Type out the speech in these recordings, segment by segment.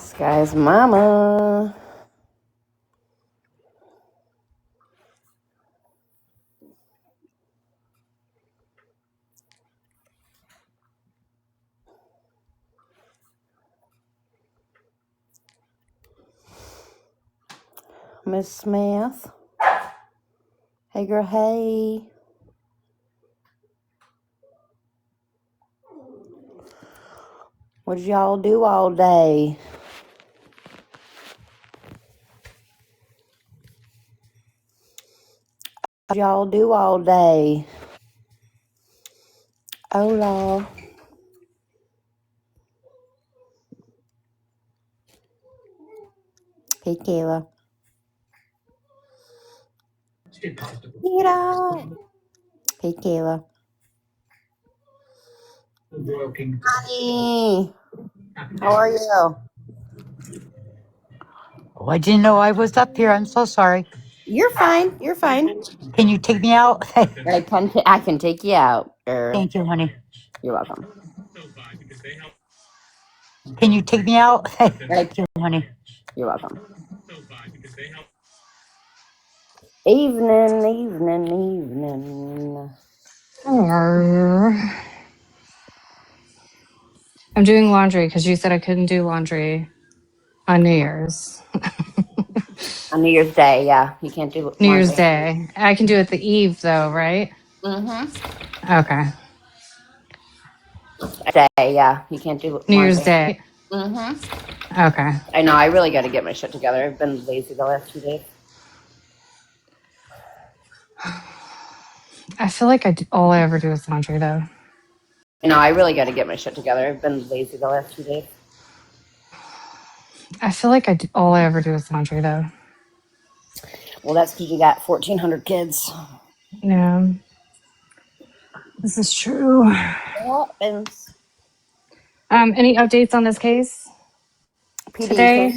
This guy's mama. Miss Smith. Hey, girl, hey. What did y'all do all day? What did y'all do all day? Hola. Hey, Kayla. Mira. Hey, Kayla. Honey. How are you? Oh, I didn't know I was up here. I'm so sorry. You're fine. You're fine. Can you take me out? I can take you out. Thank you, honey. You're welcome. Can you take me out? Thank you, honey. You're welcome. Evening. Hello. I'm doing laundry because you said I couldn't do laundry on New Year's. On New Year's Day, yeah. You can't do New Year's laundry. Day. I can do it the eve though, right? Mm-hmm. Okay. Day, yeah. You can't do New Year's laundry. Day. Mm-hmm. Okay. I know. I really got to get my shit together. I've been lazy the last 2 days. I feel like all I ever do is laundry though. I know. I really got to get my shit together. I've been lazy the last 2 days. I feel like all I ever do is laundry though. Well, that's because you got 1,400 kids. Yeah. This is true. What happens? Any updates on this case PD, today?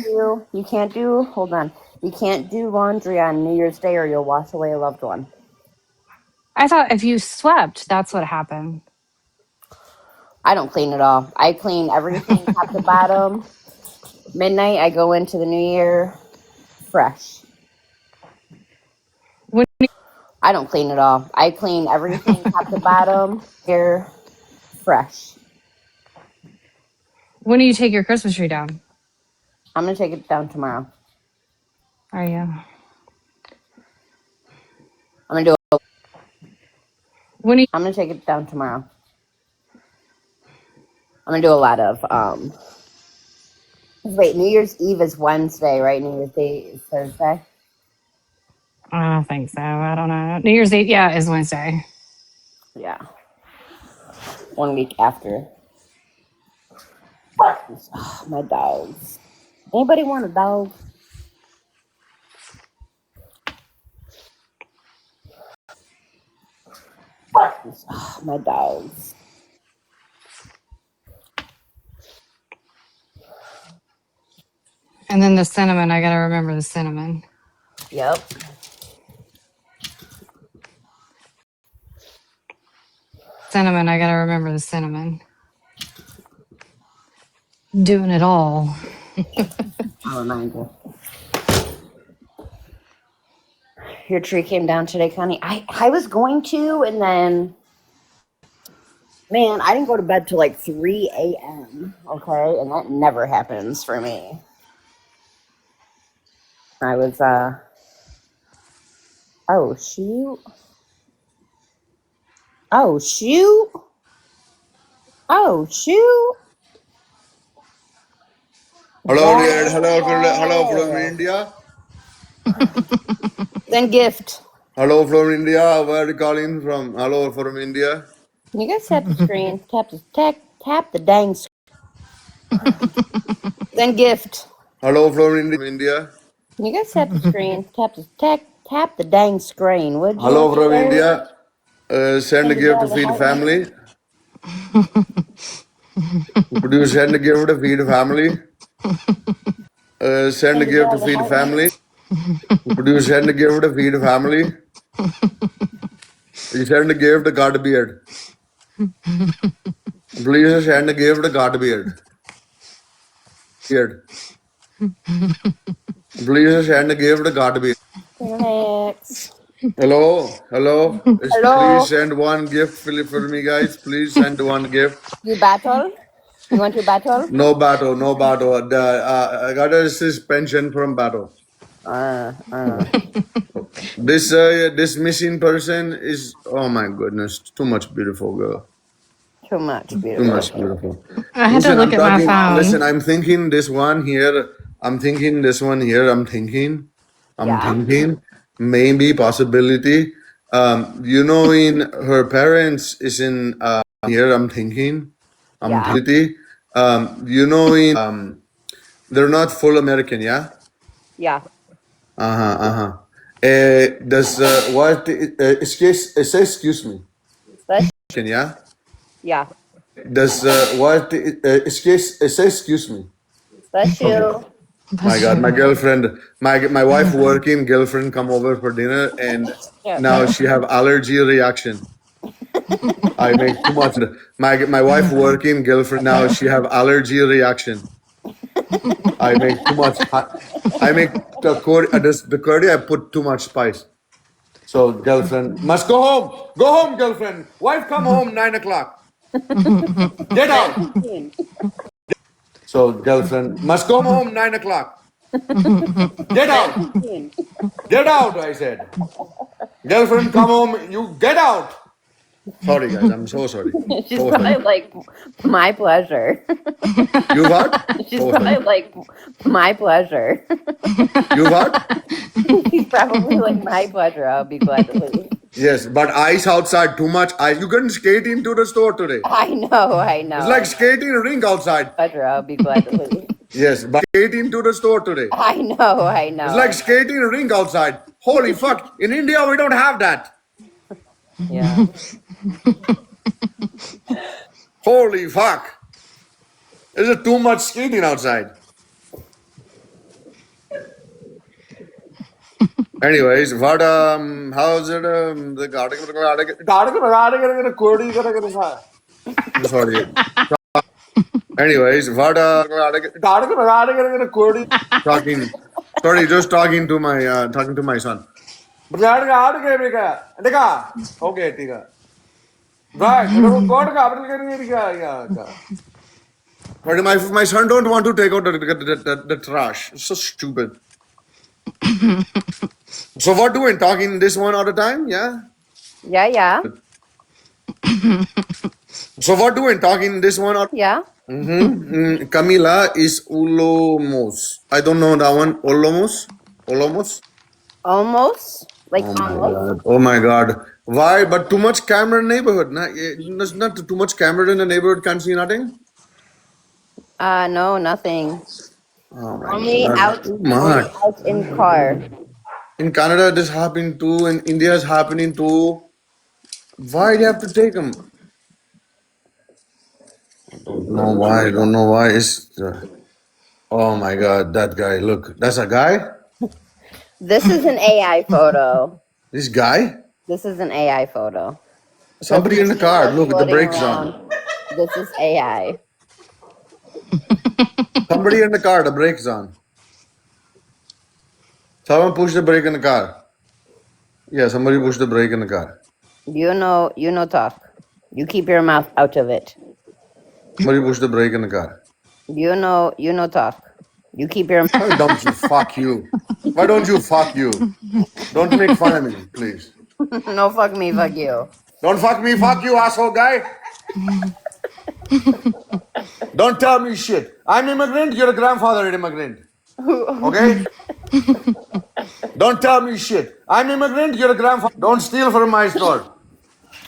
you can't do, hold on. You can't do laundry on New Year's Day or you'll wash away a loved one. I thought if you swept, that's what happened. I don't clean at all. I clean everything top to bottom. Midnight, I go into the new year fresh. I don't clean at all. I clean everything top to bottom. Here, fresh. When do you take your Christmas tree down? I'm gonna take it down tomorrow. Are you? I'm gonna do. I'm gonna take it down tomorrow. I'm gonna do a lot of. Wait, New Year's Eve is Wednesday, right? New Year's Day is Thursday. I don't think so. I don't know. New Year's Eve, yeah, is Wednesday. Yeah. 1 week after. Oh, my dogs. Anybody want a dog? Oh, my dogs. And then the cinnamon, I gotta remember the cinnamon. Yep. Cinnamon, I gotta remember the cinnamon. Doing it all. I'll remind you. Your tree came down today, Connie. I was going to, and then, man, I didn't go to bed till like 3 a.m. Okay, and that never happens for me. I was, oh, shoot. Oh, shoot. Oh, shoot. Hello, dear. Hello from Wow. India. Then gift. Hello from India. Where are you calling from? Hello from India. Can you guys tap the screen? Tap the dang screen. Then gift. Hello from India. Can you guys tap the screen? Tap the dang screen, would you? Hello from India. Send a gift to feed family. Could you send a gift to feed family? Send a gift to feed family. Could you send a gift to feed family? You send a gift to God beard. Please send a gift to God beard. Beard. Please send a gift to God. Phoenix. Hello, please Hello. send one gift for me, guys. Please send one gift. You battle? You want to battle? No battle, no battle. I got a suspension from battle. This missing person is, oh my goodness, too much beautiful girl. Too much. Too Beautiful. much beautiful. I had to Listen, look I'm at my talking. Listen, phone. I'm thinking this one here. I'm thinking this one here. I'm thinking. Yeah. Maybe possibility. In her parents is in here. I'm thinking. Yeah. They're not full American, yeah. Yeah. Does what? Excuse me. Let's. Can yeah? Yeah. Does what? Excuse me. Bless Okay. you. My God, my girlfriend, my wife working, girlfriend come over for dinner, and Yeah. now she have allergy reaction. I make too much. My wife working, girlfriend now she have allergy reaction. I make too much. I make the curry. I put too much spice. So girlfriend must go home. Go home, girlfriend. Wife come home 9 o'clock. Get out. 19. So girlfriend must go home 9 o'clock. Get out. 19. Get out, I said. Girlfriend, come home. You get out. Sorry, guys. I'm so sorry. She's probably like, my pleasure. You what? She's probably like, my pleasure. You what? She's probably like, my pleasure. I'll be glad to leave. Yes, but ice outside, too much ice. You couldn't skate into the store today. I know. It's like skating a rink outside. Pleasure. I'll be glad to leave. Yes, but skate into the store today. I know. It's like skating a rink outside. Holy fuck. In India, we don't have that. Yeah. Holy fuck. Is it too much skating outside? Anyways, what how's it the garden I'm sorry. Anyways, what talking sorry, just talking to my son. Okay, Tika. Right. But my son don't want to take out the trash. It's so stupid. So what doing? Talking this one all the time? Yeah. Yeah. So what doing? Talking this one all Yeah. Camila is Ulomos. I don't know that one. Olomos? Almost. Like Oh my almost. god. Oh my god. Why? But too much camera in the neighborhood. There's not too much camera in the neighborhood. Can't see nothing. No, nothing. Oh my Only god. Too much. out in car. In Canada, this happening too. In India, is happening too. Why do you have to take them? No, why? I don't know why. Oh my god, that guy. Look, that's a guy. This is an AI photo. This guy. This is an AI photo. Somebody in the car. Look, the Floating brakes around. on. This is AI. Somebody in the car. The brakes on. Someone push the brake in the car. Yeah, somebody push the brake in the car. You know, talk. You keep your mouth out of it. Somebody push the brake in the car. You know, talk. You keep your Why don't you fuck you? Why don't you fuck you? Don't make fun of me, please. no, fuck me, fuck you. Don't fuck me, fuck you, asshole guy. Don't tell me shit. I'm immigrant, you're a grandfather immigrant. Okay? Don't tell me shit. I'm immigrant, you're a grandfather. Don't steal from my store.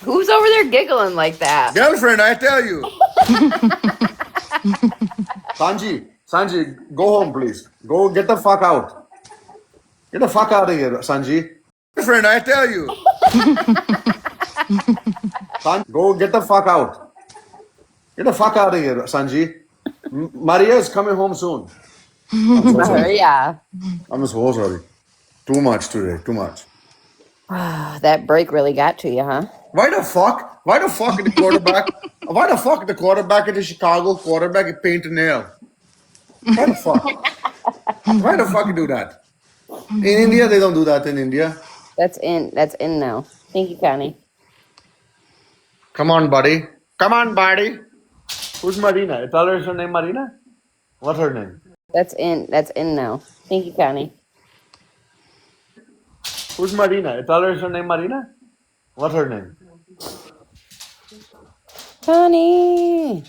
Who's over there giggling like that? Girlfriend, I tell you. Sanji, go home, please. Go get the fuck out. Get the fuck out of here, Sanji. Girlfriend, I tell you. Go get the fuck out. Get the fuck out of here, Sanji. Maria is coming home soon. I'm so sorry. Yeah. I'm so sorry. Too much today. Too much. That break really got to you, huh? Why the fuck? Why the fuck the quarterback? Why the fuck the quarterback at the Chicago quarterback paint a nail? Why the fuck? Why the fuck you do that? In India, they don't do that in India. That's in now. Thank you, Connie. Come on, buddy. Come on, buddy. Who's Marina? Tell her her name Marina? What's her name? That's in now. Thank you, Connie. Who's Marina? Tell her her name Marina? What's her name? Connie.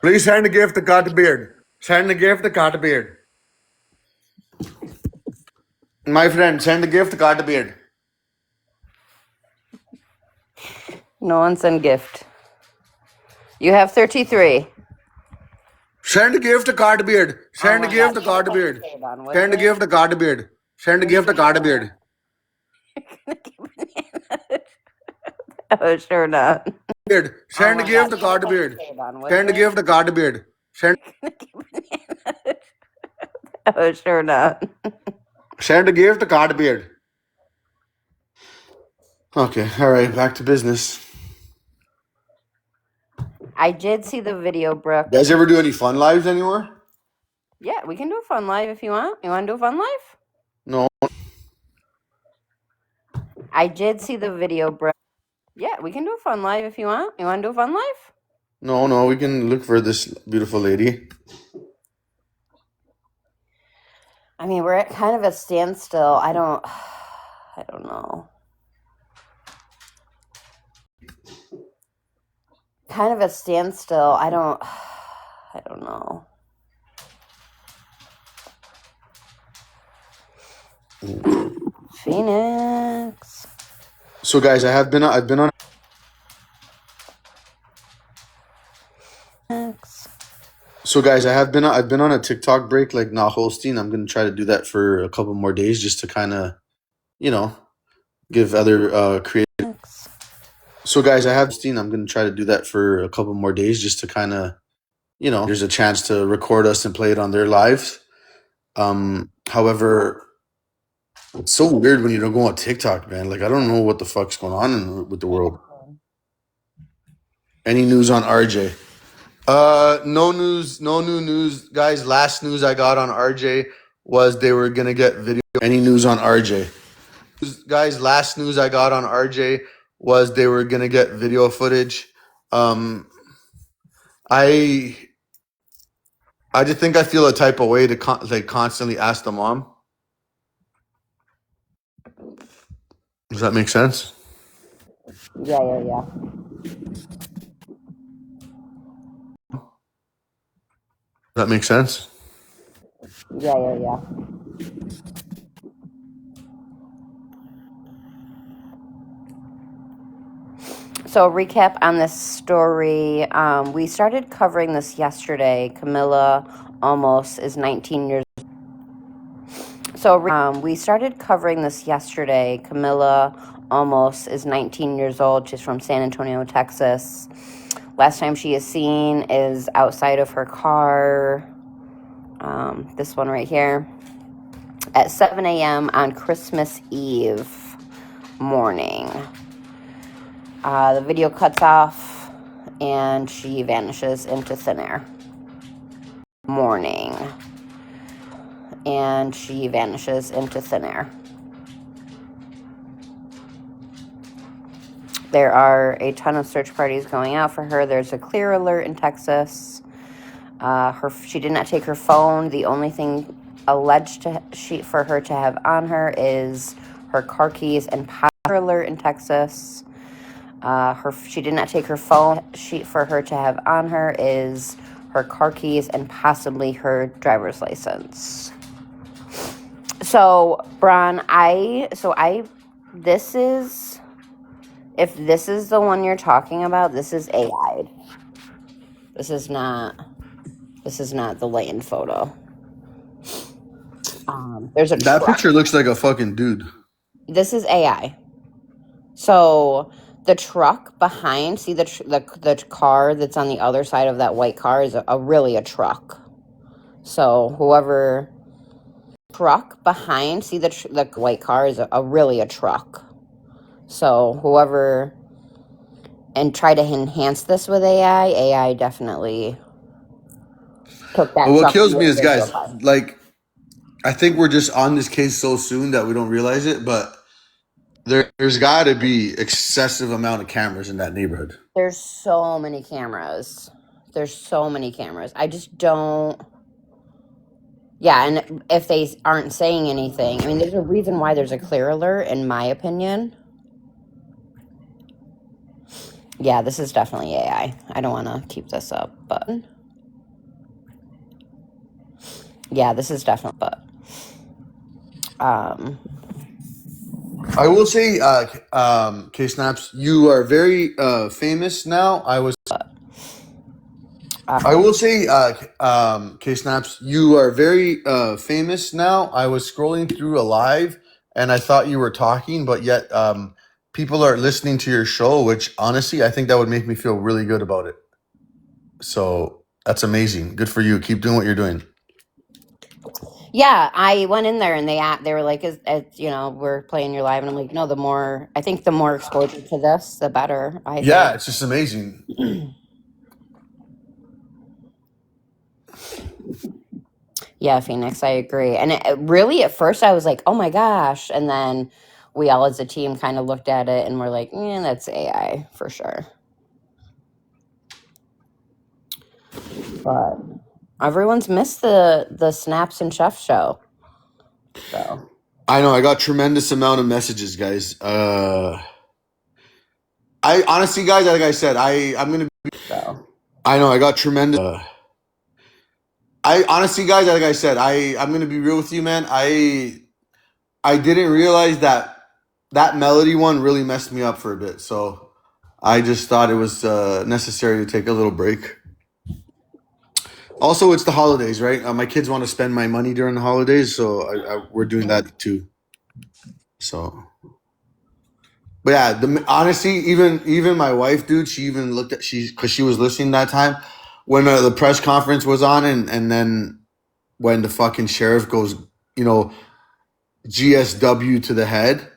Please send a gift to Cut Beard. Send a gift to Cut Beard. My friend, send a gift to Cut Beard. No one send gift. You have 33. Send a gift to Cut Beard. Send a gift to Cut Beard. Send a gift to Cut Beard. Send a gift to Cut Beard. Oh, sure not. Beard. Send a gift to Cut Beard. Send a gift to Cut Beard. Send Oh, sure not. Send a gift to Cut Beard. Okay, all right, back to business. I did see the video, Brooke. You guys ever do any fun lives anymore? Yeah, we can do a fun live if you want. You want to do a fun live? No. I did see the video, Brooke. Yeah, we can do a fun live if you want. You want to do a fun live? No, we can look for this beautiful lady. I mean, we're at kind of a standstill. I don't know. Kind of a standstill. I don't know. Phoenix. So guys, I've been on So guys, I've been on a TikTok break like not Holstein. I'm gonna try to do that for a couple more days just to kind of, give other creative. So guys, I'm gonna try to do that for a couple more days just to kind of, there's a chance to record us and play it on their lives. However, it's so weird when you don't go on TikTok, man. Like I don't know what the fuck's going on with the world. Any news on RJ? No new news, guys. Last news I got on RJ was they were gonna get video. Any news on RJ? Guys, last news I got on RJ was they were gonna get video footage. I just think I feel a type of way to constantly ask the mom. Does that make sense? Yeah. Does that make sense? Yeah. So recap on this story. We started covering this yesterday. Camilla almost is 19 years. So we started covering this yesterday. Camilla almost is 19 years old. She's from San Antonio, Texas. Last time she is seen is outside of her car. This one right here. At 7 a.m. on Christmas Eve morning. The video cuts off and she vanishes into thin air. And she vanishes into thin air. There are a ton of search parties going out for her. There's a clear alert in Texas. She did not take her phone. The only thing alleged for her to have on her is her car keys and power alert in Texas. She did not take her phone. For her to have on her is her car keys and possibly her driver's license. So, Bron, if this is the one you're talking about, this is AI. This is not the Layton photo. There's a That truck. picture looks like a fucking dude. This is AI. So the truck behind, see the car that's on the other side of that white car is really a truck. So whoever truck behind, see the white car is really a truck. So whoever, and try to enhance this with AI definitely took But that what selfie kills me with a is, video guys, card. like, I think we're just on this case so soon that we don't realize it, but there's got to be excessive amount of cameras in that neighborhood. There's so many cameras. There's so many cameras. I just don't. Yeah, and if they aren't saying anything, I mean, there's a reason why there's a clear alert, in my opinion. Yeah, this is definitely AI. I don't want to keep this up, but yeah, this is definitely. But I will say, Ksnaps, you are very famous now. I will say, Ksnaps, you are very famous now. I was scrolling through a live and I thought you were talking, but yet people are listening to your show, which honestly, I think that would make me feel really good about it. So that's amazing. Good for you. Keep doing what you're doing. yeah, I went in there and they were like, we're playing your live, and I'm like, no, I think the more exposure to this, the better. I Yeah, think. it's just amazing. Yeah, Phoenix, I agree. And really, at first, I was like, oh my gosh. And then we all as a team kind of looked at it and we're like, yeah, that's AI for sure. But everyone's missed the Snaps and Chef show. So, I know I got tremendous amount of messages, guys. I honestly, guys, like I said, I'm gonna. so. I know I got tremendous. I honestly, guys, like I said, I'm gonna be real with you, man. I didn't realize that melody one really messed me up for a bit, so I just thought it was necessary to take a little break. Also, it's the holidays, right? My kids want to spend my money during the holidays, so we're doing that too. So, but yeah, honestly, even my wife, dude, she even looked at because she was listening that time when the press conference was on, and then when the fucking sheriff goes, you know, GSW to the head,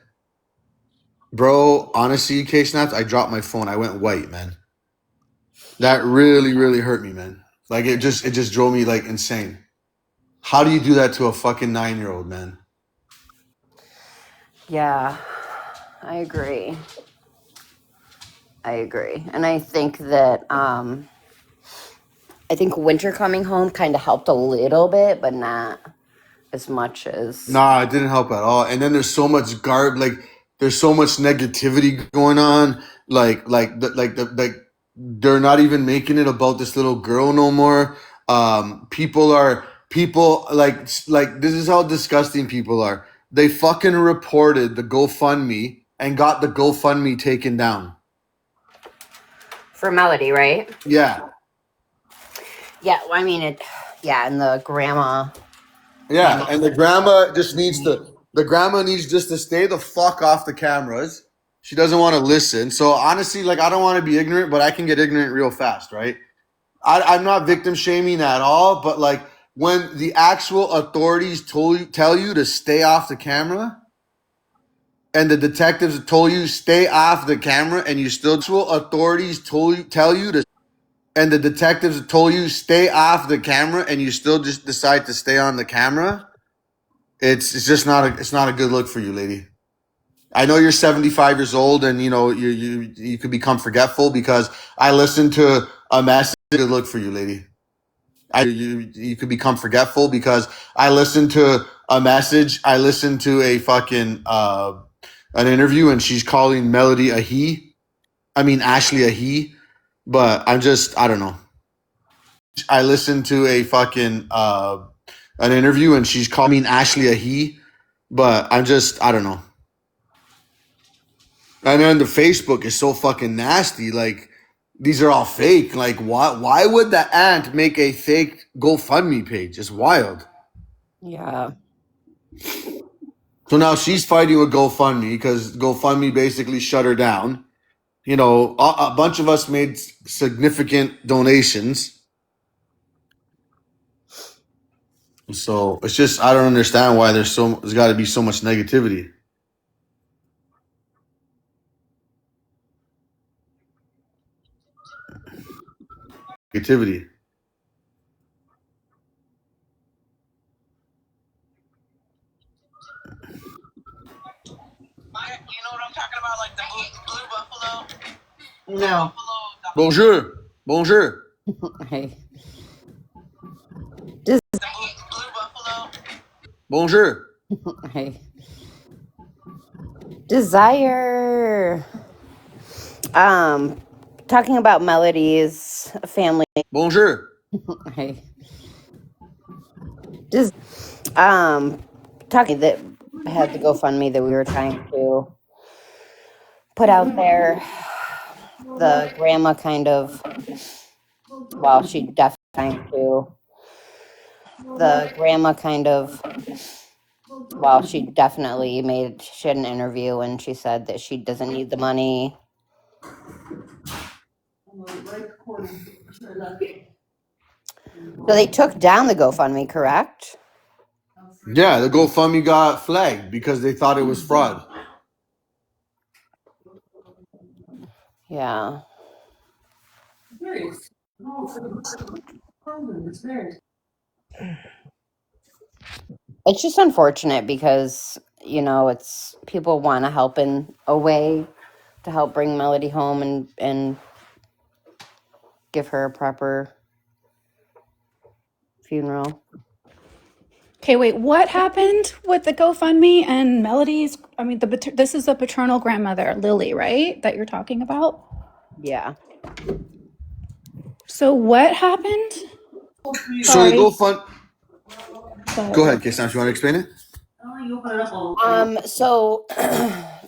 bro. Honestly, Ksnaps, I dropped my phone. I went white, man. That really, really hurt me, man. Like it just drove me like insane. How do you do that to a fucking 9-year-old, man? Yeah, I agree. And I think that, I think winter coming home kind of helped a little bit, but not as much as. Nah, it didn't help at all. And then there's so much like there's so much negativity going on. Like they're not even making it about this little girl no more. People like this is how disgusting people are. They fucking reported the GoFundMe and got the GoFundMe taken down. For Melody, right? Yeah. Yeah, well, I mean, yeah, and the grandma. Yeah, and the grandma needs just to stay the fuck off the cameras. She doesn't want to listen. So honestly, like I don't want to be ignorant, but I can get ignorant real fast, right? I'm not victim shaming at all, but like when the actual authorities tell you to stay off the camera, and the detectives told you stay off the camera, and you still actual authorities tell you to, and the detectives told you stay off the camera, and you still just decide to stay on the camera. It's just not a good look for you, lady. I know you're 75 years old, and you know you could become forgetful because I listened to a message. Good look for you, lady. You could become forgetful because I listened to a message. I listened to a fucking an interview, and she's calling Melody a he. I mean Ashley a he, but I don't know. I listened to a fucking an interview, and she's calling Ashley a he, but I don't know. And then the Facebook is so fucking nasty. Like these are all fake. Like why would the aunt make a fake GoFundMe page? It's wild. Yeah. So now she's fighting with GoFundMe because GoFundMe basically shut her down. You know, a bunch of us made significant donations. So it's just I don't understand why there's got to be so much negativity. Negativity. No. Bonjour. Bonjour. Hey. Bonjour. Hey. Desire. Talking about Melody's family. Bonjour. Hey. Talking that had the GoFundMe that we were trying to put out there. The grandma kind of, well, she definitely trying to. The grandma kind of, well, she definitely she had an interview and she said that she doesn't need the money. So they took down the GoFundMe, correct? Yeah, the GoFundMe got flagged because they thought it was fraud. Yeah. It's just unfortunate because, it's people want to help in a way to help bring Melody home and give her a proper funeral. Okay, wait, what happened with the GoFundMe and Melody's? I mean, this is the paternal grandmother, Lily, right? That you're talking about? Yeah. So what happened? So the Sorry, GoFund. Go but ahead, Ksnaps. You want to explain it? So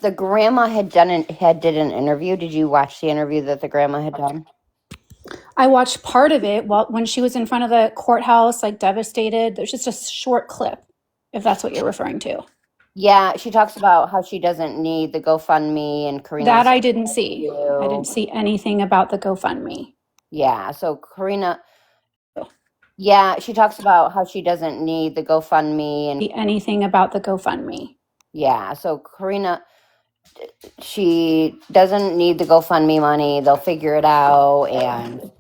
the grandma had did an interview. Did you watch the interview that the grandma had done? I watched part of it when she was in front of the courthouse, like devastated. There's just a short clip, if that's what you're referring to. Yeah, she talks about how she doesn't need the GoFundMe and Karina. That I didn't see. I didn't see anything about the GoFundMe. Yeah, so Karina. Yeah, she talks about how she doesn't need the GoFundMe and Anything about the GoFundMe. yeah, so Karina, she doesn't need the GoFundMe money. They'll figure it out. And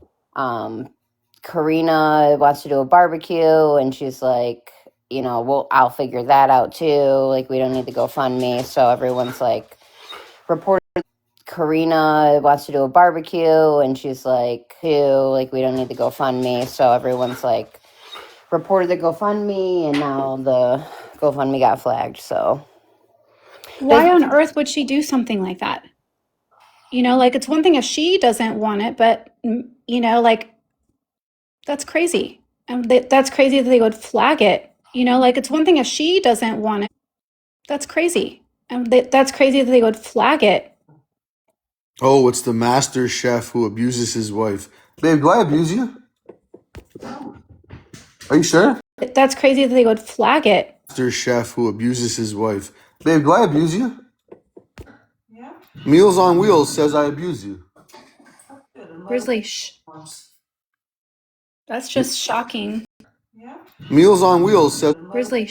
Karina wants to do a barbecue, and she's like, well, I'll figure that out too. Like, we don't need the GoFundMe. So everyone's like, reporting. Karina wants to do a barbecue, and she's like, we don't need the GoFundMe. So everyone's like, reported the GoFundMe, and now the GoFundMe got flagged. So Why on earth would she do something like that? Like it's one thing if she doesn't want it, but like that's crazy. And that's crazy that they would flag it. Like it's one thing if she doesn't want it. That's crazy. And that's crazy that they would flag it. Oh, it's the master chef who abuses his wife. Babe, do I abuse you? Are you sure? That's crazy that they would flag it. Master chef who abuses his wife. Babe, do I abuse you? Yeah. Meals on Wheels says I abuse you. Grizzly, that's just shocking. Yeah. Meals on Wheels says Grizzly,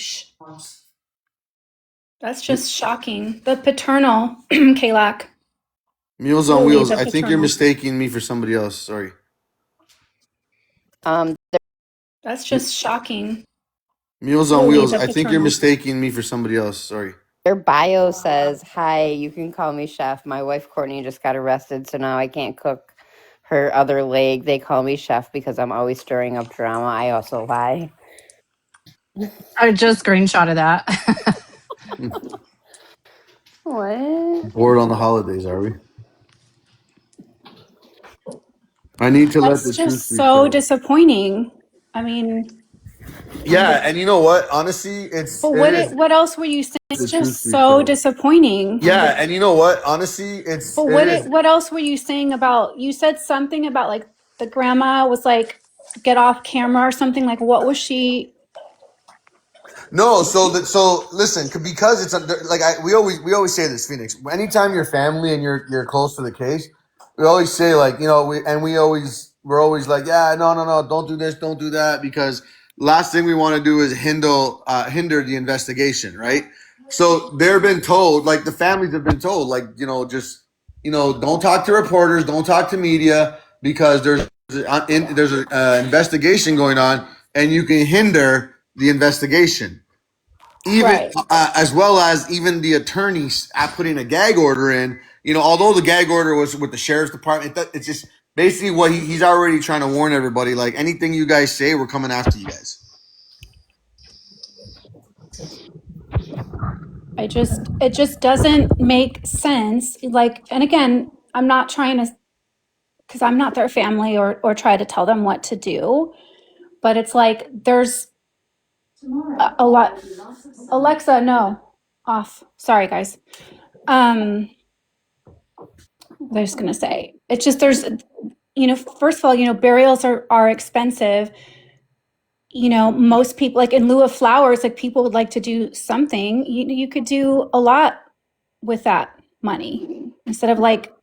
that's just shocking. The paternal, Kalak. Meals on Wheels. I think you're mistaking me for somebody else. Sorry. That's just shocking. Meals on Wheels. I think you're mistaking me for somebody else. Sorry. Their bio says, "Hi, you can call me chef. My wife Courtney just got arrested, so now I can't cook her other leg. They call me chef because I'm always stirring up drama. I also lie." I just screenshotted that. What? Bored on the holidays, are we? I need to let the truth be just so told. disappointing. I mean, Yeah, and you know what? Honestly, it's. but what else were you saying? It's just so told. disappointing. Yeah, and you know what? Honestly, it's. But what else were you saying about? You said something about like the grandma was like get off camera or something. Like what was she? No, so listen, because it's like we always say this, Phoenix. Anytime you're family and you're close to the case, we always say like we're always like, yeah, no, don't do this, don't do that, because last thing we want to do is hinder the investigation, right? So they've been told, like the families have been told, like just don't talk to reporters, don't talk to media, because there's an investigation going on, and you can hinder the investigation. even Right. as well as even the attorneys at putting a gag order in. Although the gag order was with the sheriff's department, it's just basically what he's already trying to warn everybody. Like anything you guys say, we're coming after you guys. It just doesn't make sense. Like, and again, I'm not trying to, because I'm not their family or try to tell them what to do, but it's like there's a lot. Alexa, no, off. Sorry, guys. I was just gonna say, it's just there's, first of all, burials are expensive. Most people, like in lieu of flowers, like people would like to do something. You could do a lot with that money instead of like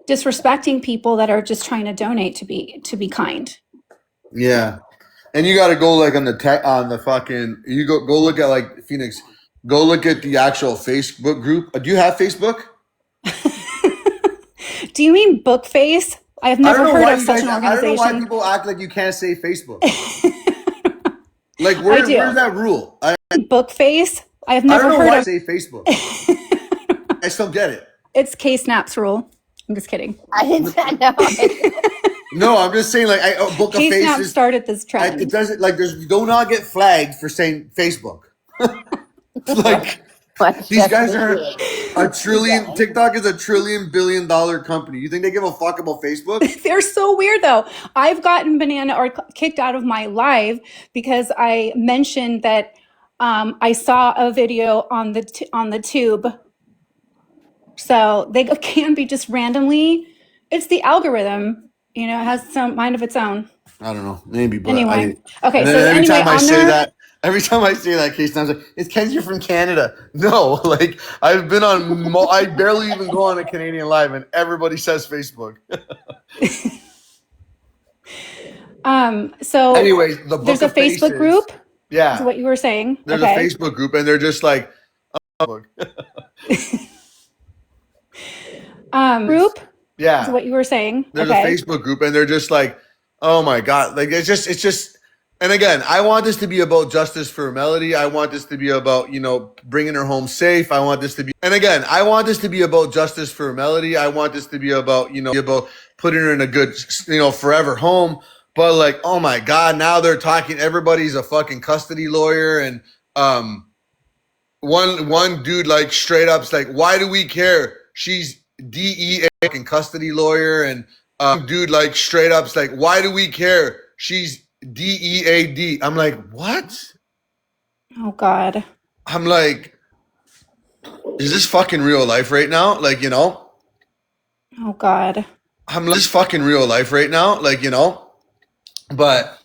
disrespecting people that are just trying to donate to be kind. Yeah, and you got to go like on the fucking. You go look at like Phoenix. Go look at the actual Facebook group. Do you have Facebook? Do you mean Bookface? I have never heard of such an I don't know why organization. people act like you can't say Facebook. Like I do. where's that rule? Bookface? I have I never don't know heard why of. say Facebook. I still get it. It's Ksnaps rule. I'm just kidding. I didn't know. No, I'm just saying like book a face Ksnaps is started this trend. it doesn't like there's do not get flagged for saying Facebook. Like these guys are a trillion. TikTok is a $1 trillion company. You think they give a fuck about Facebook? They're so weird though. I've gotten banana or kicked out of my live because I mentioned that I saw a video on the tube. So they can be just randomly. It's the algorithm, it has some mind of its own. I don't know, maybe, but Anyway, okay. And So then anyway, every time I say that case, I'm like, it's Ken's you're from Canada. No, like I've been on, I barely even go on a Canadian live, and everybody says Facebook. So anyways, there's a Facebook group. Yeah, is what you were saying. There's okay. a Facebook group, and they're just like, group. Yeah, is what you were saying. There's okay. a Facebook group, and they're just like, oh my god, like it's just. And again, I want this to be about justice for Melody. I want this to be about, bringing her home safe. I want this to be, and again, I want this to be about justice for Melody. I want this to be about, about putting her in a good, forever home. But like, oh my God, now they're talking, everybody's a fucking custody lawyer. And, one dude, like straight up's like, why do we care? She's DEA fucking custody lawyer. And, dude, like straight up's like, why do we care? She's DEAD. I'm like, what? Oh God. I'm like, is this fucking real life right now? Like, Oh God. I'm like, this fucking real life right now? Like, but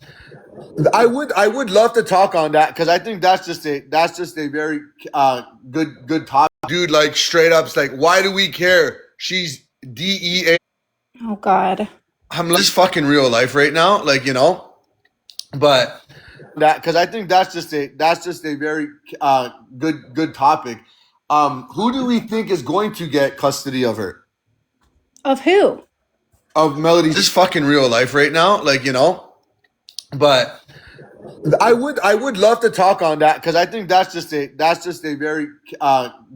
I would love to talk on that because I think that's just a very good topic. Dude, like straight up's like, why do we care? She's DEA. Oh God. I'm like, this fucking real life right now? Like, but that because I think that's just a very good topic. Who do we think is going to get custody of her? Of who? Of Melody. This fucking real life right now, like but I would love to talk on that because I think that's just a very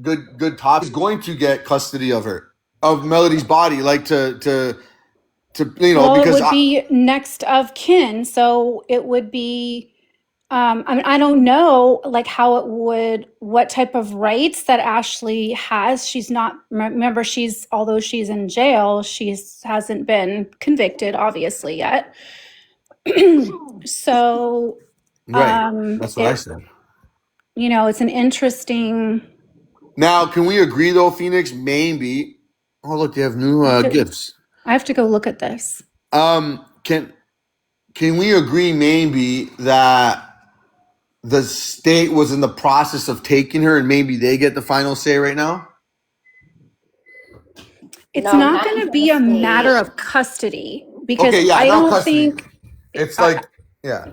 good topic. Is going to get custody of her, of Melody's body, like to well, because it would be next of kin, so it would be. I don't know, like what type of rights that Ashley has. She's not. Remember, although she's in jail, hasn't been convicted, obviously yet. So, right, that's what I said. It's an interesting. Now, can we agree though, Phoenix? Maybe. Oh, look, they have new gifts. I have to go look at this. Can we agree maybe that the state was in the process of taking her and maybe they get the final say right now? It's not going to be a matter of custody because I don't think it's like, yeah.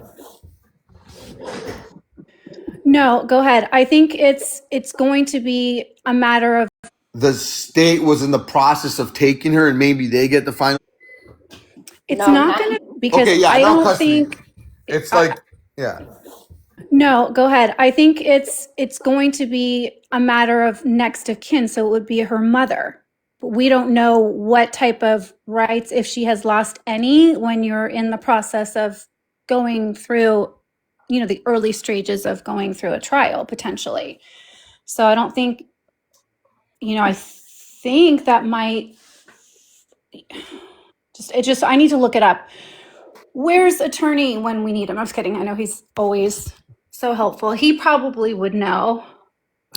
No, go ahead. I think it's going to be a matter of the state was in the process of taking her and maybe they get the final. It's not going to because I don't think it's like, yeah. No, go ahead. I think it's going to be a matter of next of kin, so it would be her mother. But we don't know what type of rights, if she has lost any, when you're in the process of going through, the early stages of going through a trial potentially. So I don't think, I think that might just I need to look it up. Where's attorney when we need him? I'm just kidding. I know he's always so helpful. He probably would know.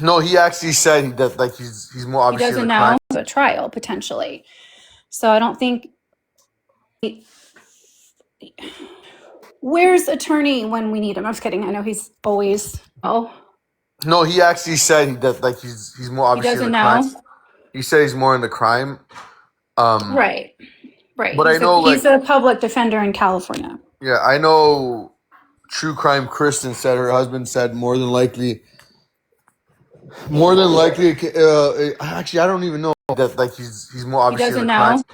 No, he actually said that like he's more He obviously doesn't in the crime. know a trial potentially. So I don't think. Where's attorney when we need him? I'm just kidding. I know he's always. Oh, No, he actually said that like he's more he obviously in doesn't the crime. know. He said he's more in the crime. Right. But I know He's a public defender in California. yeah, I know true crime Kristen said her husband said more than likely actually I don't even know that like he's more He obviously in doesn't the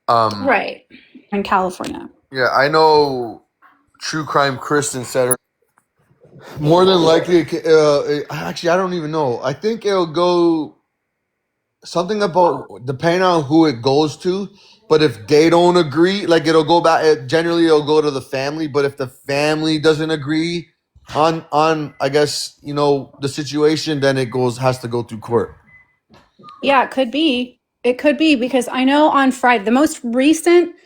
crime. know. Right. In California. Yeah, I know true crime Kristen said her more than likely actually I don't even know. I think it'll go something about depending on who it goes to. But if they don't agree, like it'll go back. Generally, it'll go to the family. But if the family doesn't agree on I guess the situation, then it has to go through court. Yeah, it could be. It could be because I know on Friday, the most recent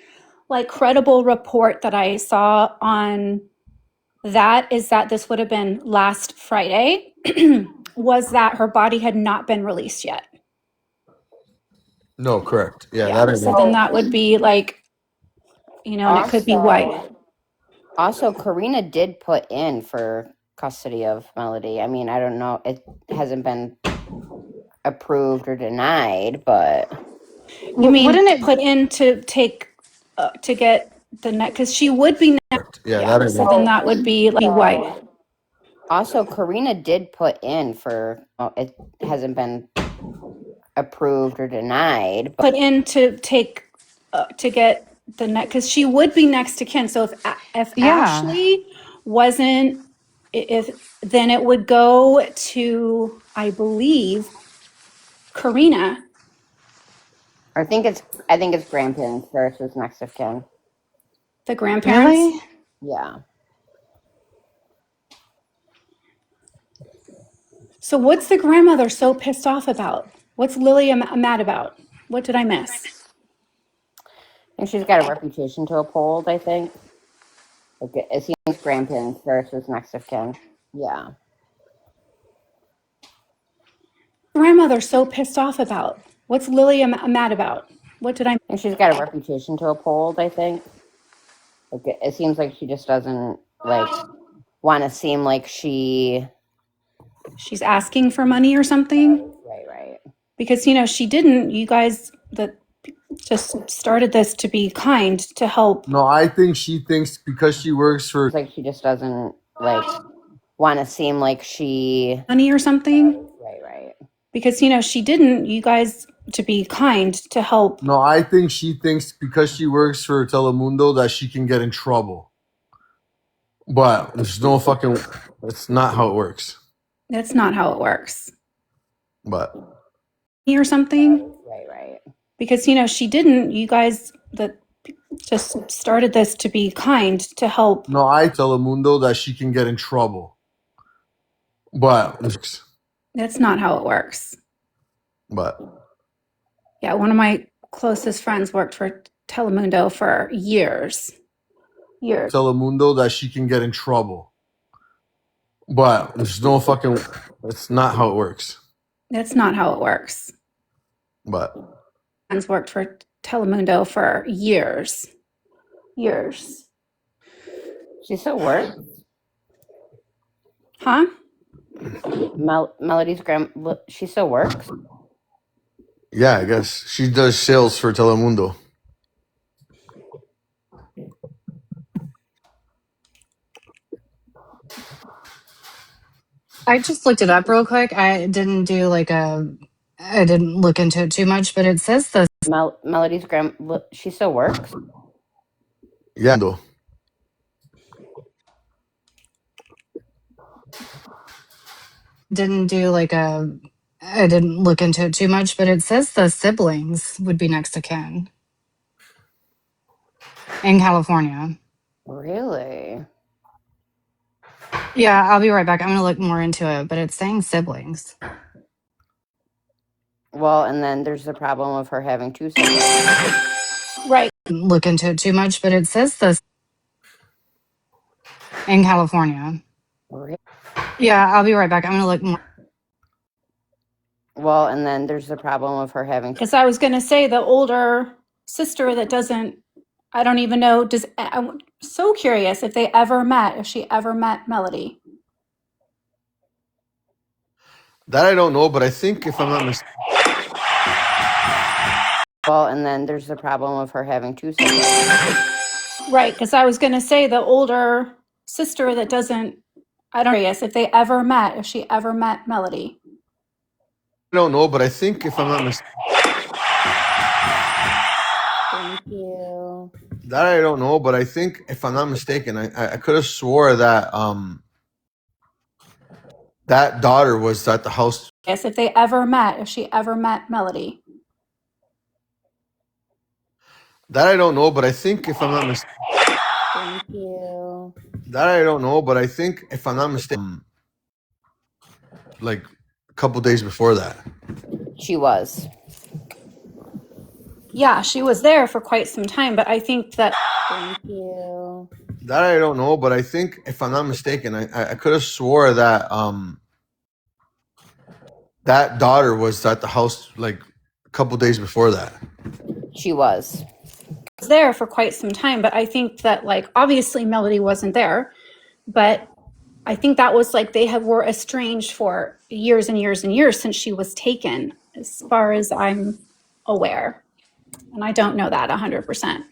credible report that I saw on that is that this would have been last Friday, was that her body had not been released yet. No, correct. Yeah, Yeah. that is. So then that would be and it could be white. Also, Karina did put in for custody of Melody. I mean, I don't know. It hasn't been approved or denied, but You mean Wouldn't it? put in to take to get the net because she would be. Yeah, that is. So then that would be white. also Karina did put in for. It hasn't been approved or denied, but Put in to take to get the net because she would be next to kin. So if Yeah. Ashley wasn't, if then it would go to, I believe, Karina. I think it's grandparents versus next of kin. The grandparents. Really? Yeah. So what's the grandmother so pissed off about? What's Lily mad about? What did I miss? I think she's got a reputation to uphold, I think. Like, it seems grandparents versus next of kin. Yeah. Grandmother so pissed off about? What's Lily mad about? What did I think she's got a reputation to uphold, I think. Like, it seems like she just doesn't, want to seem like she's asking for money or something? Right. Because, she didn't. You guys that just started this to be kind, to help. No, I think she thinks because she works for. It's like she just doesn't, want to seem like she money or something? Right. Because, she didn't. You guys to be kind, to help. No, I think she thinks because she works for Telemundo that she can get in trouble. But there's no fucking. That's not how it works. That's not how it works. But. Or something? Right. Because, she didn't. You guys that just started this to be kind, to help. No, I Telemundo that she can get in trouble. But. That's not how it works. But. Yeah, one of my closest friends worked for Telemundo for years. Telemundo that she can get in trouble. But there's no fucking. That's not how it works. That's not how it works. But. Friends worked for Telemundo for years. She still works. Huh? Melody's she still works. Yeah, I guess she does sales for Telemundo. I just looked it up real quick. I didn't do I didn't look into it too much, but it says the Melody's she still works. Yeah. didn't do like a I didn't look into it too much, but it says the siblings would be next to kin in California. Really? Yeah, I'll be right back. I'm going to look more into it, but it's saying siblings. Well, and then there's the problem of her having two siblings. Right. Look into it too much, but it says this in California. Yeah, I'll be right back. I'm going to look more. Well, and then there's the problem of her having. Because I was going to say the older sister that doesn't, I don't even know, I'm so curious if they ever met, if she ever met Melody. That I don't know, but I think if I'm not mistaken. Well, and then there's the problem of her having two siblings. Right, because I was going to say the older sister that doesn't, I don't know if they ever met, if she ever met Melody. I don't know, but I think if I'm not mistaken. Thank you. That I don't know, but I think if I'm not mistaken, I could have swore that that daughter was at the house. Yes, if they ever met, if she ever met Melody. That I don't know, but I think if I'm not mistaken. Thank you. That I don't know, but I think if I'm not mistaken, like a couple days before that. She was. Yeah, she was there for quite some time, but I think that. Thank you. That I don't know, but I think if I'm not mistaken, I could have swore that that daughter was at the house like a couple days before that. She was. There for quite some time, but I think that, like, obviously Melody wasn't there, but I think that was like they were estranged for years and years and years since she was taken, as far as I'm aware. And I don't know that 100%.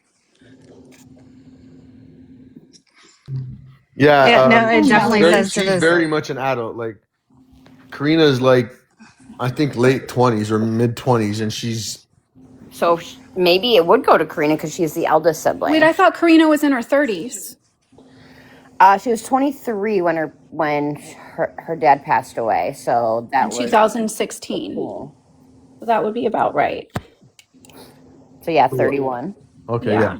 Yeah, no, it definitely says to she's this. very much an adult. Like Karina's like, I think late 20s or mid 20s, and she's. So maybe it would go to Karina because she's the eldest sibling. Wait, I thought Karina was in her 30s. She was 23 when her dad passed away. So that in was 2016. So that would be about right. So yeah, 31. Okay, yeah.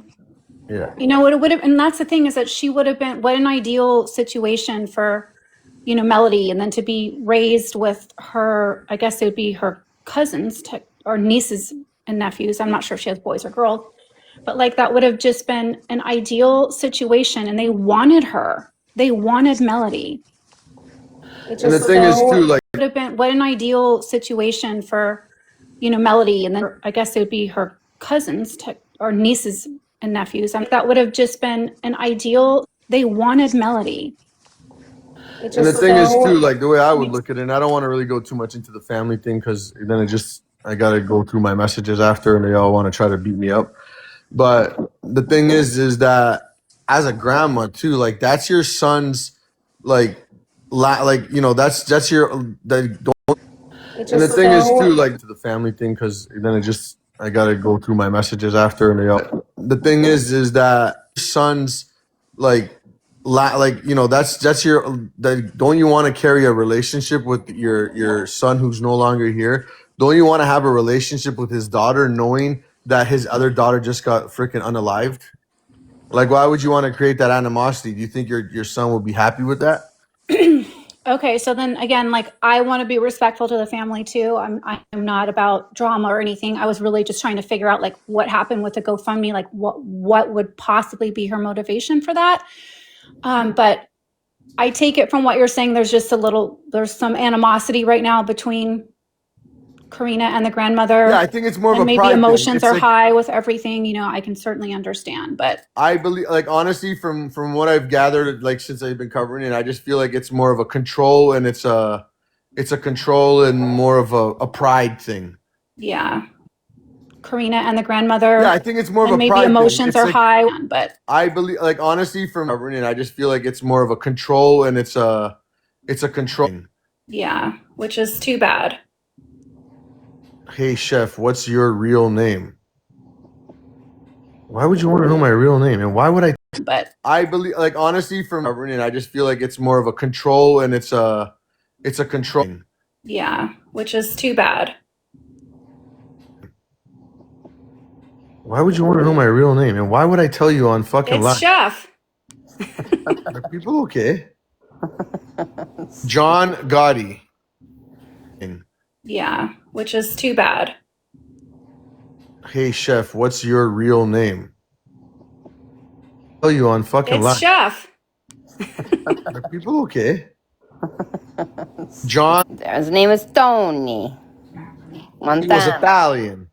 You know what it would have, and that's the thing, is that she would have been, what an ideal situation for, you know, Melody, and then to be raised with her, I guess it would be her cousins or nieces and nephews. I'm not sure if she has boys or girls, but like that would have just been an ideal situation, and they wanted her. They wanted Melody. And the thing is too, like, would have been what an ideal situation for, you know, Melody, and then I guess it would be her cousins or nieces and nephews. That would have just been an ideal. They wanted Melody. And the thing is too, like the way I would look at it, and I don't want to really go too much into the family thing because then I got to go through my messages after and they all want to try to beat me up. But the thing is that as a grandma too, like that's your son's, like, you know, that's your, that. And the thing is too, like to the family thing, because then I got to go through my messages after and they all. The thing is that your son's, like, you know, that's your, don't you want to carry a relationship with your son who's no longer here? Don't you want to have a relationship with his daughter knowing that his other daughter just got freaking unalived? Like, why would you want to create that animosity? Do you think your son will be happy with that? Okay, so then again, like, I want to be respectful to the family too. I'm not about drama or anything. I was really just trying to figure out like what happened with the GoFundMe, like what would possibly be her motivation for that. But I take it from what you're saying, there's some animosity right now between Karina and the grandmother. Yeah, I think it's more of a maybe pride thing. emotions It's are like, high with everything, you know, I can certainly understand, but I believe, like, honestly, from what I've gathered, like, since I've been covering it, I just feel like it's more of a control, and it's a control and more of a pride thing. yeah. Karina and the grandmother. Yeah, I think it's more of a maybe pride thing. emotions It's are like, high, but I believe, like, honestly, from covering it, I just feel like it's more of a control, and it's a control thing. Yeah, which is too bad. Hey, chef, what's your real name? Why would you want to know my real name? And why would I? But I believe, like, honestly, from covering it, I just feel like it's more of a control, and it's a It's a control. Yeah, which is too bad. Why would you want to know my real name? And why would I tell you on fucking It's live? Chef. Are people okay? John Gotti. Yeah, which is too bad. Hey, Chef, what's your real name? Tell you on fucking It's live. Chef. Are people okay? John. His name is Tony. He was Italian.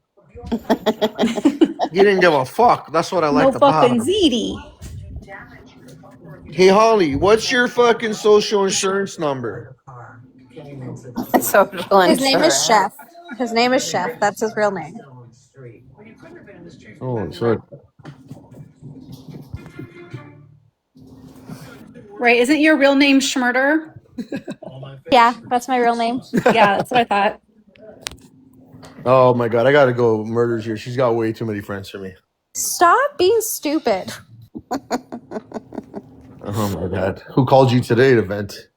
He didn't give a fuck. That's what I No liked about fucking him. ziti. Hey, Holly, what's your fucking social insurance number? Social His name is insurance. Chef. His name is Chef. That's his real name. Oh, sorry. Right, isn't your real name Schmurder? Yeah, that's my real name. Yeah, that's what I thought. Oh my god, I gotta go. Murder's here. She's got way too many friends for me. Stop being stupid. Oh my god. Who called you today to vent?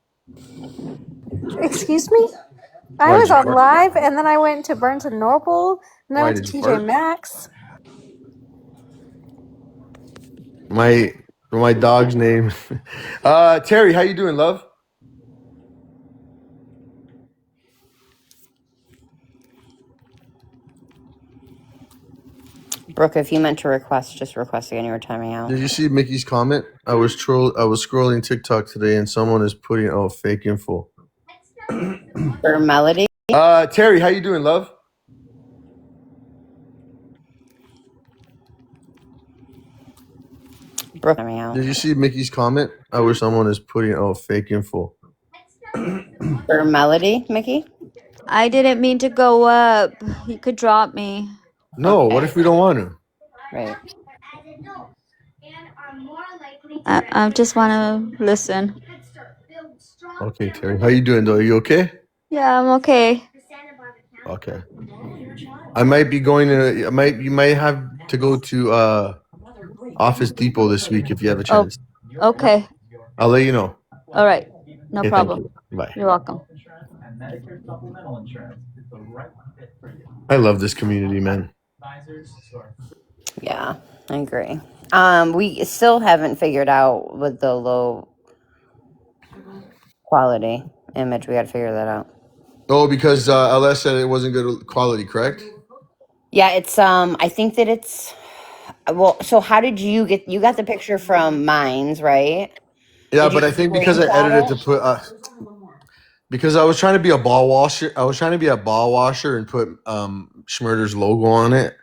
Excuse me? I Why was did you on bark? live and then I went to Burns and Noble and then I Why went did to you TJ bark? Maxx. My dog's name. Terry, how you doing, love? Brooke, if you meant to request, just request again. You were timing out. Did you see Mickey's comment? I was scrolling TikTok today and someone is putting fake info. For Melody? Terry, how you doing, love? Brooke, timing out. Did you see Mickey's comment? I wish someone is putting fake info. For Melody, Mickey? I didn't mean to go up. You could drop me. No, Okay. what if we don't want to? Right. I just want to listen. Okay, Terry, how you doing though? Are you okay? Yeah, I'm okay. Okay. I might be going to. You might have to go to Office Depot this week if you have a Oh, chance. okay. I'll let you know. All right. No Okay, problem. thank you. Bye. You're welcome. I love this community, man. Yeah, I agree. We still haven't figured out with the low quality image. We got to figure that out. Oh, because LS said it wasn't good quality, correct? Yeah, it's I think that it's well, so how did you got the picture from Mines, right? Yeah, Did you but I think because I edited to put because I was trying to be a ball washer. I was trying to be a ball washer and put Schmurder's logo on it.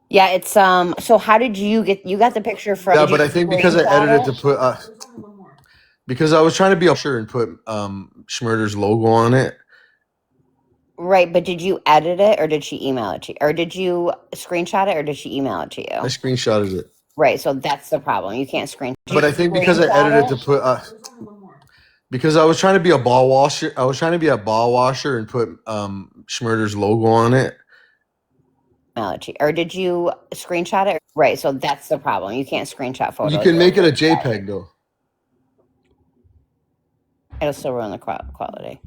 Yeah, it's so how did you got the picture from Yeah, but I think because I edited to put because I was trying to be a sure and put Schmurder's logo on it. Right, but did you edit it or did she email it to you? Or did you screenshot it or did she email it to you? I screenshotted it. Right, so that's the problem. You can't screenshot. But I think because I edited to put because I was trying to be a ball washer. I was trying to be a ball washer and put Schmurder's logo on it. Or did you screenshot it? Right, so that's the problem. You can't screenshot photos. You can make it a JPEG though. It'll still ruin the quality.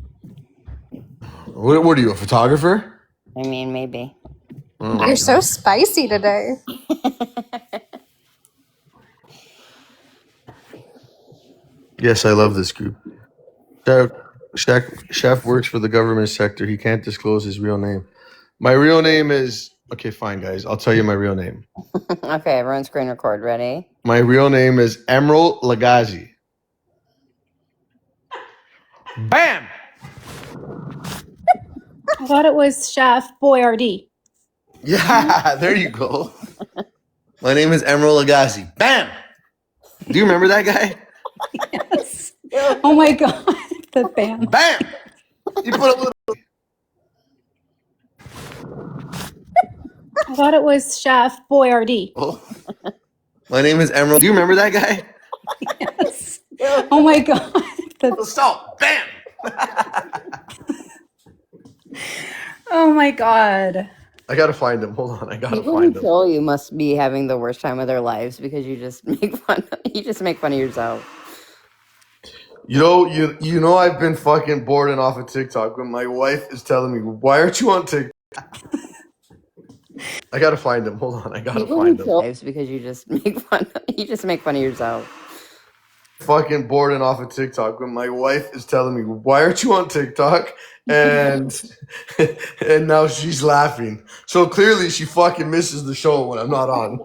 What are you, a photographer? I mean, maybe. Oh, You're so spicy today. yes, I love this group. Chef works for the government sector. He can't disclose his real name. My real name is okay. Fine, guys. I'll tell you my real name. Okay, everyone, screen record. Ready? My real name is Emerald Lagazi. Bam! I thought it was Chef Boyardee. Yeah, there you go. My name is Emerald Lagazi. Bam! Do you remember that guy? Yes. Oh my god, the band. Bam! You put a little. I thought it was Chef Boyardee. Oh. My name is Emerald. Do you remember that guy? Yes. Oh my god. Stop! Bam! Oh my god. I gotta find him. Hold on, I gotta People find who him. troll you must be having the worst time of their lives because you just make fun. You just make fun of yourself. You know I've been fucking bored and off of TikTok when my wife is telling me, "Why aren't you on TikTok?" I gotta find him. Hold on, I gotta People who find him. kill lives because you just make fun. You just make fun of yourself. Fucking bored and off of TikTok when my wife is telling me, "Why aren't you on TikTok?" And and now she's laughing. So clearly she fucking misses the show when I'm not on.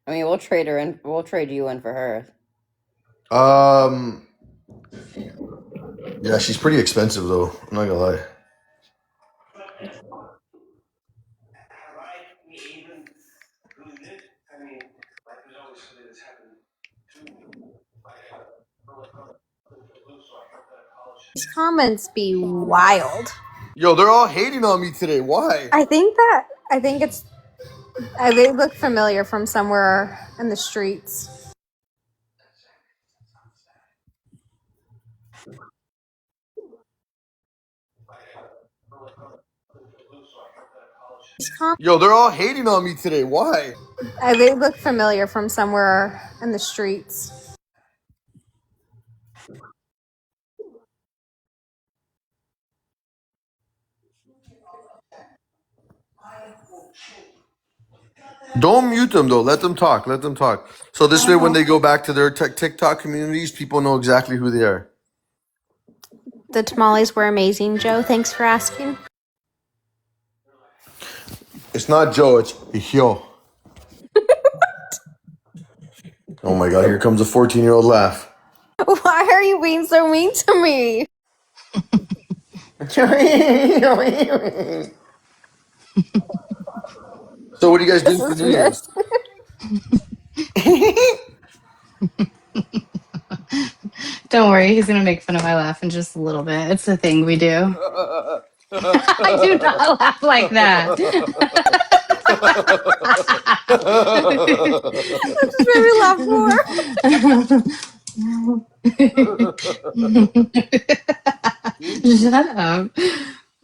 I mean, we'll trade her in. We'll trade you in for her. Yeah, she's pretty expensive though. I'm not gonna lie. These comments be wild. Yo, they're all hating on me today. Why? I think they look familiar from somewhere in the streets. Yo, they're all hating on me today. Why? They look familiar from somewhere in the streets. Don't mute them though. Let them talk. Let them talk. So this way, when they go back to their TikTok communities, people know exactly who they are. The tamales were amazing, Joe. Thanks for asking. It's not Joe. It's Hyo. Oh my god! Here comes a 14-year-old laugh. Why are you being so mean to me? So what do you guys do This for is New weird. Year's? Don't worry, he's gonna make fun of my laugh in just a little bit. It's the thing we do. I do not laugh like that. That just made me laugh more. Shut up.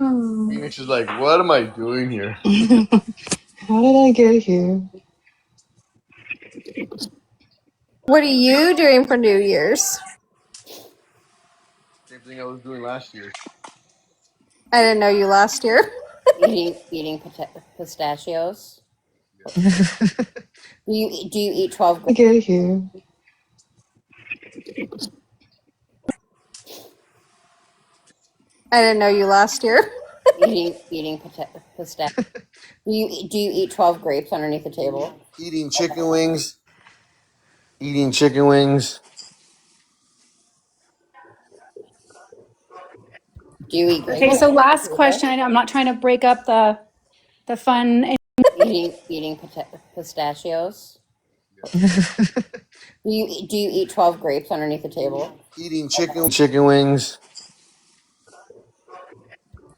Oh. Phoenix is like, what am I doing here? How did I get here? What are you doing for New Year's? Same thing I was doing last year. I didn't know you last year. Eating pistachios. Do you eat 12 I get here. I didn't know you last year. eating pistachios? Do you eat 12 grapes underneath the table? Eating chicken wings. Eating chicken wings. Do you eat grapes? Okay, so last question. I'm not trying to break up the fun. Eating pistachios. Do you eat 12 grapes underneath the table? Eating chicken wings.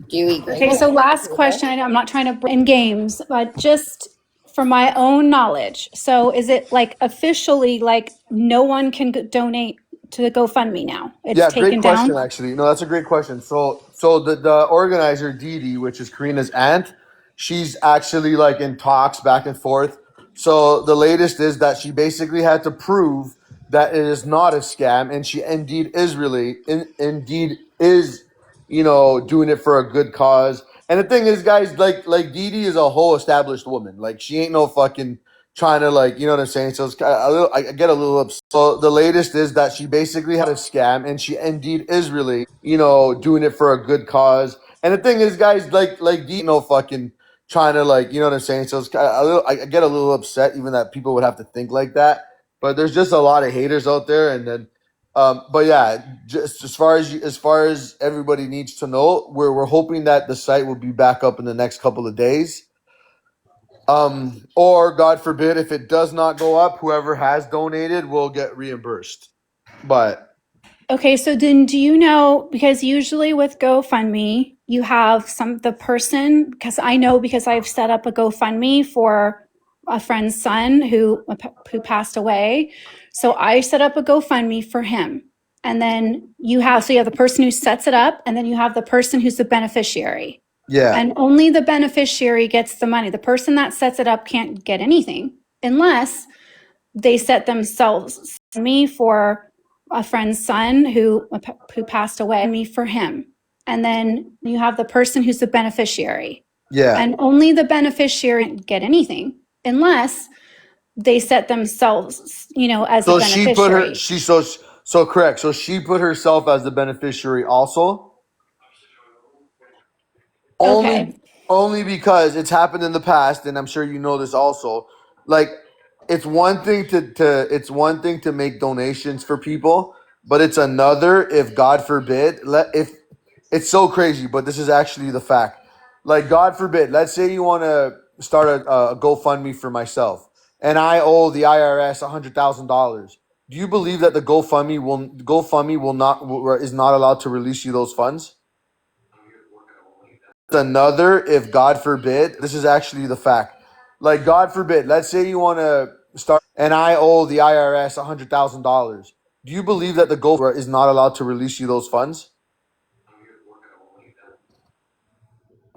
Do you eat grapes? Okay, so last question. I'm not trying to in games, but just for my own knowledge. So is it like officially like no one can donate to the GoFundMe now? It's Yeah, great taken question. down. Actually, no, that's a great question. So the organizer Dee Dee, which is Karina's aunt, she's actually like in talks back and forth. So the latest is that she basically had to prove that it is not a scam, and she indeed is, doing it for a good cause. And the thing is, guys, like Dee Dee is a whole established woman. Like she ain't no fucking trying to, like, you know what I'm saying. So it's a little, I get a little upset. So the latest is that she basically had a scam, and she indeed is really, doing it for a good cause. And the thing is, guys, like Dee Dee, no fucking trying to, like, you know what I'm saying. So it's a little, I get a little upset even that people would have to think like that. But there's just a lot of haters out there, and then. But yeah, just as far as everybody needs to know, we're hoping that the site will be back up in the next couple of days. Or God forbid, if it does not go up, whoever has donated will get reimbursed. But Okay, so then do you know, because usually with GoFundMe, you have the person, because I know because I've set up a GoFundMe for a friend's son who passed away. So I set up a GoFundMe for him. And then you have the person who sets it up, and then you have the person who's the beneficiary. yeah, And only the beneficiary gets the money. The person that sets it up can't get anything unless they set themselves me for a friend's son who passed away, me for him. And then you have the person who's the beneficiary. Yeah. And only the beneficiary can't get anything unless they set themselves, as So a she put her beneficiary. so correct. So she put herself as the beneficiary also. Okay. Only because it's happened in the past, and I'm sure you know this also. Like, it's one thing to make donations for people, but it's another if God forbid if it's so crazy, but this is actually the fact. Like, God forbid, let's say you want to start a GoFundMe for myself, and I owe the IRS $100,000. Do you believe that the GoFundMe will not is not allowed to release you those funds? Another if God forbid, this is actually the fact. Like, God forbid, let's say you want to start, and I owe the IRS $100,000. Do you believe that the GoFundMe is not allowed to release you those funds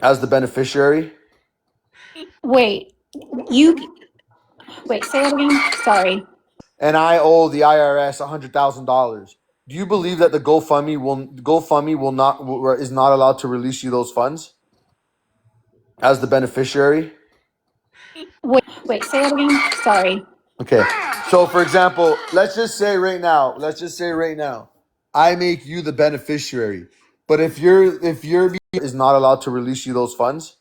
as the beneficiary? Wait, say that again. Sorry. And I owe the IRS $100,000. Do you believe that the GoFundMe will not is not allowed to release you those funds as the beneficiary? Say that again. Sorry. Okay. So, for example, let's just say right now, I make you the beneficiary. But if your is not allowed to release you those funds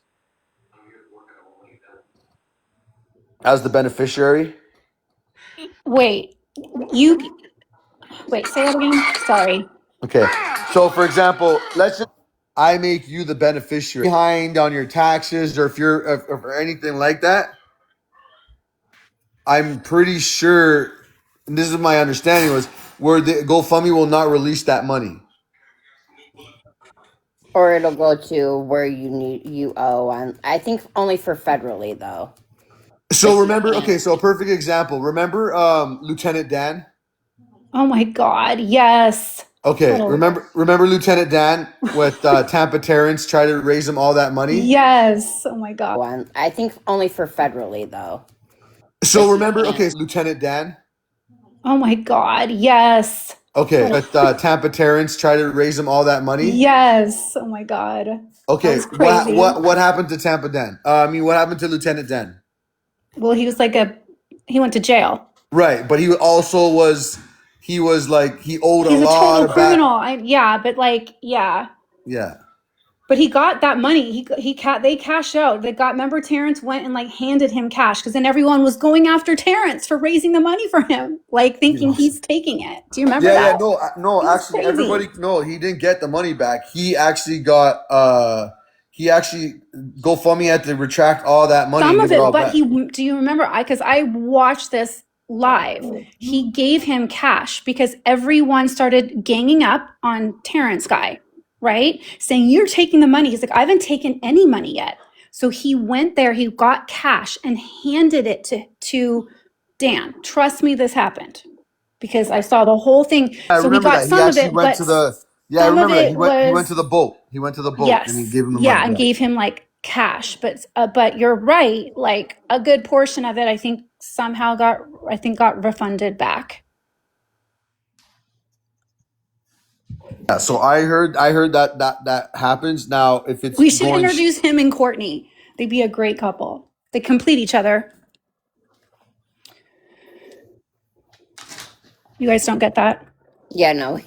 as the beneficiary? Wait, say that again. Sorry. Okay. So, for example, let's just I make you the beneficiary behind on your taxes, or if you're or anything like that. I'm pretty sure, and this is my understanding, was where the GoFundMe will not release that money. Or it'll go to where you owe on. I think only for federally though. So remember, okay, so a perfect example. Remember Lieutenant Dan? Oh my God. Yes. Okay, Oh. remember Lieutenant Dan with Tampa Terrence try to raise him all that money? Yes. Oh my God. I think only for federally though. So remember, okay, Lieutenant Dan? Oh my God. Yes. Okay, with Tampa Terrence try to raise him all that money? Yes. Oh my God. Okay, That was crazy. what happened to Tampa Dan? What happened to Lieutenant Dan? Well, he was he went to jail. Right, but he also was he owed He's a a lot total of bad. criminal. Yeah, but yeah. Yeah. But he got that money. They cashed out. They got. Remember, Terrence went and handed him cash because then everyone was going after Terrence for raising the money for him, thinking he's taking it. Do you remember Yeah, that? no, It was actually crazy. everybody no, he didn't get the money back. He actually got GoFundMe had to retract all that money Some and of give it it, all but back. do you remember? Because I watched this live. He gave him cash because everyone started ganging up on Terrence guy, right? Saying, "You're taking the money." He's like, "I haven't taken any money yet." So he went there, he got cash and handed it to Dan. Trust me, this happened because I saw the whole thing. I So he remember got that. He some of actually it, went but to the Yeah, I some of remember that. it He went to was the boat. He went to the boat and he yes, gave him the yeah, money and back. gave him cash. But you're right. A good portion of it, I think somehow got refunded back. Yeah, so I heard that happens. Now if it's We should going introduce him and Courtney. They'd be a great couple. They complete each other. You guys don't get that? Yeah, no, we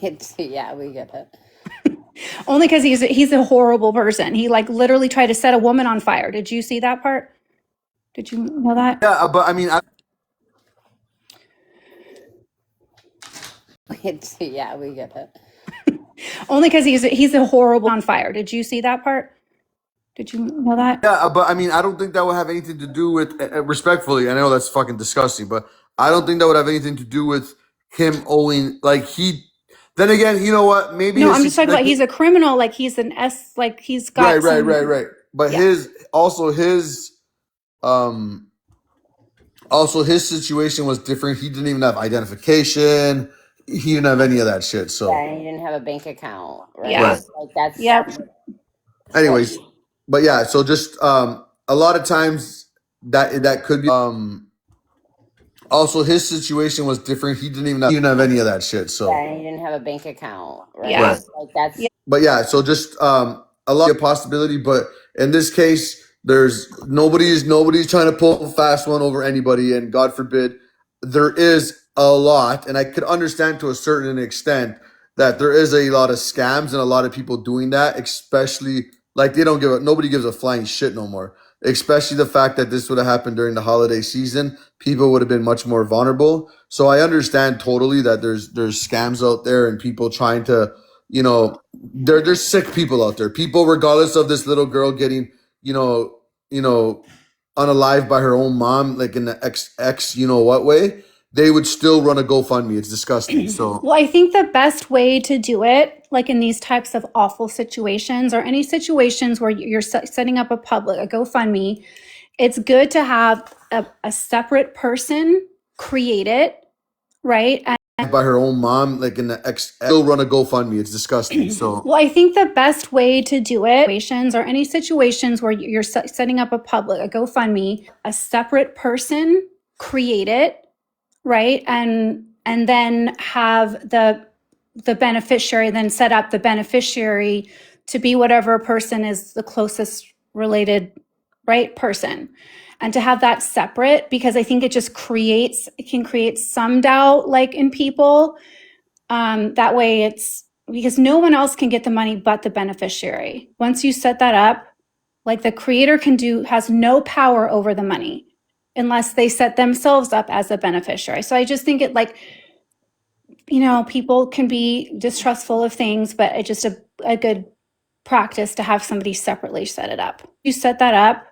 get it. Only because he's a horrible person. He literally tried to set a woman on fire. Did you see that part? Did you know that? Yeah, but I mean Yeah, we get it. Only because he's a horrible on fire. Did you see that part? Did you know that? Yeah, but I mean, I don't think that would have anything to do with, respectfully, I know that's fucking disgusting, but I don't think that would have anything to do with him owing, then again, you know what? Maybe No, I'm just talking about he's a criminal. He's an S. He's got right. But Yeah. um, his situation was different. He didn't even have identification. He didn't have any of that shit. So, Yeah, he didn't have a bank account, right? Yeah. Right. That's Yep. Anyways, but yeah, so just a lot of times that could be Also, his situation was different. He didn't even have any of that shit. So Yeah, he didn't have a bank account, right? Yeah. right. Like that's But yeah, so just a lot of possibility, but in this case, there's nobody's trying to pull a fast one over anybody, and God forbid, there is a lot, and I could understand to a certain extent that there is a lot of scams and a lot of people doing that, especially like they don't give a nobody gives a flying shit no more. Especially the fact that this would have happened during the holiday season, people would have been much more vulnerable. So I understand totally that there's scams out there and people trying to, you know, there's sick people out there. People, regardless of this little girl getting, you know, unalived by her own mom, like in the X, you know what way, they would still run a GoFundMe. It's disgusting. So Well, I think the best way to do it, like in these types of awful situations or any situations where you're setting up a GoFundMe, it's good to have a separate person create it, right? by her own mom, like in the X, still run a GoFundMe. It's disgusting. So Well, I think the best way to do it, or any situations where you're setting up a GoFundMe, a separate person create it, right? And then have the beneficiary then set up the beneficiary to be whatever person is the closest related right person, and to have that separate, because I think it can create some doubt like in people. That way it's because no one else can get the money but the beneficiary. Once you set that up, like the creator has no power over the money unless they set themselves up as a beneficiary. So I just think it like, people can be distrustful of things, but it's just a good practice to have somebody separately set it up. You set that up,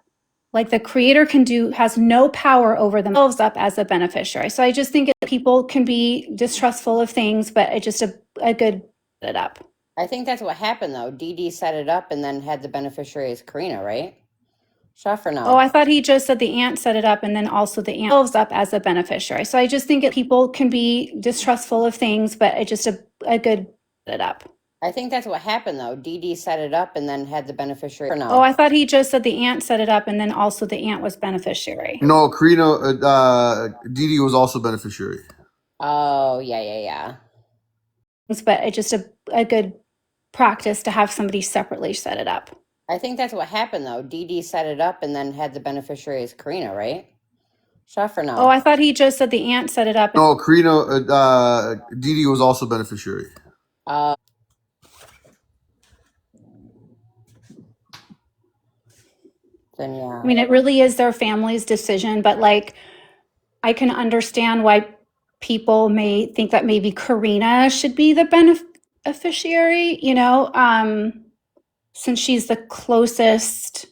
like the creator has no power over themselves up as a beneficiary. So I just think people can be distrustful of things, but it's just a good set it up. I think that's what happened though. Dee Dee set it up and then had the beneficiary as Karina, right? Chef or no? Oh, I thought he just said the aunt set it up and then also the aunt themselves up as a beneficiary. So I just think people can be distrustful of things, but it's just a good set it up. I think that's what happened though. Dee Dee set it up and then had the beneficiary or no? Oh, I thought he just said the aunt set it up and then also the aunt was beneficiary. no, Karina, Didi was also beneficiary. Oh, yeah. But it's just a good practice to have somebody separately set it up. I think that's what happened though. Dee Dee set it up and then had the beneficiary as Karina, right? Chef or no? Oh, I thought he just said the aunt set it up. No, Karina, Didi was also beneficiary. Then yeah. I mean, it really is their family's decision, but like, I can understand why people may think that maybe Karina should be the beneficiary, since she's the closest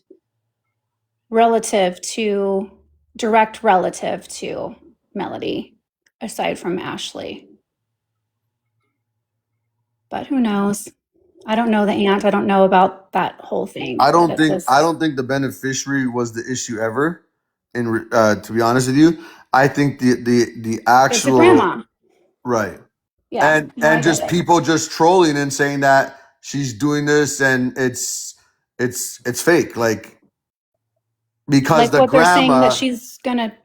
direct relative to Melody, aside from Ashley. But who knows? I don't know the aunt. I don't know about that whole thing. I don't think the beneficiary was the issue ever. To be honest with you, I think the actual it's the grandma. Right. Yeah. And just people just trolling and saying that she's doing this and it's fake. Like because like the what grandma, they're saying that she's gonna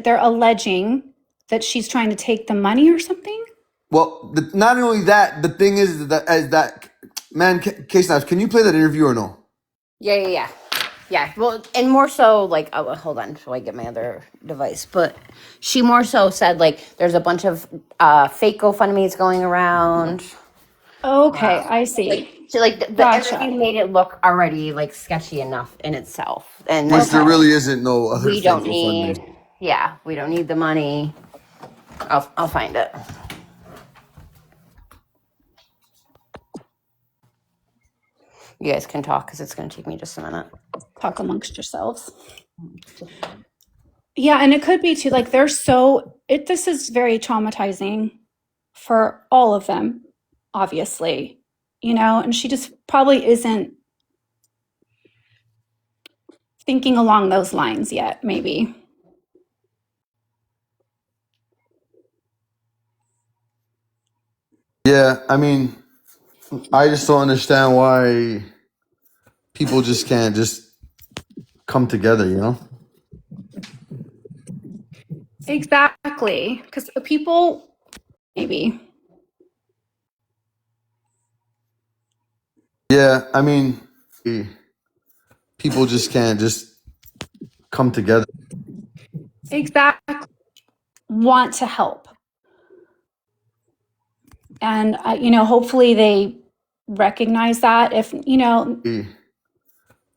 they're alleging that she's trying to take the money or something. well, not only that, the thing is that man, Ksnaps, can you play that interview or no? Yeah. Well, and more so like, hold on till I get my other device. But she more so said like there's a bunch of fake GoFundMe's going around. Okay, I see. So like the Gotcha. interview made it look already like sketchy enough in itself, and Which there really isn't no other we fake don't GoFundMe. need. Yeah, we don't need the money. I'll find it. You guys can talk because it's going to take me just a minute. Talk amongst yourselves. Yeah, and it could be too like this is very traumatizing for all of them, obviously, and she just probably isn't thinking along those lines yet, maybe. Yeah, I mean, I just don't understand why people just can't just come together, Exactly. Because people, maybe. Yeah, I mean, people just can't just come together. Exactly. Want to help. And, hopefully they recognize that if,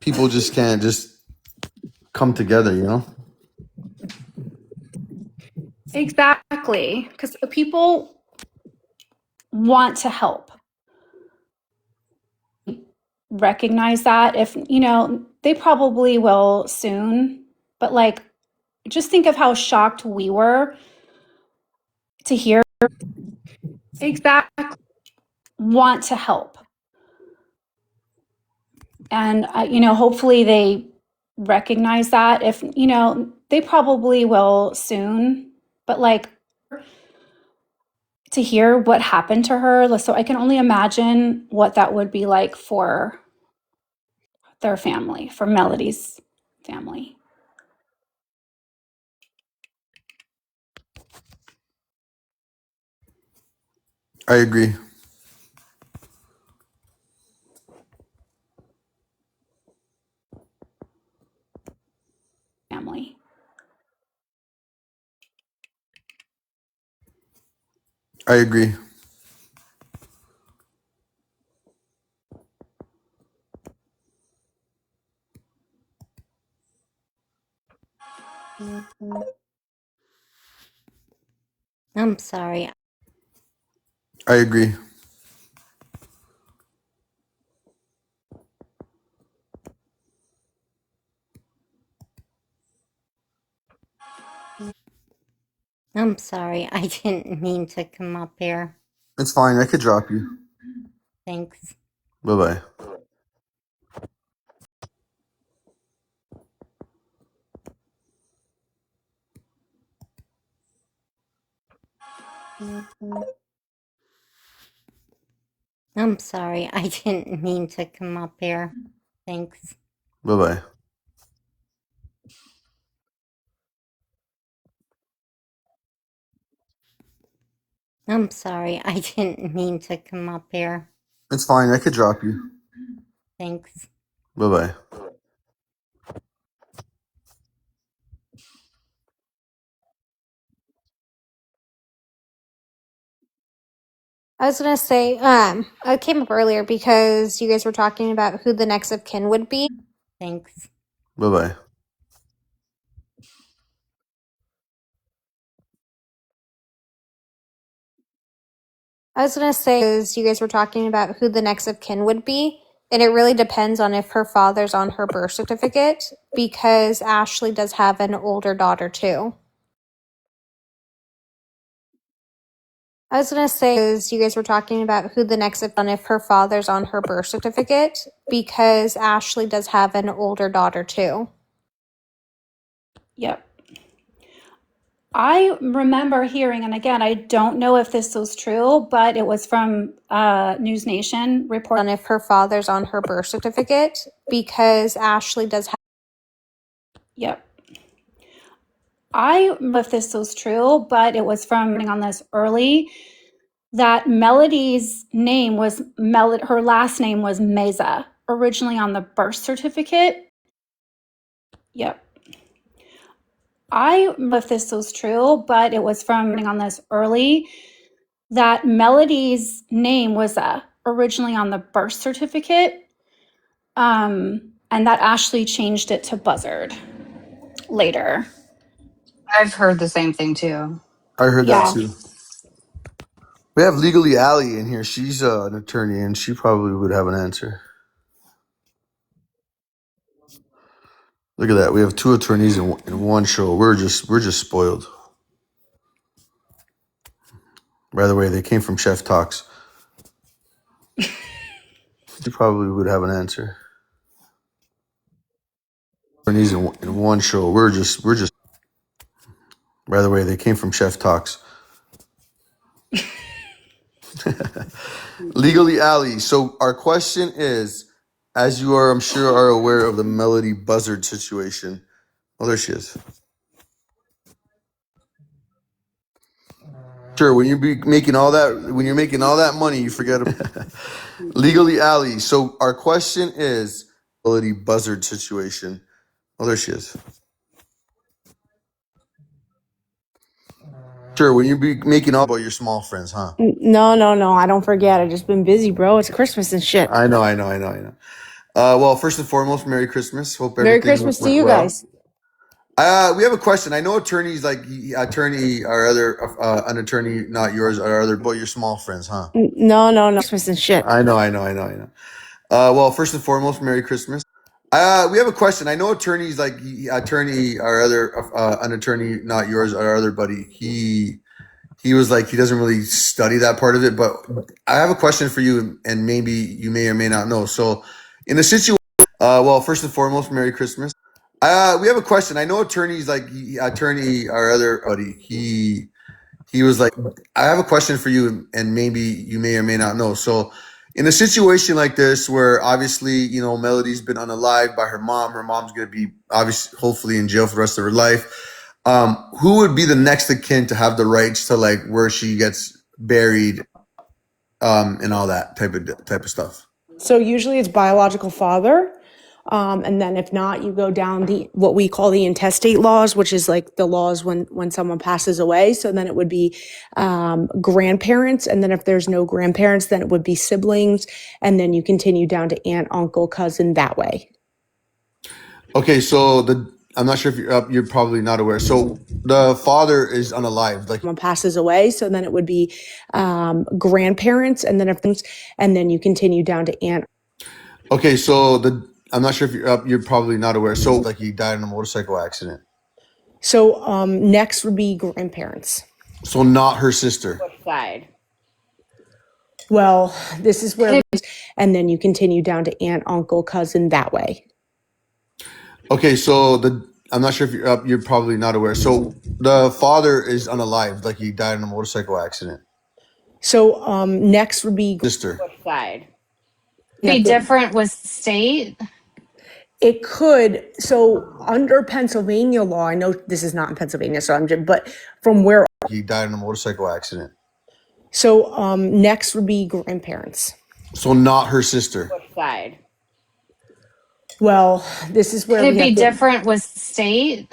People just can't just come together, you know? exactly. Because people want to help. Recognize that if, they probably will soon, but like, just think of how shocked we were to hear. Exactly. Want to help. And, hopefully they recognize that if, they probably will soon, but like, to hear what happened to her. So I can only imagine what that would be like for their family, for Melody's family. I agree. Family. I agree. I'm sorry. I agree. I'm sorry. I didn't mean to come up here. It's fine. I could drop you. Thanks. Bye-bye. I'm sorry. I didn't mean to come up here. Thanks. Bye-bye. I'm sorry. I didn't mean to come up here. It's fine. I could drop you. Thanks. Bye-bye. I was gonna say, I came up earlier because you guys were talking about who the next of kin would be. Thanks. Bye-bye. I was gonna say, because you guys were talking about who the next of kin would be, and it really depends on if her father's on her birth certificate, because Ashley does have an older daughter too. I was gonna say, because you guys were talking about who the next of on if her father's on her birth certificate, because Ashley does have an older daughter too. Yep. I remember hearing, and again, I don't know if this was true, but it was from News Nation report On if her father's on her birth certificate, because Ashley does have. Yep. I don't know if this was true, but it was from on this early that Melody's name was her last name was Meza, originally on the birth certificate. Yep. I don't know if this was true, but it was from on this early that Melody's name was originally on the birth certificate, and that Ashley changed it to Buzzard later. I've heard the same thing too. I heard that Yeah. too. We have Legally Allie in here. She's an attorney, and she probably would have an answer. Look at that. We have two attorneys in one show. We're just spoiled. By the way, they came from Chef Talks. She probably would have an answer. Attorneys in one show. We're just. By the way, they came from Chef Talks. Legally Allie. So our question is, as you are, I'm sure, are aware of the Melody Buzzard situation. Oh, there she is. Sure, when you be making all that, when you're making all that money, you forget legally alley. So our question is ability buzzard situation. Oh, there she is. Sure, when you be making all about your small friends, huh? No. I don't forget. I just been busy, bro. It's Christmas and shit. I know. Well, first and foremost, Merry Christmas. Hope Merry everything Christmas to went you well. guys. We have a question. I know attorneys like attorney, our other an attorney, not yours, our other, but your small friends, huh? No. Christmas and shit. I know. Well, first and foremost, Merry Christmas. We have a question. I know attorneys like attorney, our other an attorney, not yours, our other buddy. He was like he doesn't really study that part of it, but I have a question for you, and maybe you may or may not know. So, in a situation, well, first and foremost, Merry Christmas. We have a question. I know attorneys like attorney, our other buddy. He was like, I have a question for you, and maybe you may or may not know. So, in a situation like this, where obviously, you know, Melody's been unalived by her mom's going to be obviously, hopefully, in jail for the rest of her life. Who would be the next of kin to have the rights to like where she gets buried, and all that type of stuff? So usually it's biological father. And then if not, you go down the what we call the intestate laws, which is like the laws when someone passes away. So then it would be grandparents, and then if there's no grandparents, then it would be siblings, and then you continue down to aunt, uncle, cousin that way. Okay, so I'm not sure if you're probably not aware. So the father is unalived, like Someone passes away, so then it would be grandparents, and then you continue down to aunt. Okay, so I'm not sure if you're probably not aware. So like he died in a motorcycle accident. So next would be grandparents. So not her sister. Side. Well, this is where, and then you continue down to aunt, uncle, cousin that way. Okay, so I'm not sure if you're probably not aware. So the father is unalived, like he died in a motorcycle accident. So next would be Sister. Side. Be different with state. It could. So under Pennsylvania law, I know this is not in Pennsylvania, so but from where He died in a motorcycle accident. So next would be grandparents. So not her sister. Side. Well, this is where Could it be different with state?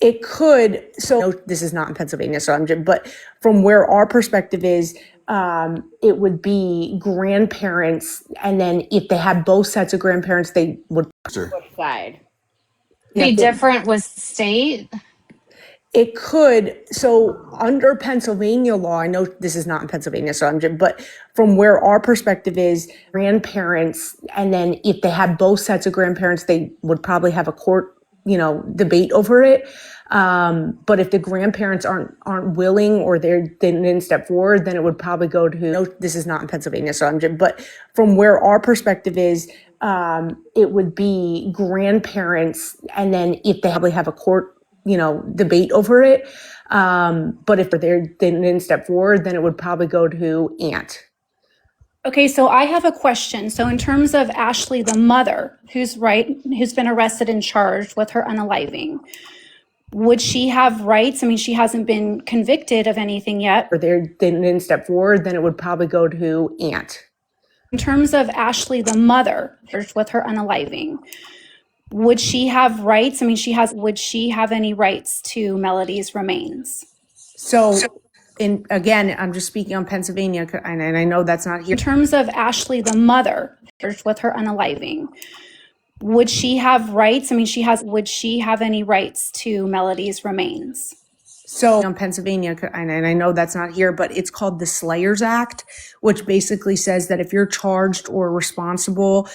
It could. So this is not in Pennsylvania, so but from where our perspective is, it would be grandparents, and then if they had both sets of grandparents, they would. Side. Be different with state? It could. So under Pennsylvania law, I know this is not in Pennsylvania, so but from where our perspective is, grandparents, and then if they had both sets of grandparents, they would probably have a court, debate over it. But if the grandparents aren't willing, or they didn't step forward, then it would probably go to. No, this is not in Pennsylvania, so but from where our perspective is, it would be grandparents, and then if they probably have a court, debate over it. But if they didn't step forward, then it would probably go to aunt. Okay, so I have a question. So in terms of Ashley, the mother, who's been arrested and charged with her unaliving, would she have rights? I mean, she hasn't been convicted of anything yet. Or they didn't step forward, then it would probably go to aunt. In terms of Ashley, the mother, with her unaliving, would she have rights? I mean, would she have any rights to Melody's remains? So again, I'm just speaking on Pennsylvania, and I know that's not here. In terms of Ashley, the mother, with her unaliving, would she have rights? I mean, would she have any rights to Melody's remains? So on Pennsylvania, and I know that's not here, but it's called the Slayers Act, which basically says that if you're charged or responsible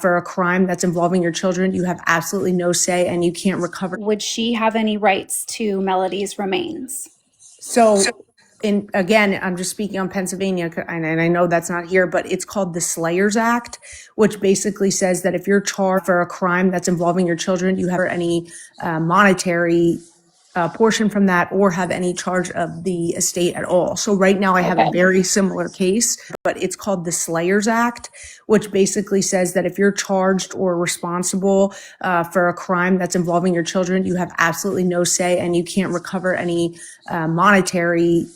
for a crime that's involving your children, you have absolutely no say and you can't recover. Would she have any rights to Melody's remains? So again, I'm just speaking on Pennsylvania, and I know that's not here, but it's called the Slayers Act, which basically says that if you're charged for a crime that's involving your children, you have any monetary portion from that, or have any charge of the estate at all. So right now I have a very similar case, but it's called the Slayers Act, which basically says that if you're charged or responsible for a crime that's involving your children, you have absolutely no say and you can't recover any monetary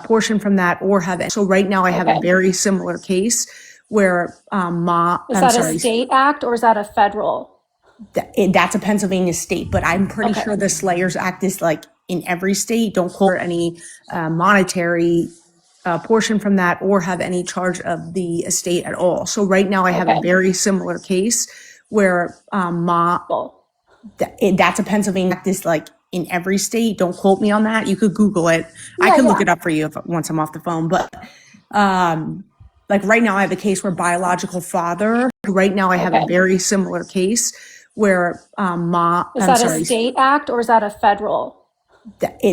portion from that or have it. So right now I have a very similar case where Is that a state act or is that a federal? That's a Pennsylvania state, but I'm pretty sure the Slayers Act is like in every state. Don't quote any monetary portion from that or have any charge of the estate at all. So right now I have a very similar case where that's a Pennsylvania Act is like in every state. Don't quote me on that. You could Google it. I can look it up for you once I'm off the phone. But like right now I have a case where biological father, right now I have a very similar case where Is that a state act or is that a federal?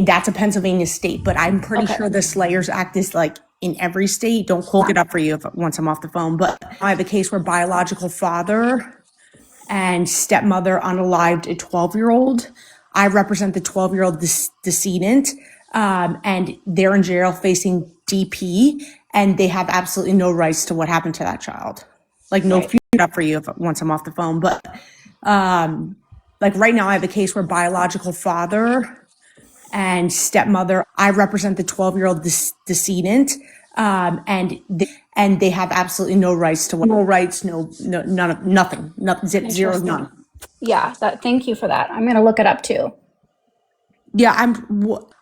That's a Pennsylvania state, but I'm pretty sure the Slayers Act is like in every state. Don't quote it up for you once I'm off the phone. But I have a case where biological father and stepmother unalived a 12-year-old. I represent the 12-year-old decedent, and they're in jail facing DP, and they have absolutely no rights to what happened to that child. Like no future up for you once I'm off the phone. But like right now I have a case where biological father and stepmother, I represent the 12-year-old decedent, and they have absolutely no rights to nothing, zero, none. Yeah, thank you for that. I'm going to look it up too. Yeah,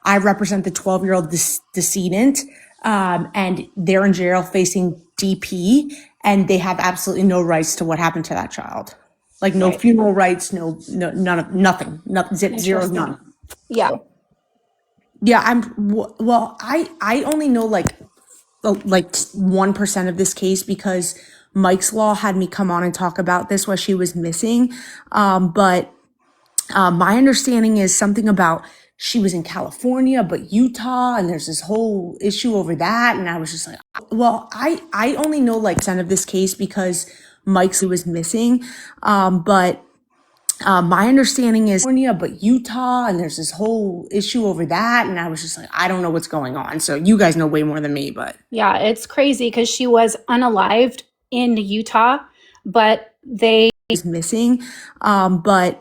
I represent the 12-year-old decedent, and they're in jail facing DP, and they have absolutely no rights to what happened to that child. Like no funeral rights, nothing, zero, none. Yeah. Yeah, I only know like 1% of this case because Mike's Law had me come on and talk about this while she was missing. But my understanding is something about she was in California, but Utah, and there's this whole issue over that. And I was just like, well, I only know like 10% of this case because Mike's was missing. But my understanding is California, but Utah, and there's this whole issue over that. And I was just like, I don't know what's going on. So you guys know way more than me, but. Yeah, it's crazy because she was unalived in Utah, but they is missing. But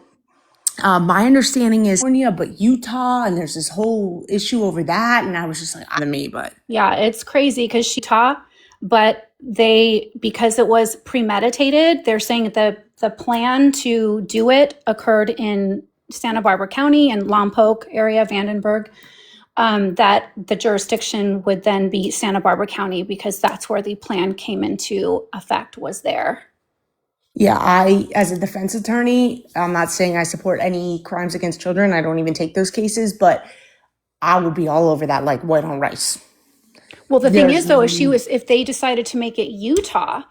my understanding is California, but Utah, and there's this whole issue over that. And I was just like, I don't know me, but. Yeah, it's crazy because she Utah, but because it was premeditated, they're saying that the plan to do it occurred in Santa Barbara County and Lompoc area, Vandenberg, that the jurisdiction would then be Santa Barbara County because that's where the plan came into effect, was there. Yeah, as a defense attorney, I'm not saying I support any crimes against children. I don't even take those cases, but I would be all over that like white on rice. Well, the thing is, though, if they decided to make it Utah,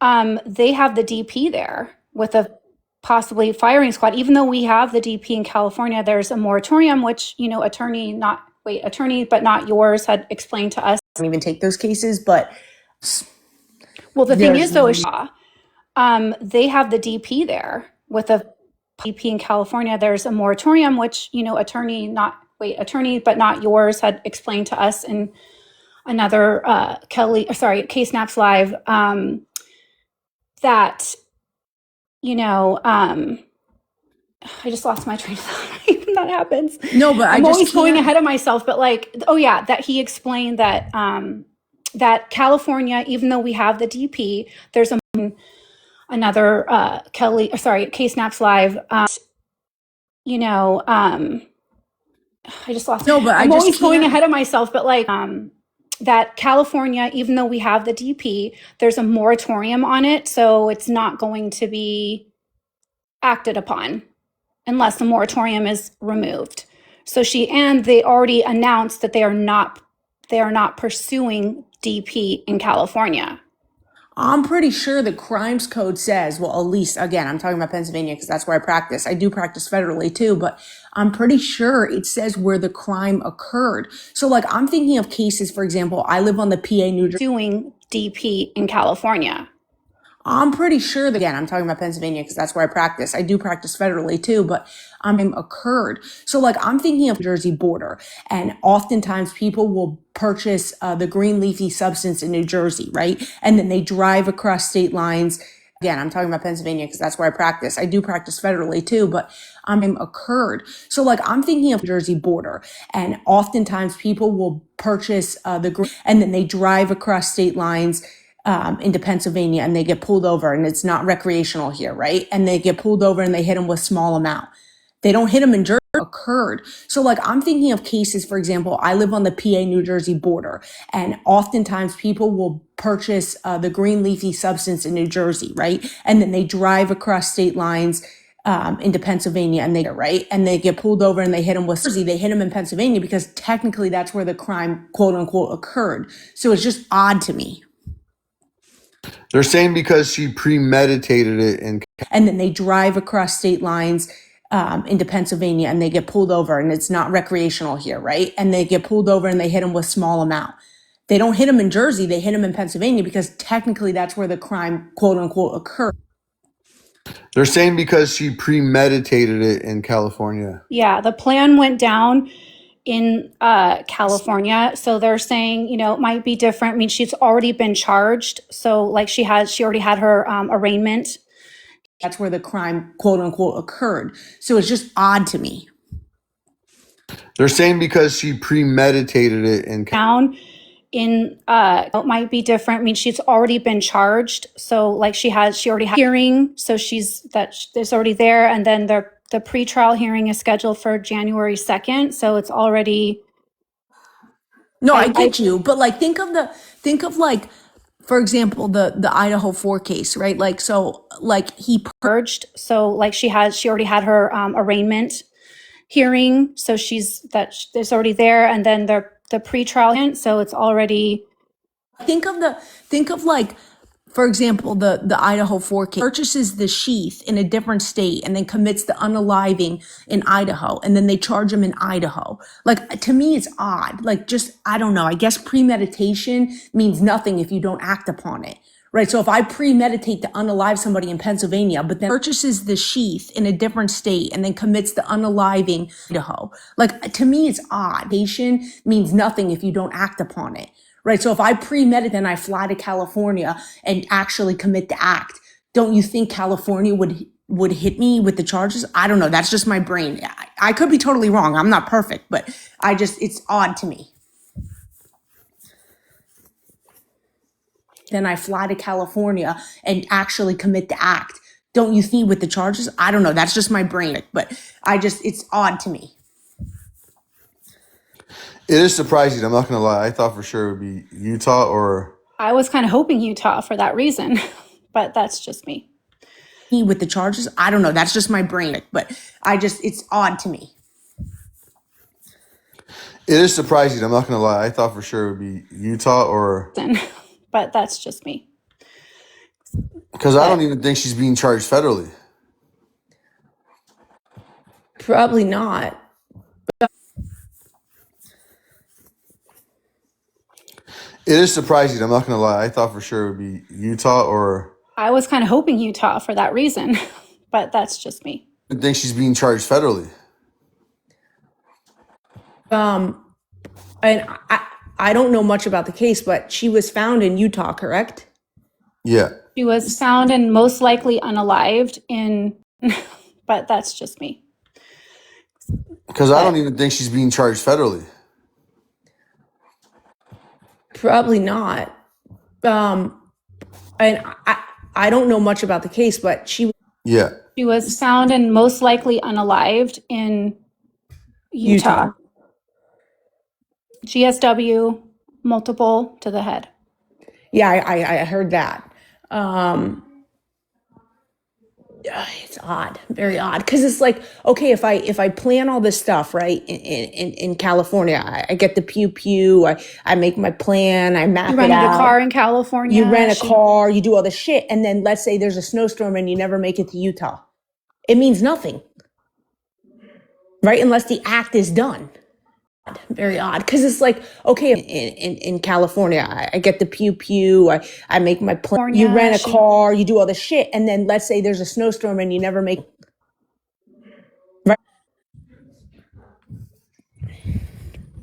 they have the DP there with a possibly firing squad. Even though we have the DP in California, there's a moratorium, which, attorney, but not yours, had explained to us. I don't even take those cases, but. Well, the thing is, though, they have the DP there with a DP in California. There's a moratorium, which, attorney, but not yours, had explained to us in another Ksnaps Live, that, I just lost my train of thought when that happens. No, but I'm always going ahead of myself, but that he explained that, that California, even though we have the DP, there's another Ksnaps Live, I just lost. No, but I'm always going ahead of myself, but that California, even though we have the DP, there's a moratorium on it, so it's not going to be acted upon unless the moratorium is removed. So they already announced that they are not pursuing DP in California. I'm pretty sure the crimes code says, well, at least, again, I'm talking about Pennsylvania because that's where I practice. I do practice federally too, but I'm pretty sure it says where the crime occurred. So I'm thinking of cases, for example, I live on the PA, New Jersey. Doing DP in California. I'm pretty sure that, again, I'm talking about Pennsylvania because that's where I practice. I do practice federally too, but occurred. So I'm thinking of the Jersey border, and oftentimes people will purchase the green leafy substance in New Jersey, right? And then they drive across state lines again, I'm talking about Pennsylvania because that's where I practice. I do practice federally too, but occurred. So like I'm thinking of Jersey border, and oftentimes people will purchase and then they drive across state lines into Pennsylvania and they get pulled over, and it's not recreational here, right? And they get pulled over and they hit them with small amount. They don't hit them in Jersey. Occurred. So like I'm thinking of cases, for example, I live on the PA New Jersey border, and oftentimes people will purchase the green leafy substance in New Jersey, right? And then they drive across state lines into Pennsylvania, and they get pulled over and they hit them with Jersey. They hit them in Pennsylvania because technically that's where the crime, quote unquote, occurred. So it's just odd to me. They're saying because she premeditated it and then they drive across state lines into Pennsylvania, and they get pulled over, and it's not recreational here, right? And they get pulled over and they hit them with small amount. They don't hit them in Jersey, they hit them in Pennsylvania because technically that's where the crime, quote unquote, occurred. They're saying because she premeditated it in California. Yeah, the plan went down in California. So they're saying, it might be different. I mean, she's already been charged. So like she already had her arraignment. That's where the crime, quote unquote, occurred. So it's just odd to me. They're saying because she premeditated it down in it might be different. I mean, she's already been charged. So like she already had hearing. So there's already there. And then the pretrial hearing is scheduled for January 2nd. So it's already. No, I get you. But like, think of like, for example, the Idaho 4 case, right? Like, so like he purged. So like she already had her arraignment hearing. So there's already there. And then the pretrial. So it's already. Think of like, for example, the Idaho 4 case purchases the sheath in a different state and then commits the unaliving in Idaho, and then they charge him in Idaho. Like, to me, it's odd. Like, just, I don't know. I guess premeditation means nothing if you don't act upon it. Right. So if I premeditate to unalive somebody in Pennsylvania, but then purchases the sheath in a different state and then commits the unaliving in Idaho, like, to me, it's odd. Premeditation means nothing if you don't act upon it. Right. So if I premeditate and I fly to California and actually commit the act, don't you think California would hit me with the charges? I don't know. That's just my brain. I could be totally wrong. I'm not perfect, but it's odd to me. Then I fly to California and actually commit the act. Don't you think with the charges? I don't know. That's just my brain, but it's odd to me. It is surprising. I'm not going to lie. I thought for sure it would be Utah or. I was kind of hoping Utah for that reason, but that's just me. With the charges? I don't know. That's just my brain, but it's odd to me. It is surprising. I'm not going to lie. I thought for sure it would be Utah or. But that's just me. Because I don't even think she's being charged federally. Probably not. It is surprising. I'm not going to lie. I thought for sure it would be Utah or. I was kind of hoping Utah for that reason, but that's just me. I think she's being charged federally. And I don't know much about the case, but she was found in Utah, correct? Yeah. She was found and most likely unalived but that's just me. Because I don't even think she's being charged federally. Probably not. And I don't know much about the case, but she. Yeah. She was found and most likely unalived in Utah. GSW, multiple to the head. Yeah, I heard that. It's odd, very odd, because it's like, okay, if I plan all this stuff right in California, I get the pew, I make my plan, I map it out. You rented a car in California. You rent a car, you do all this shit, and then let's say there's a snowstorm and you never make it to Utah. It means nothing, right? Unless the act is done. Very odd, because it's like, okay, in California, I get the pew, I make my plan. You rent a car, you do all this shit, and then let's say there's a snowstorm and you never make. Right.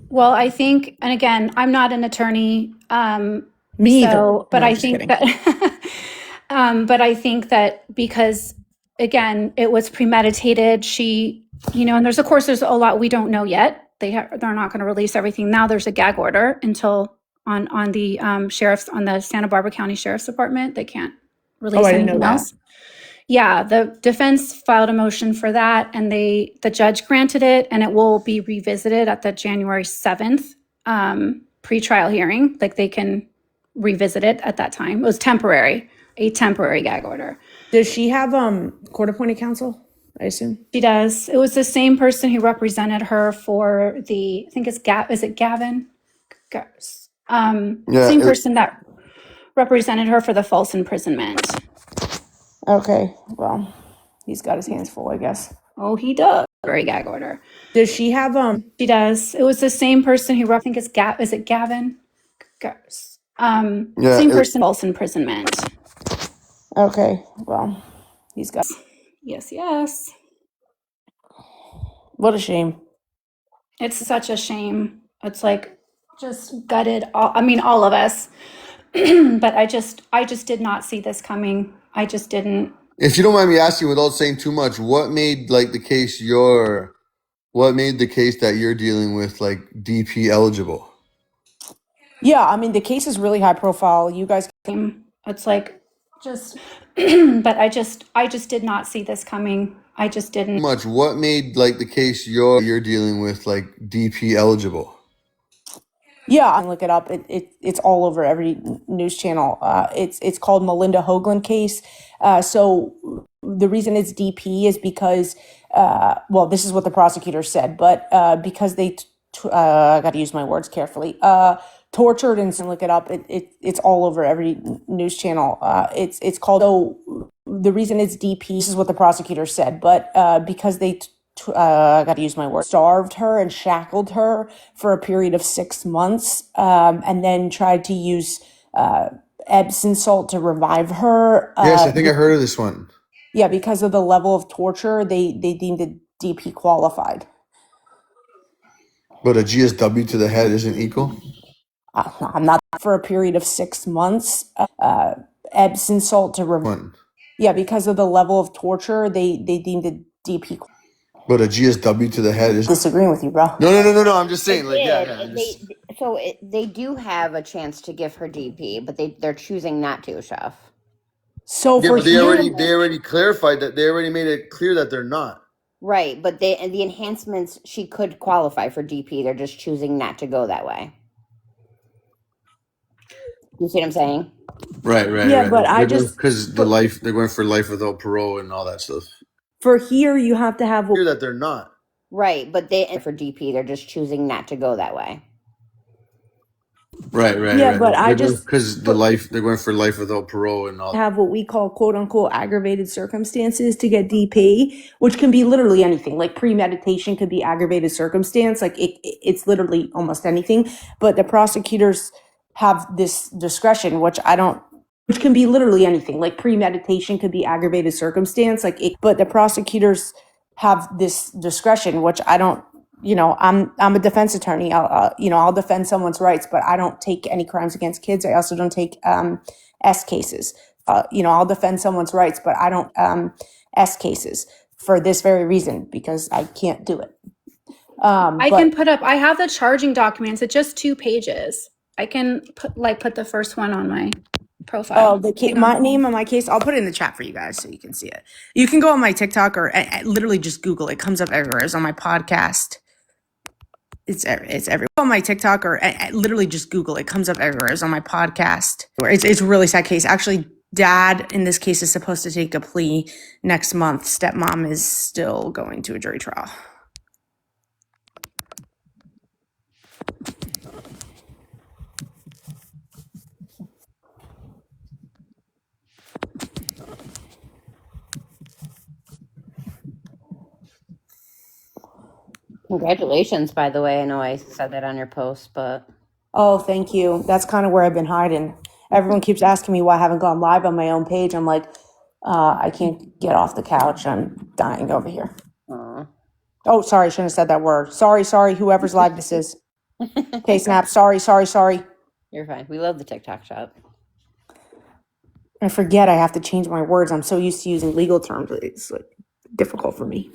Well, I think, and again, I'm not an attorney. Me either. But No, I think that But I think that because, again, it was premeditated, she, and there's a lot we don't know yet. They're not going to release everything. Now there's a gag order until on the on the Santa Barbara County Sheriff's Department. They can't release anything else. Yeah, the defense filed a motion for that, and the judge granted it, and it will be revisited at the January 7th pretrial hearing. Like, they can revisit it at that time. It was a temporary gag order. Does she have court-appointed counsel, I assume? She does. It was the same person who represented her for the, I think it's is it Gavin? Same person that represented her for the false imprisonment. Okay, well, he's got his hands full, I guess. Oh, he does. Very gag order. Does she have She does. It was the same person who I think it's is it Gavin? Same person, false imprisonment. Okay, well, he's got. Yes. What a shame. It's such a shame. It's like just gutted. All of us. But I just did not see this coming. I just didn't. If you don't mind me asking, without saying too much, what made the case that you're dealing with DP eligible? Yeah, the case is really high profile. You guys. It's like just. But I just did not see this coming. I just didn't. Much. What made the case you're dealing with DP eligible? Yeah, look it up. It's all over every news channel. It's called Melinda Hoagland case. So the reason it's DP is because, this is what the prosecutor said, but because they, I got to use my words carefully, tortured and look it up. It's all over every news channel. It's called. So the reason it's DP. This is what the prosecutor said, but because they. I got to use my words, starved her and shackled her for a period of 6 months, and then tried to use Epsom salt to revive her. Yes, I think I heard of this one. Yeah, because of the level of torture, they deemed it DP qualified. But a GSW to the head isn't equal? I'm not for a period of 6 months. Epsom salt to revive. Yeah, because of the level of torture, they deemed it DP. But a GSW to the head is disagreeing with you, bro. No. I'm just saying, They do have a chance to give her DP, but they're choosing not to, Chef. So but they already clarified that. They already made it clear that they're not. Right, but the enhancements, she could qualify for DP. They're just choosing not to go that way. You see what I'm saying? Right. Yeah, but because they're going for life without parole and all that stuff. For here, you have to have Clear that they're not. Right, but for DP, they're just choosing not to go that way. Right. Yeah, but because they're going for life without parole and all. Have what we call quote unquote aggravated circumstances to get DP, which can be literally anything. Like premeditation could be aggravated circumstance. Like it's literally almost anything. But the prosecutors have this discretion, which can be literally anything. Like premeditation could be aggravated circumstance. But the prosecutors have this discretion, which I don't. I'm a defense attorney. I'll defend someone's rights, but I don't take any crimes against kids. I also don't take S cases. I'll defend someone's rights, but I don't S cases for this very reason, because I can't do it. I have the charging documents. It's just 2 pages. I can put the first one on my profile. My name on my case, I'll put it in the chat for you guys so you can see it. You can go on my TikTok or literally just Google it. It comes up everywhere. It's on my podcast. It's everywhere. On my TikTok or literally just Google it. It comes up everywhere. It's on my podcast. It's a really sad case. Actually, dad in this case is supposed to take a plea next month. Stepmom is still going to a jury trial. Congratulations, by the way. I know I said that on your post, but... Oh, thank you. That's kind of where I've been hiding. Everyone keeps asking me why I haven't gone live on my own page. I'm like, I can't get off the couch. I'm dying over here. Aww. Oh, sorry. I shouldn't have said that word. Sorry. Whoever's live this is. Ksnaps. Sorry. You're fine. We love the TikTok shop. I forget I have to change my words. I'm so used to using legal terms. It's like difficult for me.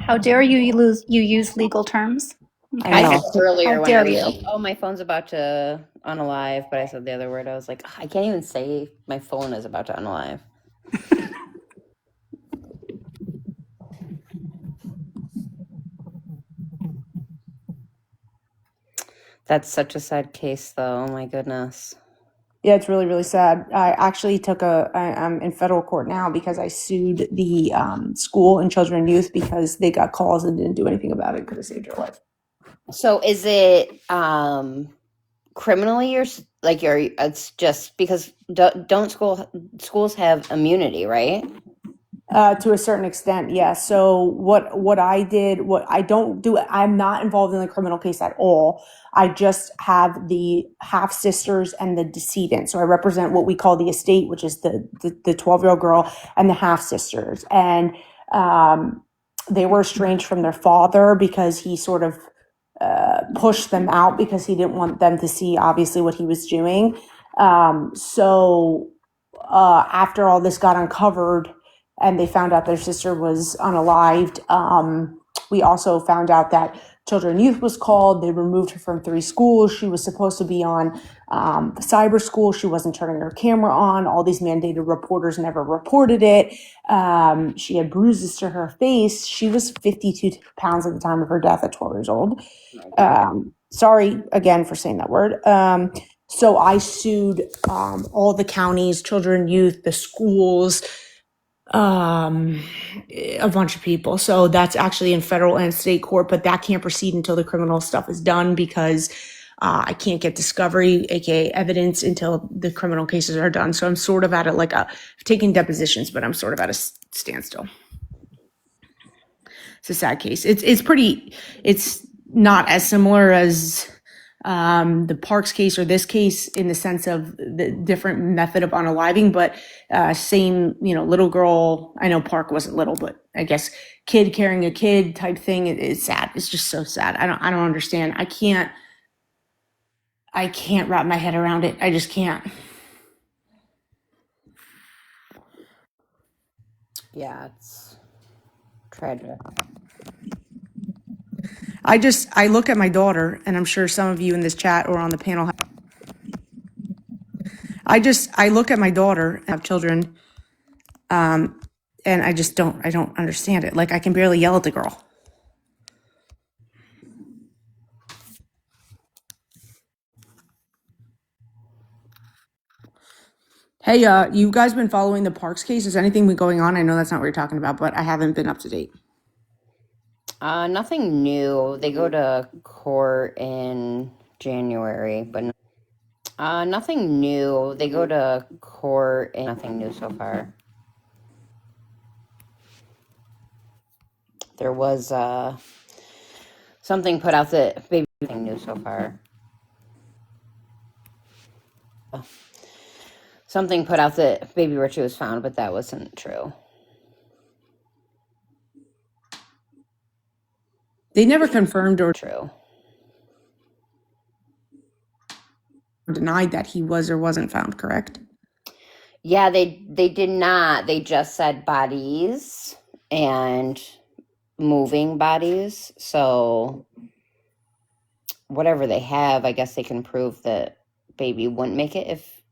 How dare you use legal terms? I know. Earlier How when I dare was you? like, oh, my phone's about to unalive, but I said the other word. I was like, I can't even say my phone is about to unalive. That's such a sad case, though. Oh my goodness. Yeah, it's really, really sad. I actually I'm in federal court now because I sued the school and children and youth because they got calls and didn't do anything about it because it saved your life. So is it criminally or like it's just because don't schools have immunity, right? To a certain extent, yes. So what I did, what I don't do, I'm not involved in the criminal case at all. I just have the half sisters and the decedent. So I represent what we call the estate, which is the 12-year-old girl and the half sisters. And they were estranged from their father because he sort of pushed them out because he didn't want them to see obviously what he was doing. So after all this got uncovered and they found out their sister was unalived, we also found out that children and youth was called. They removed her from 3 schools. She was supposed to be on the cyber school. She wasn't turning her camera on. All these mandated reporters never reported it. She had bruises to her face. She was 52 pounds at the time of her death at 12 years old. Sorry again for saying that word. So I sued all the counties, children, youth, the schools, a bunch of people. So that's actually in federal and state court, but that can't proceed until the criminal stuff is done because I can't get discovery, aka evidence, until the criminal cases are done. So I'm sort of at taking depositions, but I'm sort of at a standstill. It's a sad case. It's not as similar as the Parks case or this case in the sense of the different method of unaliving, but same, little girl. I know Park wasn't little, but I guess kid carrying a kid type thing. It's sad. It's just so sad. I don't understand. I can't wrap my head around it. I just can't. Yeah, it's tragic. I look at my daughter, and I'm sure some of you in this chat or on the panel I look at my daughter, I have children, and I don't understand it. Like, I can barely yell at the girl. Hey, you guys been following the Parks case? Is anything been going on? I know that's not what you're talking about, but I haven't been up to date. Nothing new. They go to court in January, but nothing new. They go to court and nothing new so far. There was something put out that baby nothing new so far. Something put out that baby Richie was found, but that wasn't true. They never confirmed or True. denied that he was or wasn't found, correct? Yeah, they did not. They just said bodies and moving bodies. So whatever they have, I guess they can prove that baby wouldn't make it if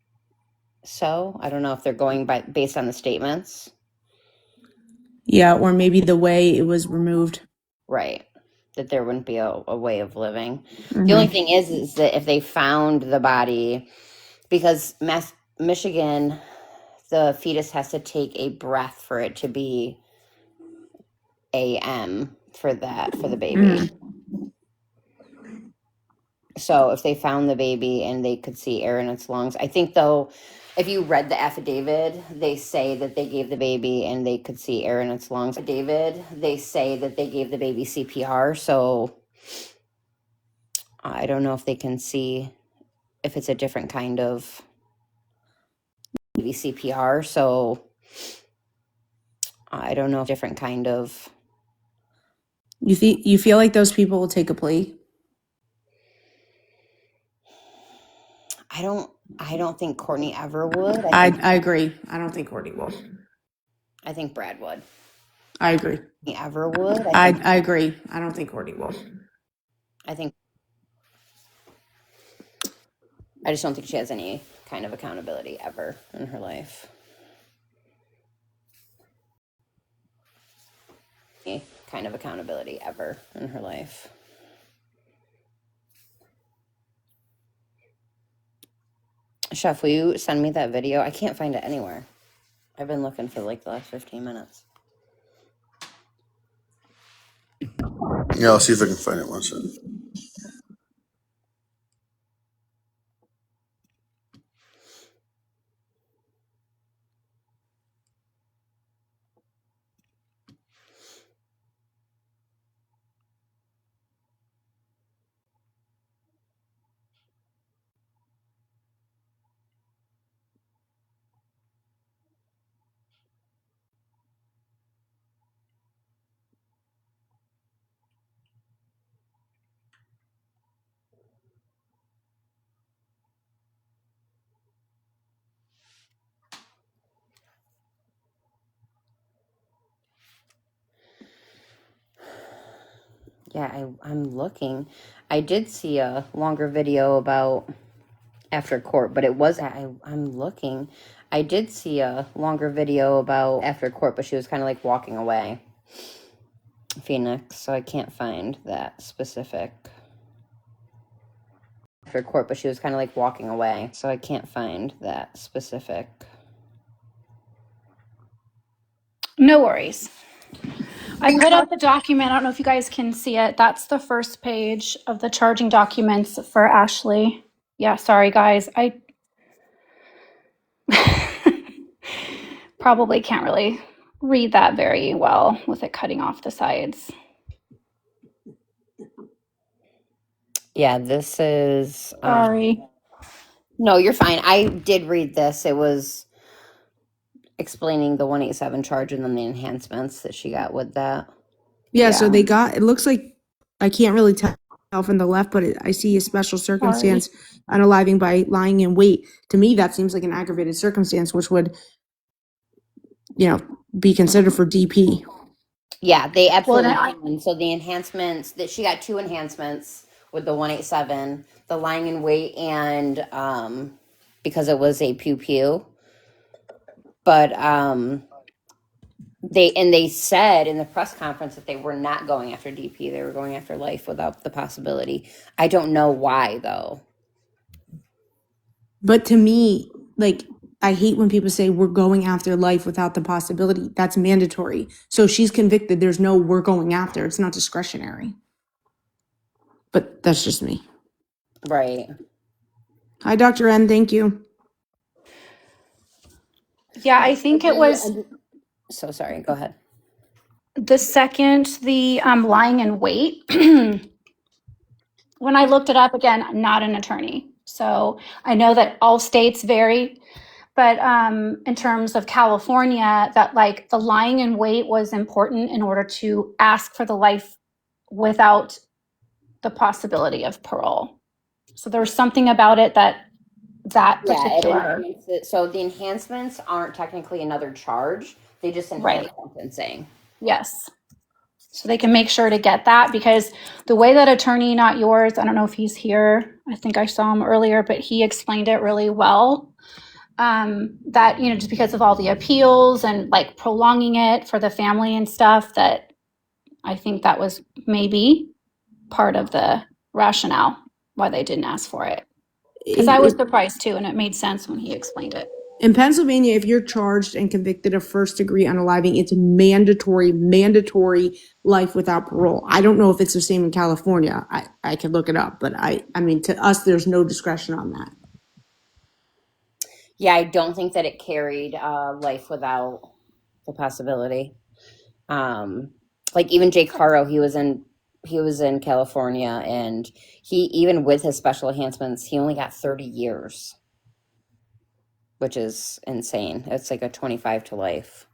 so. I don't know if they're going based on the statements. Yeah, or maybe the way it was removed. Right. That there wouldn't be a way of living. Mm-hmm. The only thing is that if they found the body, because Michigan, the fetus has to take a breath for it to be AM for the baby. So if they found the baby and they could see air in its lungs, I think though, if you read the affidavit, they say that they gave the baby and they could see air in its lungs. They say that they gave the baby CPR. So I don't know if they can see if it's a different kind of baby CPR. So I don't know if different kind of. You feel like those people will take a plea? I don't think Courtney ever would. I agree. I don't think Courtney will. I think Brad would. I agree. He ever would. I agree. I don't think Courtney will. I just don't think she has any kind of accountability ever in her life. Any kind of accountability ever in her life. Chef, will you send me that video? I can't find it anywhere. I've been looking for like the last 15 minutes. Yeah, I'll see if I can find it one second. Yeah, I'm looking. I did see a longer video about after court, but it was I'm looking. I did see a longer video about after court, but she was kind of like walking away. Phoenix, so I can't find that specific after court, but she was kind of like walking away, so I can't find that specific. No worries. I put up the document. I don't know if you guys can see it. That's the first page of the charging documents for Ashley. Yeah, sorry guys. I probably can't really read that very well with it cutting off the sides. Yeah, this is Sorry. No, you're fine. I did read this. It was explaining the 187 charge and then the enhancements that she got with that. Yeah, so they got, it looks like, I can't really tell from the left, but I see a special circumstance unaliving by lying in wait. To me, that seems like an aggravated circumstance, which would, be considered for DP. Yeah, they absolutely can. So the enhancements that she got 2 enhancements with the 187, the lying in wait, and because it was a pew. But they said in the press conference that they were not going after DP. They were going after life without the possibility. I don't know why though. But to me, like, I hate when people say we're going after life without the possibility. That's mandatory. So she's convicted. There's no we're going after. It's not discretionary. But that's just me. Right. Hi, Dr. N. Thank you. Yeah, I think it was. So sorry. Go ahead. The second the lying in wait, when I looked it up again, I'm not an attorney. So I know that all states vary. But in terms of California, that like the lying in wait was important in order to ask for the life without the possibility of parole. So there was something about it that particular. So the enhancements aren't technically another charge. They just enhance sentencing. Yes. So they can make sure to get that, because the way that attorney, not yours, I don't know if he's here. I think I saw him earlier, but he explained it really well. That, just because of all the appeals and like prolonging it for the family and stuff, that I think that was maybe part of the rationale why they didn't ask for it. Because I was surprised too, and it made sense when he explained it. In Pennsylvania, if you're charged and convicted of first-degree unaliving, it's mandatory life without parole. I don't know if it's the same in California. I could look it up, but I mean, to us, there's no discretion on that. Yeah, I don't think that it carried life without the possibility. Like even Jake Haro, he was in California, and he, even with his special enhancements, he only got 30 years, which is insane. It's like a 25 to life.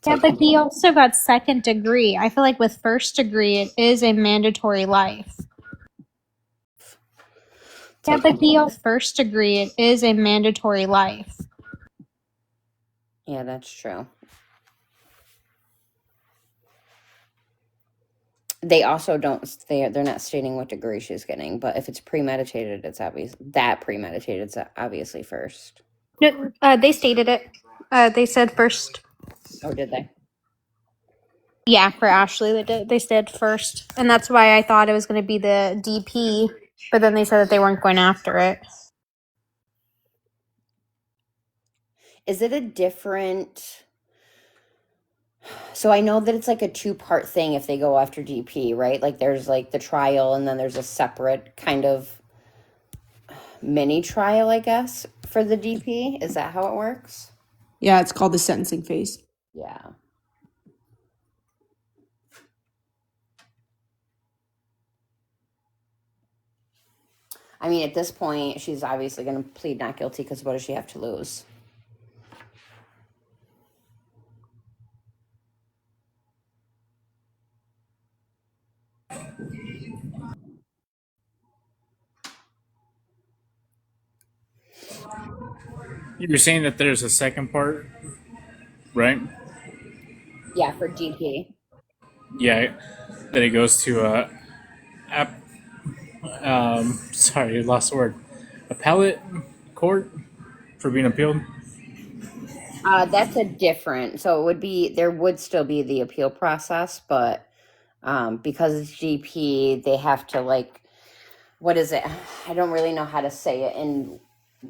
Yeah, but he also got second degree. I feel like with first degree, it is a mandatory life. Yeah, but the first degree, it is a mandatory life. Yeah, that's true. They also don't. They're not stating what degree she's getting, but if it's premeditated, it's obvious that premeditated is obviously first. No, they stated it. They said first. Oh, did they? Yeah, for Ashley, they did. They said first, and that's why I thought it was going to be the DP. But then they said that they weren't going after it. Is it a different? So I know that it's like a two-part thing if they go after DP, right? Like there's like the trial, and then there's a separate kind of mini trial, I guess, for the DP. Is that how it works? Yeah, it's called the sentencing phase. Yeah. I mean, at this point, she's obviously going to plead not guilty because what does she have to lose? You're saying that there's a second part, right? Yeah, for DP. Yeah, that it goes to sorry, I lost the word. Appellate court for being appealed. That's a different. So it would be there would still be the appeal process, but because it's GP, they have to like what is it? I don't really know how to say it in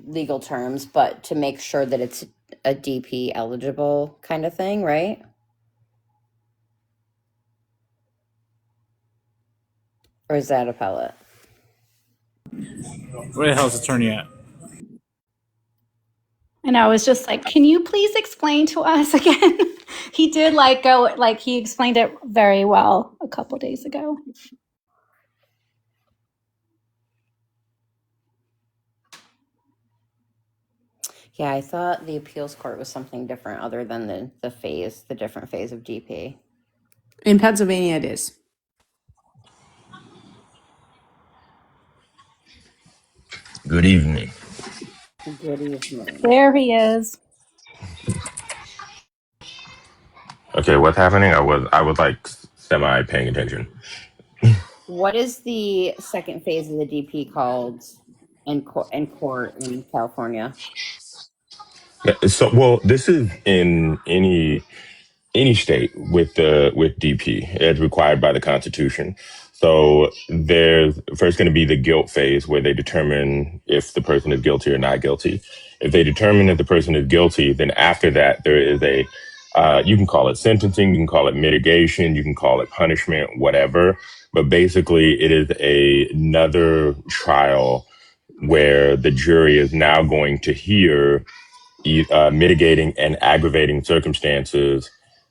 legal terms, but to make sure that it's a DP eligible kind of thing, right? Or is that appellate? Where the hell's attorney at? And I was just like, can you please explain to us again? He did like go, like he explained it very well a couple days ago. Yeah, I thought the appeals court was something different other than the different phase of DP. In Pennsylvania, it is. Good evening. Good evening. There he is. Okay, what's happening? I was like semi paying attention. What is the second phase of the DP called in court in California? Yeah, so, well, this is in any state with DP as required by the Constitution. So there's first going to be the guilt phase where they determine if the person is guilty or not guilty. If they determine that the person is guilty, then after that there is a you can call it sentencing, you can call it mitigation, you can call it punishment, whatever. But basically, it is another trial where the jury is now going to hear mitigating and aggravating circumstances,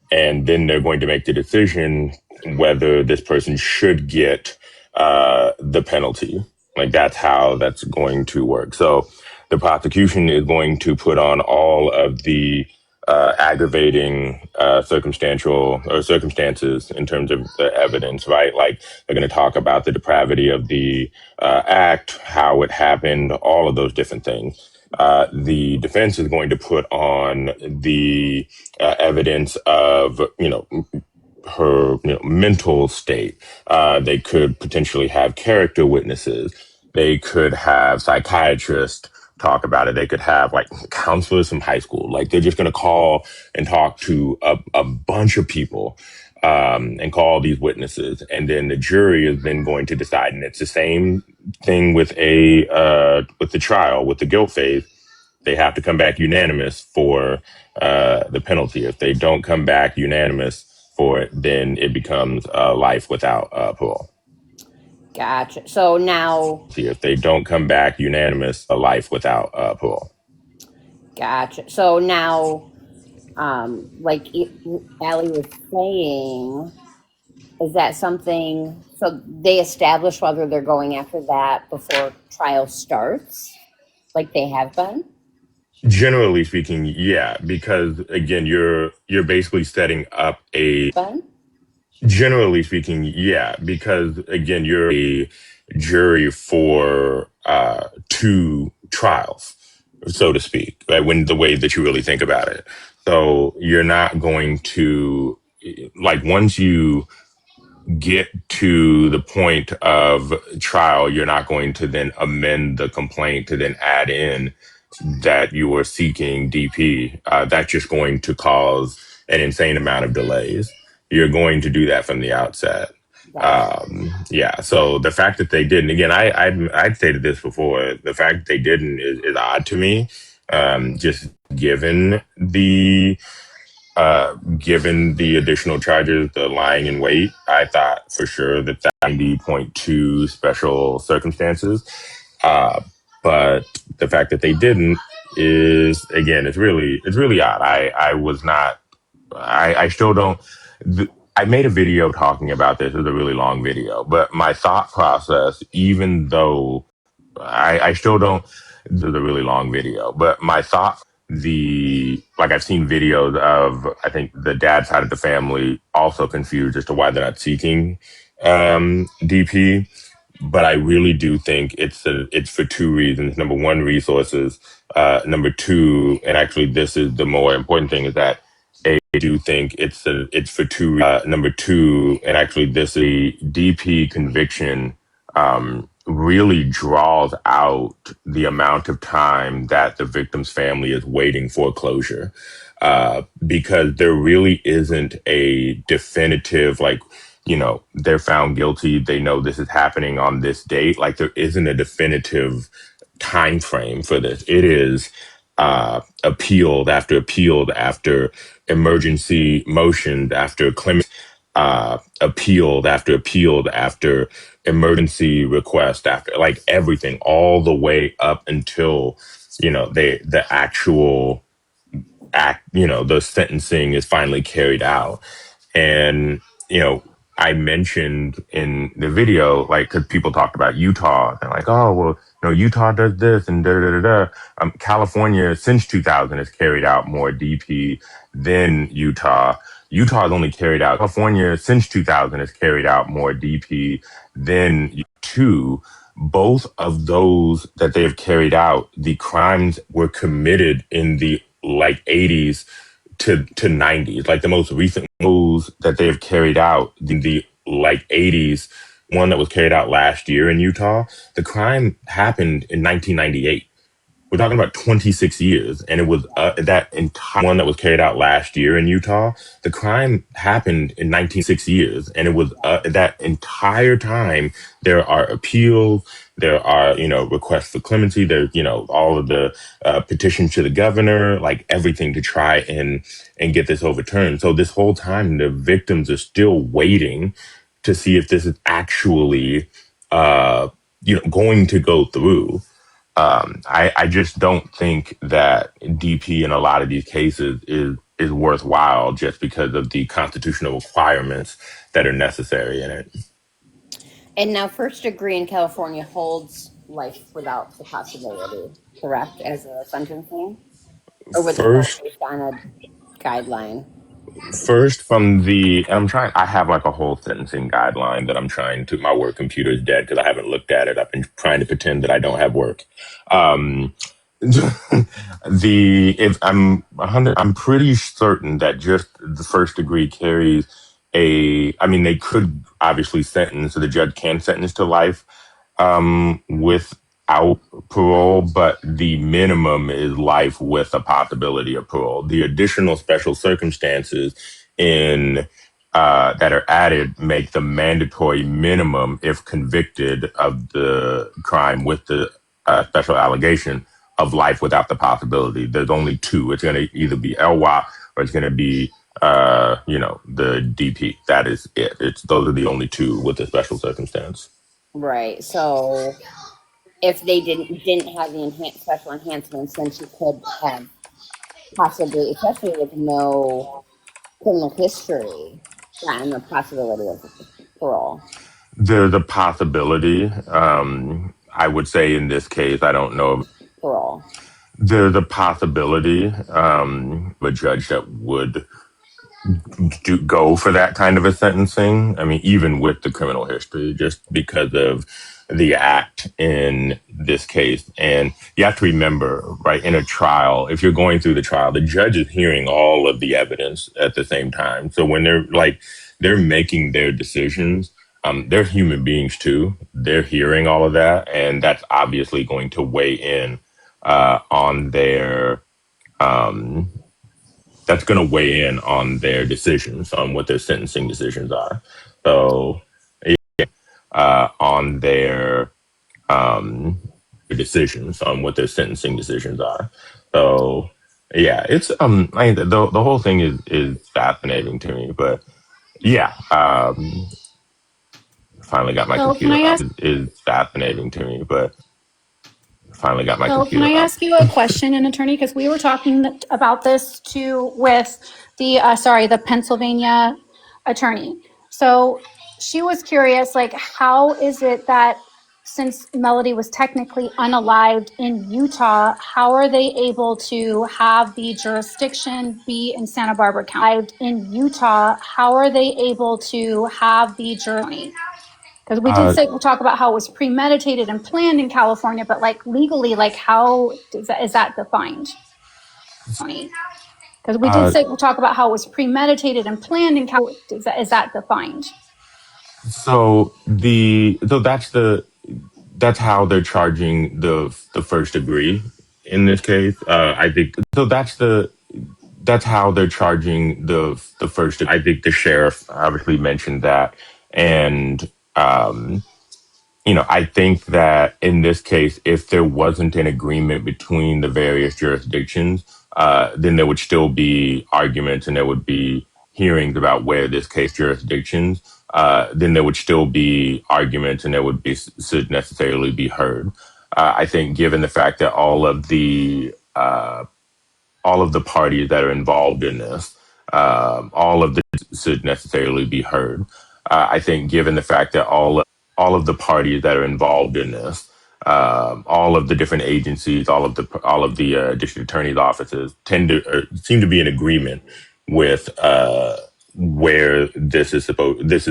and then they're going to make the decision whether this person should get the penalty. Like that's how that's going to work. So the prosecution is going to put on all of the aggravating circumstantial or circumstances in terms of the evidence, right? Like they're going to talk about the depravity of the act, how it happened, all of those different things. The defense is going to put on the evidence of, her mental state. They could potentially have character witnesses. They could have psychiatrists talk about it. They could have like counselors from high school. Like they're just going to call and talk to a bunch of people and call these witnesses. And then the jury is then going to decide. And it's the same thing with with the trial, with the guilt phase. They have to come back unanimous for the penalty. If they don't come back unanimous for it, then it becomes life without parole. Gotcha. So now, See, if they don't come back unanimous, a life without parole. gotcha. So now, like Allie was saying, is that something? So they establish whether they're going after that before trial starts, like they have been. Generally speaking, yeah, because again, you're basically setting up a. Ben? Generally speaking, yeah, because again, you're a jury for two trials, so to speak, right? When the way that you really think about it. So you're not going to, like, once you get to the point of trial, you're not going to then amend the complaint to then add in that you are seeking DP. That's just going to cause an insane amount of delays. You're going to do that from the outset. Yeah. So the fact that they didn't, again, I'd stated this before. The fact that they didn't is odd to me. Just given the additional charges, the lying in wait, I thought for sure that 90.2 special circumstances. But the fact that they didn't is, again, it's really odd. I was not, I still don't, I made a video talking about this. It was a really long video, but my thought process, even though I still don't, this is a really long video, but my thought, like I've seen videos of, I think the dad side of the family also confused as to why they're not seeking, DP. But I really do think it's for two reasons. Number one, resources. Number two, and actually this is the more important thing, is that I do think it's for two. Number two, and actually this is the DP conviction, really draws out the amount of time that the victim's family is waiting for closure. Because there really isn't a definitive, like, they're found guilty. They know this is happening on this date. Like, there isn't a definitive time frame for this. It is appealed after emergency motions, after clemency, appealed after emergency request, after, like, everything, all the way up until the actual act, the sentencing is finally carried out. And, I mentioned in the video, like, because people talked about Utah, and like, oh, well, Utah does this and da da da da. California, since 2000, has carried out more DP than Utah. Utah has only carried out, California, since 2000, has carried out more DP than two. Both of those that they have carried out, the crimes were committed in the, like, 80s to 90s. Like, the most recent moves that they've carried out, the like 80s, one that was carried out last year in Utah, the crime happened in 1998. We're talking about 26 years. And it was that entire one that was carried out last year in Utah. The crime happened in 19 years. And it was that entire time, there are appeals, there are, requests for clemency, there's, all of the petitions to the governor, like, everything to try and get this overturned. So this whole time, the victims are still waiting to see if this is actually, going to go through. I just don't think that DP in a lot of these cases is worthwhile just because of the constitutional requirements that are necessary in it. And now, first degree in California holds life without the possibility, correct, as a sentencing? Or was it First, based on a guideline? First, I have like a whole sentencing guideline that I'm trying to, my work computer is dead because I haven't looked at it. I've been trying to pretend that I don't have work. Um, if I'm pretty certain that just the first degree carries they could obviously sentence, so the judge can sentence to life, without parole, but the minimum is life with a possibility of parole. The additional special circumstances in that are added make the mandatory minimum, if convicted of the crime with the special allegation, of life without the possibility. There's only two. It's going to either be LWOP or it's going to be the DP. That is it. Those are the only two with the special circumstance. Right. So if they didn't have the special enhancements, then she could have possibly, especially with no criminal history, gotten the possibility of parole. There's a possibility. I would say in this case, I don't know. Parole. There's a possibility a judge that would go for that kind of a sentencing. I mean, even with the criminal history, just because of the act in this case. And you have to remember, right, in a trial, if you're going through the trial, the judge is hearing all of the evidence at the same time. So when they're making their decisions, they're human beings too. They're hearing all of that. And that's obviously going to weigh in on their, that's going to weigh in on their decisions, on what their sentencing decisions are. So, on their decisions, on what their sentencing decisions are. So, yeah, it's the whole thing is fascinating to me. But yeah, finally got my So can computer I up. ask? Is fascinating to me, but finally got my So can I computer up. ask you a question, an attorney? Because we were talking about this too with the Pennsylvania attorney. So she was curious, like, how is it that since Melody was technically unalived in Utah, how are they able to have the jurisdiction be in Santa Barbara County? In Utah, how are they able to have the jurisdiction? Because we did say we'll talk about how it was premeditated and planned in California, but like legally, like how is that defined? Because we did say we'll talk about how it was premeditated and planned in California. Is that defined? That's how they're charging the first degree in this case. I think so. That's how they're charging the first. I think the sheriff obviously mentioned that, and I think that in this case, if there wasn't an agreement between the various jurisdictions, then there would still be arguments and there would be hearings about where this case jurisdictions. Then there would still be arguments and there would be should necessarily be heard. I think, given the fact that all of the parties that are involved in this, all of the should necessarily be heard. I think, given the fact that all of the parties that are involved in this, all of the different agencies, all of the district attorney's offices seem to be in agreement with where this is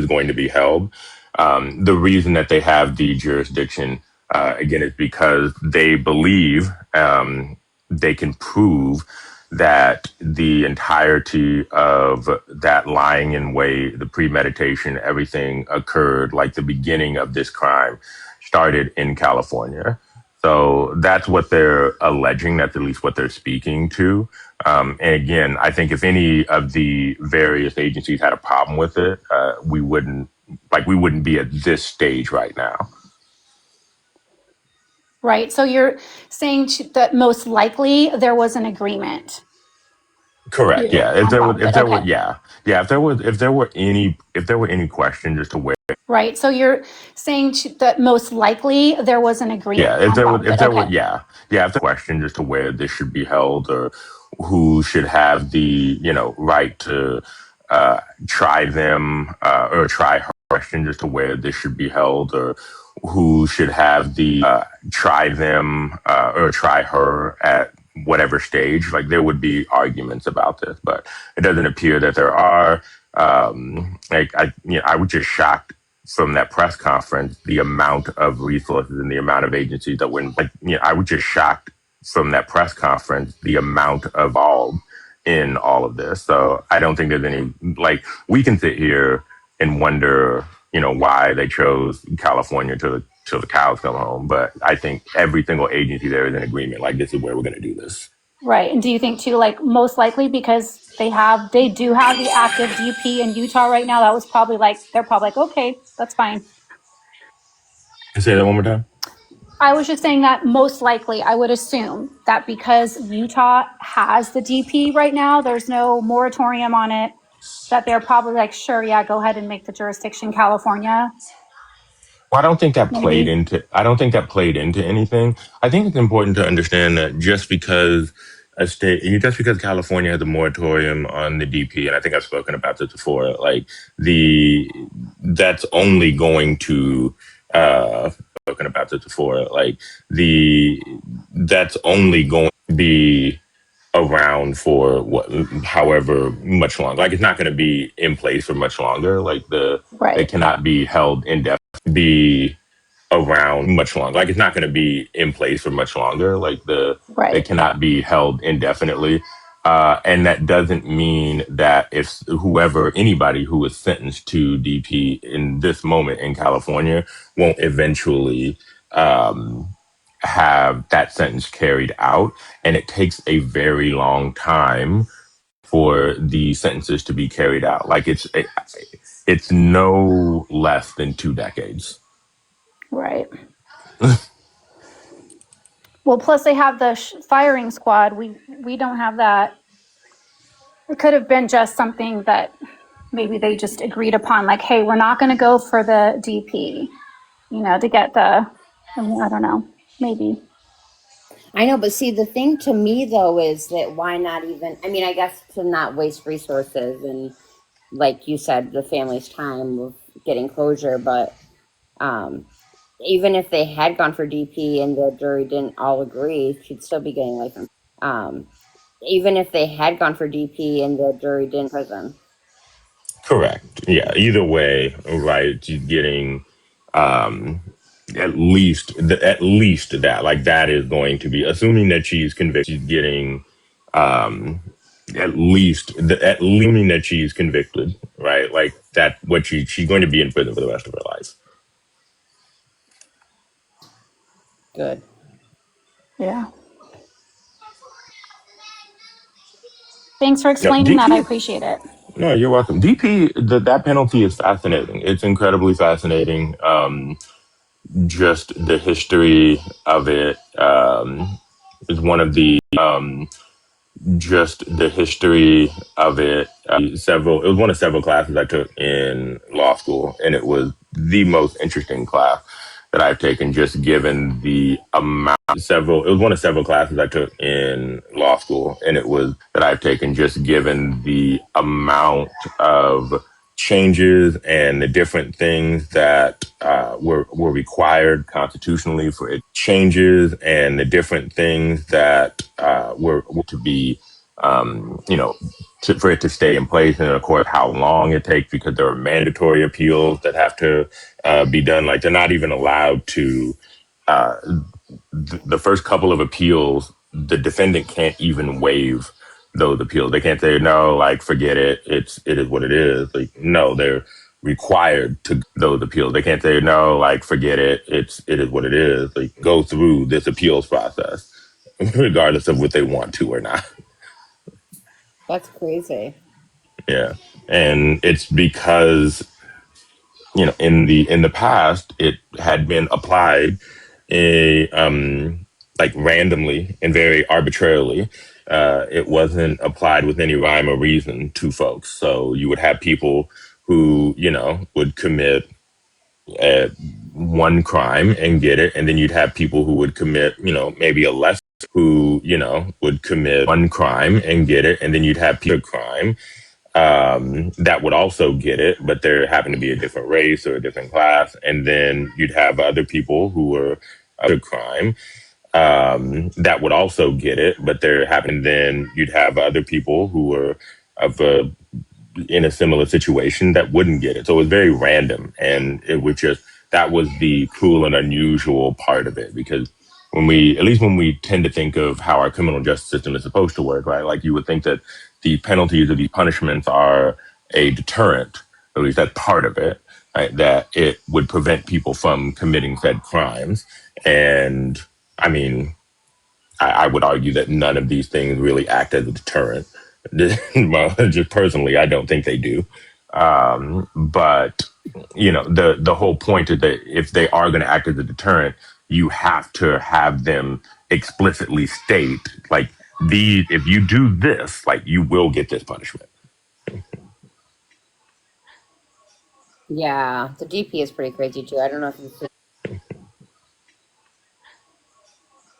going to be held. The reason that they have the jurisdiction again is because they believe they can prove that the entirety of that lying in wait, the premeditation, everything occurred, like the beginning of this crime started in California. So that's what they're alleging. That's at least what they're speaking to. And again, I think if any of the various agencies had a problem with it, we wouldn't be at this stage right now. Right. So you're saying that most likely there was an agreement. Correct. Yeah. If there was, Okay. yeah. If there were any questions as to where. Right. So you're saying that most likely there was an agreement. Yeah. If there were questions as to where this should be held or who should have the, right to try them or try her, questions as to where this should be held or who should have the try them or try her at whatever stage, like there would be arguments about this, but it doesn't appear that there are. I was just shocked from that press conference the amount of resources and the amount of agencies that went. I was just shocked from that press conference the amount of all in all of this. So I don't think there's any we can sit here and wonder, why they chose California till the cows come home. But I think every single agency there is in agreement. Like, this is where we're going to do this. Right. And do you think too, like most likely because they do have the active DP in Utah right now, that was probably they're probably like, okay, that's fine. Say that one more time. I was just saying that most likely I would assume that because Utah has the DP right now, there's no moratorium on it, that they're probably like, sure, yeah, go ahead and make the jurisdiction California. Well, I don't think that played into anything. I think it's important to understand that just because California has a moratorium on the DP, and I think I've spoken about this before, that's only going to spoken about this before, that's only going to be around for however much longer. Like, it's not going to be in place for much longer. Right. It cannot be held indefinitely. around much longer. Like it's not going to be in place for much longer. Like it Right. cannot be held indefinitely. And that doesn't mean that if anybody who is sentenced to DP in this moment in California won't eventually have that sentence carried out. And it takes a very long time for the sentences to be carried out. Like it's no less than 2 decades. Right. Well, plus they have the firing squad. We don't have that. It could have been just something that maybe they just agreed upon, like, hey, we're not going to go for the DP, to get I mean, I don't know, maybe. I know, but see, the thing to me though is that why not even? I mean, I guess to not waste resources and, like you said, the family's time of getting closure. But even if they had gone for DP and the jury didn't all agree, she'd still be getting life in. Even if they had gone for DP and the jury didn't prison. Correct. Yeah. Either way, right? She's getting at least that. Like that is going to be assuming that she's convicted. She's getting assuming that she's convicted, right? Like that. What she's going to be in prison for the rest of her life. Good. Yeah. Thanks for Yeah, explaining that. I DP. appreciate it. No, you're welcome. DP. That penalty is fascinating. It's incredibly fascinating. Just the history of it is one of the just the history of it. It was one of several classes I took in law school, and it was the most interesting class that I've taken. Just given the amount, it was one of several classes I took in law school, and it was that I've taken. Just given the amount of changes and the different things that were required constitutionally for it changes and the different things that were to be for it to stay in place, and of course how long it takes because there are mandatory appeals that have to be done. Like they're not even allowed to uh, the first couple of appeals, the defendant can't even waive those appeals. They can't say no, like forget it. It is what it is. Like no, they're required to those appeals. They can't say no, like forget it. It is what it is. Like go through this appeals process, regardless of what they want to or not. That's crazy. Yeah, and it's because in the past it had been applied a like randomly and very arbitrarily. It wasn't applied with any rhyme or reason to folks. So you would have people who would commit uh, one crime and get it, and then you'd have people who would commit maybe a less who would commit one crime and get it, and then you'd have people crime that would also get it, but there happened to be a different race or a different class. And then you'd have other people who were other crime that would also get it, but there happened. Then you'd have other people who were of a in a similar situation that wouldn't get it. So it was very random. And it was just, that was the cruel and unusual part of it. Because at least when we tend to think of how our criminal justice system is supposed to work, right? Like you would think that the penalties or the punishments are a deterrent, at least that's part of it, right? That it would prevent people from committing said crimes. And I mean, I would argue that none of these things really act as a deterrent. Well, just personally, I don't think they do. But the whole point is that if they are going to act as a deterrent, you have to have them explicitly state like if you do this, like you will get this punishment. Yeah, the DP is pretty crazy too. I don't know if you see.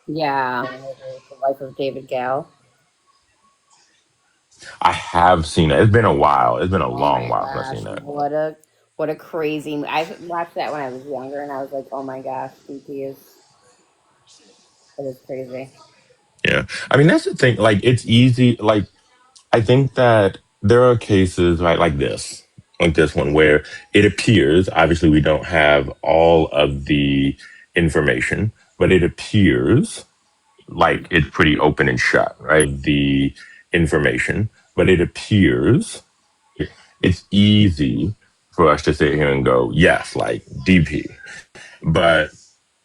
Yeah, the life of David Gale. I have seen it. It's been a while. It's been a Oh long my while since I've gosh, seen that. what a crazy. I watched that when I was younger, and I was like, oh my gosh, DP is crazy. Yeah. I mean, that's the thing. Like, it's easy. Like, I think that there are cases, right, like this. like this one where it appears, obviously we don't have all of the information, but it appears like it's pretty open and shut, right? The information, but it appears it's easy for us to sit here and go, yes, like DP. But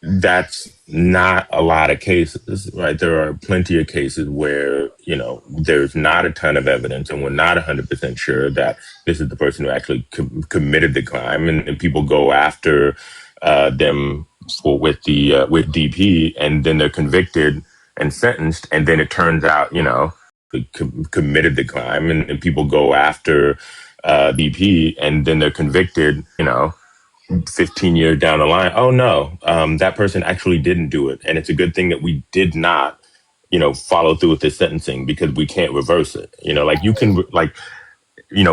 that's not a lot of cases, right? There are plenty of cases where, there's not a ton of evidence and we're not 100% sure that this is the person who actually committed the crime. And people go after them with DP, and then they're convicted and sentenced. And then it turns out, they committed the crime, and people go after DP, and then they're convicted, 15 years down the line, oh no, that person actually didn't do it. And it's a good thing that we did not, follow through with this sentencing, because we can't reverse it. Like you can,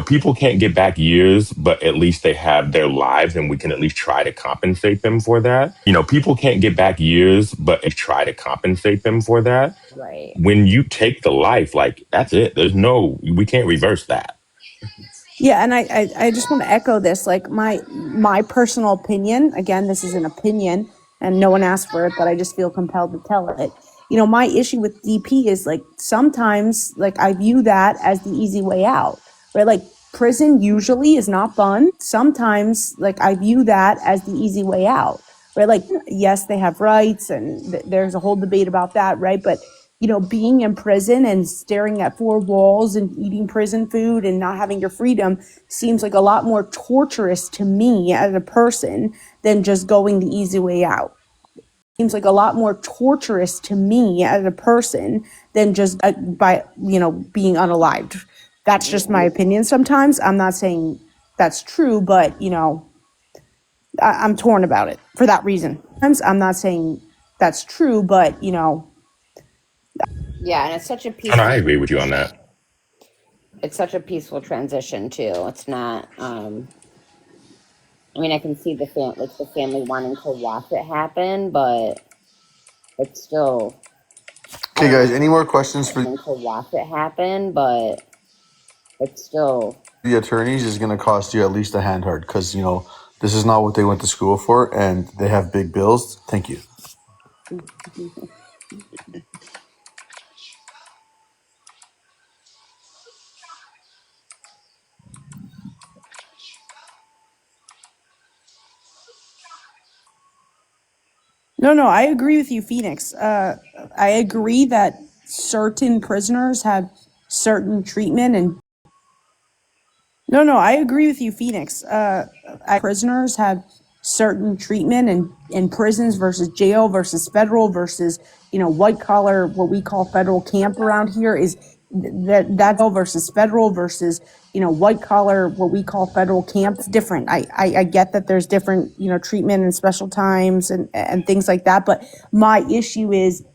people can't get back years, but at least they have their lives, and we can at least try to compensate them for that. People can't get back years, but try to compensate them for that. Right. When you take the life, like that's it. We can't reverse that. Yeah, and I just want to echo this. Like my personal opinion, again, this is an opinion and no one asked for it, but I just feel compelled to tell it. My issue with DP is like sometimes like I view that as the easy way out, right? Like prison usually is not fun. Sometimes like I view that as the easy way out, right? Like yes, they have rights and there's a whole debate about that, right? But being in prison and staring at four walls and eating prison food and not having your freedom seems like a lot more torturous to me as a person than just going the easy way out. Seems like a lot more torturous to me as a person than just by being unalived. That's just my opinion. Sometimes I'm not saying that's true, but I'm torn about it for that reason. I'm not saying that's true, but Yeah, and it's such a And I peaceful agree with you on that. it's such a peaceful transition too. It's not I mean, I can see the family wanting to watch it happen, but it's still Okay, guys, any more questions for to watch it happen, but it's still the attorneys is going to cost you at least a hand hard, because this is not what they went to school for, and they have big bills. Thank you. No, I agree with you, Phoenix. I agree that certain prisoners have certain treatment and no, I agree with you, Phoenix. Prisoners have certain treatment in prisons versus jail versus federal versus, white collar, what we call federal camp around here is that versus federal versus, white collar, what we call federal camp. It's different. I get that there's different, treatment and special times and things like that. But my issue is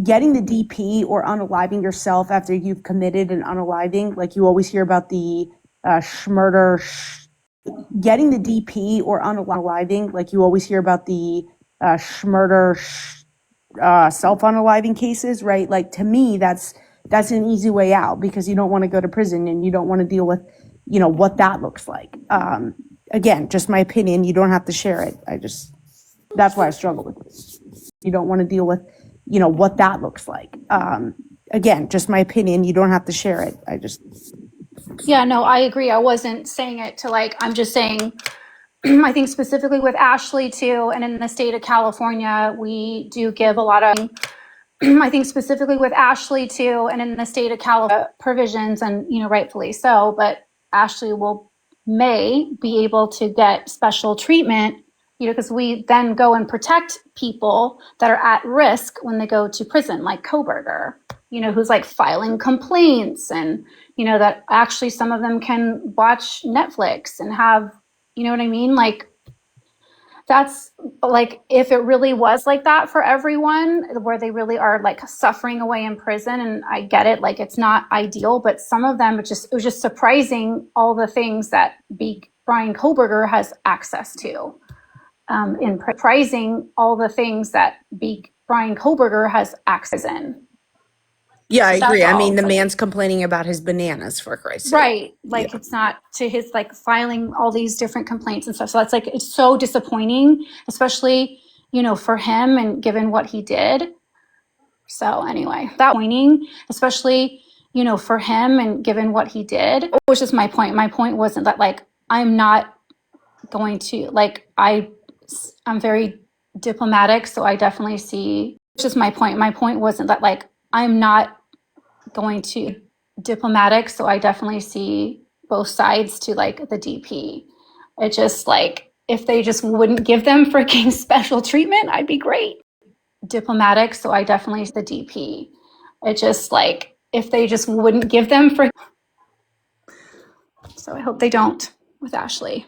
getting the DP or unaliving yourself after you've committed an unaliving. Like you always hear about the murder, getting the DP or unaliving. Like you always hear about the murder, self-unaliving cases, right? Like to me, that's an easy way out because you don't want to go to prison and you don't want to deal with, what that looks like. Again, just my opinion. You don't have to share it. That's why I struggle with it. You don't want to deal with, what that looks like. Again, just my opinion. You don't have to share it. Yeah, no, I agree. I wasn't saying it to I'm just saying, I think specifically with Ashley too, and in the state of California, we do give a lot of, I think specifically with Ashley too, and in the state of California provisions, and rightfully so. But Ashley may be able to get special treatment, because we then go and protect people that are at risk when they go to prison, like Koberger, who's filing complaints, and that actually some of them can watch Netflix and have, you know what I mean, that's if it really was like that for everyone, where they really are suffering away in prison. And I get it, it's not ideal, but some of them, it was just surprising all the things that Brian Koberger has access to. In pricing all the things that Brian Koberger has access in. Yeah, I agree. That's I mean, all. the Like, man's complaining about his bananas, for Christ's sake. right. Like, Yeah. it's not to his, like, filing all these different complaints and stuff. So that's like, it's so disappointing, especially, you know, for him and given what he did. So anyway, that pointing, especially, you know, for him and given what he did, was just my point. My point wasn't that, like, I'm not going to, like, I'm very diplomatic. So I definitely see, just my point. My point wasn't that, like, I'm not going to diplomatic. So I definitely see both sides to, like, the DP. It just, like, if they just wouldn't give them freaking special treatment, I'd be great. Diplomatic. So I definitely the DP. It just, like, if they just wouldn't give them for. So I hope they don't with Ashley.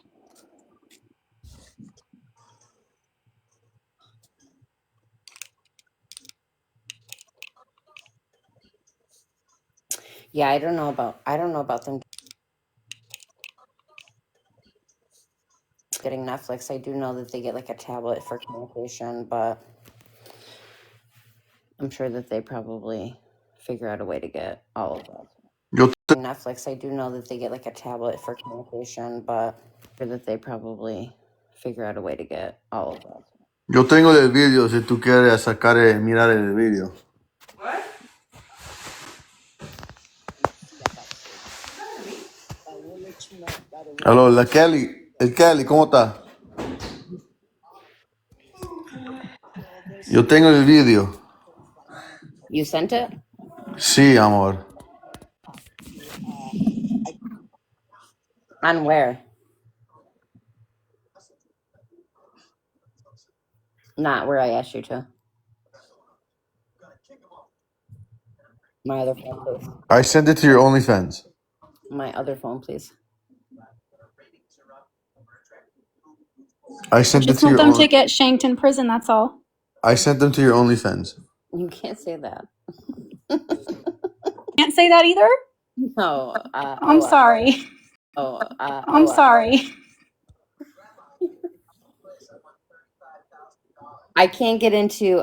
Yeah, I don't know about them getting Netflix. I do know that they get like a tablet for communication, but I'm sure that they probably figure out a way to get all of that. Netflix, I do know that they get like a tablet for communication, but I'm sure that they probably figure out a way to get all of that. Yo tengo el vídeo si tú quieres sacar, mirar el vídeo. Aló, la Kelly. El Kelly, ¿cómo está? Yo tengo el vídeo. You sent it? Sí, amor. On where? Not where I asked you to. My other phone, please. I sent it to your OnlyFans. My other phone, please. I sent it Just to want your them to only. get shanked in prison. That's all. I sent them to your OnlyFans. You can't say that. Can't say that either. No. I'm sorry. I'm sorry. I can't get into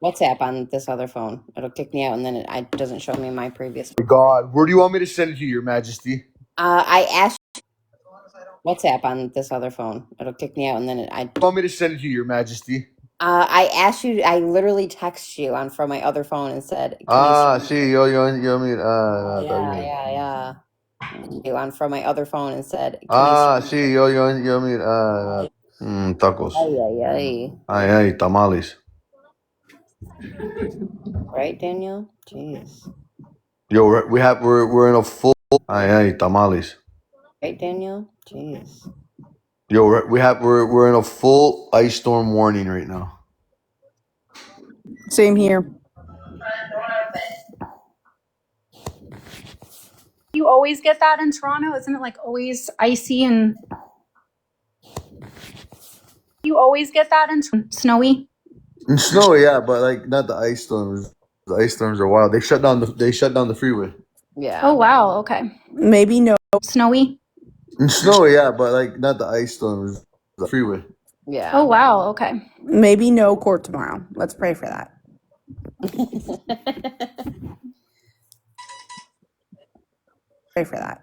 WhatsApp on this other phone. It'll kick me out, and then it doesn't show me my previous. God, where do you want me to send it to, Your Majesty? I asked WhatsApp on this other phone. It'll kick me out, and then You want me to send it to, Your Majesty? I asked you. I literally texted you on from my other phone and said, "Can Sí, yo, mira. yeah. You on from my other phone and said, Sí, yo, mira. Tacos. Ay, Tamales. right, Daniel? Jeez. Yo, we're in a full. Tamales. Right, Daniel? Jeez. Yo, we're in a full ice storm warning right now. Same here. You always get that in Toronto, isn't it? Like, always icy, and you always get that in snowy. And snow, yeah, but like not the ice storms. The ice storms are wild. They shut down the freeway. Yeah. Oh wow. Okay. Maybe no. Snowy. And snow, yeah, but like not the ice storms. The freeway. Yeah. Oh wow. Okay. Maybe no court tomorrow. Let's pray for that. Pray for that.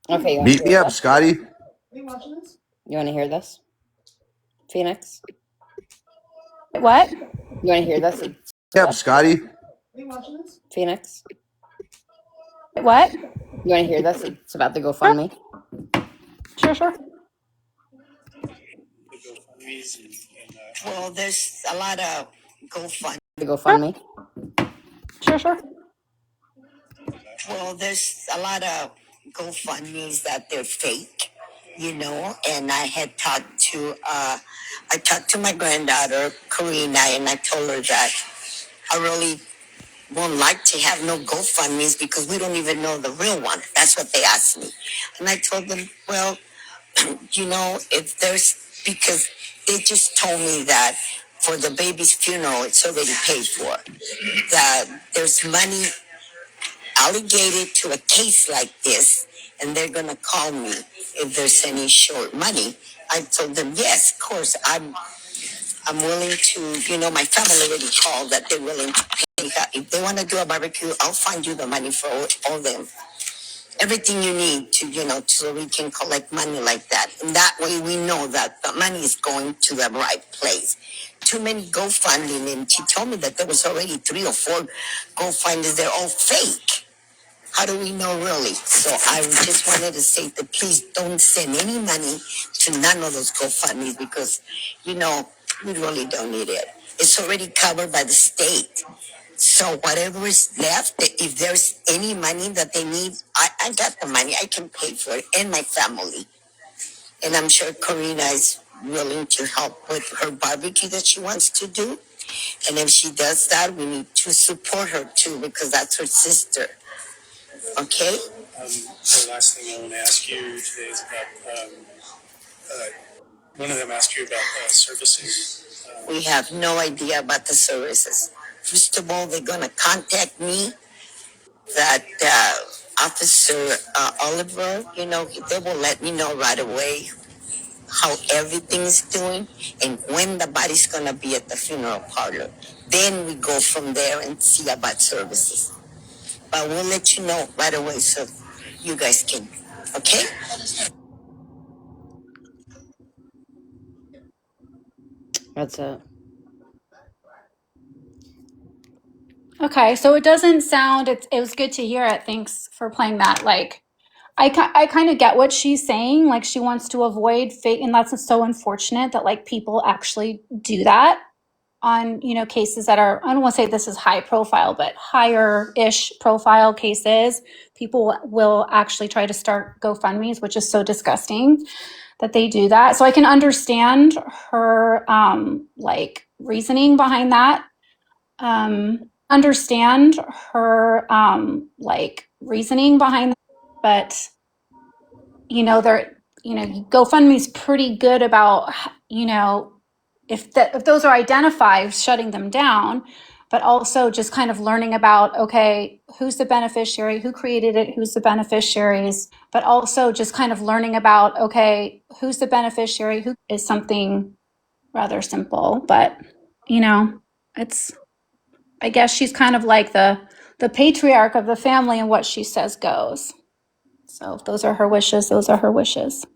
Okay. Meet me up, Scotty. You want to hear this? Phoenix? What? You want to hear this? Meet me up, Scotty. Phoenix? What? You want to hear this? It's about the GoFundMe. Sure. Well, there's a lot of GoFundMe. The GoFundMe. Sure. Well, there's a lot of GoFundMes that they're fake, And I had I talked to my granddaughter Karina, and I told her that I really won't like to have no GoFundMes because we don't even know the real one. That's what they asked me, and I told them, well, if there's because they just told me that for the baby's funeral, it's already paid for. That there's money allocated to a case like this, and they're gonna call me if there's any short money. I told them, yes, of course, I'm willing to, my family already called that they're willing to pay. If they want to do a barbecue, I'll find you the money for all them. Everything you need to, so we can collect money like that. And that way we know that the money is going to the right place. Too many GoFundMe, and she told me that there was already 3 or 4 GoFundMes. They're all fake. How do we know really? So I just wanted to say that please don't send any money to none of those GoFundMes because, we really don't need it. It's already covered by the state. So whatever is left, if there's any money that they need, I got the money. I can pay for it and my family. And I'm sure Karina is willing to help with her barbecue that she wants to do. And if she does that, we need to support her too because that's her sister. Okay? The last thing I want to ask you today is about one of them asked you about services. We have no idea about the services. First of all, they're going to contact me. That Officer Oliver, they will let me know right away how everything's doing and when the body's going to be at the funeral parlor. Then we go from there and see about services. But we'll let you know right away so you guys can, okay? That's it. Okay, so it doesn't sound. It was good to hear it. Thanks for playing that. Like, I kind of get what she's saying. Like, she wants to avoid fate, and that's so unfortunate that like people actually do that on cases that are, I don't want to say this is high profile, but higher ish profile cases. People will actually try to start GoFundMe's, which is so disgusting that they do that. So I can understand her like reasoning behind that. But they're GoFundMe's pretty good about if those are identified, shutting them down, but also just kind of learning about, okay, who's the beneficiary, who created it, who's the beneficiaries, but also just kind of learning about, okay, who's the beneficiary, who is something rather simple, but it's, I guess she's kind of like the patriarch of the family, and what she says goes. So if those are her wishes, those are her wishes.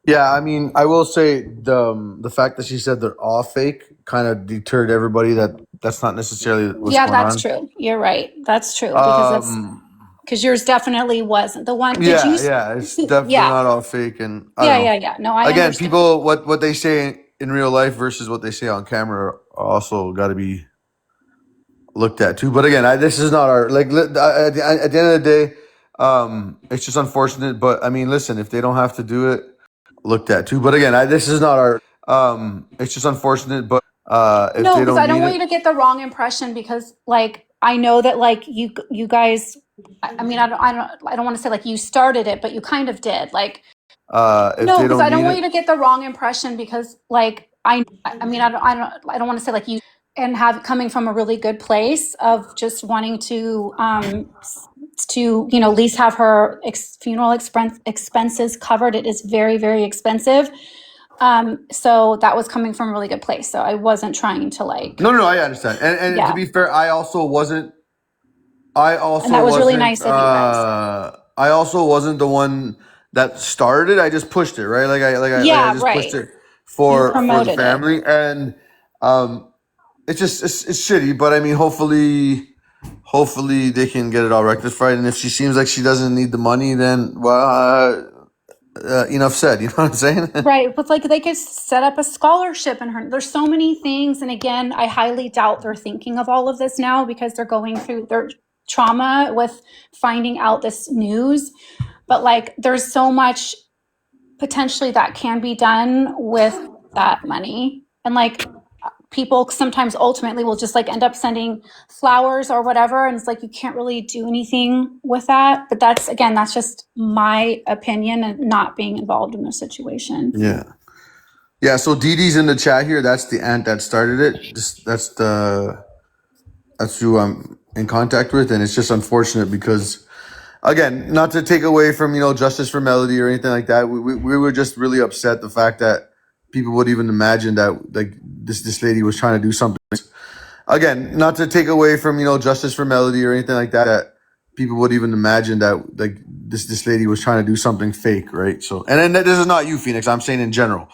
Yeah, I mean, I will say the fact that she said they're all fake kind of deterred everybody. That's not necessarily what's Yeah, going that's on. true. You're right. That's true because yours definitely wasn't the one. Did you? Yeah, it's definitely Yeah, not all fake, and I don't know. yeah. No, I Again, understand. people, what they say in real life versus what they say on camera also got to be looked at too. But again, this is not our like. At the end of the day, it's just unfortunate. But I mean, listen, if they don't have to do it, looked at too. But again, this is not our. It's just unfortunate. But if No, they because don't I don't need want it, you to get the wrong impression because like I know that like you guys. I mean, I don't want to say like you started it, but you kind of did. Like if no, they because don't I don't need want it, you to get the wrong impression because like I mean, I don't want to say like you and have coming from a really good place of just wanting to at least have her funeral expenses covered. It is very, very expensive. So that was coming from a really good place. So I wasn't trying to like no, I understand. And to yeah. be fair, I also wasn't. And that was really nice of you guys. I also wasn't the one that started it. I just pushed it, right? I Yeah, just pushed right. it You for the promoted it. family, and it's just it's shitty. But I mean, hopefully they can get it all rectified. And if she seems like she doesn't need the money, then enough said. You know what I'm saying? Right. But like they could set up a scholarship in her. There's so many things. And again, I highly doubt they're thinking of all of this now because they're going through their trauma with finding out this news. But like there's so much potentially that can be done with that money. And like people sometimes ultimately will just like end up sending flowers or whatever. And it's like you can't really do anything with that. But that's again, that's just my opinion and not being involved in the situation. Yeah. Yeah. So Dee Dee's in the chat here. That's the aunt that started it. That's who I'm in contact with, and it's just unfortunate because, again, not to take away from justice for Melody or anything like that. We were just really upset the fact that people would even imagine that like this lady was trying to do something. Again, not to take away from justice for Melody or anything like that. That people would even imagine that like this lady was trying to do something fake, right? So, and then this is not you, Phoenix. I'm saying in general.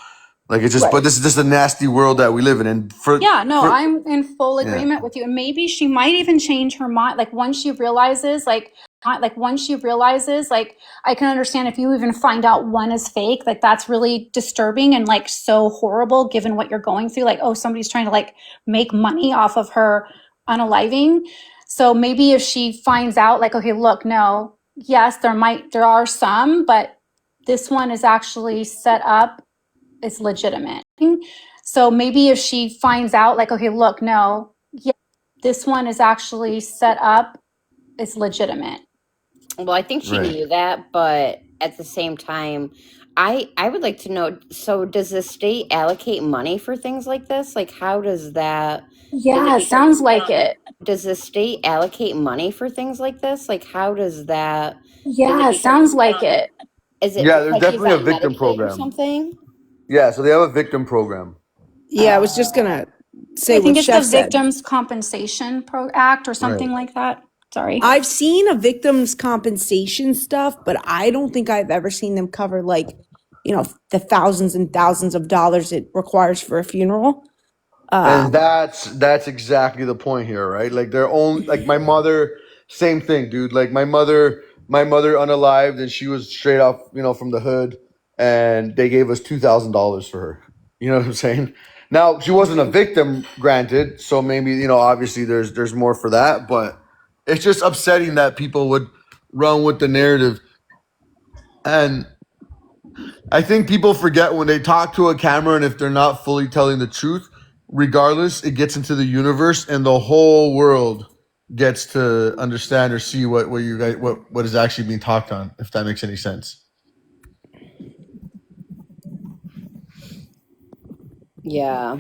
Like it's just, but Right. this is just a nasty world that we live in, and Yeah, no, I'm in full yeah. agreement with you. And maybe she might even change her mind. Like once she realizes, like I can understand if you even find out one is fake, like that's really disturbing and like so horrible given what you're going through. Like, oh, somebody's trying to like make money off of her unaliving. So maybe if she finds out, like, okay, look, no, yes, there are some, but this one is actually set up, it's legitimate. So maybe if she finds out, like, okay, look, no, yeah, this one is actually set up, it's legitimate. Well, I think she Right. knew that, but at the same time, I would like to know. So, does the state allocate money for things like this? Like, how does that? Is Yeah, it sounds like it. does the state allocate money for things like this? Like, how does that? Yeah, sounds like it. Is it Yeah, there's because she's definitely a on victim Medicaid or program. something? Yeah, so they have a victim program. Yeah, I was just gonna say I what think it's the Chef said. Victims Compensation Act or Right. something like that. Sorry. I've seen a victim's compensation stuff, but I don't think I've ever seen them cover like, the thousands and thousands of dollars it requires for a funeral. And that's exactly the point here, right? Like they're only like my mother, same thing, dude. Like my mother unalived, and she was straight off, from the hood, and they gave us $2,000 for her. You know what I'm saying? Now she wasn't a victim, granted, so maybe obviously there's more for that, but it's just upsetting that people would run with the narrative, and I think people forget when they talk to a camera, and if they're not fully telling the truth, regardless, it gets into the universe and the whole world gets to understand or see what you guys what is actually being talked on, if that makes any sense. Yeah.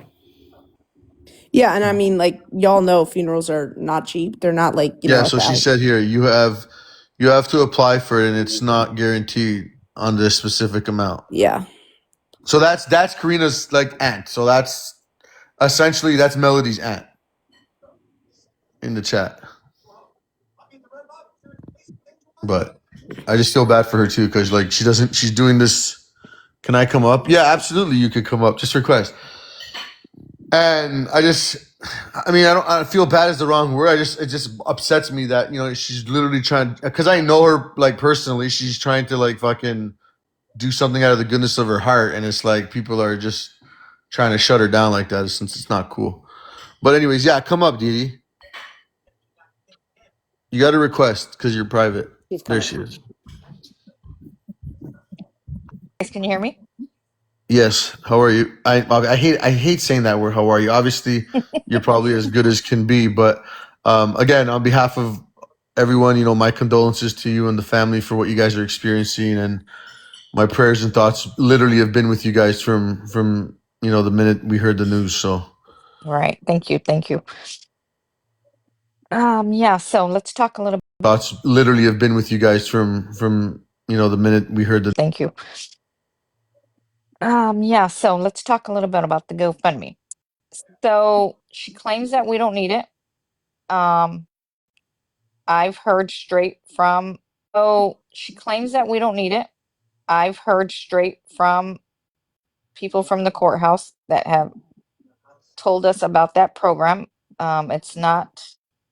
Yeah, and I mean, like y'all know, funerals are not cheap. They're not like Yeah, a so she thousand. said here you have to apply for it, and it's not guaranteed on this specific amount. Yeah, So that's Karina's like aunt. So that's essentially that's Melody's aunt in the chat. But I just feel bad for her too, because like she's doing this. Can I come up? Yeah, absolutely. You could come up. Just request. And I feel bad is the wrong word. It just upsets me that she's literally trying, because I know her like personally. She's trying to like fucking do something out of the goodness of her heart, and it's like people are just trying to shut her down like that, since it's not cool. But anyways, yeah, come up, Didi. You got a request because you're private. She's There coming. she is. Guys, can you hear me? Yes. How are you? I hate saying that word. How are you? Obviously, you're probably as good as can be. But again, on behalf of everyone, my condolences to you and the family for what you guys are experiencing, and my prayers and thoughts literally have been with you guys from the minute we heard the news. So Right. Thank you. Thank you. Yeah, so let's talk a little. thoughts literally have been with you guys from the minute we heard the. Thank you. Yeah, so let's talk a little bit about the GoFundMe. So she claims that we don't need it. I've heard straight from. Oh, she claims that we don't need it. I've heard straight from people from the courthouse that have told us about that program. It's not,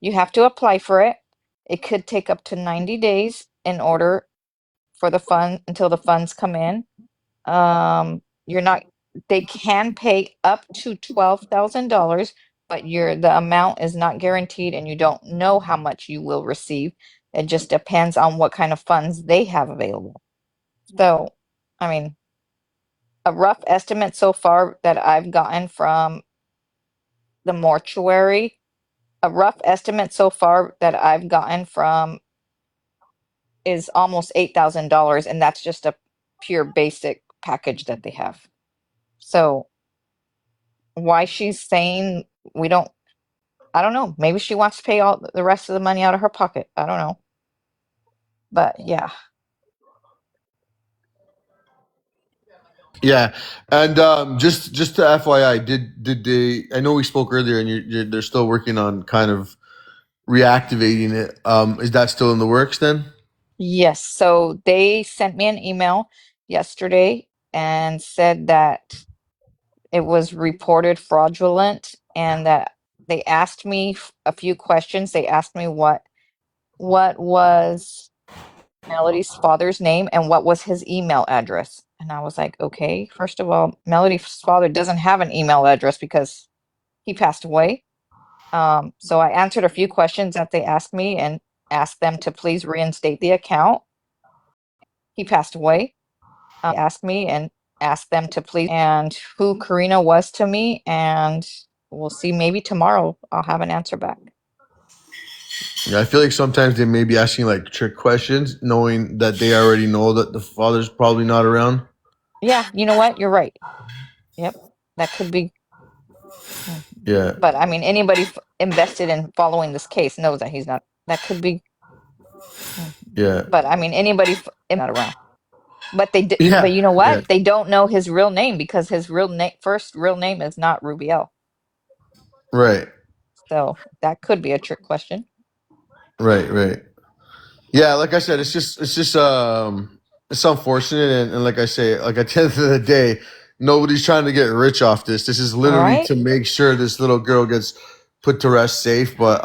you have to apply for it. It could take up to 90 days in order for the fund until the funds come in. You're not, they can pay up to $12,000, but the amount is not guaranteed and you don't know how much you will receive. It just depends on what kind of funds they have available. So, I mean, a rough estimate so far that I've gotten from the mortuary, a rough estimate so far that I've gotten from is almost $8,000, and that's just a pure basic package that they have. So why she's saying we don't, I don't know. Maybe she wants to pay all the rest of the money out of her pocket. I don't know. But yeah. Yeah, and just to FYI, did they? I know we spoke earlier, and they're still working on kind of reactivating it. Is that still in the works then? Yes, so they sent me an email yesterday and said that it was reported fraudulent and that they asked me a few questions. They asked me what was Melody's father's name and what was his email address. And I was like, okay, first of all, Melody's father doesn't have an email address because he passed away. So I answered a few questions that they asked me and asked them to please reinstate the account. He passed away. Asked me and asked them to please and who Karina was to me, and we'll see. Maybe tomorrow I'll have an answer back. Yeah, I feel like sometimes they may be asking like trick questions, knowing that they already know that the father's probably not around. Yeah, you know what? You're right. Yep, that could be. Yeah, But I mean, anybody invested in following this case knows that he's not. That could be. yeah, But I mean, anybody not around. But they did. But yeah, you know yeah. what? They don't know his real name because his first real name is not Rubiel. Right, So that could be a trick question. right. Yeah, like I said, it's unfortunate, and like I say, like at the end of the day, nobody's trying to get rich off this. This is literally Right? to make sure this little girl gets put to rest safe. But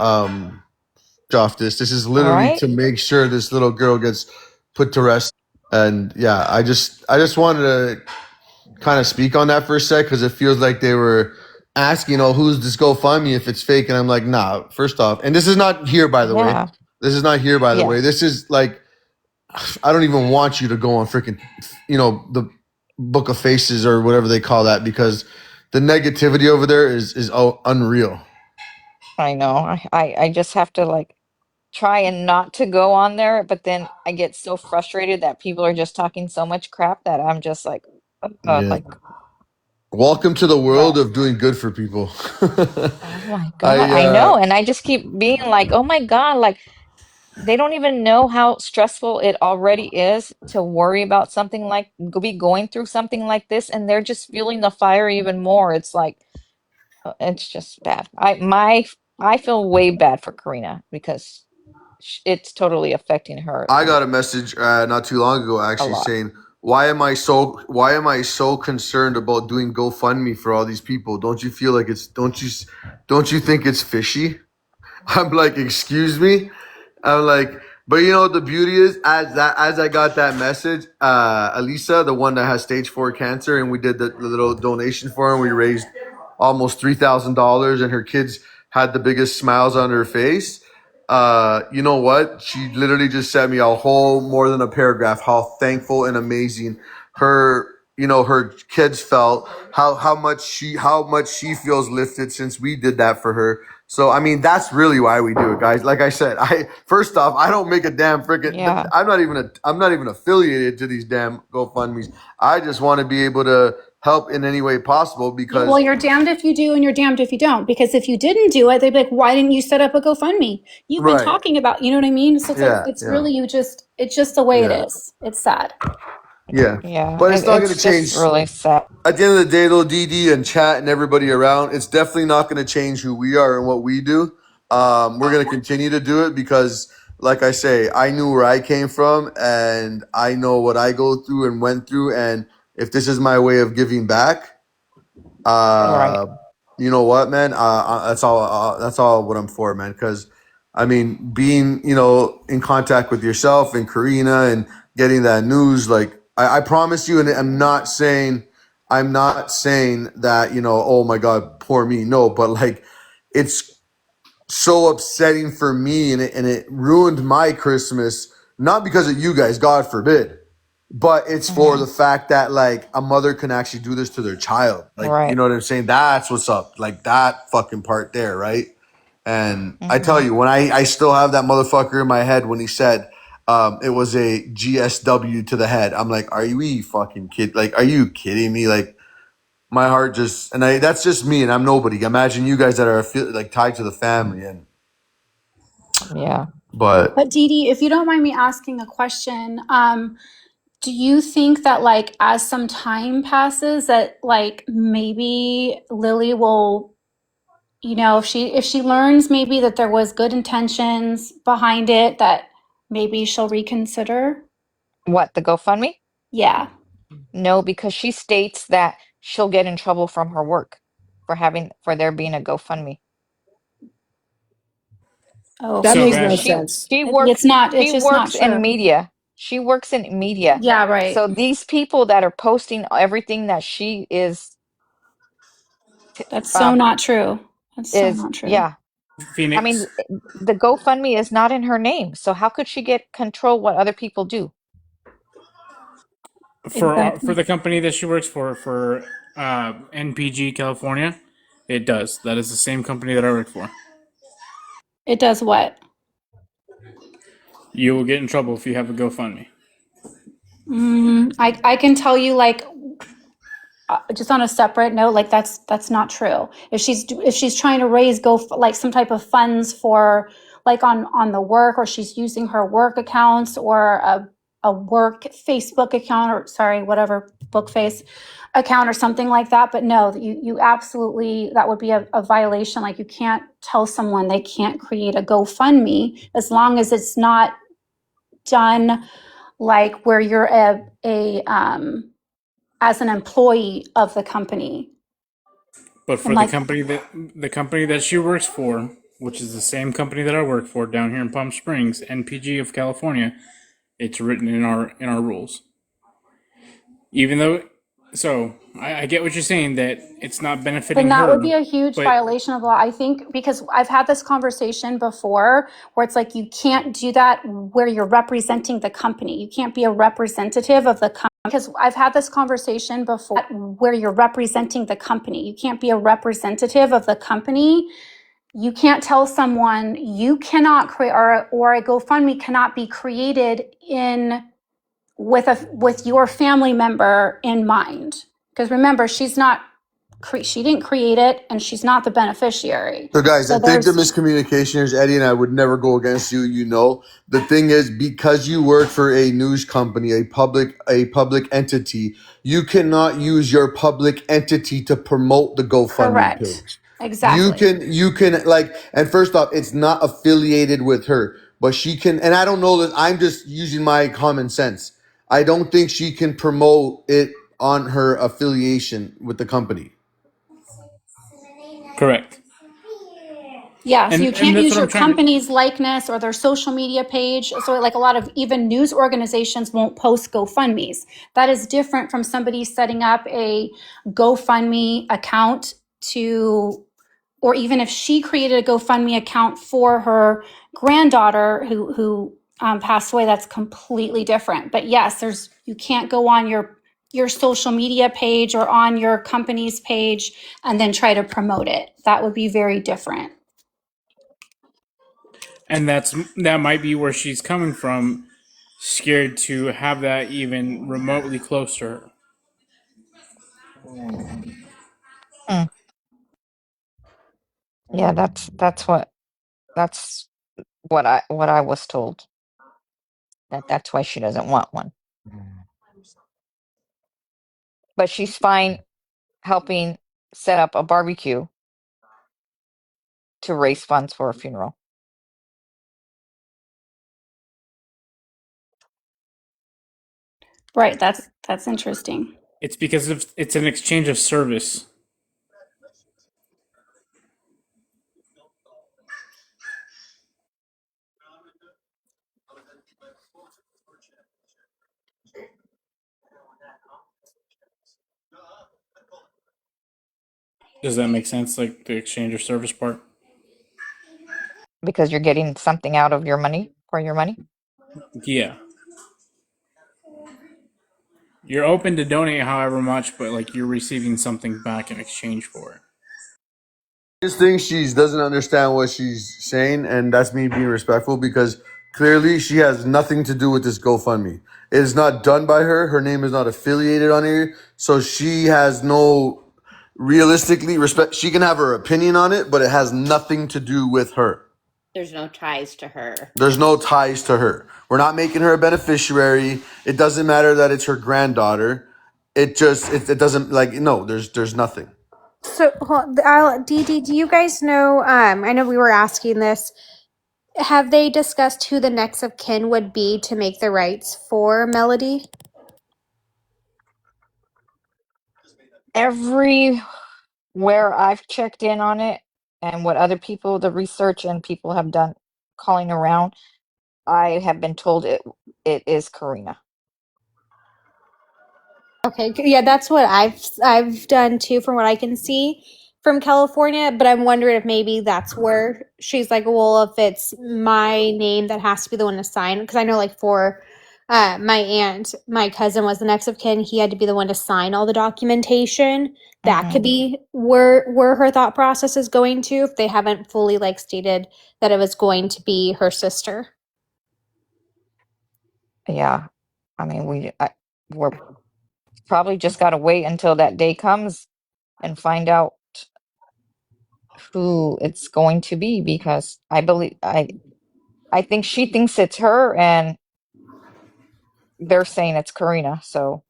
off this, this is literally Right? to make sure this little girl gets put to rest. And yeah, I just wanted to kind of speak on that for a sec because it feels like they were asking, "Oh, who's this GoFundMe if it's fake?" And I'm like, "Nah." First off, and this is not here, by the way. Yeah. This is not here, by the Yeah. way. This is like I don't even want you to go on freaking, the Book of Faces or whatever they call that because the negativity over there is unreal. I know. I just have to like try and not to go on there, but then I get so frustrated that people are just talking so much crap that I'm just like, Yeah. like, Welcome to the world but of doing good for people. oh my God, I I know. And I just keep being like, oh my God, like they don't even know how stressful it already is to worry about something like be going through something like this, and they're just fueling the fire even more. It's like it's just bad. I feel way bad for Karina because it's totally affecting her I got a message not too long ago a actually lot. saying why am I so concerned about doing GoFundMe for all these people? Don't you feel like don't you think it's fishy? I'm like, excuse me. I'm like, but the beauty is, as I got that message, Elisa, the one that has stage 4 cancer, and we did the little donation for her. We raised almost $3,000, and her kids had the biggest smiles on her face. You know what? She literally just sent me a whole more than a paragraph. How thankful and amazing her kids felt. How much she feels lifted since we did that for her. So I mean, that's really why we do it, guys. Like I said, I first off, I don't make a damn freaking. Yeah. I'm not even affiliated to these damn GoFundmes. I just want to be able to help in any way possible Yeah, well, because you're damned if you do and you're damned if you don't. Because if you didn't do it, they'd be like, why didn't you set up a GoFundMe? You've been right, talking about, you know what I mean? So it's like, yeah, it's yeah, really, it's just the way it yeah, is. It's sad. yeah. Yeah, But it's not going to it's just change. really sad. At the end of the day, though, DD and chat and everybody around, it's definitely not going to change who we are and what we do. We're going to continue to do it because, like I say, I knew where I came from and I know what I go through and went through. And if this is my way of giving back, Right. uh, you know what, man? That's all. That's all what I'm for, man. Because I mean, being in contact with yourself and Karina and getting that news, like I promise you, and I'm not saying that oh my God, poor me. No, but like it's so upsetting for me, and it ruined my Christmas. Not because of you guys, God forbid, but it's for Hmm. the fact that like a mother can actually do this to their child. Like, you Right. know what I'm saying? That's what's up. Like that fucking part there, right? And I tell Hmm. you, when I still have that motherfucker in my head when he said it was a GSW to the head. I'm like, are you fucking kid? Like, are you kidding me? Like, my heart just that's just me, and I'm nobody. Imagine you guys that are like tied to the family, and Yeah. but But Dee Dee, if you don't mind me asking a question, Do you think that like as some time passes that like maybe Lily will, you know, if she learns maybe that there was good intentions behind it, that maybe she'll reconsider? What, the GoFundMe? Yeah. No, because she states that she'll get in trouble from her work for there being a GoFundMe. That Okay. So makes no Vash, sense. It's She just not works in true. media. She works in media. Yeah, right. So these people that are posting everything that she That's so um not true. That's so is not true. yeah. I mean, Phoenix, the GoFundMe is not in her name. So how could she get control what other people do? for Exactly. the company that she works for NPG California, it does. That is the same company that I work for. It does what? You will get in trouble if you have a GoFundMe. I can tell you like just on a separate note, like that's not true. If she's trying to raise like some type of funds for like on the work, or she's using her work accounts or a work Facebook account, or sorry, whatever, book face account or something like that. But no, you absolutely, that would be a violation. Like you can't tell someone they can't create a GoFundMe as long as it's not done like where you're a as an employee of the company. But And for like, the company that she works for, which is the same company that I work for down here in Palm Springs, NPG of California, it's written in our rules. Even though, so I get what you're saying that it's not then benefiting that would be her, a huge but violation of law. I think because I've had this conversation before where it's like you can't do that where you're representing the company. You can't be a representative of the company. Because I've had this conversation before where you're representing the company. You can't be a representative of the company. You can't tell someone you cannot create, or a GoFundMe cannot be created in with your family member in mind. Because remember, she didn't create it, and she's not the beneficiary. So, guys, So I think the there's miscommunication is Eddie and I would never go against you. You know, the thing is, because you work for a news company, a public entity, you cannot use your public entity to promote the GoFundMe correct. page. Exactly. You can like, and first off, it's not affiliated with her, but she can. And I don't know that I'm just using my common sense. I don't think she can promote it on her affiliation with the company. correct. Yeah, so you And can't that's use what your I'm trying to. company's likeness or their social media page. So, like a lot of even news organizations won't post GoFundMe's. That is different from somebody setting up a GoFundMe account to, or even if she created a GoFundMe account for her granddaughter who passed away, that's completely different. But yes, you can't go on your social media page or on your company's page and then try to promote it. That would be very different. And that might be where she's coming from, scared to have that even remotely close to her. Hmm. Yeah, that's what I was told. That's why she doesn't want one. But she's fine helping set up a barbecue to raise funds for a funeral. Right. That's interesting. It's because it's an exchange of service. Does that make sense? Like the exchange of service part? Because you're getting something out of your money for your money. Yeah. You're open to donate however much, but like you're receiving something back in exchange for it. I just think she doesn't understand what she's saying, and that's me being respectful because clearly she has nothing to do with this GoFundMe. It is not done by her. Her name is not affiliated on here, so she has no realistically respect. She can have her opinion on it, but it has nothing to do with her. There's no ties to her. There's no ties to her. We're not making her a beneficiary. It doesn't matter that it's her granddaughter. It doesn't like no. There's nothing. So, Dee Dee, do you guys know? I know we were asking this. Have they discussed who the next of kin would be to make the rights for Melody? Everywhere I've checked in on it and what other people, the research and people have done calling around, I have been told it is Karina. Okay, yeah, that's what I've done too, from what I can see from California. But I'm wondering if maybe that's where she's like, well, if it's my name, that has to be the one to sign. Because I know, like for my aunt, my cousin was the next of kin. He had to be the one to sign all the documentation. That Hmm. could be where her thought process is going to, if they haven't fully like stated that it was going to be her sister. Yeah, I mean we're probably just got to wait until that day comes and find out who it's going to be, because I think she thinks it's her and they're saying it's Karina. So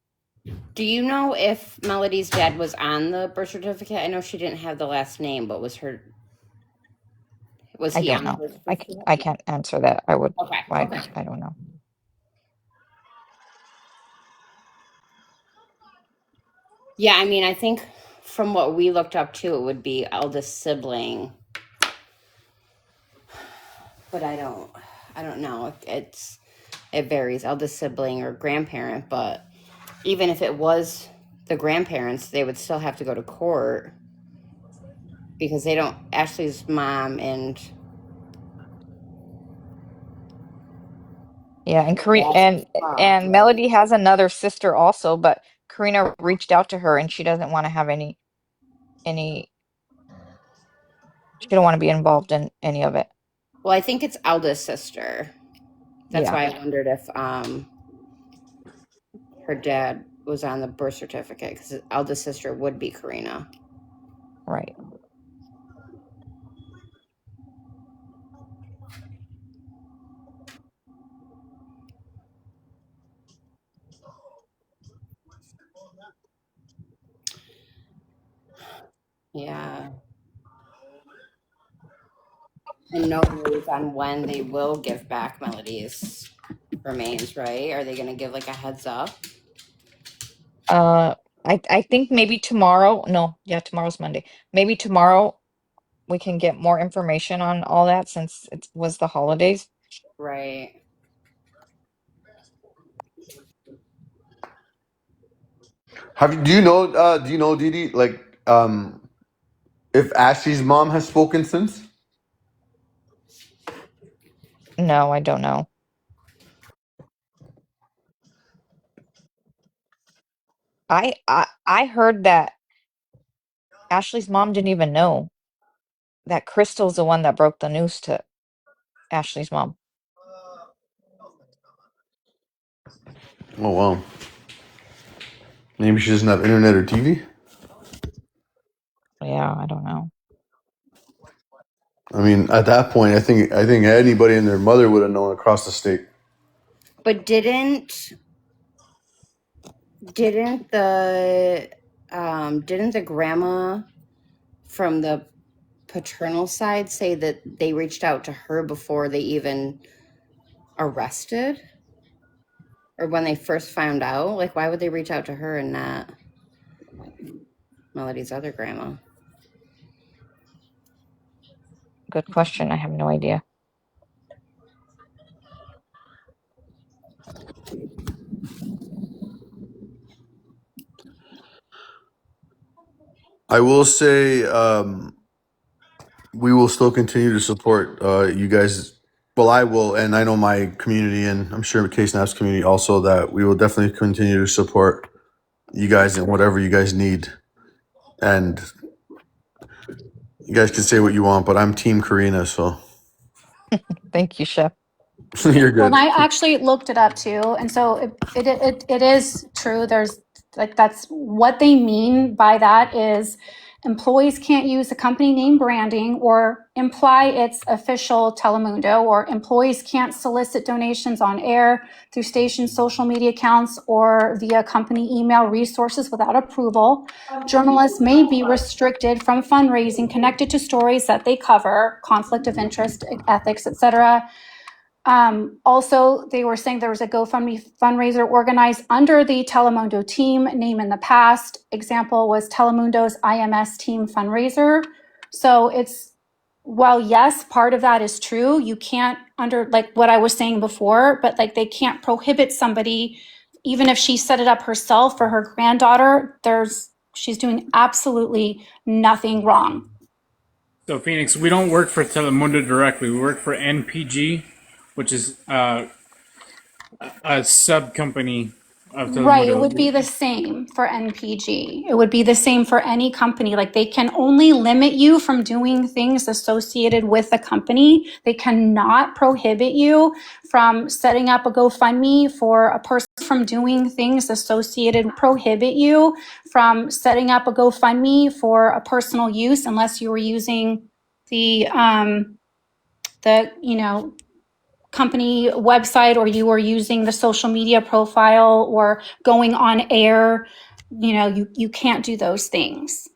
Do you know if Melody's dad was on the birth certificate? I know she didn't have the last name, but was I he don't on the know. birth I certificate? can't answer that. Okay, okay. I don't know. Yeah, I mean, I think from what we looked up to, it would be eldest sibling, but I don't know. It varies, eldest sibling or grandparent, but even if it was the grandparents, they would still have to go to court because they don't. Ashley's mom and Yeah, and Karina Ashley's pop, and Melody has another sister also, but Karina reached out to her and she doesn't want to have any she don't want to be involved in any of it. well, I think it's eldest sister. That's Yeah, why I wondered if her dad was on the birth certificate because his eldest sister would be Karina. right. Yeah. And no news on when they will give back Melody's remains, right? Are they going to give like a heads up? Uh, I think maybe tomorrow. No, yeah, tomorrow's Monday. Maybe tomorrow we can get more information on all that since it was the holidays. Right. Do you know, Didi, like if Ashley's mom has spoken since? No, I don't know. I heard that Ashley's mom didn't even know that Crystal's the one that broke the news to Ashley's mom. Oh wow. Maybe she doesn't have internet or TV. Yeah, I don't know. I mean, at that point, I think anybody and their mother would have known across the state. But didn't the grandma from the paternal side say that they reached out to her before they even arrested, or when they first found out? Like, why would they reach out to her and not Melody's other grandma? Good question. I have no idea. I will say we will still continue to support you guys. Well, I will, and I know my community, and I'm sure Ksnaps community also, that we will definitely continue to support you guys in whatever you guys need. And you guys can say what you want, but I'm Team Karina, so Thank you, Chef. you're Well, and good. I actually looked it up too, and so it is true. There's like that's what they mean by that is Employees can't use the company name branding or imply it's official Telemundo, or employees can't solicit donations on air through station social media accounts or via company email resources without approval. Journalists may be restricted from fundraising connected to stories that they cover, conflict of interest, ethics, etc. Also, they were saying there was a GoFundMe fundraiser organized under the Telemundo team name in the past. Example was Telemundo's IMS team fundraiser. So it's, while yes, part of that is true, you can't under, like what I was saying before, but like they can't prohibit somebody, even if she set it up herself for her granddaughter, she's doing absolutely nothing wrong. So Phoenix, we don't work for Telemundo directly. We work for NPG, which is a sub company of Right, it Telemundo. would be the same for NPG. It would be the same for any company. Like they can only limit you from doing things associated with the company. They cannot prohibit you from setting up a GoFundMe for a person from doing things associated, prohibit you from setting up a GoFundMe for a personal use unless you were using the company website, or you are using the social media profile or going on air. You can't do those things.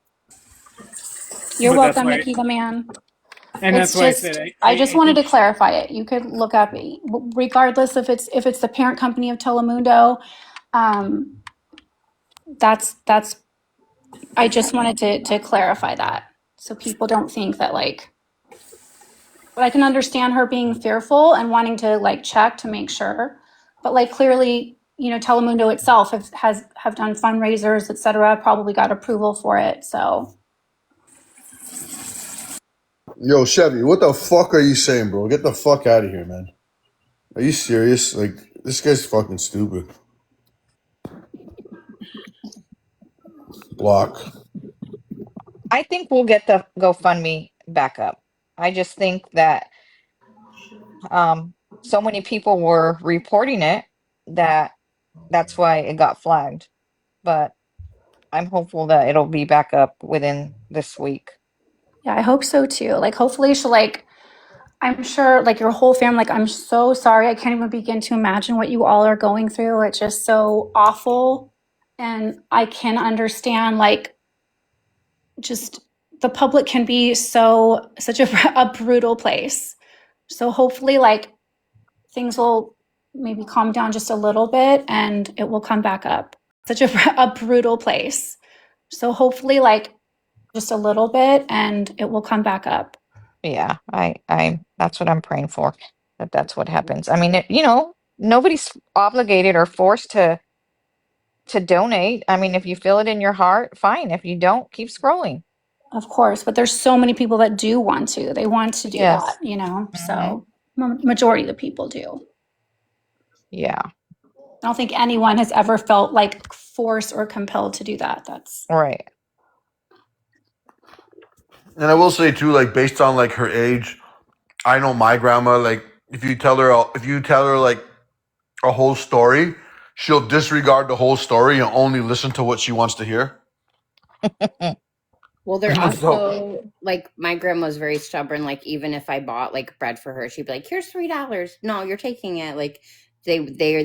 You're But that's welcome, why, Nikki the man. and that's It's why I said just, I just I wanted to think clarify it. You could look up, regardless if it's the parent company of Telemundo. That's I just wanted to clarify that so people don't think that, like, but I can understand her being fearful and wanting to like check to make sure. But like clearly, Telemundo itself have done fundraisers, etc. Probably got approval for it. So Yo, Chevy, what the fuck are you saying, bro? Get the fuck out of here, man. Are you serious? Like, this guy's fucking stupid. Block. I think we'll get the GoFundMe back up. I just think that so many people were reporting it that that's why it got flagged. But I'm hopeful that it'll be back up within this week. yeah, I hope so too. Like hopefully she'll, like, I'm sure like your whole family, like I'm so sorry. I can't even begin to imagine what you all are going through. It's just so awful. And I can understand, like, just the public can be such a brutal place. So hopefully, like, things will maybe calm down just a little bit and it will come back up. Such a brutal place. So hopefully, like, just a little bit and it will come back up. Yeah, I that's what I'm praying for, that's what happens. I mean, nobody's obligated or forced to donate. I mean, if you feel it in your heart, fine. If you don't, keep scrolling. Of course, but there's so many people that do want to. They want to do that, Yes. So majority of the people do. Yeah, I don't think anyone has ever felt like forced or compelled to do that. That's right. And I will say too, like based on like her age, I know my grandma. Like if you tell her like a whole story, she'll disregard the whole story and only listen to what she wants to hear. Well, they're So also like, my grandma's very stubborn. Like, even if I bought like bread for her, she'd be like, "Here's $3. No, you're taking it." Like, they're very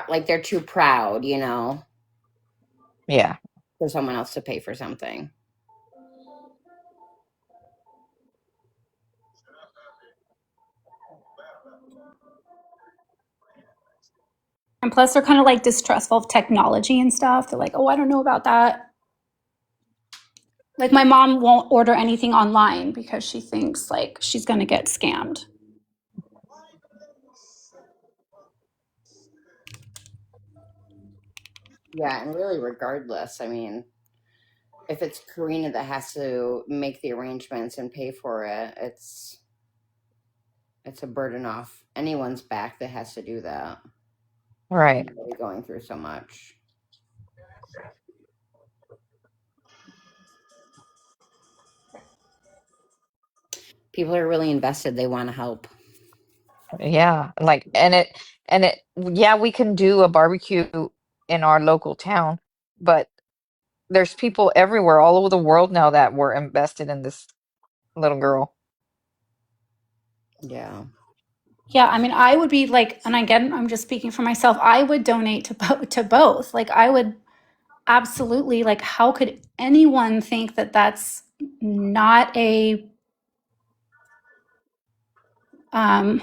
like they're too proud, Yeah. for someone else to pay for something. And plus, they're kind of like distrustful of technology and stuff. They're like, "Oh, I don't know about that." Like, my mom won't order anything online because she thinks like she's going to get scammed. Yeah, and really, regardless, I mean, if it's Karina that has to make the arrangements and pay for it, it's a burden off anyone's back that has to do that. Right. Really going through so much. People are really invested. They want to help. Yeah. Like, and it, yeah, we can do a barbecue in our local town, but there's people everywhere, all over the world now that were invested in this little girl. Yeah. Yeah, I mean, I would be like, and again, I'm just speaking for myself. I would donate to both. Like, I would absolutely. Like, how could anyone think that that's not a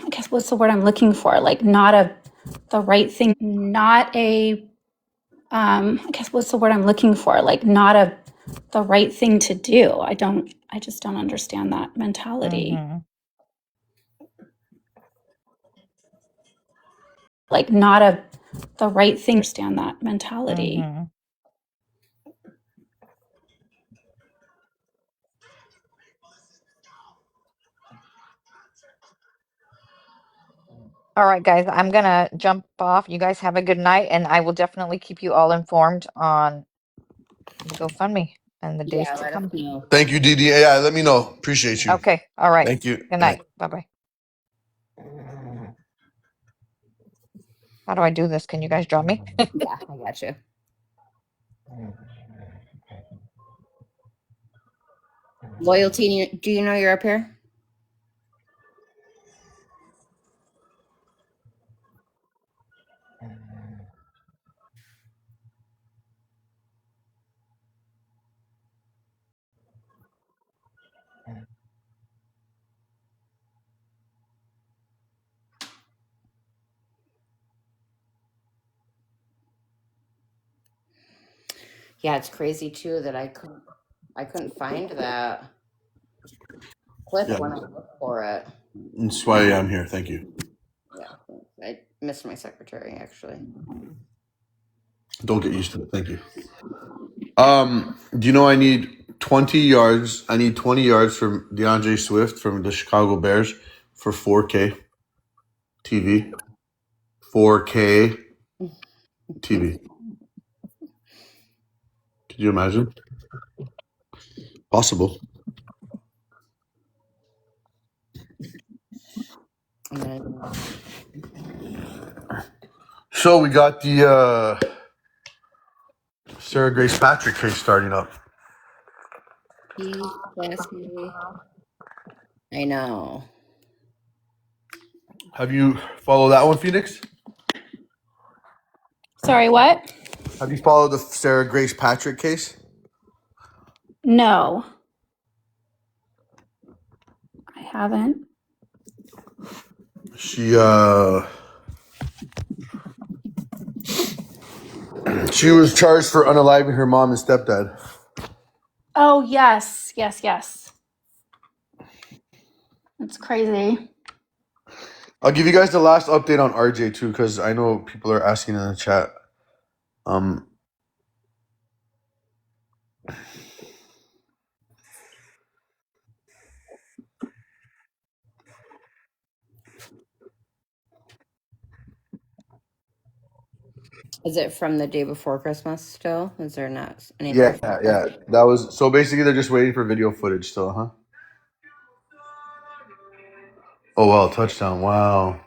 I guess what's the word I'm looking for? Like, not a the right thing. Not a I guess what's the word I'm looking for? Like, not a the right thing to do. I just don't understand that mentality. Mm-hmm. Like, not a the right thing. Understand that mentality. Mm-hmm. All right, guys, I'm gonna jump off. You guys have a good night, and I will definitely keep you all informed on the GoFundMe and the days Yeah, to let us come. know. Thank you, Dee Dee. Yeah, let me know. Appreciate you. Okay, all right. Thank you. Good Good night. night. Bye-bye. How do I do this? Can you guys drop me? Yeah, I got you. Loyalty, do you know you're up here? Yeah, it's crazy too that I couldn't find that clip Yeah, when I looked for it. that's why I'm here. Thank you. Yeah, I missed my secretary actually. Don't get used to it. Thank you. Do you know I need 20 yards? I need 20 yards from DeAndre Swift from the Chicago Bears for 4K TV. 4K TV. Could you imagine? Possible. And then So we got the Sarah Grace Patrick case starting up. he's classy. I know. Have you followed that one, Phoenix? Sorry, what? Have you followed the Sarah Grace Patrick case? No, I haven't. She she was charged for unaliving her mom and stepdad. Oh, yes, yes, yes. It's crazy. I'll give you guys the last update on RJ too, because I know people are asking in the chat. Is it from the day before Christmas still? Is there not any Yeah, proof? yeah. That was so basically they're just waiting for video footage still, huh? Oh wow, touchdown. Wow.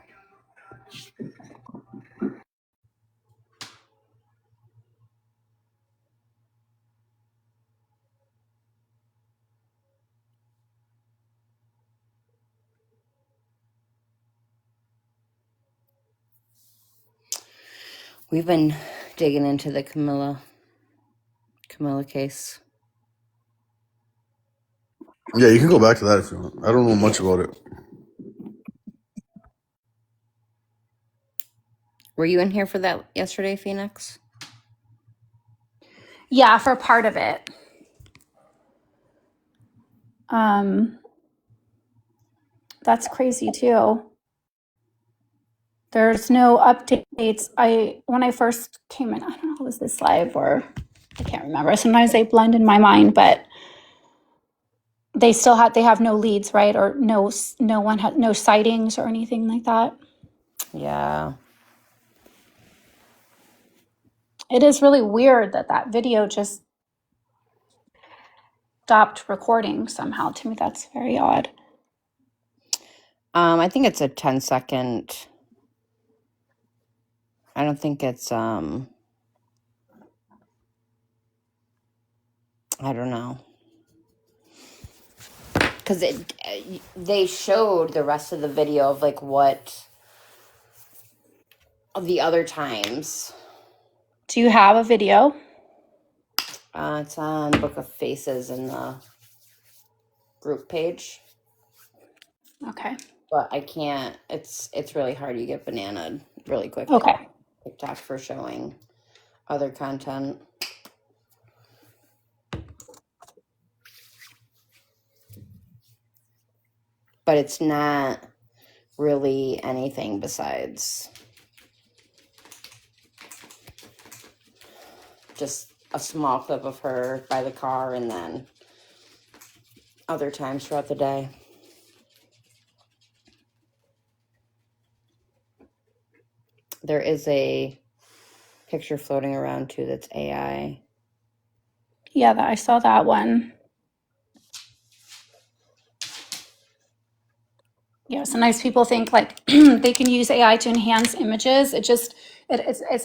We've been digging into the Camilla case. Yeah, you can go back to that if you want. I don't know much about it. Were you in here for that yesterday, Phoenix? Yeah, for part of it. Um, that's crazy too. There's no updates. When I first came in, I don't know, was this live or I can't remember. Sometimes they blend in my mind, but they have no leads, right? Or no one had no sightings or anything like that. Yeah. It is really weird that video just stopped recording somehow. To me, that's very odd. I think it's a 10-second. I don't think it's I don't know. Because they showed the rest of the video of like what of the other times. Do you have a video? It's on Book of Faces in the group page. Okay. But I can't. It's really hard. You get bananaed really quickly. Okay. TikTok for showing other content. But it's not really anything besides just a small clip of her by the car and then other times throughout the day. There is a picture floating around too that's AI. Yeah, I saw that one. Yeah, sometimes people think like they can use AI to enhance images. It's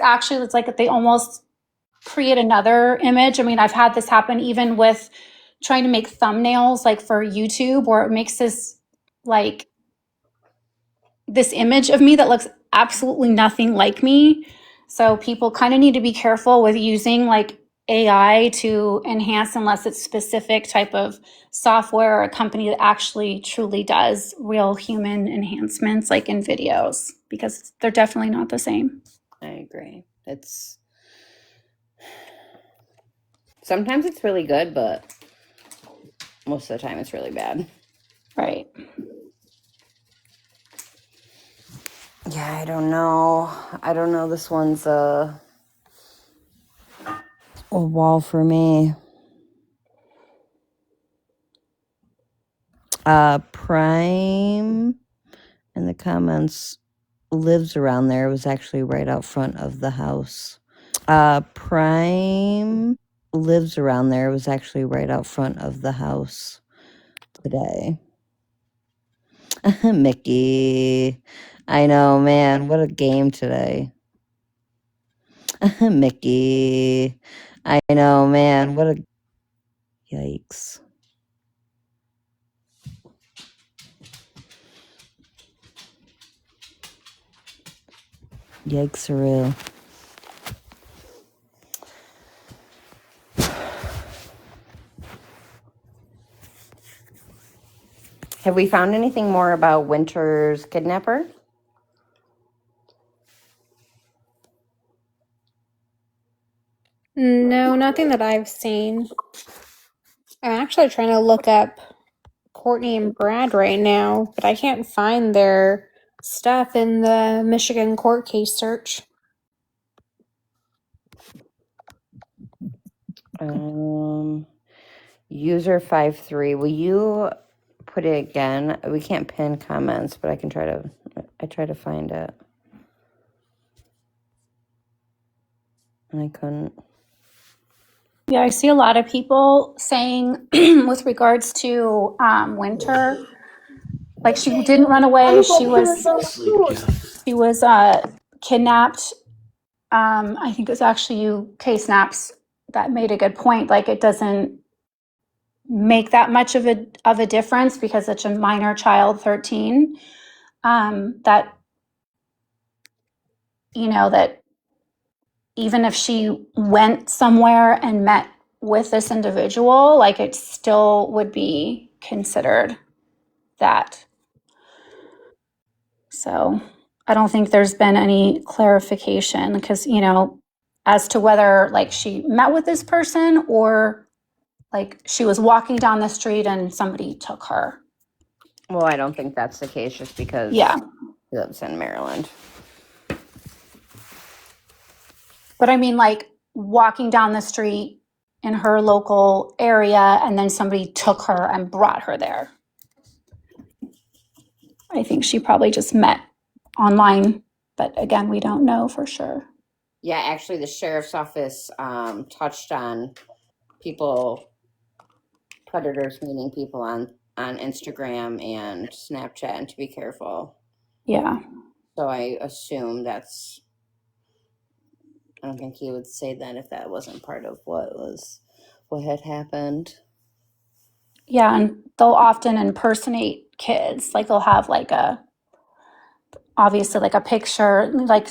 actually, it's like they almost create another image. I mean, I've had this happen even with trying to make thumbnails like for YouTube, where it makes this like this image of me that looks absolutely nothing like me. So people kind of need to be careful with using like AI to enhance unless it's specific type of software or a company that actually truly does real human enhancements like in videos, because they're definitely not the same. I agree. Sometimes it's really good, but most of the time it's really bad. Right. Yeah, I don't know. This one's a wall for me. Prime in the comments lives around there. It was actually right out front of the house. Prime lives around there. It was actually right out front of the house today. Mickey. I know, man. What a game today. Mickey. I know, man. What a yikes. Yikes are real. Have we found anything more about Winter's kidnapper? No, nothing that I've seen. I'm actually trying to look up Courtney and Brad right now, but I can't find their stuff in the Michigan court case search. User 53. Will you put it again? We can't pin comments, but I try to find it. And I couldn't. Yeah, I see a lot of people saying with regards to Winter, like she didn't run away. She was kidnapped. I think it was actually you, Ksnaps, that made a good point. Like it doesn't make that much of a difference because it's a minor child, 13. That that even if she went somewhere and met with this individual, like it still would be considered that. So I don't think there's been any clarification because, as to whether like she met with this person or like she was walking down the street and somebody took her. Well, I don't think that's the case just because Yeah. he lives in Maryland. But I mean, like walking down the street in her local area and then somebody took her and brought her there. I think she probably just met online, but again, we don't know for sure. Yeah, actually, the sheriff's office touched on predators meeting people on Instagram and Snapchat, and to be careful. Yeah. So I assume I don't think he would say that if that wasn't part of what was what had happened. Yeah, and they'll often impersonate kids. Like they'll have like obviously like a picture like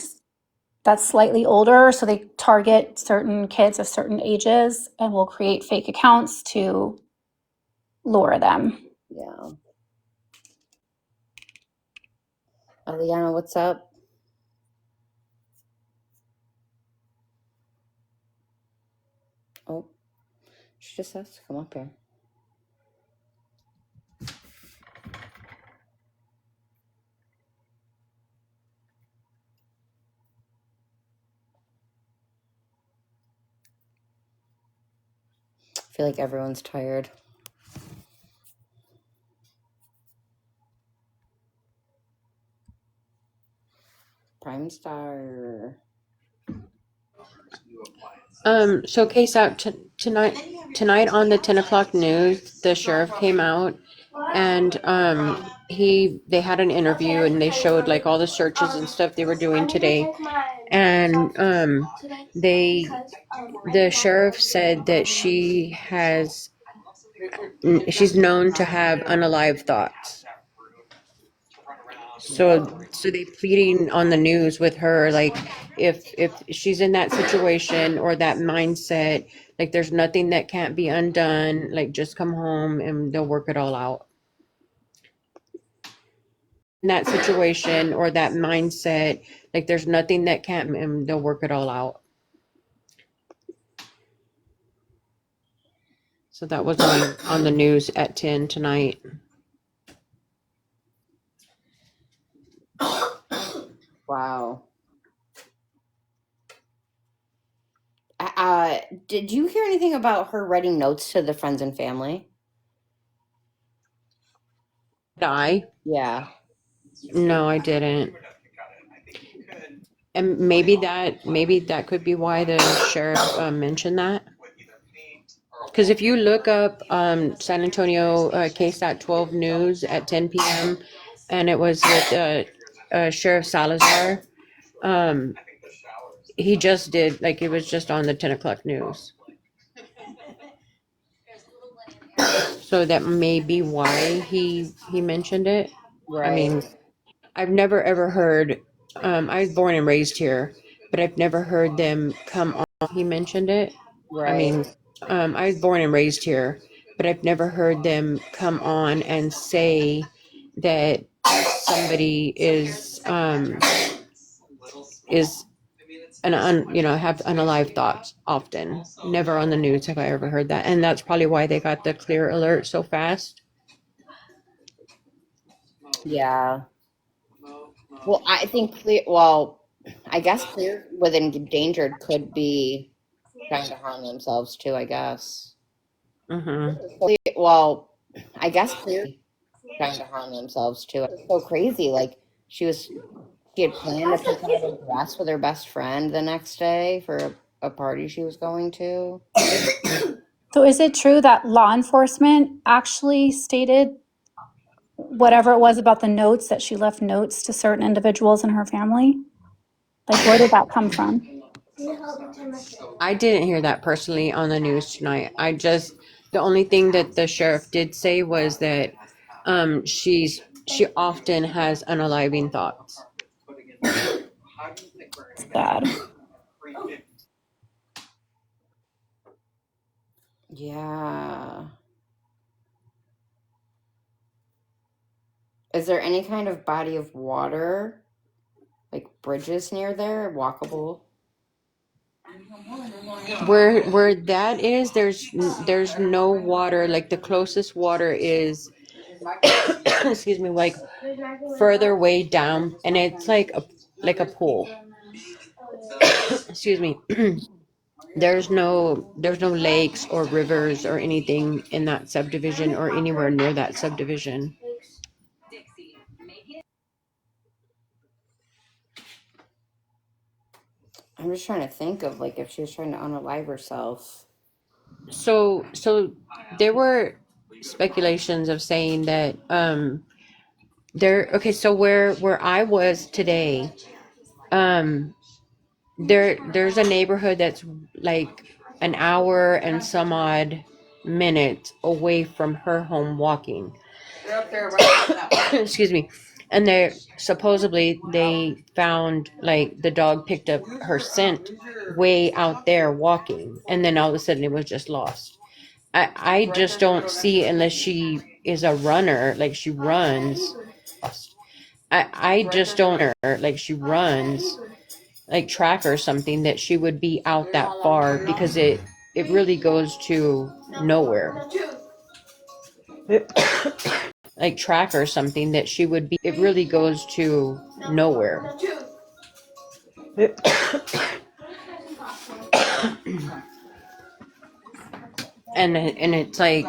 that's slightly older, so they target certain kids of certain ages and will create fake accounts to lure them. Yeah. Aliana, what's up? Oh, she just has to come up here. I feel like everyone's tired. Prime Star. So case out tonight on the 10 o'clock news, the sheriff came out and they had an interview and they showed like all the searches and stuff they were doing today. And they the sheriff said that she's known to have unalive thoughts. So they pleading on the news with her, like if she's in that situation or that mindset, like there's nothing that can't be undone, like just come home and they'll work it all out. In that situation or that mindset, like there's nothing that can't, and they'll work it all out. So that was on the news at 10 tonight. Wow. Did you hear anything about her writing notes to the friends and family? Die? Yeah. No, I didn't. And maybe that could be why the sheriff mentioned that. Because if you look up San Antonio KSAT 12 News at 10 p.m. and it was with Sheriff Salazar, he just did, like it was just on the 10 o'clock news. So that may be why he mentioned it. Right. I mean, I've never ever heard, I was born and raised here, but I've never heard them come on. He mentioned it. Right. I mean, I was born and raised here, but I've never heard them come on and say that somebody is have unalive thoughts often. Never on the news have I ever heard that. And that's probably why they got the clear alert so fast. Yeah. Well, I think clear. Well, I guess clear with endangered could be trying to harm themselves too. I guess. Well, I guess clear trying to harm themselves too. It's so crazy. Like she had planned to pick out a dress with her best friend the next day for a party she was going to. So is it true that law enforcement actually stated whatever it was about the notes, that she left notes to certain individuals in her family? Like, where did that come from? I didn't hear that personally on the news tonight. The only thing that the sheriff did say was that she often has unaliving thoughts. Sad. Yeah. Is there any kind of body of water, like bridges near there, walkable? Where that is, there's no water. Like the closest water is, excuse me, like further way down, and it's like a pool. Excuse me. There's no lakes or rivers or anything in that subdivision or anywhere near that subdivision. I'm just trying to think of like if she was trying to unalive herself. So there were speculations of saying that so where I was today, there's a neighborhood that's like an hour and some odd minutes away from her home walking. Excuse me. And they supposedly they found like the dog picked up her scent way out there walking, and then all of a sudden it was just lost. I just don't see unless she is a runner, like she runs. I just don't like she runs like track or something that she would be out that far because it really goes to nowhere. Like track or something that she would be it really goes to nowhere. And it's like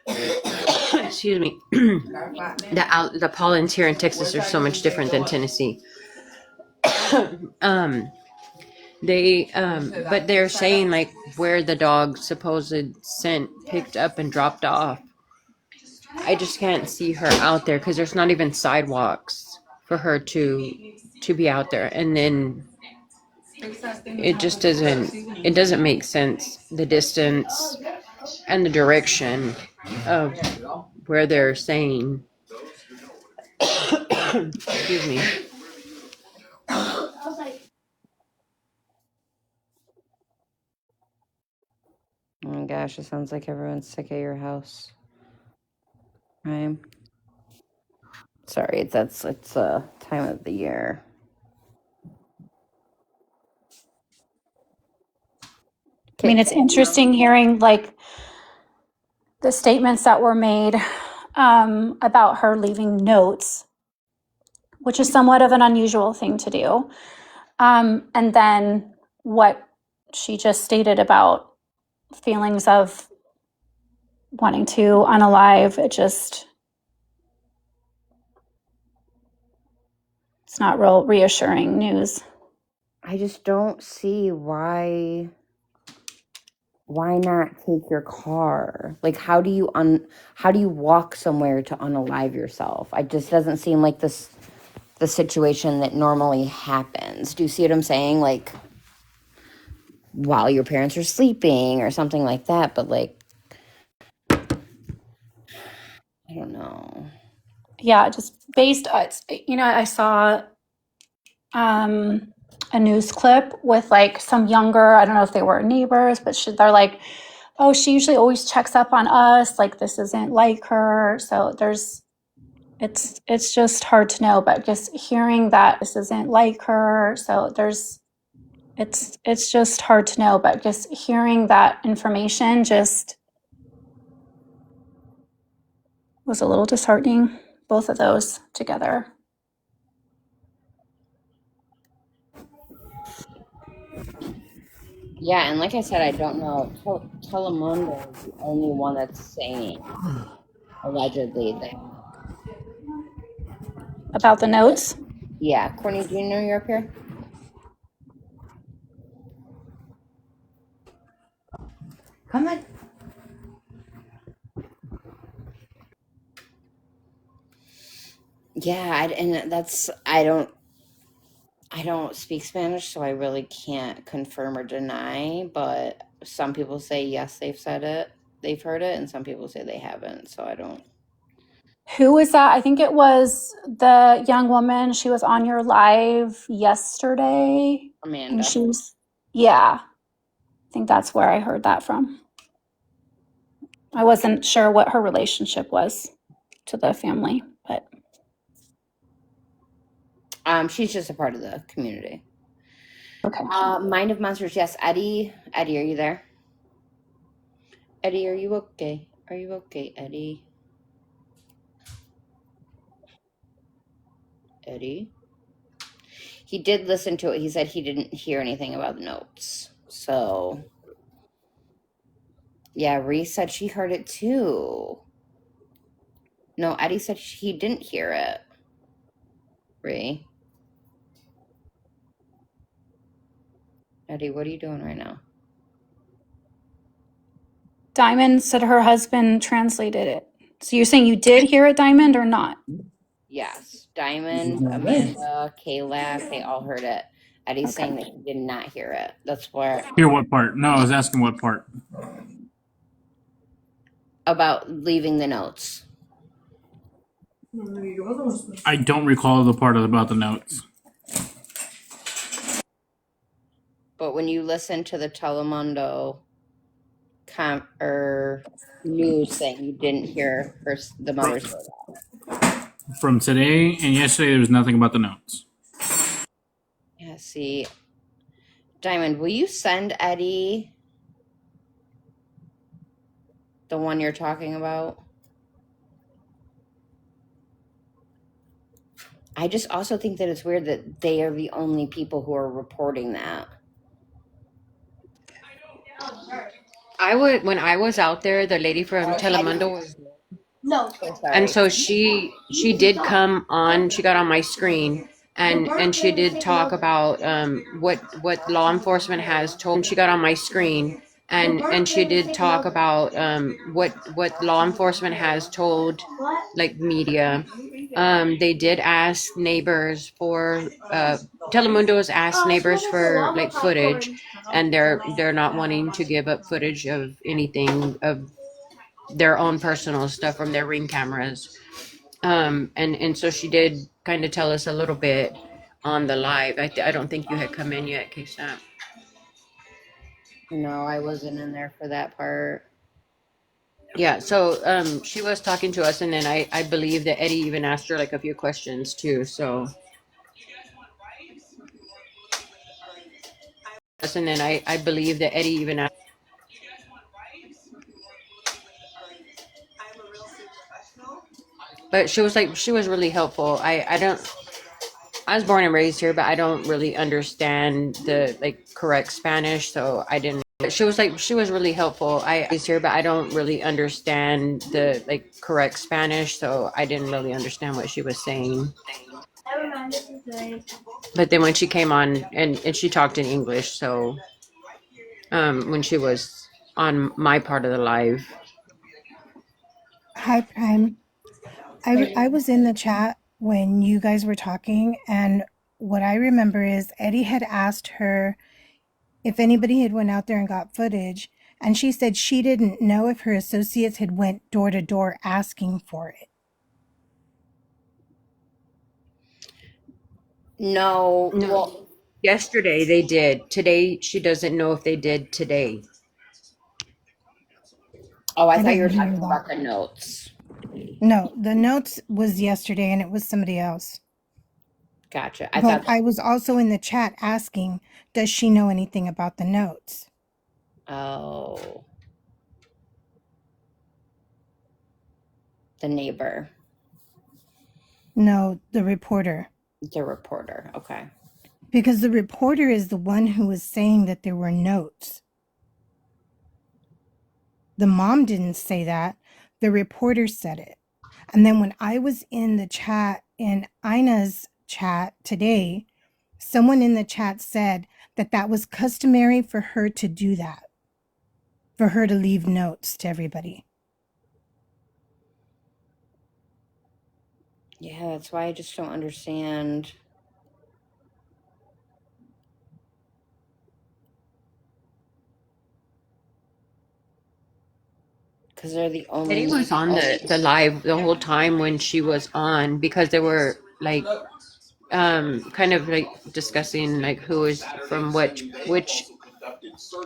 excuse me. The pollens here in Texas are so much different than Tennessee. um but they're saying like where the dog's supposed scent picked up and dropped off. I just can't see her out there because there's not even sidewalks for her to be out there. And then it just doesn't make sense, the distance and the direction of where they're saying. Excuse me. Oh my gosh, it sounds like everyone's sick at your house. Right? Sorry, it's a time of the year. I mean, it's interesting hearing like the statements that were made about her leaving notes, which is somewhat of an unusual thing to do. And then what she just stated about feelings of wanting to unalive, it's not real reassuring news. I just don't see why not take your car? Like how do you walk somewhere to unalive yourself? It just doesn't seem like the situation that normally happens. Do you see what I'm saying? Like while your parents are sleeping or something like that, but like I don't know. Yeah, just based, I saw a news clip with like some younger, I don't know if they were neighbors, but they're like, oh, she usually always checks up on us. Like this isn't like her. So it's just hard to know, but just hearing that this isn't like her. So it's just hard to know, but just hearing that information just was a little disheartening, both of those together. Yeah, and like I said, I don't know. Telemundo is the only one that's saying allegedly that. About the notes? Yeah, Courtney, do you know you're up here? Come on. Yeah, I don't speak Spanish, so I really can't confirm or deny, but some people say yes, they've heard it, and some people say they haven't, so I don't. Who was that? I think it was the young woman. She was on your live yesterday. Amanda. And yeah, I think that's where I heard that from. I wasn't sure what her relationship was to the family, but. She's just a part of the community. Okay. Mind of Monsters, yes. Eddie, are you there? Eddie, are you okay? Are you okay, Eddie? Eddie? He did listen to it. He said he didn't hear anything about the notes. So, yeah, Reese said she heard it too. No, Eddie said he didn't hear it. Ree? Eddie, what are you doing right now? Diamond said her husband translated it. So you're saying you did hear it, Diamond, or not? Yes. Diamond, Amanda, Kayla, they all heard it. Eddie's Okay. saying that he did not hear it. That's where Hear what part? No, I was asking what part. about leaving the notes. I don't recall the part about the notes. But when you listen to the Telemundo news thing, you didn't hear the mother say that. From today and yesterday, there was nothing about the notes. Yeah, see, Diamond, will you send Eddie the one you're talking about? I just also think that it's weird that they are the only people who are reporting that. When I was out there, the lady from Telemundo was, So and sorry. so she did come on. She got on my screen, and she did talk about what law enforcement has told. She got on my screen, and she did talk about what law enforcement has told, like, media. They did ask neighbors for Telemundo has asked neighbors for, like, footage, and they're not wanting to give up footage of anything of their own personal stuff from their Ring cameras. And so she did kind of tell us a little bit on the live. I don't think you had come in yet, Ksnaps. No, I wasn't in there for that part. Yeah, so she was talking to us, and then I believe that Eddie even asked her like a few questions too. So, and then I believe that Eddie even asked. But she was really helpful. I don't. I was born and raised here, but I don't really understand the, like, correct Spanish, so I didn't. She was really helpful. I was here, but I don't really understand the, like, correct Spanish, so I didn't really understand what she was saying. But then when she came on and she talked in English, so when she was on my part of the live. Hi, Prime. I was in the chat when you guys were talking, and what I remember is Eddie had asked her if anybody had went out there and got footage, and she said she didn't know if her associates had went door to door asking for it. No, No, well, yesterday they did. Today she doesn't know if they did today. oh, I I thought you were didn't hear talking that. about the notes. No, the notes was yesterday, and it was somebody else. Gotcha. I But thought, I was also in the chat asking, does she know anything about the notes? oh, the neighbor, No, the reporter. the reporter. Okay. Because the reporter is the one who was saying that there were notes. The mom didn't say that. The reporter said it. And then when I was in the chat, in Ina's chat today, someone in the chat said that that was customary for her to do that, for her to leave notes to everybody. Yeah, that's why I just don't understand. Because they're the Eddie only. was on the live the whole time when she was on, because they were, like, kind of like discussing, like, who is from which.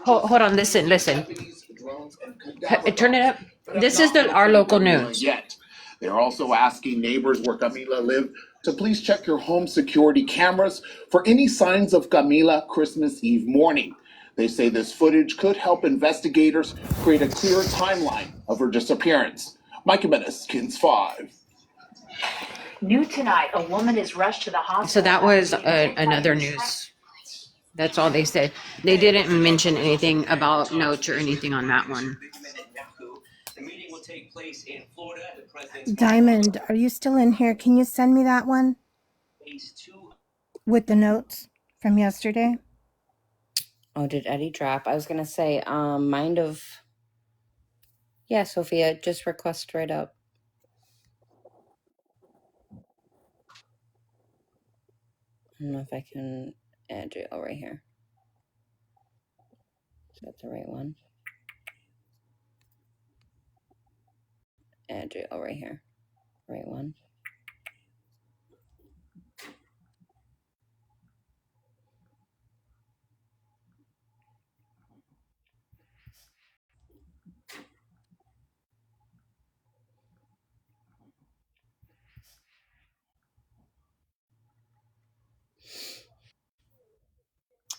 Hold on, listen. Turn it up. This is our local news. Yet. They're also asking neighbors where Camila lived to please check your home security cameras for any signs of Camila Christmas Eve morning. They say this footage could help investigators create a clearer timeline of her disappearance. Mike Jimenez, Kins 5. New tonight, a woman is rushed to the hospital. So that was another news. That's all they said. They didn't mention anything about notes or anything on that one. Diamond, are you still in here? Can you send me that one with the notes from yesterday? Oh, did Eddie drop? I was gonna say, mind of. Yeah, Sophia, just request right up. I don't know if I can Andrew, oh, right here. Is that the right one? Andrew, oh, right here. Right one.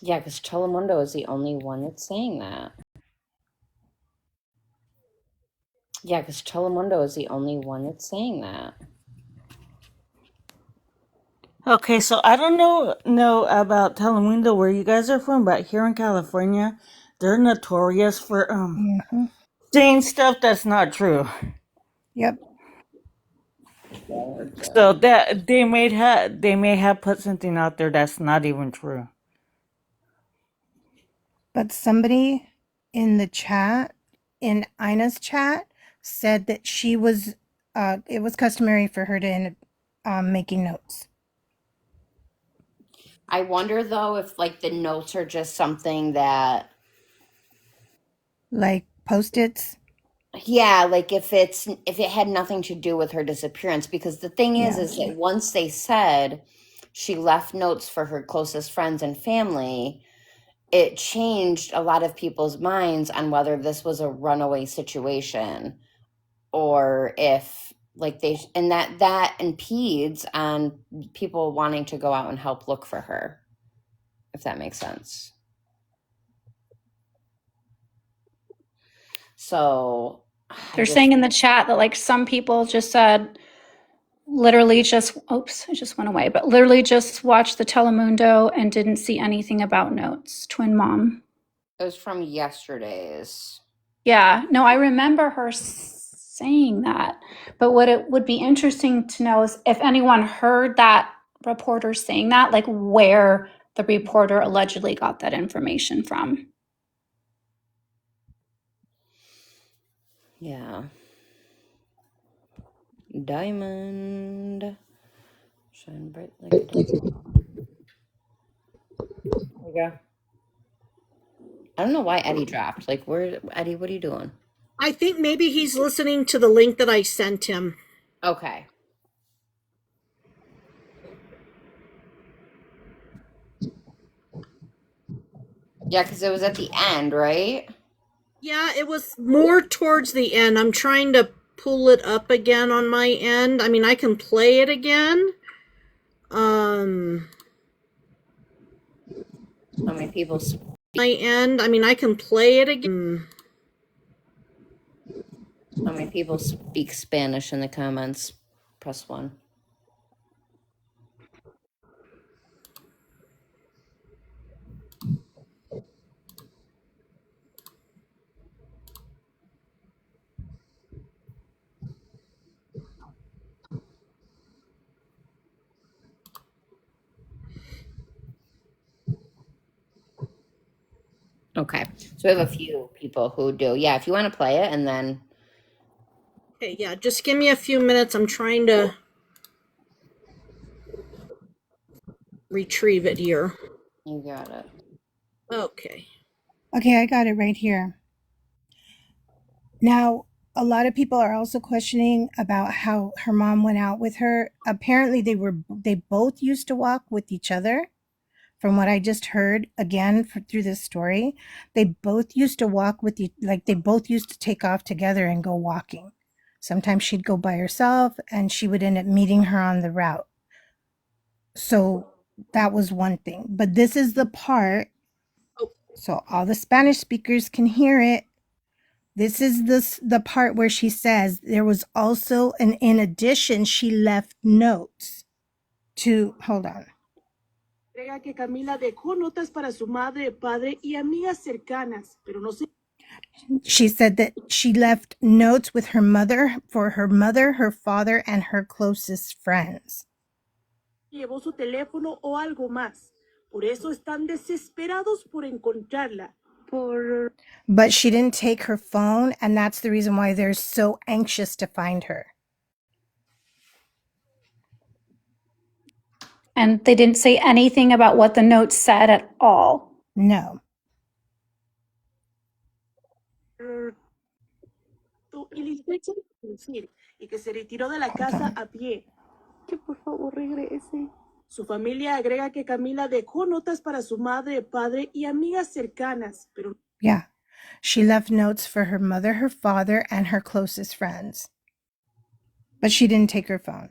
Yeah, because Telemundo is the only one that's saying that. Yeah, because Telemundo is the only one that's saying that. Okay, so I don't know about Telemundo where you guys are from, but here in California, they're notorious for Hmm. saying stuff that's not true. Yep. So that they may have put something out there that's not even true. But somebody in the chat, in Ina's chat, said that she was, it was customary for her to end up making notes. I wonder though if like the notes are just something that, Like post-its. yeah, like if it had nothing to do with her disappearance, because the thing Yeah. is that once they said she left notes for her closest friends and family, it changed a lot of people's minds on whether this was a runaway situation or if like they, and that impedes on people wanting to go out and help look for her, if that makes sense. So They're saying in the chat that like some people just said literally just, oops, I just went away, but literally just watched the Telemundo and didn't see anything about notes. Twin mom. it was from yesterday's. Yeah, no, I remember her saying that. But what it would be interesting to know is if anyone heard that reporter saying that, like where the reporter allegedly got that information from. Yeah. Diamond. Shine bright like a diamond. There you go. I don't know why Eddie dropped. Like, where, Eddie, what are you doing? I think maybe he's listening to the link that I sent him. Okay. Yeah, because it was at the end, right? Yeah, it was more towards the end. I'm trying to pull it up again on my end. I mean, I can play it again. How many people speak? My end. I mean, I can play it again. How many people speak Spanish in the comments? Press 1. Okay. So we have a few people who do. Yeah, if you want to play it and then. Okay, yeah, just give me a few minutes. I'm trying to retrieve it here. You got it. Okay. Okay, I got it right here. Now, a lot of people are also questioning about how her mom went out with her. Apparently, they both used to walk with each other. From what I just heard again through this story, they both used to walk with you, like they both used to take off together and go walking. Sometimes she'd go by herself, and she would end up meeting her on the route. So that was one thing. But this is the part, so all the Spanish speakers can hear it. This is the part where she says there was also an in addition, she left notes to, hold on. Que Camila dejó notas para su madre, padre y amigas cercanas, pero no se. She said that she left notes with her mother, for her mother, her father, and her closest friends. Llevó su teléfono o algo más. Por eso están desesperados por encontrarla. But she didn't take her phone, and that's the reason why they're so anxious to find her. And they didn't say anything about what the note said at all. No. Y licencia de conducir y que se retiró de la Hold casa on. a pie. Que por favor regrese. Su familia agrega que Camila dejó notas para su madre, padre y amigas cercanas, pero Yeah. She left notes for her mother, her father, and her closest friends. But she didn't take her phone.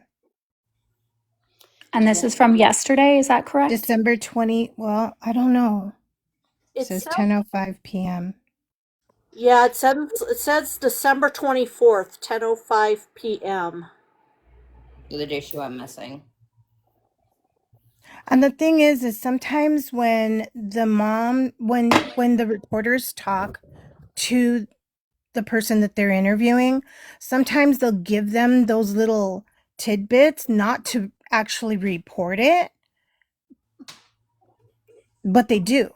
And this is from yesterday, is that correct? December 20, well, I don't know. It It's says 10:05 p.m. yeah, it says December 24th, 10:05 p.m. The day she went missing. And the thing is sometimes when the mom, when the reporters talk to the person that they're interviewing, sometimes they'll give them those little tidbits not to actually report it, but they do.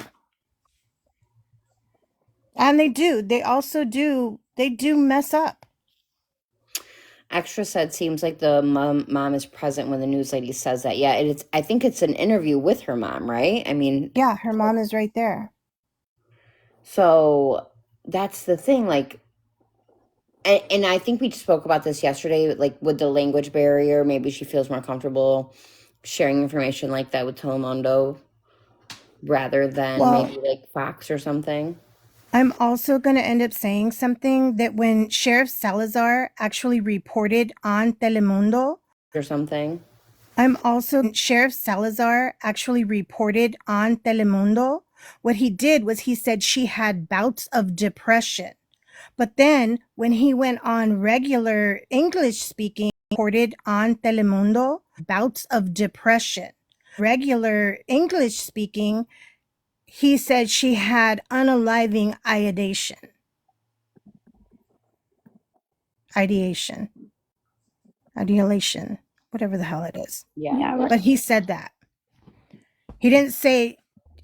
And they do. They also do. They do mess up. Extra said seems like the mom is present when the news lady says that. Yeah, it's I think it's an interview with her mom, right? I mean, Yeah, her mom is right there. so that's the thing, like, and I think we spoke about this yesterday, like with the language barrier, maybe she feels more comfortable sharing information like that with Telemundo rather than Well, maybe like Fox or something. I'm also going to end up saying something that when Sheriff Salazar actually reported on Telemundo, Or something. Sheriff Salazar actually reported on Telemundo. What he did was he said she had bouts of depression. But then when he went on regular English speaking, reported on Telemundo, bouts of depression. Regular English speaking, he said she had unaliving ideation, whatever the hell it is. Yeah. Yeah, right. But he said that. He didn't say,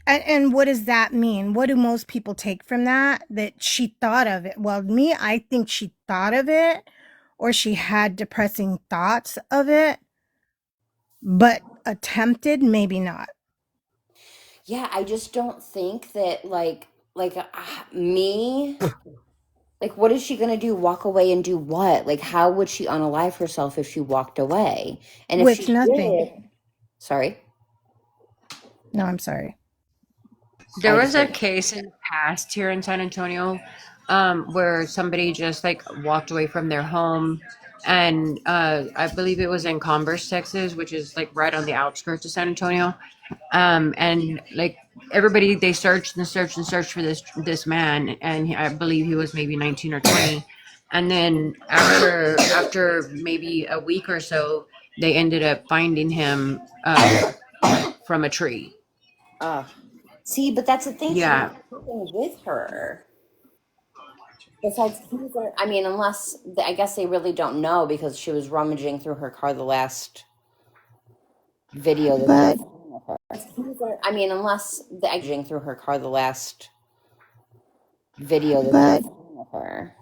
and what does that mean? What do most people take from that? That she thought of it. Well, me, I think she thought of it or she had depressing thoughts of it, but attempted, maybe not. Yeah, I just don't think that me, like what is she going to do? Walk away and do what? Like how would she unalive herself if she walked away? And if With she nothing. did, sorry. No, I'm sorry. There was a case in the past here in San Antonio where somebody just like walked away from their home. And I believe it was in Converse, Texas, which is like right on the outskirts of San Antonio. And like everybody, they searched and searched and searched for this man, and I believe he was maybe 19 or 20. And then after maybe a week or so, they ended up finding him from a tree. See, but that's the thing. She Yeah. had something with her. Besides, I mean, unless I guess they really don't know because she was rummaging through her car the last video that But they of her. I mean, unless rummaging through her car the last video that but they of her.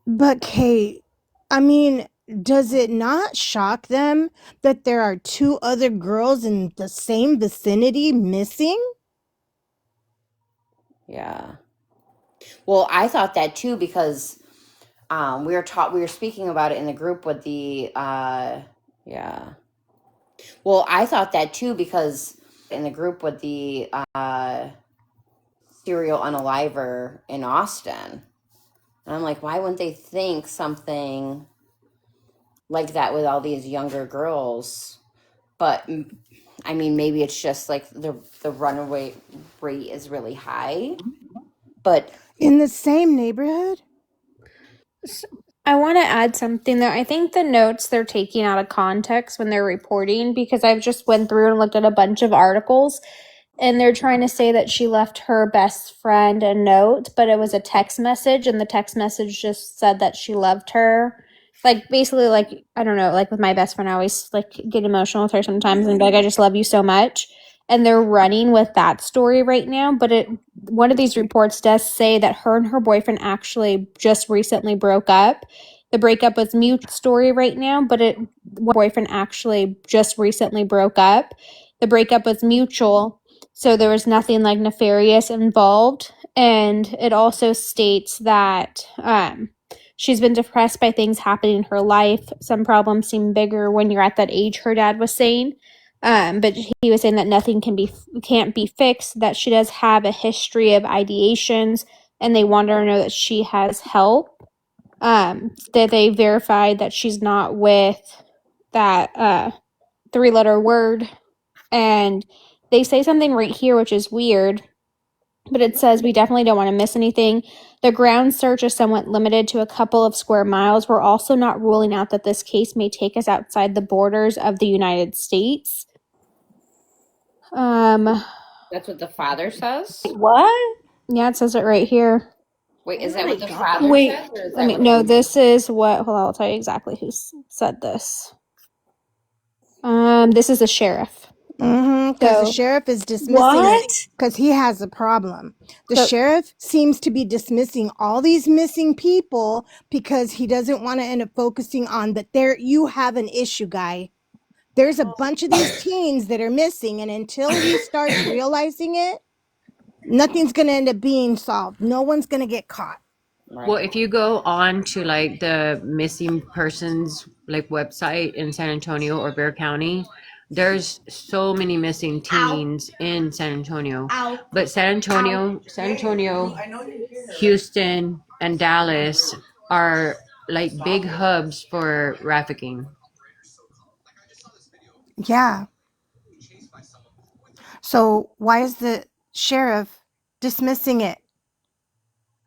but Kate, I mean, does it not shock them that there are two other girls in the same vicinity missing? Yeah. Well, I thought that too because we were speaking about it in the group with the yeah. Well, I thought that too because in the group with the serial unaliver in Austin. And I'm like, why wouldn't they think something like that with all these younger girls? But I mean, maybe it's just like the runaway rate is really high. But In the same neighborhood? I want to add something there. I think the notes they're taking out of context when they're reporting, because I've just went through and looked at a bunch of articles, and they're trying to say that she left her best friend a note, but it was a text message, and the text message just said that she loved her. Like basically, like I don't know, like with my best friend, I always like get emotional with her sometimes and be like, "I just love you so much." And they're running with that story right now, but one of these reports does say that her and her boyfriend actually just recently broke up. The breakup was mute story right now, but boyfriend actually just recently broke up. The breakup was mutual, so there was nothing like nefarious involved. And it also states that she's been depressed by things happening in her life. Some problems seem bigger when you're at that age, her dad was saying. But he was saying that nothing can't be fixed, that she does have a history of ideations, and they want her to know that she has help. That they verified that she's not with that 3-letter word. And they say something right here, which is weird, but it says we definitely don't want to miss anything. The ground search is somewhat limited to a couple of square miles. We're also not ruling out that this case may take us outside the borders of the United States. That's what the father says? What? Yeah, it says it right here. Wait, is Where that they what the got father Wait, says? Or is let that me, what no, the... this is what, hold on, I'll tell you exactly who said this. This is the sheriff. Because the sheriff is dismissing it What? because he has a problem. The sheriff seems to be dismissing all these missing people because he doesn't want to end up focusing on that. There, you have an issue, guy. There's a bunch of these teens that are missing, and until he starts realizing it, nothing's going to end up being solved. No one's going to get caught. Well, if you go on to like the missing persons like website in San Antonio or Bexar County, there's so many missing teens in San Antonio. But San Antonio, Houston, and Dallas are like big hubs for trafficking. Yeah. So why is the sheriff dismissing it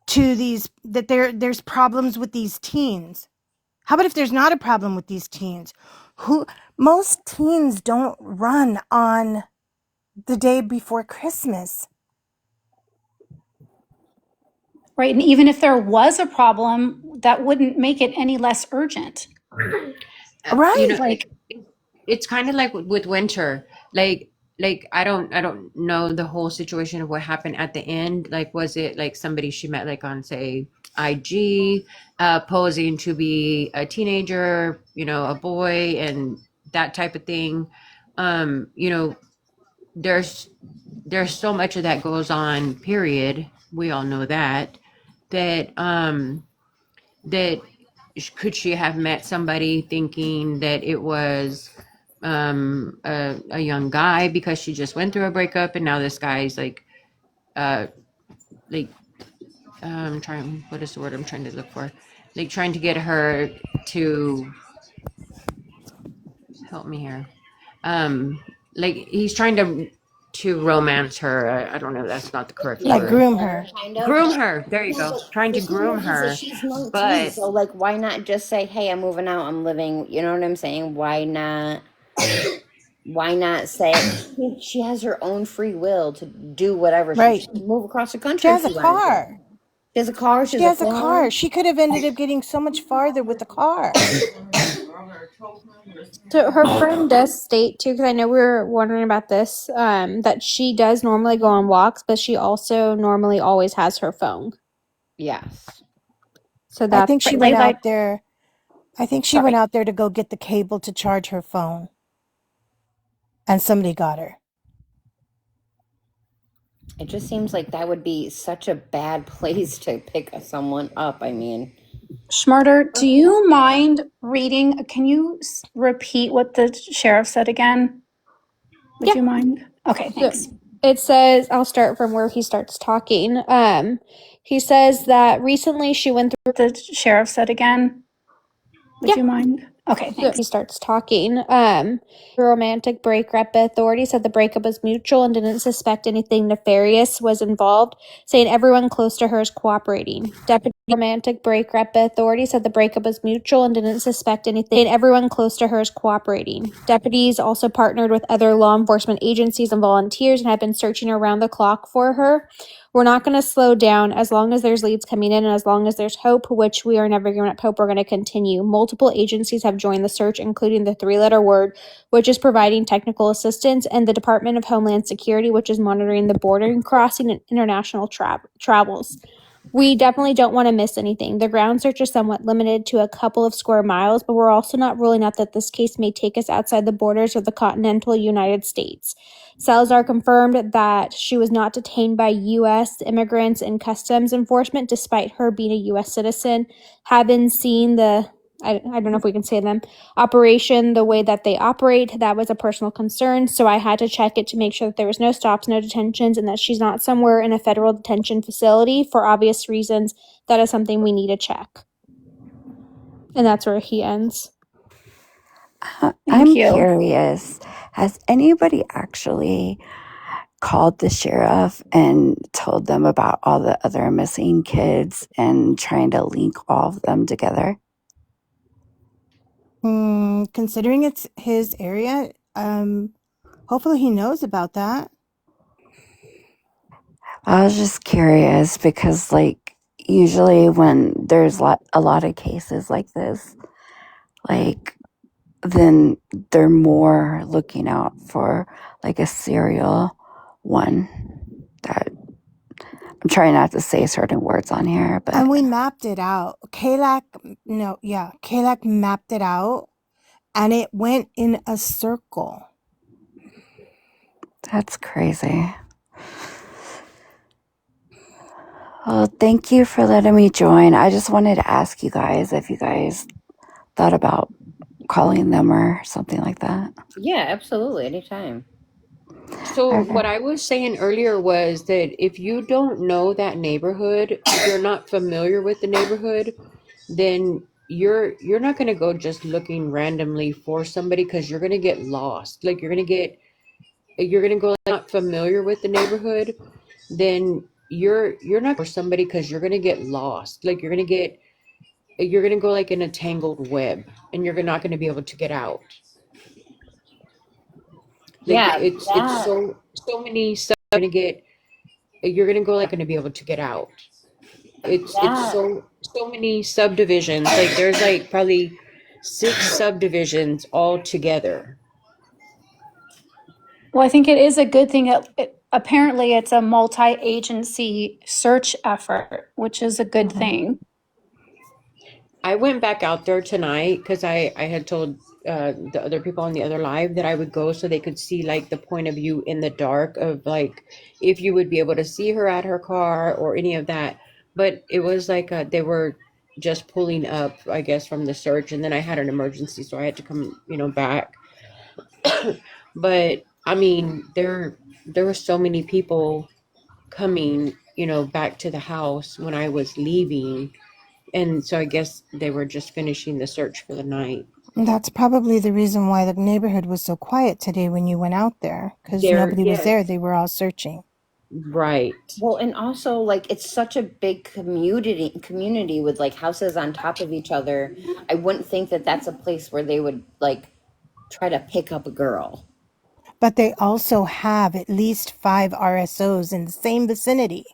to these that there's problems with these teens? How about if there's not a problem with these teens? Who most teens don't run on the day before Christmas. Right. And even if there was a problem, that wouldn't make it any less urgent. Right. You know, Like, it's kind of like with winter. Like I don't know the whole situation of what happened at the end. Like, was it like somebody she met like on say IG, posing to be a teenager, you know, a boy, and that type of thing. You know, there's so much of that goes on. Period. We all know that. That could she have met somebody thinking that it was a young guy because she just went through a breakup and now this guy's like like trying, what is the word I'm trying to look for, like trying to get her to help me here, like he's trying to romance her. I don't know, that's not the correct Like word. groom her. Kind of. Groom her, there you Yeah, go, but trying to the thing groom is that her. she's 19, But so like, why not just say, "Hey, I'm moving out. I'm living." You know what I'm saying? Why not? Why not say she has her own free will to do whatever Right. she can move across the She country if has a she wanted to. car. She has a car. She She has a has a car. phone. She could have ended up getting so much farther with the car. So her friend does state too, because I know we were wondering about this, that she does normally go on walks, but she also normally always has her phone. Yes. So I that's think she went out there. I think she went out there to go get the cable to charge her phone. And somebody got her. It just seems like that would be such a bad place to pick someone up. I mean, Schmarter, do you mind reading? Can you repeat what the sheriff said again? Would you mind? Okay, thanks. It says, I'll start from where he starts talking. He says that recently she went through. The sheriff said again. Would you mind? Okay, thanks. He starts talking. Romantic breakup. Authorities said the breakup was mutual and didn't suspect anything nefarious was involved, saying everyone close to her is cooperating. Deputy romantic breakup. Authorities said the breakup was mutual and didn't suspect anything, saying everyone close to her is cooperating. Deputies also partnered with other law enforcement agencies and volunteers and have been searching around the clock for her. We're not going to slow down as long as there's leads coming in and as long as there's hope, which we are never giving up hope. We're going to continue. Multiple agencies have joined the search, including the 3-letter word, which is providing technical assistance, and the Department of Homeland Security, which is monitoring the border crossing and international travels. We definitely don't want to miss anything. The ground search is somewhat limited to a couple of square miles, but we're also not ruling out that this case may take us outside the borders of the continental United States. Salazar confirmed that she was not detained by U.S. immigrants and customs enforcement despite her being a U.S. citizen. Having seen I don't know if we can say them, operation, the way that they operate, that was a personal concern. So I had to check it to make sure that there was no stops, no detentions, and that she's not somewhere in a federal detention facility for obvious reasons. That is something we need to check. And that's where he ends. Thank I'm you. curious, has anybody actually called the sheriff and told them about all the other missing kids and trying to link all of them together? Considering it's his area, hopefully he knows about that. I was just curious because, like, usually when there's a lot of cases like this, like, then they're more looking out for like a serial one. That I'm trying not to say certain words on here, but And we mapped it out. Kalak mapped it out and it went in a circle. that's crazy. Well, thank you for letting me join. I just wanted to ask you guys if you guys thought about calling them or something like that. Yeah, absolutely. Anytime. So Okay. what I was saying earlier was that if you don't know that neighborhood, if you're not familiar with the neighborhood, then you're not going to go just looking randomly for somebody because you're going to get lost. Like you're going to go not familiar with the neighborhood, then you're not for somebody because you're going to get lost. Like you're going to go like in a tangled web and you're not going to be able to get out. Like Yeah, it's that. so many stuff you're gonna go like gonna be able to get out. It's That. so many subdivisions. Like there's like probably 6 subdivisions all together. Well, I think it is a good thing. Apparently, it's a multi-agency search effort, which is a good thing. I went back out there tonight because I had told the other people on the other live that I would go so they could see like the point of view in the dark of like if you would be able to see her at her car or any of that. But it was like they were just pulling up, I guess, from the search, and then I had an emergency, so I had to come, back. But I mean, there were so many people coming, back to the house when I was leaving, and so I guess they were just finishing the search for the night. That's probably the reason why the neighborhood was so quiet today when you went out there, because There, nobody was yes, there. They were all searching. right. Well, and also like it's such a big community with like houses on top of each other. I wouldn't think that that's a place where they would like try to pick up a girl. But they also have at least 5 RSOs in the same vicinity.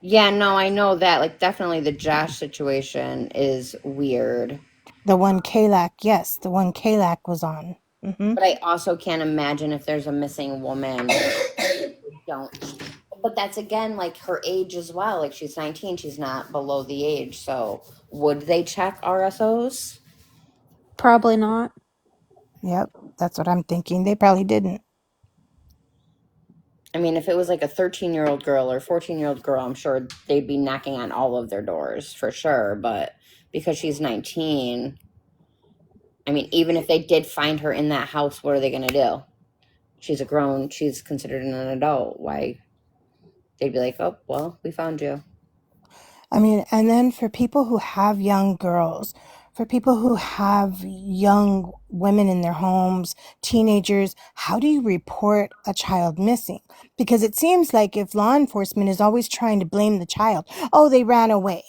Yeah, no, I know that. Like definitely the Josh situation is weird. The one Kalak, yes, the one Kalak was on. But I also can't imagine if there's a missing woman. Don't. But that's again like her age as well. Like she's 19, she's not below the age. So would they check RSOs? Probably not. Yep, that's what I'm thinking. They probably didn't. I mean, if it was like a 13-year-old girl or 14-year-old girl, I'm sure they'd be knocking on all of their doors for sure. But because she's 19, I mean, even if they did find her in that house, what are they going to do? She's considered an adult. Why? They'd be like, oh, well, we found you. I mean, and then for people who have young girls, for people who have young women in their homes, teenagers, how do you report a child missing? Because it seems like if law enforcement is always trying to blame the child, oh, they ran away.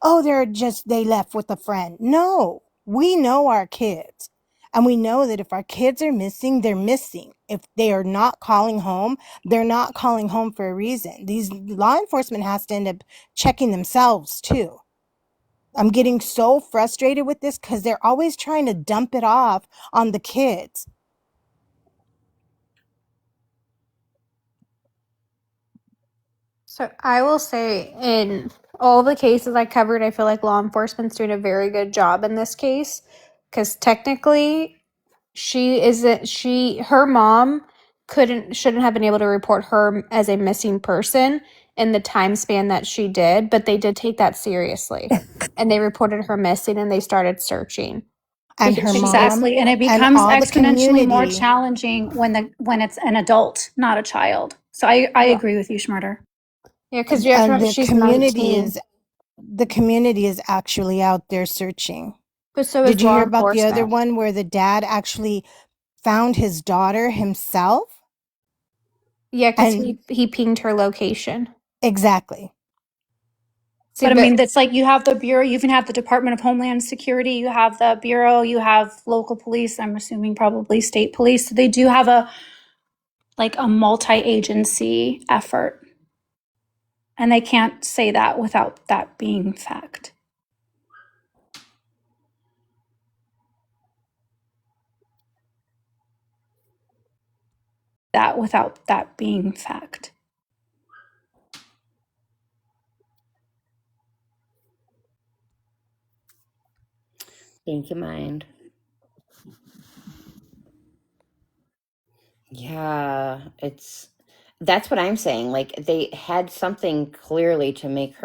Oh, they left with a friend. No, we know our kids. And we know that if our kids are missing, they're missing. If they are not calling home, they're not calling home for a reason. These law enforcement has to end up checking themselves too. I'm getting so frustrated with this because they're always trying to dump it off on the kids. So I will say, in all the cases I covered, I feel like law enforcement's doing a very good job in this case because technically her mom shouldn't have been able to report her as a missing person in the time span that she did, but they did take that seriously. And they reported her missing and they started searching. And her mom Exactly. And it and becomes all the exponentially more community. challenging when it's an adult, not a child. So I Yeah. agree with you, Schmurder. Yeah, because you have to And remember the she's community 19. is the community is actually out there searching. But so is Did you law hear about the other enforcement. one where the dad actually found his daughter himself? Yeah, because And he pinged her location. exactly. See, But I but mean, that's like you have the Bureau, you even have the Department of Homeland Security, you have the Bureau, you have local police, I'm assuming probably state police. So they do have a multi-agency effort. And they can't say that without that being fact. That without that being fact. Think your mind. Yeah, that's what I'm saying. Like they had something clearly to make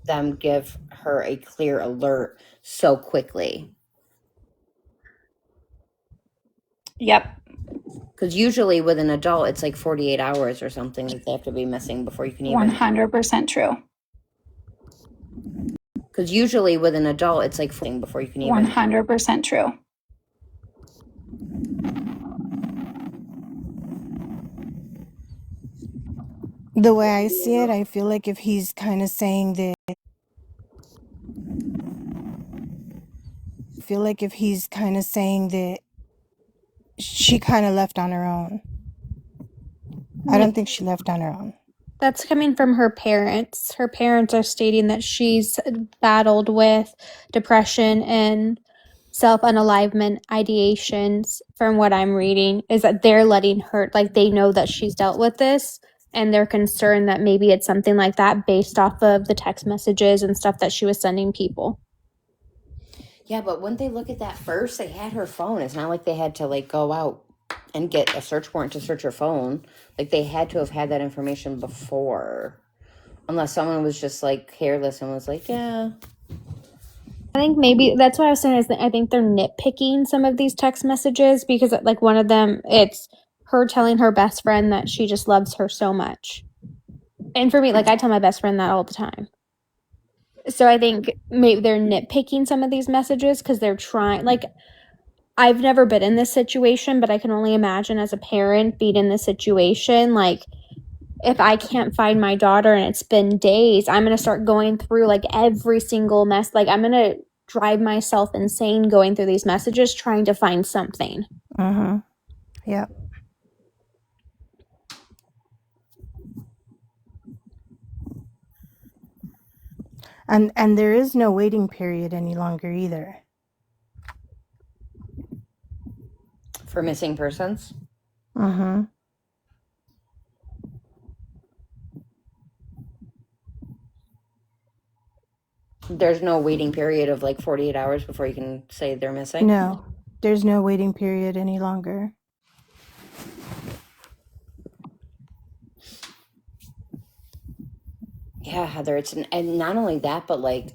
them give her a clear alert so quickly. Yep. Because usually with an adult, it's like 48 hours or something that they have to be missing before you can even. 100% true. Because usually with an adult, it's like before you can even. 100% true. The way I see it, I feel like if he's kind of saying that she kind of left on her own. I don't think she left on her own. that's coming from her parents. Her parents are stating that she's battled with depression and self-unalivement ideations. From what I'm reading, is that they're letting her, like, they know that she's dealt with this and they're concerned that maybe it's something like that based off of the text messages and stuff that she was sending people. Yeah, but when they look at that first, they had her phone. It's not like they had to like go out and get a search warrant to search her phone. Like they had to have had that information before. Unless someone was just like careless and was like, yeah. I think maybe that's what I was saying is that I think they're nitpicking some of these text messages because, like, one of them, it's her telling her best friend that she just loves her so much. And for me, like, I tell my best friend that all the time. So I think maybe they're nitpicking some of these messages because they're trying, like, I've never been in this situation, but I can only imagine as a parent being in this situation, like, if I can't find my daughter and it's been days, I'm going to start going through like every single mess. Like I'm going to drive myself insane going through these messages trying to find something. Mm-hmm. Yep. And there is no waiting period any longer either. For missing persons? Mm-hmm. There's no waiting period of like 48 hours before you can say they're missing? No, there's no waiting period any longer. Yeah, Heather, and not only that, but like,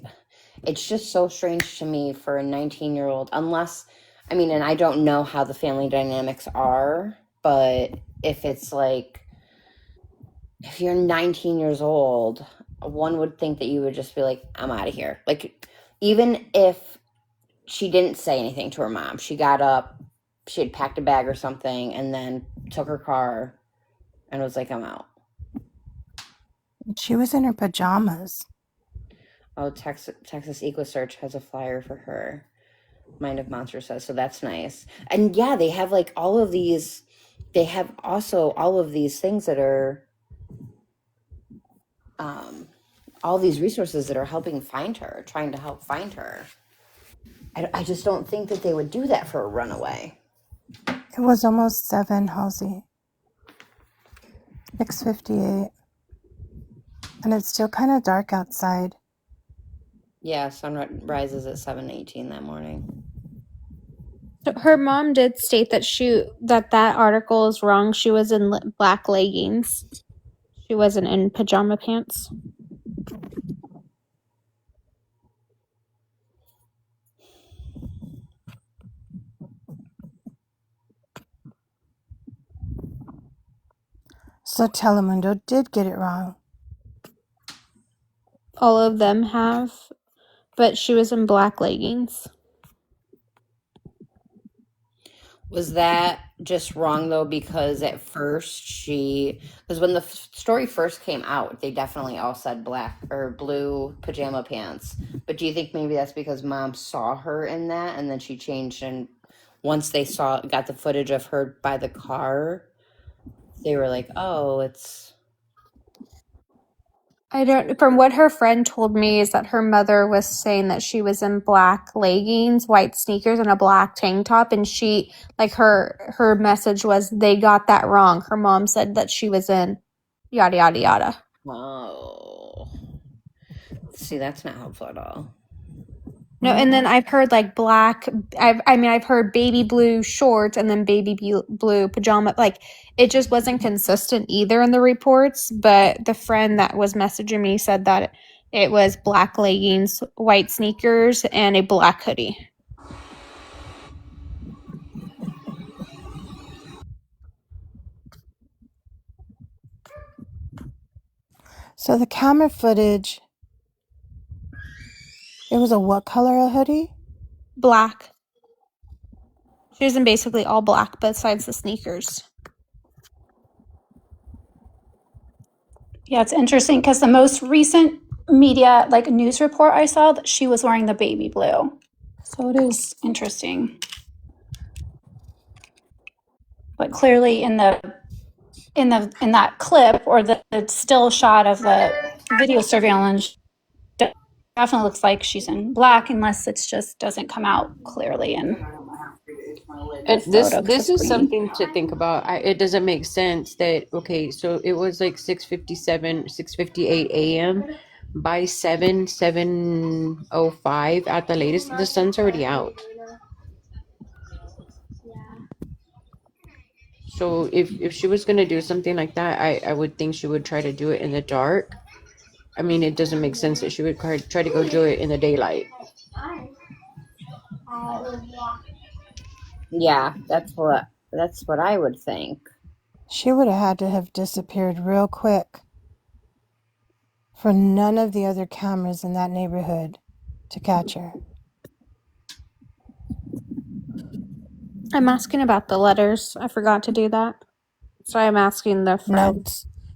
it's just so strange to me for a 19-year-old, unless, I mean, and I don't know how the family dynamics are, but if it's like, if you're 19 years old, one would think that you would just be like, I'm out of here. Like, even if she didn't say anything to her mom, she got up, she had packed a bag or something, and then took her car and was like, I'm out. She was in her pajamas. Oh, Texas EcoSearch has a flyer for her. Mind of Monsters says, so that's nice. And yeah, they have like all of these, they have also all of these things that are, all these resources that are helping find her, trying to help find her. I just don't think that they would do that for a runaway. It was almost 7, Halsey. 6:58. And it's still kind of dark outside. Yeah, sun rises at 7:18 that morning. Her mom did state that article is wrong. She was in black leggings. She wasn't in pajama pants. So Telemundo did get it wrong. All of them have, but she was in black leggings. Was that just wrong though? Because at first because when the story first came out, they definitely all said black or blue pajama pants. But do you think maybe that's because mom saw her in that and then she changed, and once they got the footage of her by the car, they were like, oh, it's. From what her friend told me is that her mother was saying that she was in black leggings, white sneakers, and a black tank top, and she, like, her message was they got that wrong. Her mom said that she was in yada yada yada. Oh. See, that's not helpful at all. No, and then I've heard like I've heard baby blue shorts and then baby blue pajama. Like, it just wasn't consistent either in the reports. But the friend that was messaging me said that it was black leggings, white sneakers, and a black hoodie. So the camera footage, it was a what color a hoodie? Black. She was in basically all black besides the sneakers. Yeah, it's interesting because the most recent media, like news report I saw, that she was wearing the baby blue. So it is interesting. But clearly in that clip or the still shot of the video surveillance, definitely looks like she's in black, unless it just doesn't come out clearly in the And this photo because this it's is green. something to think about. It doesn't make sense that, okay, so it was like 6:57, 6:58 a.m. By 7:05 at the latest, the sun's already out. So if she was gonna do something like that, I would think she would try to do it in the dark. I mean, it doesn't make sense that she would try to go do it in the daylight. Yeah, that's what I would think. She would have had to have disappeared real quick for none of the other cameras in that neighborhood to catch her. I'm asking about the letters. I forgot to do that. So I'm asking the friend.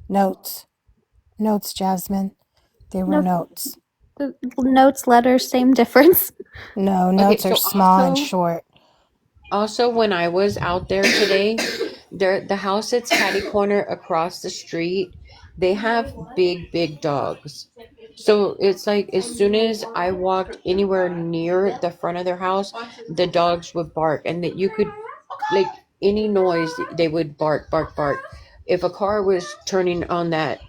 Notes, Jasmine. They were No, notes. the notes, letters, same difference. No, Okay, notes are so small and also short. Also, when I was out there today, the house that's catty corner across the street, they have big dogs. So it's like as soon as I walked anywhere near the front of their house, the dogs would bark, and that you could, like, any noise they would bark. If a car was turning on that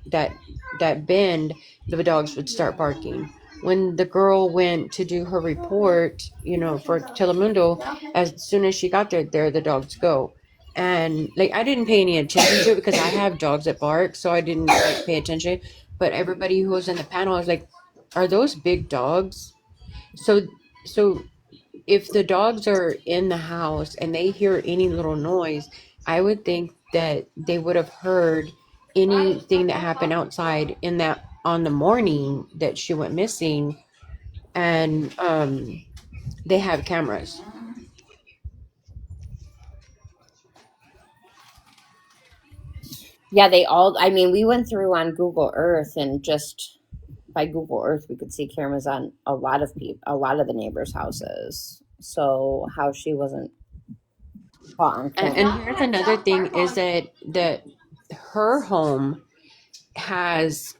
bend, the dogs would start barking. When the girl went to do her report, for Telemundo, as soon as she got there the dogs go. And like, I didn't pay any attention to it because I have dogs that bark, so I didn't like pay attention. But everybody who was in the panel was like, "Are those big dogs?" So if the dogs are in the house and they hear any little noise, I would think that they would have heard anything that happened outside in that on the morning that she went missing. And they have cameras. Yeah, we went through on Google Earth, and just by Google Earth, we could see cameras on a lot of the neighbors' houses. So how she wasn't caught on camera. And here's another thing is that her home has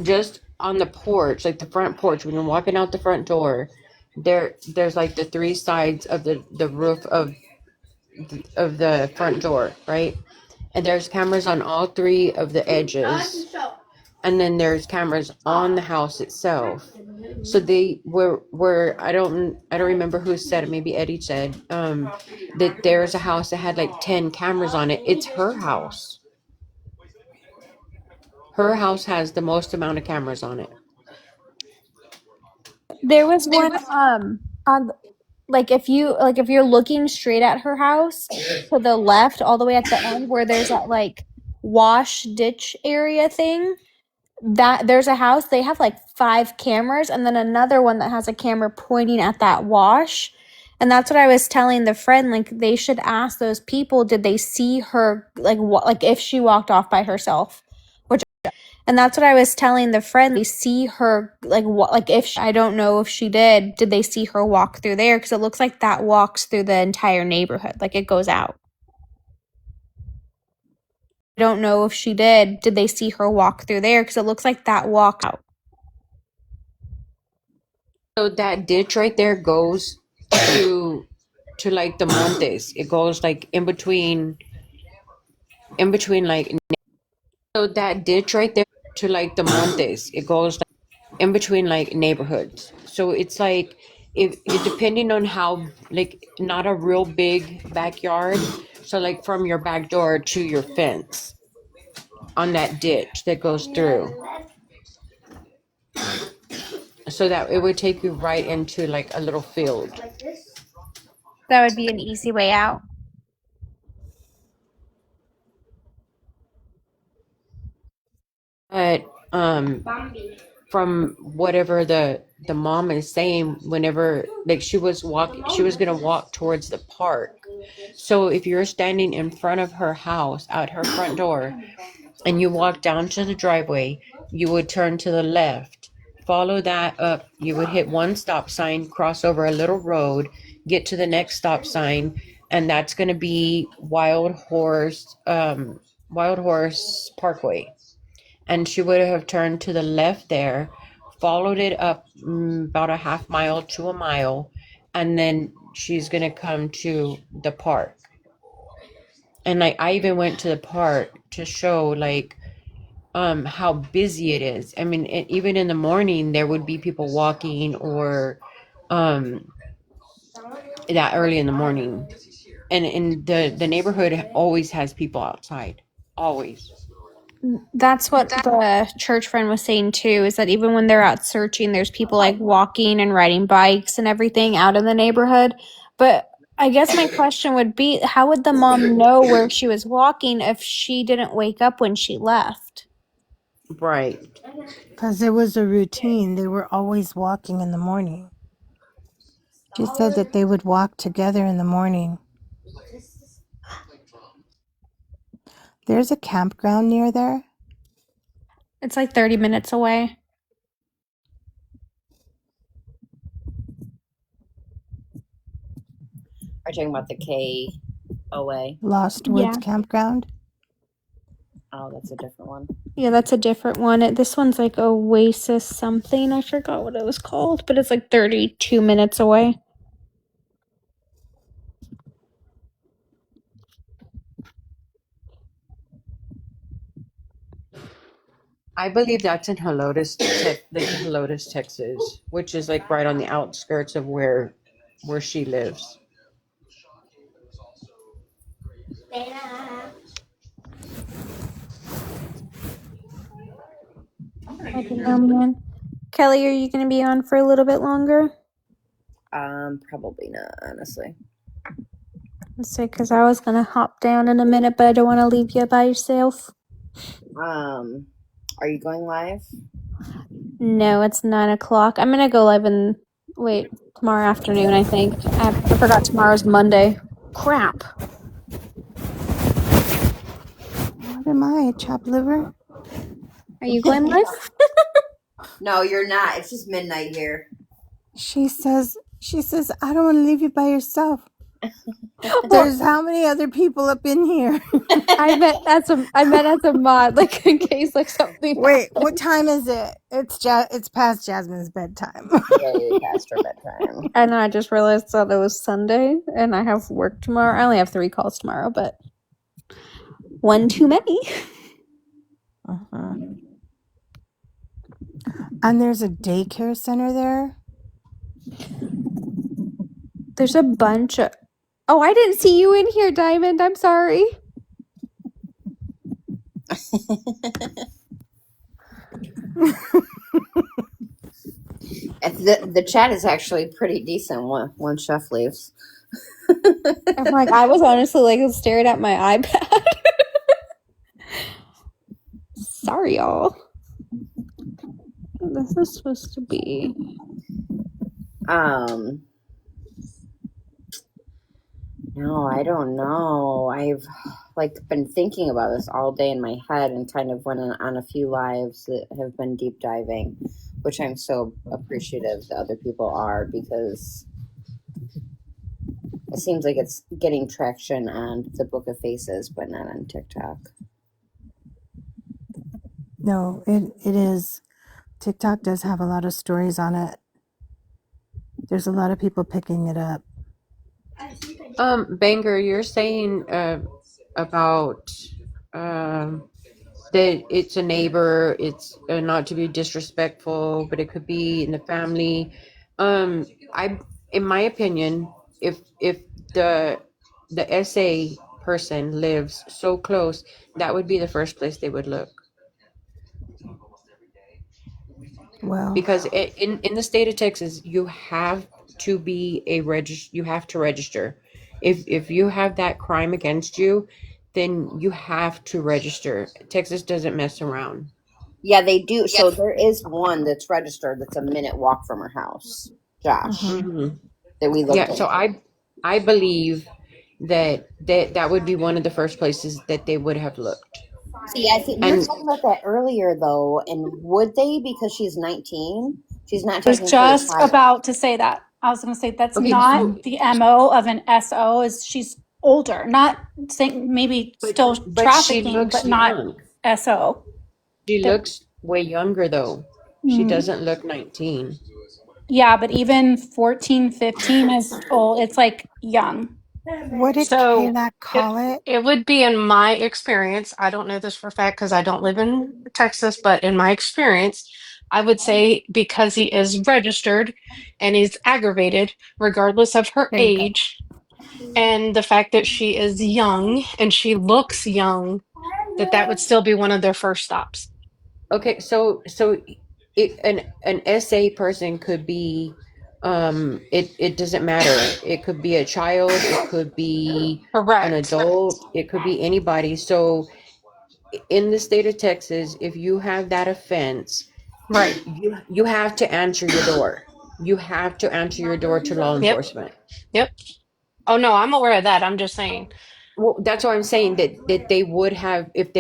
just on the porch, like the front porch, when you're walking out the front door, there's like the three sides of the roof of the front door, right? And there's cameras on all three of the edges. and then there's cameras on the house itself. So they were I don't remember who said it, maybe Eddie said, that there's a house that had like 10 cameras on it. It's her house. Her house has the most amount of cameras on it. There was one on if you're looking straight at her house to the left all the way at the end where there's that like wash ditch area thing, that there's a house, they have like 5 cameras and then another one that has a camera pointing at that wash. And that's what I was telling the friend, like they should ask those people, did they see her like if she walked off by herself, which, and that's what I was telling the friend, they see her like if I don't know if she did they see her walk through there, because it looks like that walks through the entire neighborhood, like it goes out. I don't know if she did they see her walk through there, because it looks like that walks out. So that ditch right there goes to like the Montes. It goes like in between like, so that ditch right there to like the Montes. It goes like in between like neighborhoods. So it's like if it depending on how, like, not a real big backyard. So like from your back door to your fence on that ditch that goes through. So that it would take you right into like a little field. That would be an easy way out. But from whatever the mom is saying, whenever like she was gonna walk towards the park. So if you're standing in front of her house at her front door and you walk down to the driveway, you would turn to the left, follow that up, you would hit one stop sign, cross over a little road, get to the next stop sign, and that's going to be Wild Horse Parkway. And she would have turned to the left there, followed it up about a half mile to a mile, and then she's going to come to the park. And like I even went to the park to show like how busy it is. I mean, even in the morning there would be people walking, or that early in the morning. And in the neighborhood always has people outside. Always. That's what the church friend was saying too, is that even when they're out searching, there's people like walking and riding bikes and everything out in the neighborhood. But I guess my question would be, how would the mom know where she was walking if she didn't wake up when she left? Right. Because it was a routine. They were always walking in the morning. She said that they would walk together in the morning. There's a campground near there. It's like 30 minutes away. Are you talking about the KOA? Lost Woods Yeah. Campground. Oh, that's a different one. Yeah, that's a different one. This one's like Oasis something. I forgot what it was called, but it's like 32 minutes away. I believe that's in Helotes, Texas, which is like right on the outskirts of where she lives. I don't know, man. Kelly, are you going to be on for a little bit longer? Probably not, honestly. Let's say, because I was going to hop down in a minute, but I don't want to leave you by yourself. Are you going live? No, it's 9 o'clock. I'm going to go live tomorrow afternoon, I think. I forgot tomorrow's Monday. Crap. What am I, chopped liver? Are you going live? No, you're not. It's just midnight here. She says, I don't want to leave you by yourself. There's how many other people up in here? I meant as a mod, like in case like something. Wait, what time is it? It's past Jasmine's bedtime. Way past her bedtime. And I just realized that it was Sunday and I have work tomorrow. I only have 3 calls tomorrow, but one too many. Uh-huh. And there's a daycare center there. There's a bunch of. Oh, I didn't see you in here, Diamond. I'm sorry. The chat is actually pretty decent once Chef leaves. I'm like, I was honestly like staring at my iPad. Sorry, y'all. This is supposed to be. No, I don't know. I've been thinking about this all day in my head and kind of went on a few lives that have been deep diving, which I'm so appreciative that other people are, because it seems like it's getting traction on the Book of Faces, but not on TikTok. No, it is. TikTok does have a lot of stories on it. There's a lot of people picking it up. Banger, you're saying about that it's a neighbor, it's not to be disrespectful, but it could be in the family. I, in my opinion, if the SA person lives so close, that would be the first place they would look. Well, Because in the state of Texas, you have to be you have to register. If you have that crime against you, then you have to register. Texas doesn't mess around. Yeah, they do. So there is one that's registered that's a minute walk from her house, Josh, Mhm. that we looked Yeah, at. so I believe that would be one of the first places that they would have looked. See, I think we were And talking about that earlier, though, and would they, because she's 19, she's not I was technically a just child. about to say that. I was going to say that's okay, not so the MO of an SO. Is she's older, not saying maybe still but she trafficking, looks but not young. SO. She That, looks way younger though. She mm, doesn't look 19. yeah, but even 14, 15 is old. It's like young. what did So Kayla call it? it would be in my experience. I don't know this for a fact because I don't live in Texas, but in my experience, I would say because he is registered and he's aggravated, regardless of her There you go. age, and the fact that she is young and she looks young, that would still be one of their first stops. Okay, an SA person could be it doesn't matter. It could be a child, it could be an Correct. adult, it could be anybody. So in the state of Texas, if you have that offense, Right. you have to answer your door. You have to answer your door to law Yep. enforcement. Yep. Oh no, I'm aware of that. I'm just saying. Well, that's what I'm saying, that they would have, if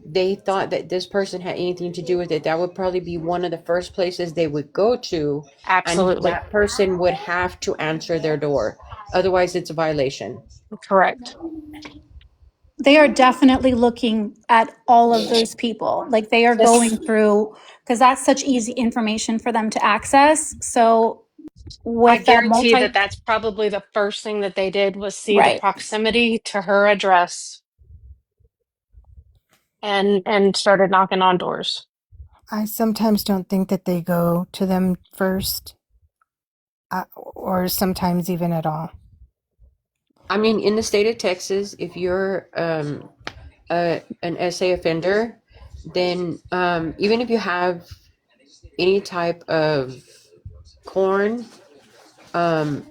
they thought that this person had anything to do with it, that would probably be one of the first places they would go to, and Absolutely. that person would have to answer their door. Otherwise, it's a violation. Correct. They are definitely looking at all of those people. Like they are going through, because that's such easy information for them to access. So I with that guarantee that multi, that's probably the first thing that they did was see the right. proximity to her address and started knocking on doors. I sometimes don't think that they go to them first, or sometimes even at all. I mean, in the state of Texas, if you're an SA offender, then even if you have any type of corn,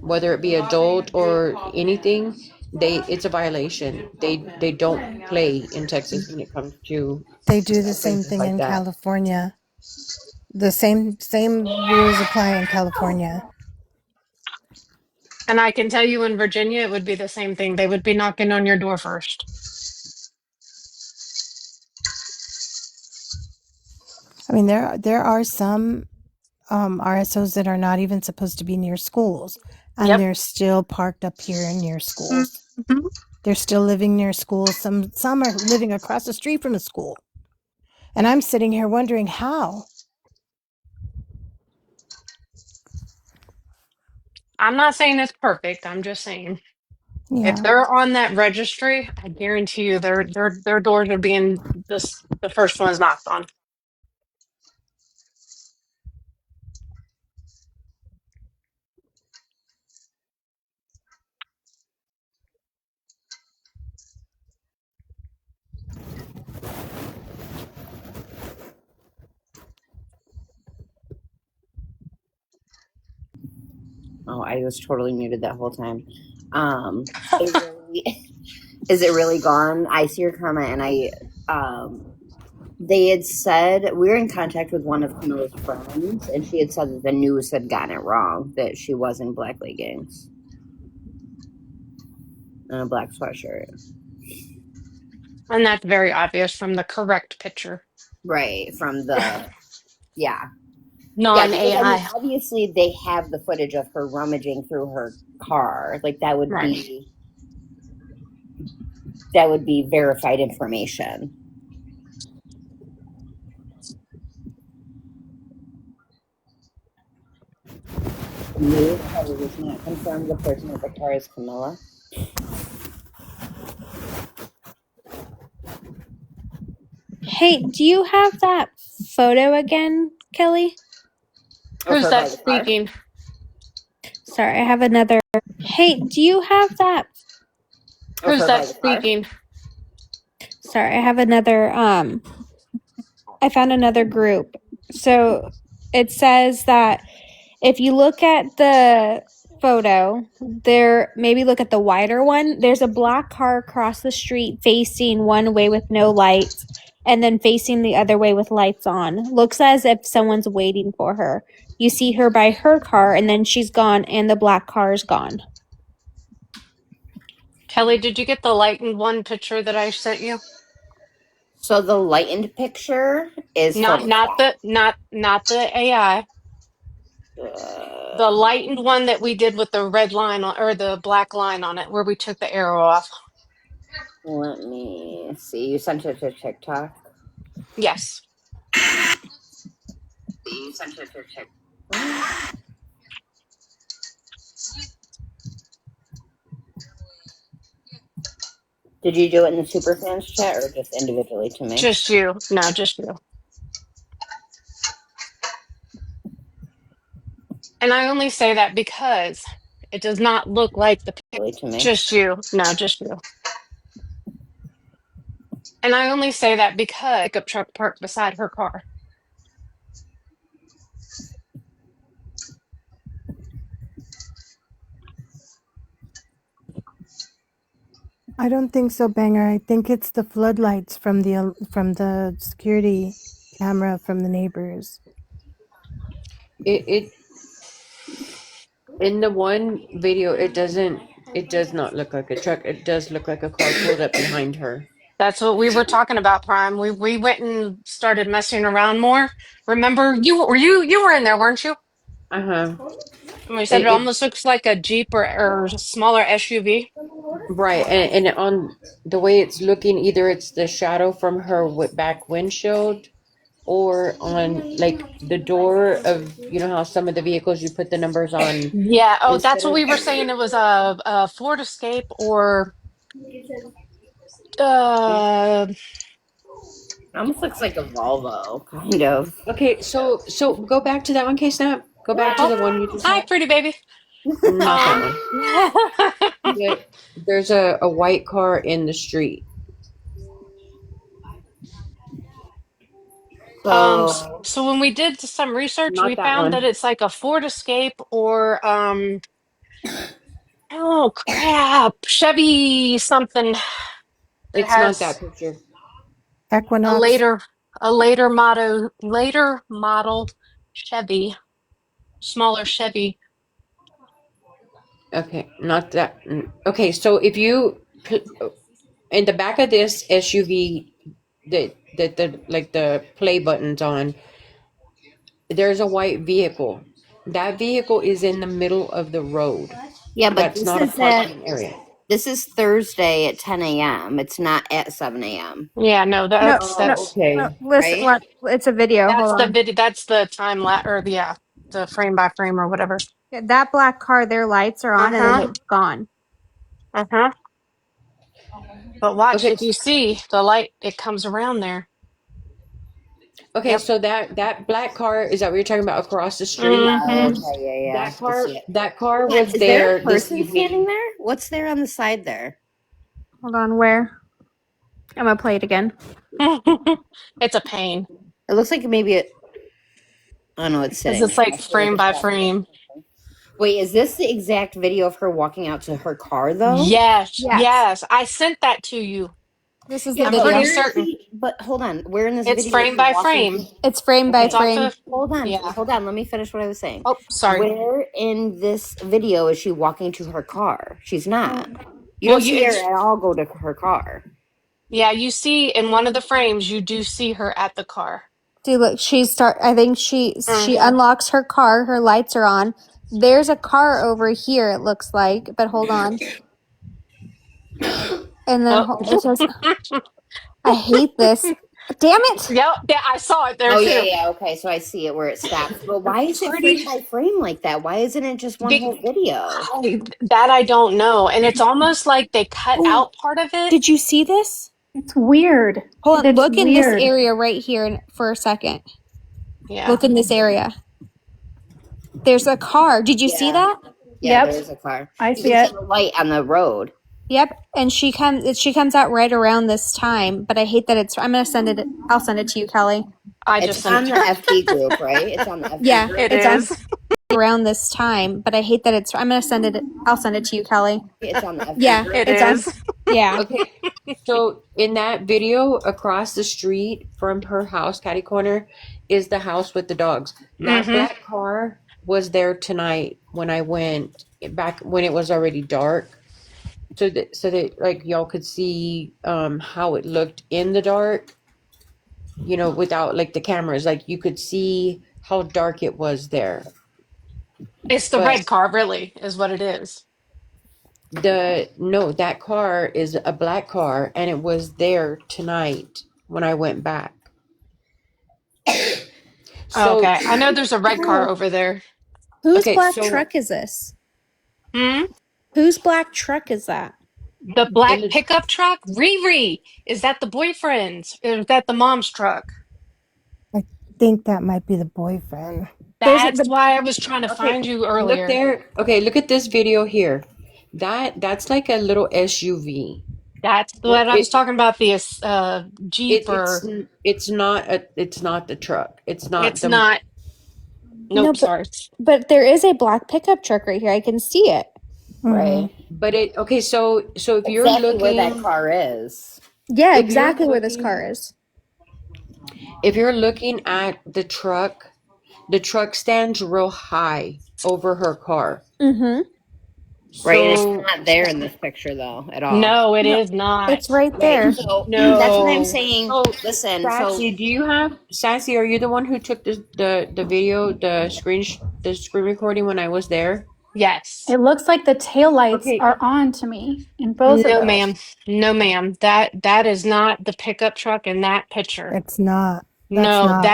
whether it be adult or anything, it's a violation. They don't play in Texas when it comes to They do the same offenses thing like in that. California. The same rules apply in California. And I can tell you in Virginia, it would be the same thing. They would be knocking on your door first. I mean, there are some RSOs that are not even supposed to be near schools, and Yep. they're still parked up here near schools. Mhm. They're still living near schools. Some are living across the street from a school, and I'm sitting here wondering how. I'm not saying it's perfect. I'm just saying if Yeah, they're on that registry, I guarantee you their doors are being the first ones knocked on. Oh, I was totally muted that whole time. It really, is it really gone? I see your comment, and they had said we were in contact with one of Camilla's friends, and she had said that the news had gotten it wrong, that she was in black leggings and a black sweatshirt. And that's very obvious from the correct picture. Right, from the, yeah. Yeah, Non because I mean, AI. obviously they have the footage of her rummaging through her car. Like Right. that would be verified information. News however does not confirm the person with the car is Camilla. Hey, do you have that photo again, Kelly? Of Who's her by that the car? speaking? Sorry, I have another. Hey, do you have that? Of Who's her by that the car? speaking? Sorry, I have another. I found another group. So it says that if you look at the photo, there maybe look at the wider one. There's a black car across the street facing one way with no lights and then facing the other way with lights on. Looks as if someone's waiting for her. You see her by her car and then she's gone and the black car is gone. Kelly, did you get the lightened one picture that I sent you? So the lightened picture is Photoshop. Not the AI. The Uh, lightened one that we did with the red line on, or the black line on it, where we took the arrow off. Let me see. You sent it to TikTok. Yes. You sent it to TikTok. Did you do it in the Superfans chat or just individually to me? Just you. No, just you. And I only say that because it does not look like the Really to me. just you. No, just you. And I only say that because pickup truck parked beside her car. I don't think so, Banger. I think it's the floodlights from the security camera from the neighbors. It in the one video, it does not look like a truck. It does look like a car pulled up behind her. That's what we were talking about, Prime. We went and started messing around more. Remember, you were in there, weren't you? Uh-huh. And we said it It almost looks like a Jeep or smaller SUV. right, and on the way it's looking, either it's the shadow from her back windshield, or on like the door of, you know how some of the vehicles you put the numbers on Yeah. Oh, instead that's what of. we were saying. It was a Ford Escape or uh Almost looks like a Volvo, kind of. Okay, so go back to that one, K-Snap. Go back to oh, the one you just hi, had. pretty baby. Not that Um, one. But there's a white car in the street. So so when we did some research, we Not that found that one. it's like a Ford Escape or oh crap, Chevy something that It's not that has picture. a Equinox. later model Chevy, smaller Chevy. Okay, not that. Okay, so if you in the back of this SUV, the like the play buttons on, there's a white vehicle. That vehicle is in the middle of the road. yeah, but That's not a parking area. this is Thursday at 10 a.m. It's not at 7 a.m. Yeah, no, No, that's Oh, that's okay. listen, Right? what? It's a video. Hold that's the on. video. That's the time or yeah, the frame by frame or whatever. Yeah, that black car, their lights are on and then Uh-huh. it's gone. Uh-huh. But watch, Okay. if you see the light, it comes around there. Okay, Yep. so that black car, is that what you're talking about across the street? Oh, Mm-hmm. okay, yeah. That I car see it. that car Hold on, was is there a there this person standing evening. there? What's there on the side there? Hold on, where? I'm gonna play it again. It's a pain It looks like maybe it. Oh no, it's because sitting it's there. like Must be like frame a by shadow or frame. something. Wait, is this the exact video of her walking out to her car, though? Yes, Yes. yes. I sent that to you. This is the Yeah, I'm but pretty video. where is certain. she? But hold on, where in this It's video is frame she by walking frame. to? It's frame by It's Okay, off frame. of, yeah. hold on. Let me finish what I was saying. Oh, sorry. Where in this video is she walking to her car? She's not. You Well, don't you see her it's at all go to her car. yeah, you see in one of the frames you do see her at the car. Dude, look, I think she Mm-hmm. unlocks her car, her lights are on. There's a car over here, it looks like, but hold on. And then Oh. it says, I hate this. Damn it! Yep, yeah, I saw it there Oh yeah, too. yeah. Okay, so I see it where it stops. But why is it Pretty frame by frame like that? Why isn't it just one whole big video? that I don't know. And it's almost like they cut out part of it. Did you see this? It's weird. Hold on, It's look in this weird. area right here for a second. Yeah. Look in this area. There's a car. Did you see Yeah, that? yeah. Yep. There's a car. I You see can see it. the light on the road. Yep. And she comes out right around this time, but I hate that I'll send it to you, Kelly. I It's just sent it on to the her. FB group, right? It's on the FB Yeah, group. It it's on is. around this time, but I hate that I'll send it to you, Kelly. It's on the FB Yeah, group. It it's on is. yeah. Okay, so in that video, across the street from her house, catty corner, is the house with the dogs. That Mm-hmm. black car was there tonight when I went back when it was already dark. So that like y'all could see how it looked in the dark, without like the cameras. Like you could see how dark it was there. It's the But red car, really, is what it is. the no, that car is a black car and it was there tonight when I went back. So Okay. I know there's a red car over there. Whose okay, black so truck is this? Hmm? Whose black truck is that? The in black the pickup truck? Riri! Is that the boyfriend's? Is that the mom's truck? I think that might be the boyfriend. There's That's the why I was trying to okay, find you look earlier. there. Okay, look at this video here. That's like a little SUV. That's It, what I was it talking about, the Jeep it it's or it's not the truck. It's not it's the not. no, Nope, but sorry. there is a black pickup truck right here. I can see it. Mm-hmm. Right. but it okay, so Exactly where that car is. Yeah, if you're exactly where this car looking is. if you're looking at the truck stands real high over her car. Mm-hmm. Right, and it's So not there in this picture though at all. No, it No, is not. it's right Right. there. So that's what I'm No. saying. so Listen, so Sassy, are you the one who took the video, the screen recording when I was there? Yes. It looks like the taillights Okay, are on to me in both of No, those. ma'am. No, ma'am. That is not the pickup truck in that picture. It's not. That's No, not.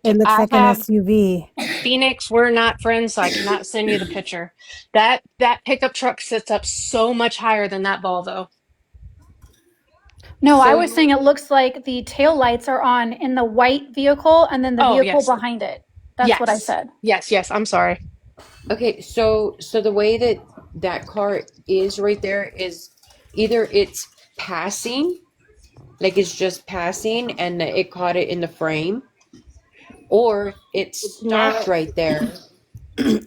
It looks I like an have SUV. Phoenix, we're not friends, so I cannot send you the picture. That pickup truck sits up so much higher than that Volvo. No, I so was saying it looks like the taillights are on in the white vehicle and then the Oh, vehicle yes. behind it. That's what I Yes. said. Yes, yes. I'm sorry. so the way that car is right there is either it's passing, like it's just passing and it caught it in the frame, or it's it's stopped not. right there.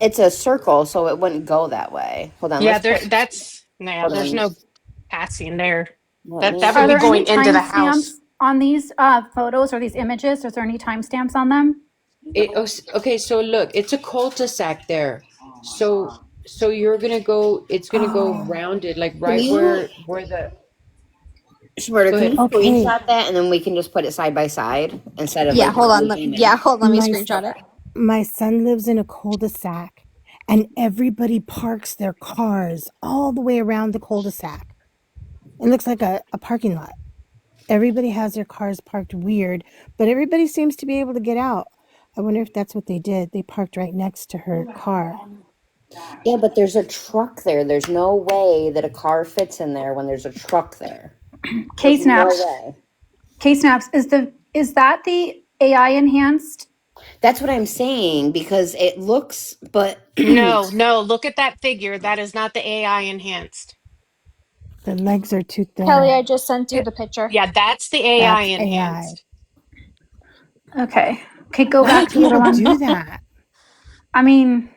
It's a circle, so it wouldn't go that way. Hold on. Yeah, Let's put. Hold there's on. no passing there. Let That me. would Are be there any going into the house. timestamps on these photos or these images? Is there any timestamps on them? Okay, so look, it's a cul-de-sac there. So it's gonna go Oh, rounded, like Can right you, where the Shmurda, go can you ahead. Okay, screenshot that and then we can just put it side by side instead of Yeah, like hold one on. big image? Hold on. Let me my screenshot it. my son lives in a cul-de-sac, and everybody parks their cars all the way around the cul-de-sac. It looks like a parking lot. Everybody has their cars parked weird, but everybody seems to be able to get out. I wonder if that's what they did. They parked right next to her car. Yeah, but there's a truck there. There's no way that a car fits in there when there's a truck there. K There's no snaps. way. K snaps. Is that the AI enhanced? That's what I'm saying because it looks, but No, no, look at that figure. That is not the AI enhanced. The legs are too Kelly, thin. I just sent you the picture. Yeah, that's the AI That's AI. enhanced. Okay. Okay, go Why do back to the other people one. do that? I mean,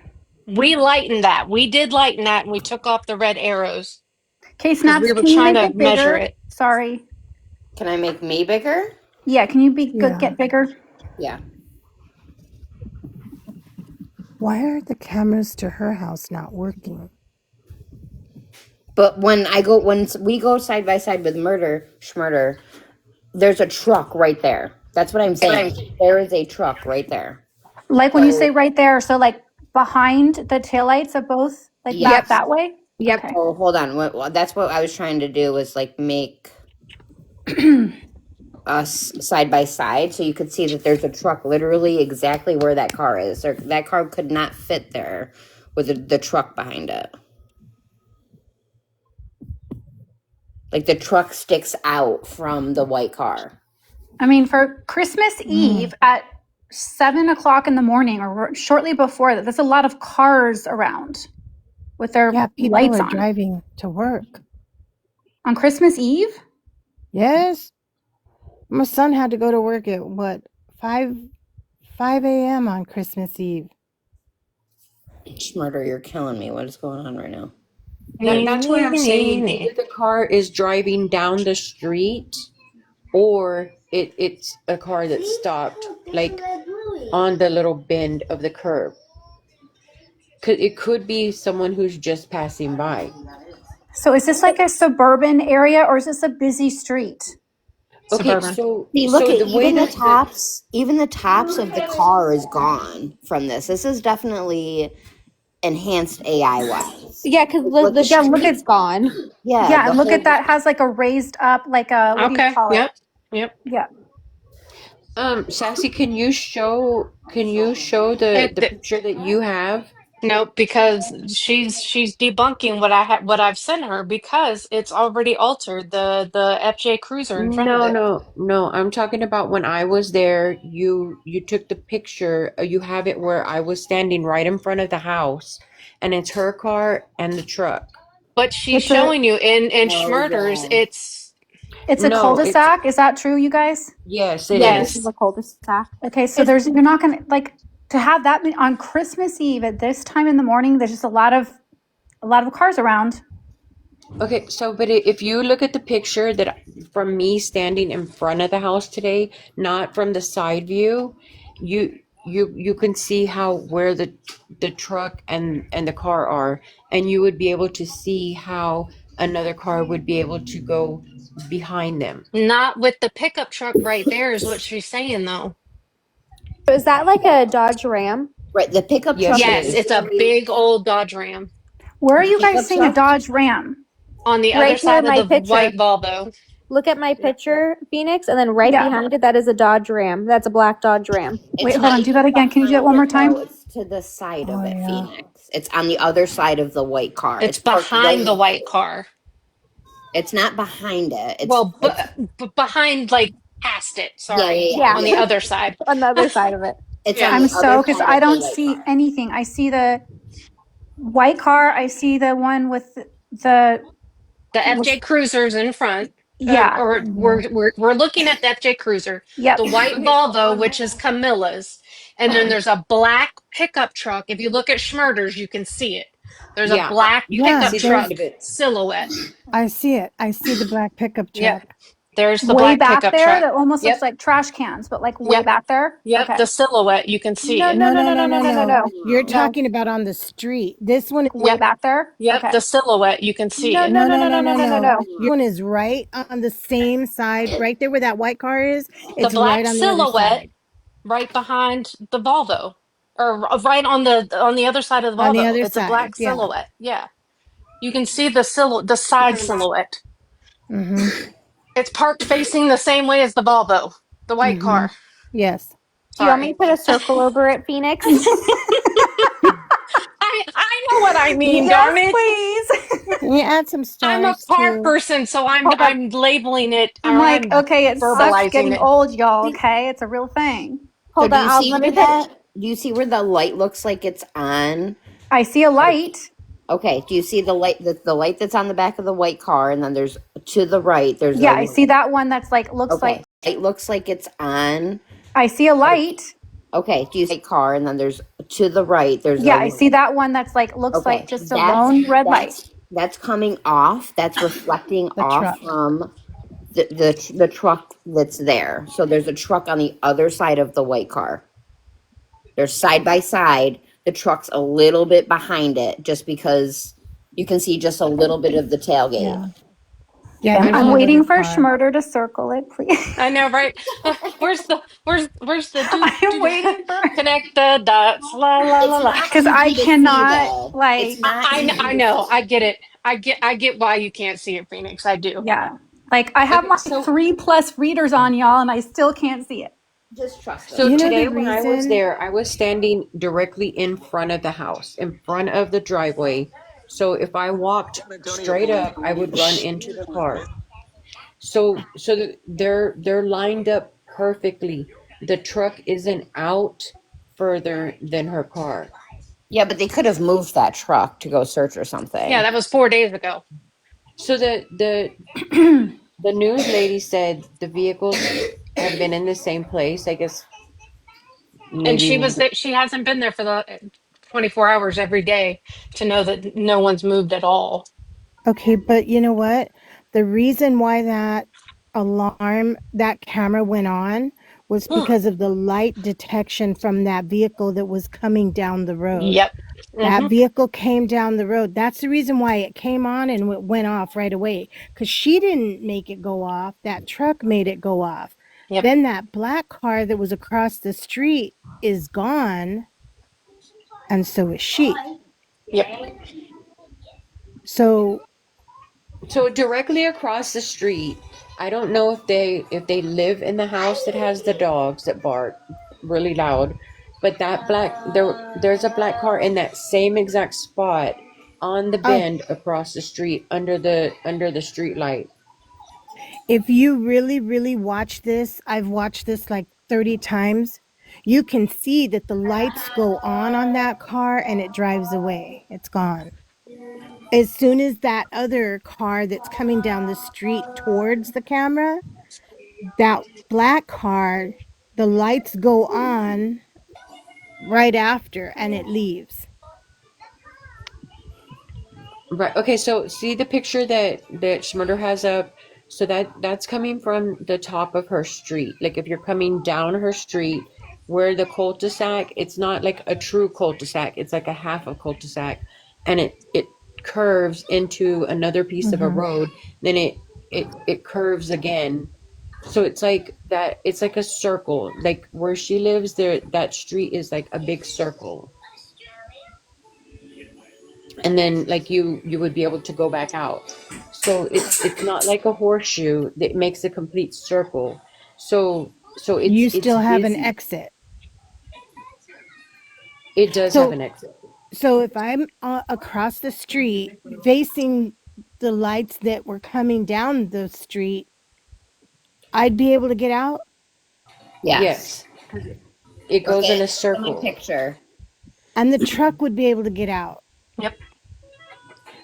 We lightened that. We did lighten that, and we took off the red arrows because we Ksnaps, were can you trying make to it measure bigger? it. Sorry. Can I make me bigger? Yeah, can you Yeah. get bigger? Yeah. Why are the cameras to her house not working? But when we go side by side with Schmurder, there's a truck right there. That's what I'm saying. There is a truck right there. Like when you say So right there, so like behind the taillights of both, like back yes. that way? Yep. Okay. Oh, hold on. That's what I was trying to do was like make us side by side so you could see that there's a truck literally exactly where that car is. That car could not fit there with the truck behind it. Like the truck sticks out from the white car. I mean, for Christmas Mm. Eve at 7 o'clock in the morning or shortly before that, there's a lot of cars around with their Yeah, people lights are on. driving to work. On Christmas Eve? Yes. My son had to go to work at what, 5 a.m. on Christmas Eve. Schmurder, you're killing me. What is going on right now? That's what I'm saying. Either the car is driving down the street or it's a car that stopped like on the little bend of the curb. It could be someone who's just passing by. So is this like a suburban area or is this a busy street? Okay, Suburban. See, look so at the way that even the tops of the car is gone from this. This is definitely enhanced AI wise. Yeah, because Look the at Yeah, look at street's gone. yeah, yeah, the and look whole at that has like a raised up like a what do you Okay. call it? Yep. Yep. Yeah. Sassy, can you show the It, picture that you have? no, because she's debunking what I've sent her because it's already altered the FJ Cruiser in front of No, it. no, no. I'm talking about when I was there, you took the picture, you have it where I was standing right in front of the house and it's her car and the truck. But she's It's a showing you in oh Schmurder's, yeah. it's a No, it's cul-de-sac. Is that true, you guys? yes, it Yeah, this is. is yes. a cul-de-sac. Okay, so there's you're not gonna like to have that on Christmas Eve at this time in the morning, there's just a lot of cars around. Okay, so but if you look at the picture that from me standing in front of the house today, not from the side view, you can see how where the truck and the car are, and you would be able to see how another car would be able to go behind them. Not with the pickup truck right there is what she's saying though. So is that like a Dodge Ram? Right. The pickup Yes, truck it is Yes, is. it's a literally big old Dodge Ram Where are the you guys pickup seeing a truck. Dodge Ram? on the other Right here side in of my the picture. white Volvo. Look at my Yep. picture, Phoenix, and then right Yeah. behind it, that is a Dodge Ram. That's a black Dodge Ram. Wait, It's hold not on. Do that even again. Can you do that behind one more it though. time? It's to the side of Oh, it, yeah. Phoenix. It's on the other side of the white car. It's It's parked behind right. the white car. It's not behind it. Well, It's behind, like past it. yeah, Sorry, yeah, Yeah, on yeah, the yeah. other side. on the other side of it. It's Yeah, on I'm the other so because side I of the don't white see car. anything. I see the white car. I see the one with the the FJ Cruiser's in front. yeah. Or we're looking at the FJ Cruiser, Yep. the white Okay, so Volvo, on which is Camilla's, and then there's a black pickup truck. If you look at Schmurder's, you can see it. There's a yeah, black you can Yeah, pickup see the truck end there's of it. silhouette. I see it. I see the black pickup Yep, truck. there's the Way black back pickup there truck. that almost looks Yep, like trash cans, but like way yep, back there. yep. Okay. The silhouette, you can see No, it. no, No, no, no, no, no, no, no, no, no, no, no. no. You're No. No. talking about on the street. This one, Like way Yep, back there. yep. Okay. The silhouette, you can see No, it. no, no, no, no, no, no, no, no, no, no, no, no. no. Your one is right on the same side, right there where that white car is. The It's right black on the other silhouette side. right behind the Volvo, or right on the other side of the On the Volvo. other It's a side, black yeah. silhouette. Yeah, you can see the side silhouette. Mm-hmm. It's parked facing the same way as the Volvo, the white Mm-hmm. car. Yes. Do you want me Sorry. to put a circle over it, Phoenix? I know what I mean, darn Yes, it. please. Can you add some I'm a stars car too? person, so Hold on. I'm labeling it, or I'm like, I'm okay, it sucks verbalizing getting it. old, y'all. Okay, it's a real thing. So Hold do on. you see Let me where put. that? Do you see where the light looks like it's on? I see a Like, light. okay. Do you see the light? The light that's on the back of the white car, and then there's to the right. There's Yeah, a I see that one that's like looks okay. like It looks like it's on. I see a Like light. Okay, do you see a car and then there's to the right there's Yeah, a I see that one that's like looks like okay. just a lone red light. That's coming off. That's reflecting The off truck. from the truck that's there. So there's a truck on the other side of the white car. They're side by side. The truck's a little bit behind it just because you can see just a little bit of the tailgate. Yeah. Yeah, Okay, there's I'm nobody waiting for car. Schmurder to circle it, please. I know, right? Where's the I'm waiting for connect the dots? La la la It's la. not because I easy to see cannot though. It's like not easy I to know. I see. get it. I get why you can't see it, Phoenix. I do. yeah. Like I have Okay, my so 3+ readers on y'all and I still can't see it. Just trust us. so You know today the when I was reason? there, I was standing directly in front of the house, in front of the driveway. So if I walked straight up, I would run into the car. They're lined up perfectly. The truck isn't out further than her car. Yeah, but they could have moved that truck to go search or Yeah, something. that was 4 days ago. So the news lady said the vehicles have been in the same place. I guess And maybe she was there. She hasn't been there for the 24 hours every day to know that no one's moved at all. Okay, but you know what? The reason why that camera went on was because of the light detection from that vehicle that was coming down the road. Yep. That Hmm. vehicle came down the road. That's the reason why it came on and it went off right away. Because she didn't make it go off. That truck made it go off. Yep. Then that black car that was across the street is gone, and so is she. Yep. So so directly across the street. I don't know if they live in the house that has the dogs that bark really loud, but there's a black car in that same exact spot on the oh, bend across the street under the street light. if you really, really watch this, I've watched this like 30 times. You can see that the lights go on that car and it drives away. It's gone. As soon as that other car that's coming down the street towards the camera, that black car, the lights go on right after and it leaves. Right. Okay. So see the picture that Schmurder has up. So that's coming from the top of her street. Like if you're coming down her street, where the cul-de-sac, it's not like a true cul-de-sac. It's like a half a cul-de-sac, and it curves into another piece of a Mm-hmm. road. Then it curves again. So it's like that. It's like a circle. Like where she lives, there that street is like a big circle, and then like you would be able to go back out. So it's not like a horseshoe that makes a complete circle. So You it's still have an busy. exit. It does have So an exit. so if I'm across the street facing the lights that were coming down the street, I'd be able to get out Yes. Yes, because it Look goes in a at any circle. picture. and the truck would be able to get out. Yep.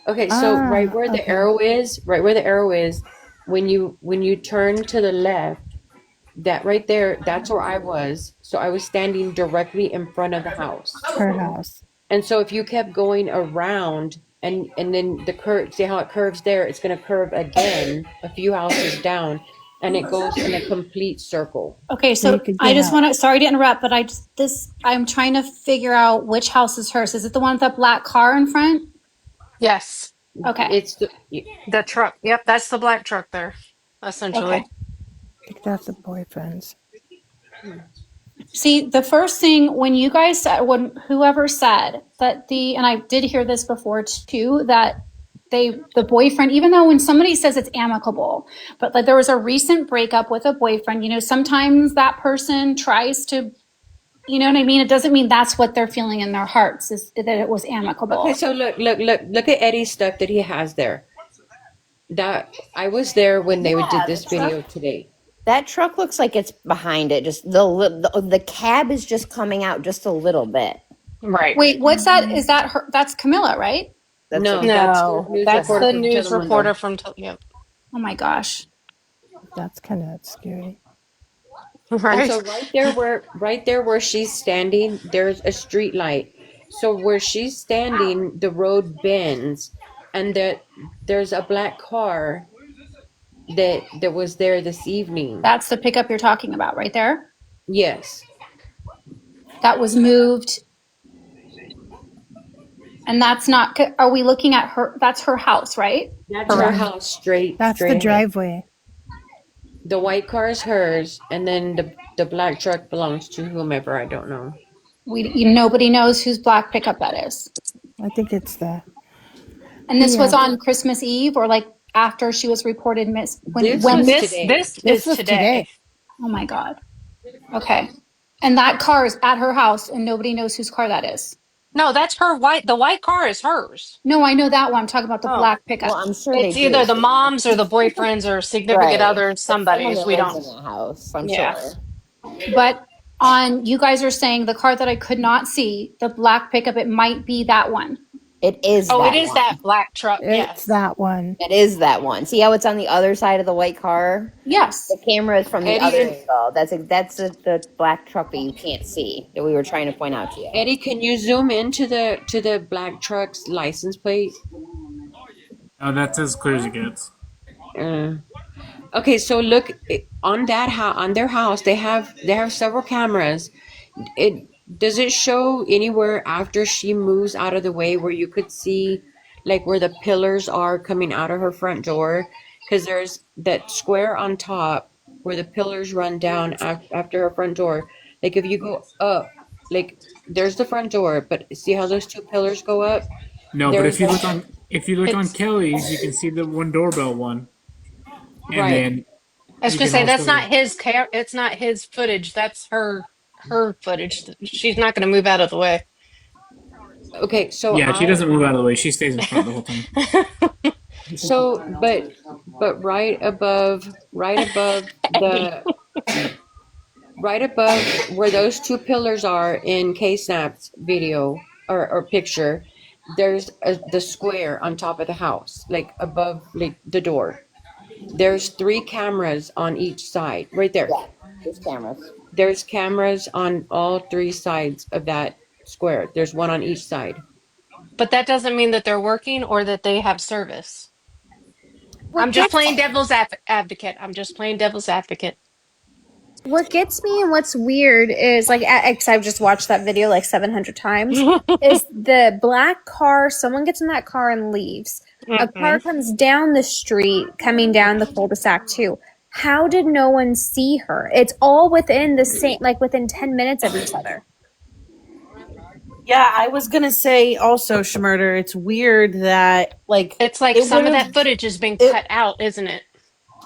Okay, so Ah, okay. right where the arrow is, when you turn to the left, that right there, that's where I was. So I was standing directly in front of the house. Her house. And so if you kept going around and then the curve, see how it curves there? It's going to curve again a few houses down, and it goes in a complete circle. Okay, So you so could I get just out. want to, sorry to interrupt, but I'm trying to figure out which house is hers. Is it the one with that black car in front? Yes. Okay. It's the The truck. Yep. That's the black truck there, Okay. essentially. I think that's the boyfriend's. See, the first thing when you guys said, when whoever said that and I did hear this before too, that the boyfriend, even though when somebody says it's amicable, but like there was a recent breakup with a boyfriend, sometimes that person tries to, you know what I mean? It doesn't mean that's what they're feeling in their hearts, is that it was Okay, amicable. so look at Eddie's stuff that he has there. That I was there when they did Yeah, the this truck. video today. That truck looks like it's behind it. Just the cab is just coming out just a little bit. Right. Wait, what's that? Is that her? That's Camilla, right? That's a No, that's the No, news that's reporter the from news Telemundo. reporter from. Yep. Oh my gosh. That's kind of scary. And so Right. right there where she's standing, there's a street light. So where she's standing, the road bends, and there's a black car that was there this evening. That's the pickup you're talking about right there. Yes. That was moved. And that's not, are we looking at her? That's her house, right? That's her Correct. house straight That's the straight ahead. driveway. The white car is hers, and then the black truck belongs to whomever, I don't know. Nobody knows whose black pickup that is. I think it's the And this was yeah. on Christmas Eve or like after she was reported miss This when was This today. this This is was today. today. oh my God. Okay. And that car is at her house and nobody knows whose car that is. No, that's her white. The white car is hers. No, I know that one. I'm talking about the Oh, black Well, pickup. I'm sure they it's do. either the moms or the boyfriends or significant Right. others. It's someone Somebody's. that We lives don't. in that house, I'm Yeah. sure. But on you guys are saying the car that I could not see, the black pickup, it might be that one. It is Oh, it that is one. that black truck. It's Yes. that one. It is that one. See how it's on the other side of the white car? Yes. The camera is from the Eddie, other angle. That's the black truck that you can't see that we were trying to point out to you. Eddie, can you zoom into the black truck's license plate? Oh, that's as clear as it gets. Uh, okay, so look on on their house. They have several cameras. It does it show anywhere after she moves out of the way where you could see like where the pillars are coming out of her front door? Because there's that square on top where the pillars run down after her front door. Like if you go up, like there's the front door, but see how those two pillars go up? No, but There's like if you look on It's. Kelly's, you can see the one doorbell one, and right. then I was you gonna can say that's also not his car. It's not his footage. That's her footage. She's not going to move out of the way. Okay, so yeah, she I doesn't move out of the way. She stays in front the whole time. so but Eddie. right above where those two pillars are in Ksnaps video or picture, there's the square on top of the house, like above like the door. There's three cameras on each side, right there. Yeah, there's cameras. There's cameras on all three sides of that square. There's one on each side. But that doesn't mean that they're working or that they have service. I'm What just gets playing devil's advocate. I'm just playing devil's advocate. what gets me and what's weird is like because I've just watched that video like 700 times is the black car. Someone gets in that car and leaves. A car Mm-mm. comes down the street coming down the cul-de-sac too. How did no one see her? It's all within the same, like within 10 minutes of each other. Yeah, I was gonna say also, Schmurder, it's weird that like It's like it would some of have that footage has been it cut out, isn't it?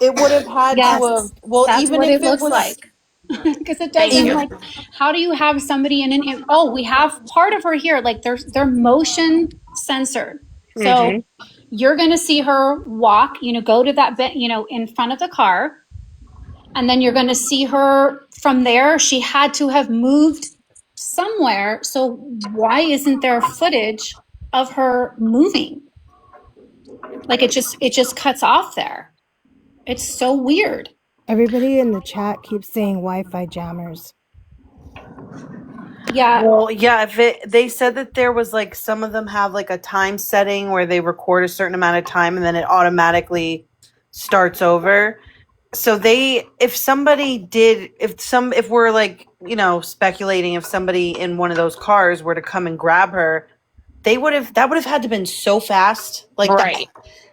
it would have had to have Yes. well, That's even what if it it looks was like. Because it Thank doesn't you. like how do you have somebody in an oh we have part of her here like they're motion censored so Hmm. you're going to see her walk go to that bit in front of the car and then you're going to see her from there she had to have moved somewhere so why isn't there footage of her moving like it just cuts off there it's so weird. Everybody in the chat keeps saying Wi-Fi jammers. Yeah. well, yeah, if they said that there was like some of them have like a time setting where they record a certain amount of time and then it automatically starts over. So if we're like, speculating if somebody in one of those cars were to come and grab her, that would have had to been so fast. Like that Right.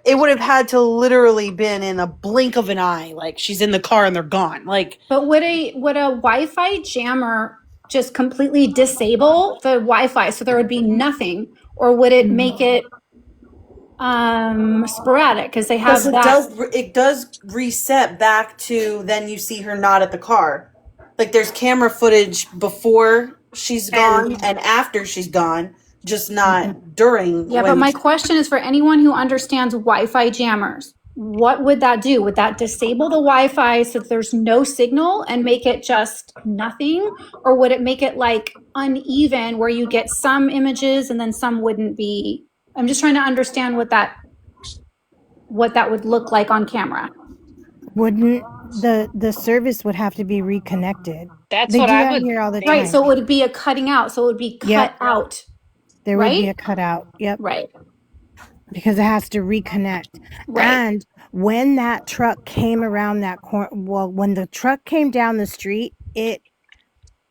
it would have had to literally been in a blink of an eye. Like she's in the car and they're gone. Like But would a Wi-Fi jammer just completely disable the Wi-Fi so there would be nothing, or would it make it sporadic because they because have that? it does reset back to then you see her not at the car. Like there's camera footage before she's gone and after she's gone, just not during Yeah, but my question is for anyone who understands Wi-Fi jammers. What would that do? Would that disable the Wi-Fi so that there's no signal and make it just nothing? Or would it make it like uneven where you get some images and then some wouldn't be? I'm just trying to understand what that would look like on camera. Wouldn't the service would have to be reconnected. That's They what do I that would here all the Right. think. So time. it would be a cutting out. So it would be cut Yep, out. there would be Right? a cutout. Yep, Right. because it has to reconnect. Right. And when that truck came around that corner, well, when the truck came down the street, it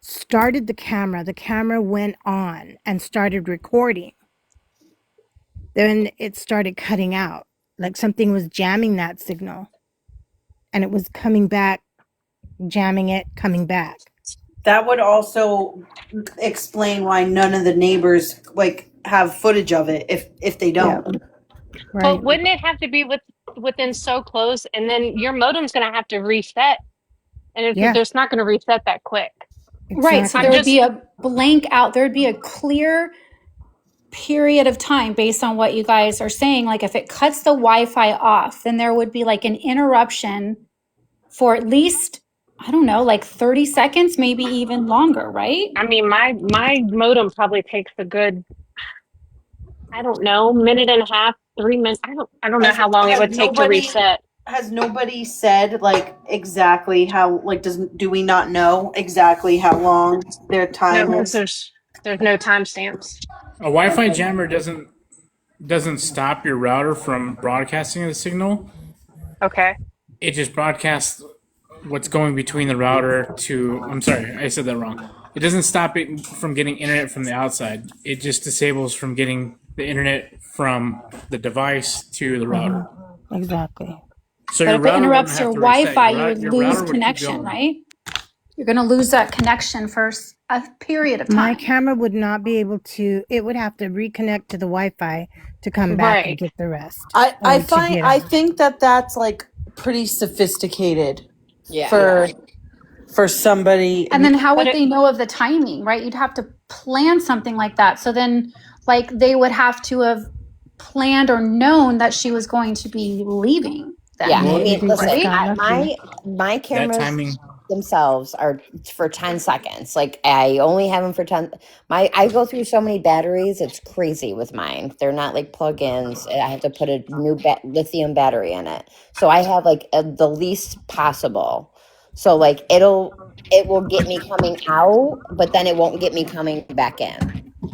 started the camera. The camera went on and started recording. Then it started cutting out, like something was jamming that signal, and it was coming back, jamming it, coming back. That would also explain why none of the neighbors like have footage of it if they Yeah, don't. But right. wouldn't it have to be within so close, and then your modem's going to have to reset, and Yeah, it's not going to reset that quick. Right. So I'm there exactly. would be just a blank out. There would be a clear period of time based on what you guys are saying. Like if it cuts the Wi-Fi off, then there would be like an interruption for at least, I don't know, like 30 seconds, maybe even longer, right? I mean, my modem probably takes a good, I don't know, minute and a half, 3 minutes. I don't know Has how long it has would take to nobody reset. has nobody said like exactly how like do we not know exactly how long their No, time because is? there's no timestamps. A Wi-Fi Okay. jammer doesn't stop your router from broadcasting the signal. Okay. It just broadcasts what's going between the router to. I'm sorry, I said that wrong. It doesn't stop it from getting internet from the outside. It just disables from getting the internet from the device to the router. Exactly. So But your if it router wouldn't interrupts have your to reset. Wi-Fi, you would Your lose router would keep connection, going. right? You're going to lose that connection for a period of My time. camera would not be able to, it would have to reconnect to the Wi-Fi to come back and Right. get the rest, I or to find get I out. think that that's like pretty sophisticated Yeah. for somebody. And then how But would it, they know of the timing, right? You'd have to plan something like that. So then, like, they would have to have planned or known that she was going to be leaving Yeah, then, I Maybe mean, they just listen, right? got lucky. my That cameras timing. themselves are for 10 seconds. Like I only have them for 10. I go through so many batteries, it's crazy with mine. They're not like plug-ins. I have to put a new lithium battery in it. So I have like the least possible. So like it will get me coming out, but then it won't get me coming back in.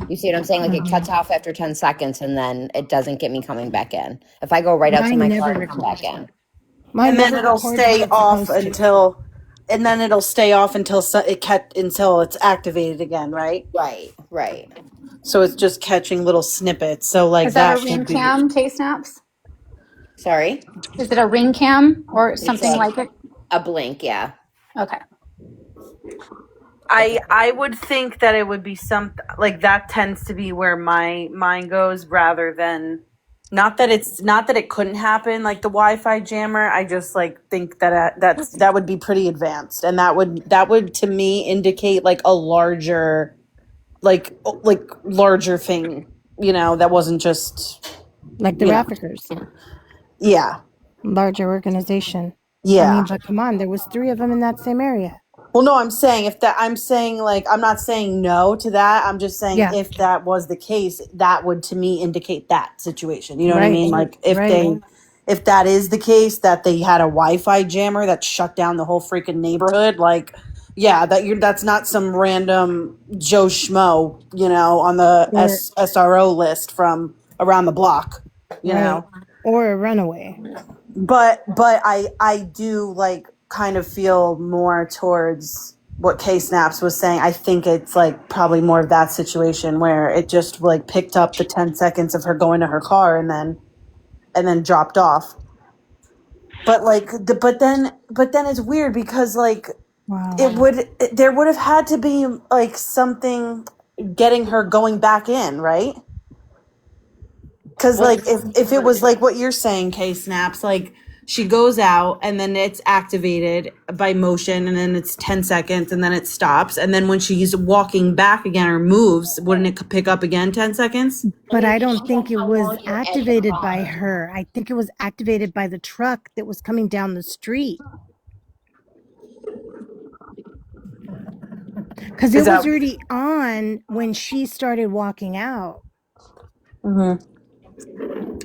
You see what I'm saying? Like it cuts Mhm. off after 10 seconds and then it doesn't get me coming back in. If I go right out to Mine my never car and come back records. in. Mine And then never it'll records when stay it's off supposed to. until until it's activated again, right? Right, right. So it's just catching little snippets. So Is like that a that ring could be. cam, K-Snaps? Sorry? Is it a ring cam or It's something like it? a blink, yeah. Okay. I would think that it would be something like that tends to be where my mind goes rather than not that it couldn't happen like the Wi-Fi jammer. I just like think that that would be pretty advanced, and that would to me indicate like a larger larger thing, that wasn't just Like the you know Raffikers, yeah larger organization. I yeah. mean, but come on, there was 3 of them in that same area. Well, no, I'm saying like I'm not saying no to that. I'm just saying Yeah, if that was the case, that would to me indicate that situation. You know what I right, mean? Like right. if that is the case that they had a Wi-Fi jammer that shut down the whole freaking neighborhood, like yeah, that's not some random Joe Schmo, on the Or SRO list from around the block, you right, know or a runaway. but I do like kind of feel more towards what Ksnaps was saying. I think it's like probably more of that situation where it just like picked up the 10 seconds of her going to her car and then dropped off. But like but then it's weird because like Wow. there would have had to be like something getting her going back in, right? Because Well, like if it was like what you're saying, Ksnaps, like she goes out and then it's activated by motion and then it's 10 seconds and then it stops and then when she's walking back again or moves, wouldn't it pick up again 10 seconds? But I don't think it was activated by her. I think it was activated by the truck that was coming down the street. Because Is it was that already on when she started walking out.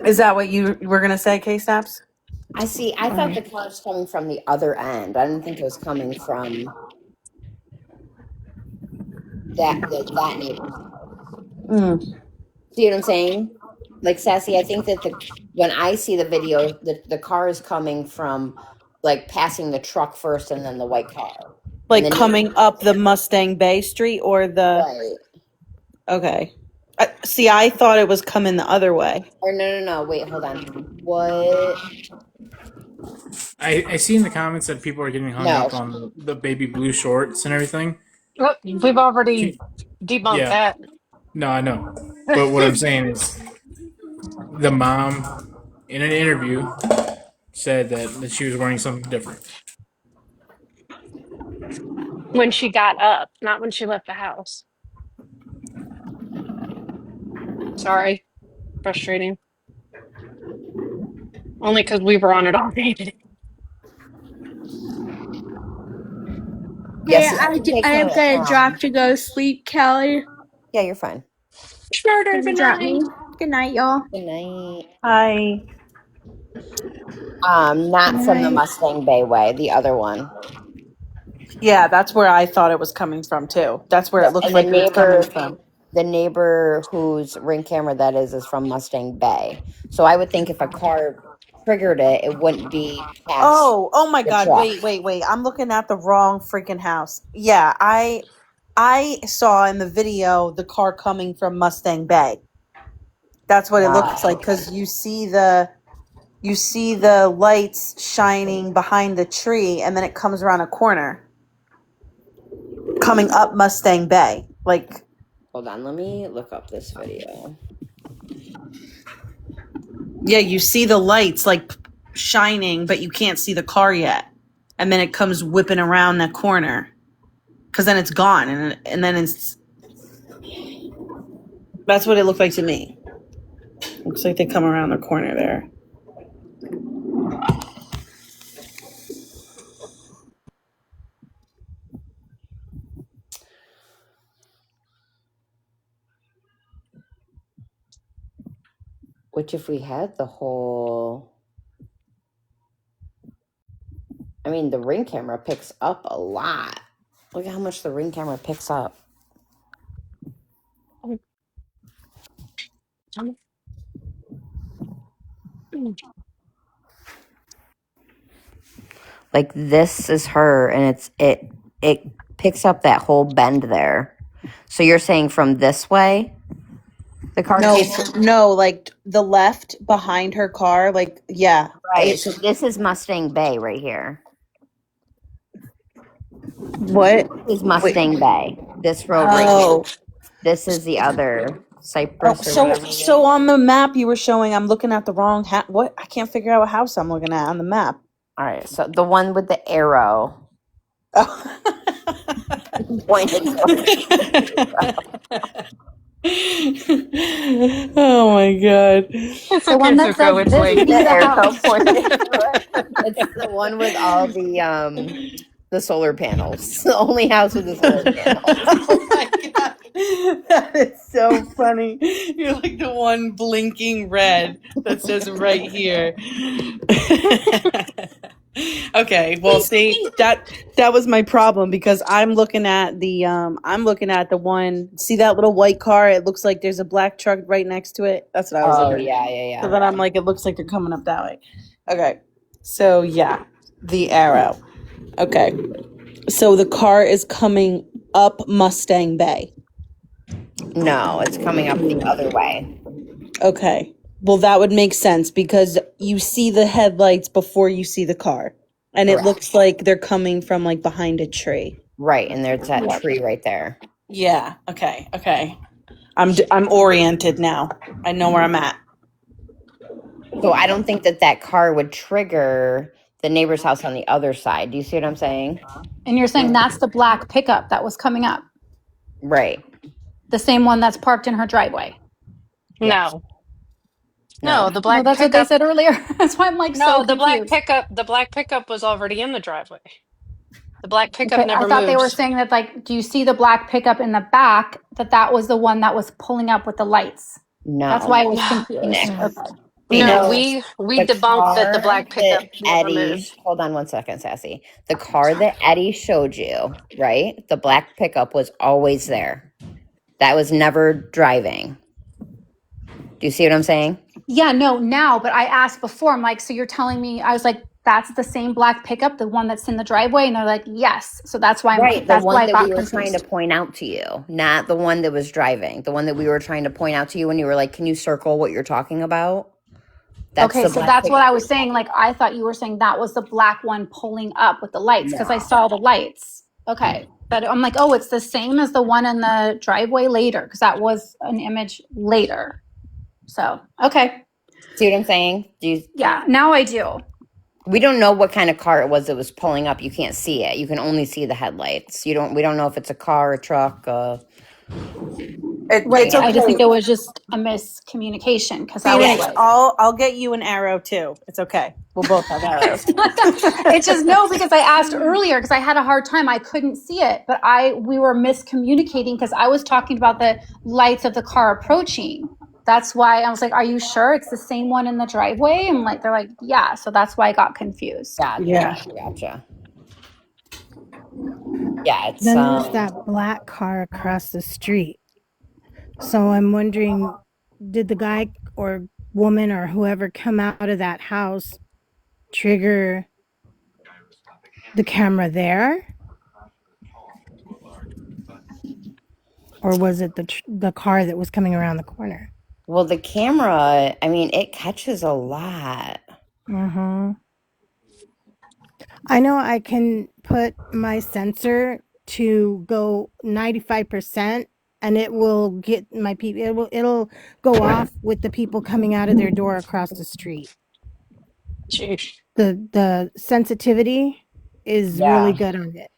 is that what you were gonna say, Ksnaps? I see. I thought the car was coming from the other end. I didn't think it was coming from that neighbor's house. Mm. See what I'm saying? Like Sassy, I think that the when I see the video, the car is coming from like passing the truck first and then the white car. And Like the neighbor, coming up the Mustang Bay Street or the. right. Okay. See, I thought it was coming the other way. Or no. Wait, hold on. What? I see in the comments that people are getting hung No. up on the baby blue shorts and everything. Oh, we've already debunked Yeah, that. no, I know. But what I'm saying is the mom in an interview said that she was wearing something different. When she got up, not when she left the house. Sorry, frustrating. Only because we were on it all day today. Yes, see, I think they I came have at got to drop to go sleep, Kelly. Yeah, you're fine. Schmurder, Could you good drop night. me? Good night, y'all. Good night. Hi. Good Not from the night. Mustang Bay way, the other one. Yeah, that's where I thought it was coming from too. That's where it looks And the like it's coming neighbor from. the neighbor whose ring camera that is from Mustang Bay. So I would think if a car triggered it, it wouldn't be past Oh my the God. truck. Wait. I'm looking at the wrong freaking house. Yeah, I saw in the video the car coming from Mustang Bay. That's what it looks like cuz you see the lights shining behind the tree and then it comes around a corner coming up Mustang Bay. Like, Hold on, let me look up this video. yeah, you see the lights like shining, but you can't see the car yet. And then it comes whipping around that corner. Cuz then it's gone and then it's that's what it looked like to me. Looks like they come around the corner there. Which if we had the whole the ring camera picks up a lot. Look at how much the ring camera picks up. Like this is her and it picks up that whole bend there. So you're saying from this way the car No, came no, like the left behind her car, like yeah. right. So this is Mustang Bay right here. What? This is Wait. Mustang Bay. This road right here. Oh. This is the other Oh, Cypress or so whatever. so on the map you were showing, I'm looking at the wrong what? I can't figure out what house I'm looking at on the map. All right, so the one with the arrow Oh. pointed Oh my God. It's The okay, one that Zuko. says It's this late. be the the arrow house. pointed into it. It's the one with all the solar panels. The only house with the solar panels. Oh my God. That is so funny. You're like the one blinking red that says right here. Okay, well see that was my problem because I'm looking at the one, see that little white car, it looks like there's a black truck right next to it. That's what I was Oh looking at. yeah. So then I'm like, it looks like they're coming up that way. Okay. So yeah, the arrow. Okay. So the car is coming up Mustang Bay. No, it's coming up the other way. Okay. Well, that would make sense because you see the headlights before you see the car. And it Correct. looks like they're coming from like behind a tree. Right, and there's that tree right there. Yeah. Okay. I'm oriented now. I know where I'm at. So I don't think that car would trigger the neighbor's house on the other side. Do you see what I'm saying? And you're saying that's the black pickup that was coming up, Right. the same one that's parked in her driveway. Yes. No, No. no, the No, black that's what they pickup. said earlier. That's why I'm like so No, the black confused. pickup. The black pickup was already in the driveway. The black pickup Okay, I never thought they were moves. saying that, like, do you see the black pickup in the back? That was the one that was pulling up with the lights. That's No. why I was No, confused. Nick. Okay. No, No, we the debunked that the car black that pickup never Eddie, moved. hold on one second, Sassy. The car that Eddie showed you, right? The black pickup was always there. That was never driving. Do you see what I'm saying? Yeah, no, now, but I asked before. I'm like, so you're telling me? I was like, that's the same black pickup, the one that's in the driveway, and they're like, yes. So that's why Right, the that's why one I that we got were trying to confused. point out to you, not the one that was driving. The one that we were trying to point out to you when you were like, "Can you circle what you're talking about?" That's Okay, the so black that's what pickup I we're was saying. talking Like, I thought you were saying that was the black one pulling up with the lights because I about. saw the lights. Okay, but I'm like, oh, it's the same as the one in the driveway later because that was an image later. So okay, See what I'm saying? Do you, yeah, now I do. we don't know what kind of car it was that was pulling up. You can't see it. You can only see the headlights. You don't. We don't know if it's a car, a truck, It's Right. I just okay. think it was just a miscommunication because I was Phoenix, like, I'll get you an arrow too. It's okay. We'll both have arrows. it's just no because I asked earlier because I had a hard time. I couldn't see it, but we were miscommunicating because I was talking about the lights of the car approaching. That's why I was like, "Are you sure it's the same one in the driveway?" And like they're like, "Yeah." So that's why I got confused. Yeah. gotcha. Yeah, it's Then there's that black car across the street. So I'm wondering, did the guy or woman or whoever come out of that house trigger the camera there? Or was it the car that was coming around the corner? well, the camera. I mean, it catches a lot. Mm-hmm. I know I can put my sensor to go 95% and it will get my people it'll go off with the people coming out of their door across the street. Jeez. The sensitivity is really Yeah, good on it.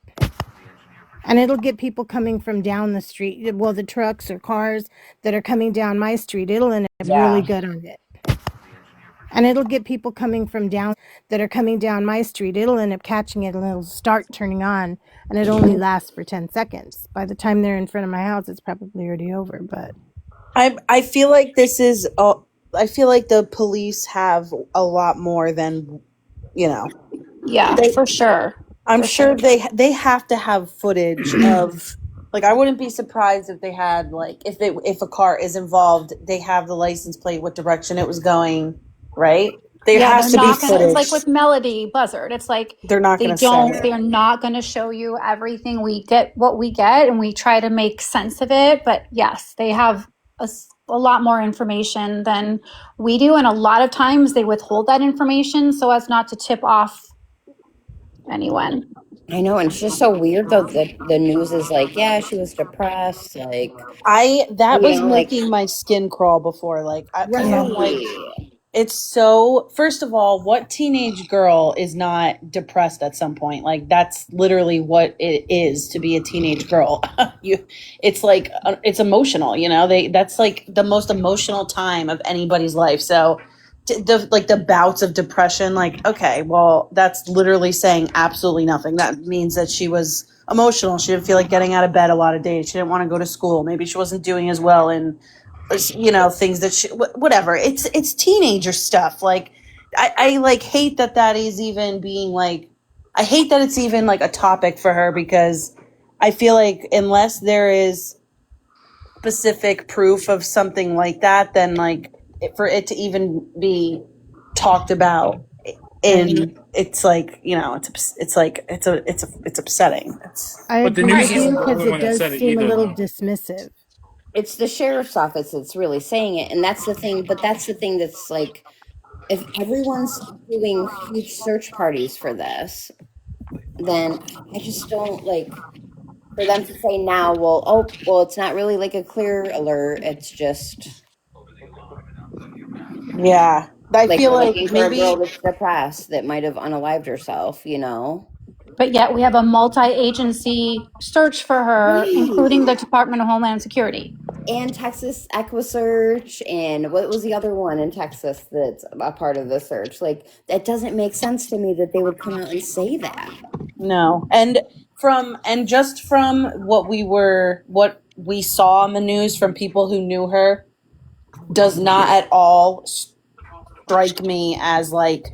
And it'll get people coming from down the street. Well, the trucks or cars that are coming down my street, it'll end up really yeah. good on it. And it'll get people coming from down that are coming down my street. It'll end up catching it and it'll start turning on and it only lasts for 10 seconds. By the time they're in front of my house, it's probably already over. But I feel like this is I feel like the police have a lot more than, you know. Yeah, They for sure. I'm For sure sure. they have to have footage of, like, I wouldn't be surprised if they had, like, if a car is involved, they have the license plate, what direction it was going, right? There Yeah, they're has to be not gonna. It's like footage. with Melody Buzzard. It's like They're not they going to say don't. it. They're not going to show you everything. We get what we get, and we try to make sense of it. But yes, they have a lot more information than we do, and a lot of times they withhold that information so as not to tip off anyone. I know, and it's just so weird though that the news is like, yeah, she was depressed, like, That was like, making my skin crawl before, like, because I'm like, right. it's so, first of all, what teenage girl is not depressed at some point? Like, that's literally what it is to be a teenage girl. It's like, it's emotional, you know? That's like the most emotional time of anybody's life. So, the bouts of depression, like, okay, well, that's literally saying absolutely nothing. That means that she was emotional. She didn't feel like getting out of bed a lot of days. She didn't want to go to school. Maybe she wasn't doing as well in, you know, things that she, whatever. It's teenager stuff. Like, I like hate that is even being like, I hate that it's even like a topic for her, because I feel like unless there is specific proof of something like that, then like, for it to even be talked about I mean, in, it's like, you know, it's like, it's upsetting. I But the agree news with Right. you isn't the because only it one that does said it seem a either, little though. dismissive. it's the sheriff's office that's really saying it, and that's the thing. But that's the thing that's like, if everyone's doing huge search parties for this, then I just don't like for them to say now, well, oh, well, it's not really like a clear alert. It's just Yeah. I like feel we're like looking for a girl maybe, that's depressed that might have unalived herself, you know? But yet we have a multi-agency search for her, including the Right. Department of Homeland Security. And Texas EquiSearch, and what was the other one in Texas that's a part of the search? Like, that doesn't make sense to me that they would come out and say that. no. And just from what we saw on the news from people who knew her, does not at all strike me as like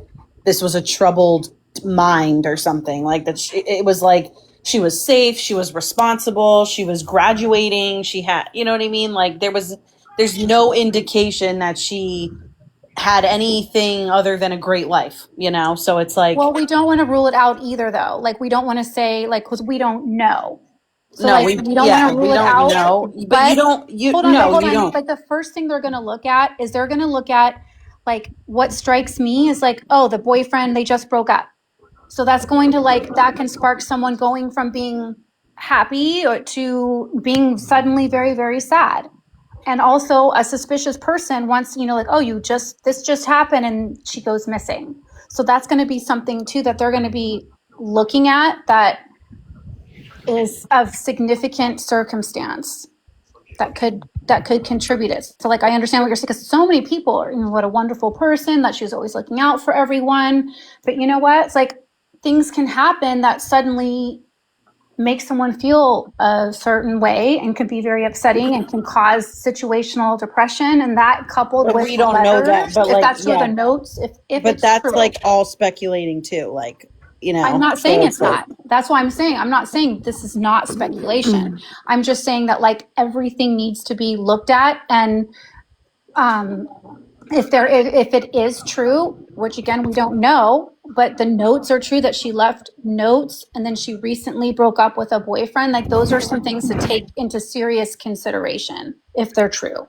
this was a troubled mind or something. Like that it was like she was safe, she was responsible, she was graduating, she had, you know what I mean? Like there's no indication that she had anything other than a great life, you know? So it's like, Well, we don't want to rule it out either, though. Like, we don't want to say, like, because we don't know. So, no, like, we don't want to we rule it don't out. know, but But hold on, but no, hold you on. don't. Like, the first thing they're going to look at is they're going to look at, like, what strikes me is like, oh, the boyfriend, they just broke up. So that's going to, like, that can spark someone going from being happy or to being suddenly very, very sad. And also a suspicious person wants, like, oh, this just happened and she goes missing. So that's going to be something too that they're going to be looking at that is of significant circumstance that could contribute it. So like I understand what you're saying because so many people are, what a wonderful person that she was always looking out for everyone. But you know what? It's like things can happen that suddenly make someone feel a certain way and can be very upsetting and can cause situational depression. And that coupled But with we the don't know that. letters, But if like, that's true, the yeah, notes, if but it's that's true. like all speculating too. Like, I'm not so saying it's it's like, not. That's why I'm saying I'm not saying this is not speculation. I'm just saying that like everything needs to be looked at and um if it is true, which again we don't know, but the notes are true that she left notes and then she recently broke up with a boyfriend, like those are some things to take into serious consideration if they're true.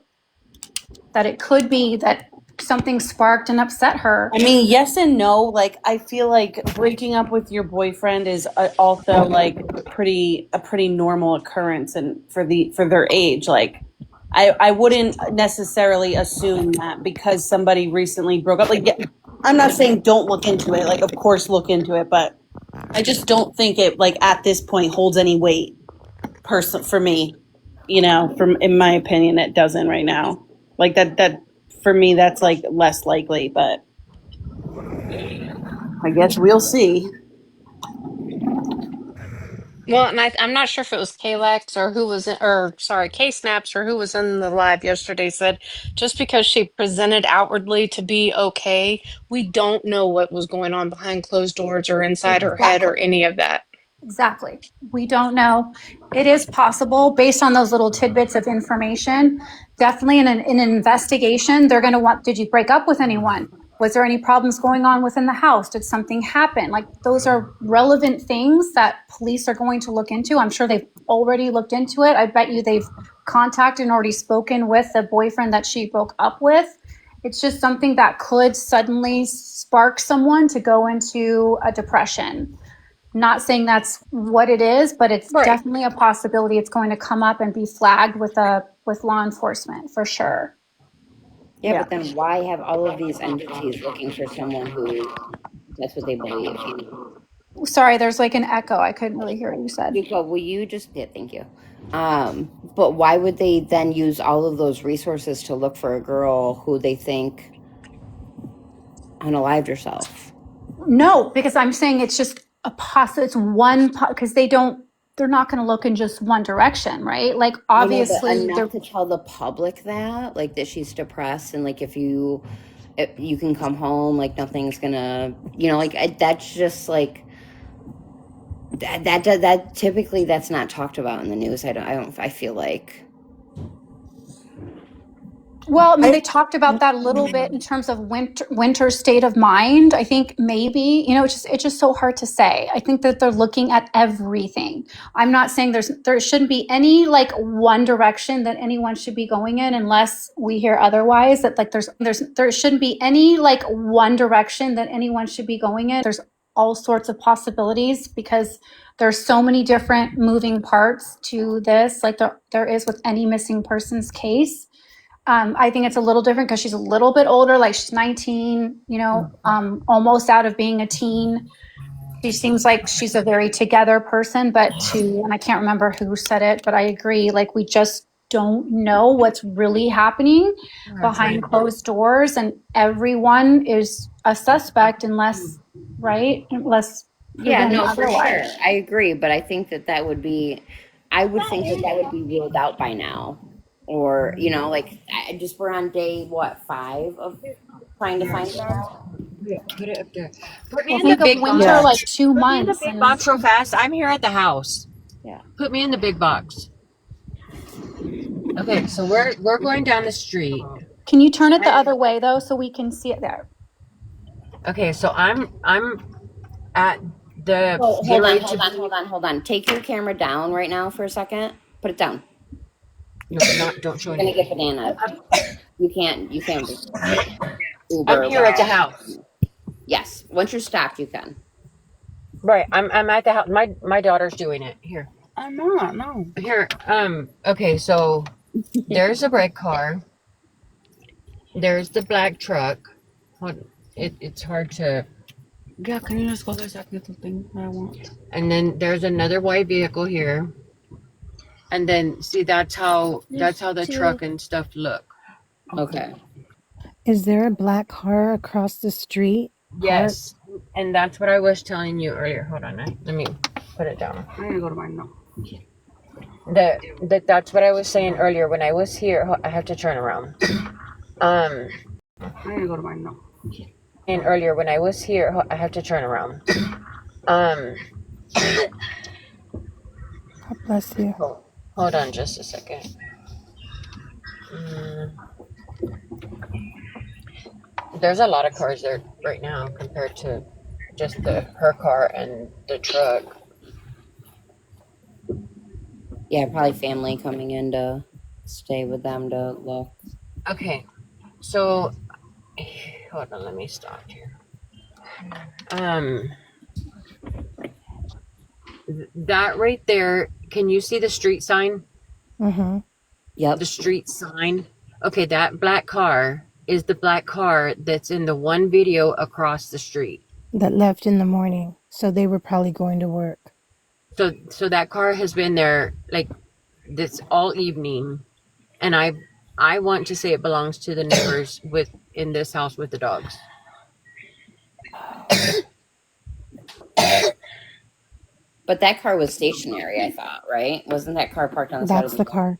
That it could be that something sparked and upset her. I mean, yes and no. Like, I feel like breaking up with your boyfriend is also like a pretty normal occurrence, and for their age, like, I wouldn't necessarily assume that because somebody recently broke up. Like, yeah, I'm not saying don't look into it. Like, of course, look into it, but I just don't think it like at this point holds any weight. For me, from in my opinion, it doesn't right now. Like that for me, that's like less likely, but. I guess we'll see. Well, and I'm not sure if it was Kalex or who was in, or sorry, Ksnaps or who was in the live yesterday said just because she presented outwardly to be okay, we don't know what was going on behind closed doors or inside her head Exactly. or any of that. Exactly. We don't know. It is possible based on those little tidbits of information. Definitely in an investigation, they're going to want, did you break up with anyone? Was there any problems going on within the house? Did something happen? Like those are relevant things that police are going to look into. I'm sure they've already looked into it. I bet you they've contacted and already spoken with the boyfriend that she broke up with. It's just something that could suddenly spark someone to go into a depression. Not saying that's what it is, but it's Right. definitely a possibility it's going to come up and be flagged with law enforcement for sure. Yeah, but then why have all of these entities looking for someone who that's what they believe? Sorry, there's like an echo. I couldn't really hear what you said. Yuko, will you just yeah, thank you. But why would they then use all of those resources to look for a girl who they think unalived herself? No, because I'm saying it's just it's one because they're not going to look in just one direction, right? Like I know, but obviously they're enough to tell the public that, like that she's depressed, and like if you can come home, like nothing's gonna, that's just like that typically that's not talked about in the news. I feel like. Well, I mean, they talked about that a little bit in terms of winter state of mind. I think maybe, it's just so hard to say. I think that they're looking at everything. I'm not saying there shouldn't be any like one direction that anyone should be going in unless we hear otherwise. That like there shouldn't be any like one direction that anyone should be going in. There's all sorts of possibilities because there's so many different moving parts to this, like there is with any missing persons case. I think it's a little different because she's a little bit older, like she's 19, almost out of being a teen. She seems like she's a very together person, and I can't remember who said it, but I agree. Like, we just don't know what's really happening behind closed doors, and everyone is a suspect unless, right? Unless Yeah, proven no, for sure. otherwise. I agree, but I think that would be, I would think that would be ruled out by now. Or, like, we're on day, what, 5 of trying to Here, find it out. put it up there. Put me Well, in the think of big winter Yeah. box. like 2 months, Big and box real fast. I'm here at the house. Yeah. Put me in the big box. Okay, so we're going down the street. can you turn it the And other way though, so we can see it there? okay, so I'm at the So getting hold on, ready hold to on, hold on, hold on. Take your camera down right now for a second. Put it down. no, not don't show You're gonna get anything. banana. You can't I'm Uber here at the while. house. Yes. Once you're stopped, you can. Right, I'm at the house. My daughter's doing it. Here. I'm not. No. Here. Okay, so there's a red car. There's the black truck. It's hard to. Yeah, can you just go there so I can get the thing that I want? And then there's another white vehicle here. And then see that's how the truck and stuff look. Okay. Is there a black car across the street parked? Yes, and that's what I was telling you earlier. Hold on, let me put it down. I'm gonna go to mine now. That's what I was saying earlier when I was here. I have to turn around. Um, I'm gonna go to mine now. and earlier when I was here, I have to turn around. Um, God bless you. hold on just a second. There's a lot of cars there right now compared to just her car and the truck. Yeah, probably family coming in to stay with them to look. Okay, so hold on, let me stop here. That right there, can you see the street sign? Mm-hmm. Yep. The street sign. Okay, that black car is the black car that's in the one video across the street. That left in the morning, so they were probably going to work. So that car has been there like this all evening, and I want to say it belongs to the neighbors in this house with the dogs. But that car was stationary, I thought, right? Wasn't that car parked on the side of That's the the road? car.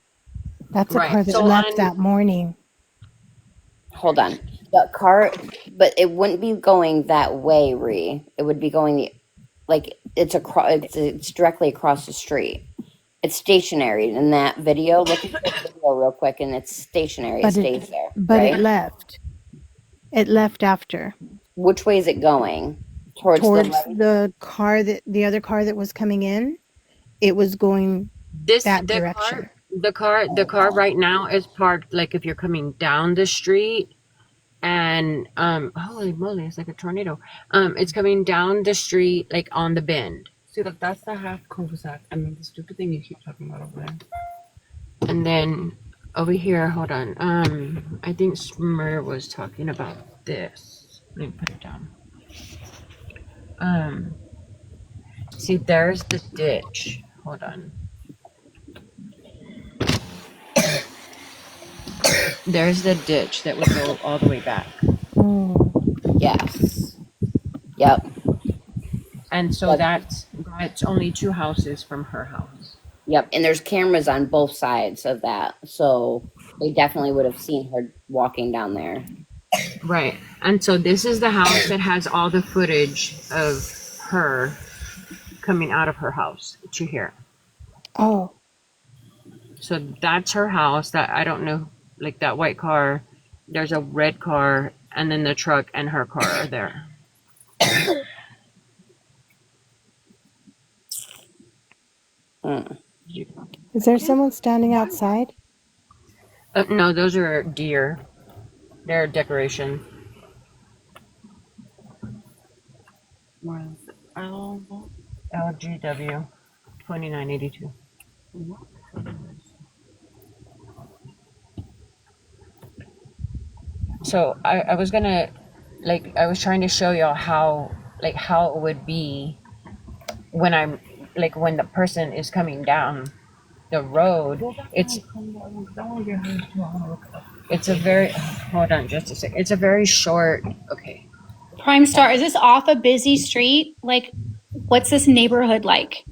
That's the Right. car that So left that morning. Hold on. The car, but it wouldn't be going that way, Ree. It would be going it's it's directly across the street. It's stationary in that video. Look at the video real quick, and it's stationary. It But stays there, it right? left. It left after. Which way is it going? Towards the Towards right? the other car that was coming in, it was going that direction. The car right now is parked like if you're coming down the street, and holy moly, it's like a tornado. It's coming down the street like on the bend. See, look, that's the half cul-de-sac. I mean, the stupid thing you keep talking about over there. And then over here, hold on. I think Smur was talking about this. Let me put it down. See, there's the ditch. Hold on. There's the ditch that would go all the way back. Yes. Yep. And so that's only 2 houses from her house. Yep. And there's cameras on both sides of that, so they definitely would have seen her walking down there. Right. And so this is the house that has all the footage of her coming out of her house to here. Oh. So that's her house. That I don't know, like that white car. There's a red car, and then the truck and her car are there. Is there someone standing outside? No, those are deer. They're decoration. Where is it? LGW 2982. So I was gonna, I was trying to show y'all how it would be when when the person is coming down the road. It's a very, hold on just a second. It's a very short, okay. Prime Star, is this off a busy street? Like, what's this neighborhood like?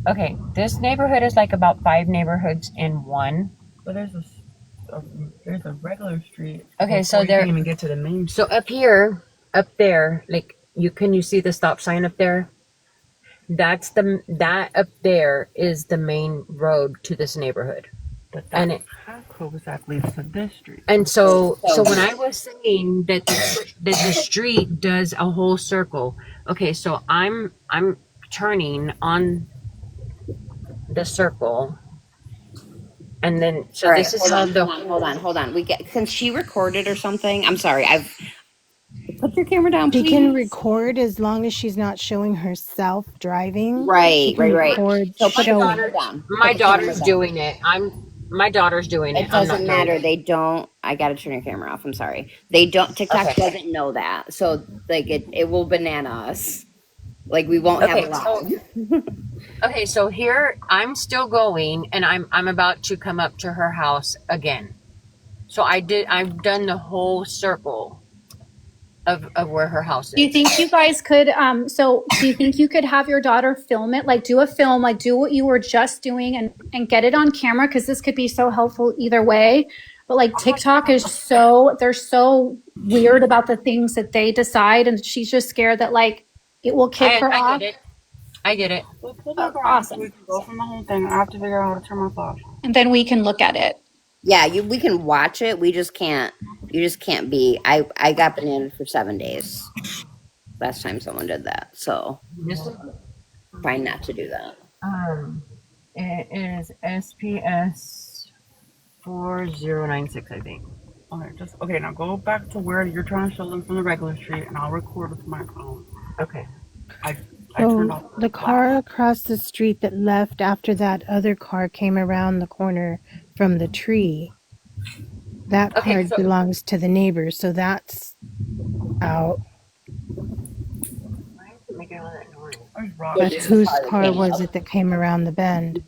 Okay, this neighborhood is like about 5 neighborhoods in one. But there's there's a regular street. Okay, so there. You can't even get to the main. So up here, up there, like you see the stop sign up there? That up there is the main road to this neighborhood. But and it cul-de-sac leads to this street. And so when I was saying that the street does a whole circle, okay, so I'm turning on the circle, and then so All right, this is how hold on. Can she record it or something? I'm sorry. Put your camera down, She can please. record as long as she's not showing herself driving. She Right, can right. record So put the showing. camera down. my Put the camera daughter's down. doing it. My daughter's doing it. It I'm not doesn't doing matter. it. They don't. I gotta turn your camera off. I'm sorry. They don't. TikTok Okay. doesn't know that. So like it will banana us. Like we won't have it live. Okay, so here I'm still going, and I'm about to come up to her house again. So I've done the whole circle of where her house Do you is. think you guys could do you think you could have your daughter film it, like do a film, like do what you were just doing and get it on camera, because this could be so helpful either way. But like TikTok is they're so weird about the things that they decide, and she's just scared that like it will kick her I off. get it. I get it. We'll pull back around so Awesome. we can go from the whole thing. I have to figure out how to turn my phone. And then we can look at it. Yeah, we can watch it. We just can't. You just can't be. I got bananas for 7 days. Last time someone did that, so try not to do that. It is SPS 4096, I think. Okay, now go back to where you're trying to show them from the regular street, and I'll record with my phone. Okay. I turned off The car across the street that left after that other car came around the corner from the tree, that car belongs to the neighbor, so that's out. But whose car was it that came around the bend?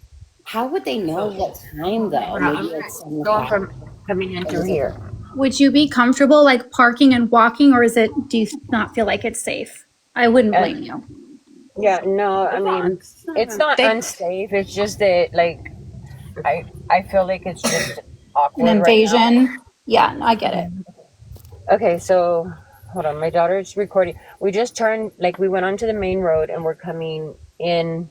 How would they know what time though? Maybe it's 7 Going o'clock. from coming into here. Would you be comfortable like parking and walking, or do you not feel like it's safe? I wouldn't blame you. Yeah, no, I mean it's not unsafe. It's just that like I feel like it's just awkward. An invasion. Right now. Yeah, I get it. Okay, so hold on. My daughter's recording. We just turned, like we went onto the main road and we're coming in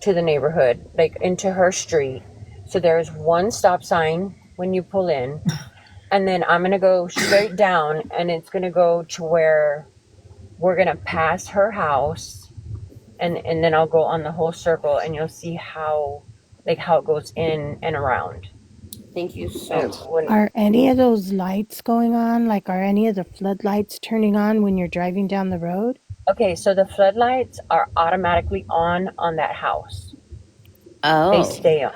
to the neighborhood, like into her street. So there's one stop sign when you pull in, and then I'm gonna go straight down, and it's gonna go to where we're gonna pass her house, and then I'll go on the whole circle, and you'll see how it goes in and around. Thank you so much. Are any of those lights going on? Like, are any of the floodlights turning on when you're driving down the road? Okay, so the floodlights are automatically on that house. Oh. They stay on.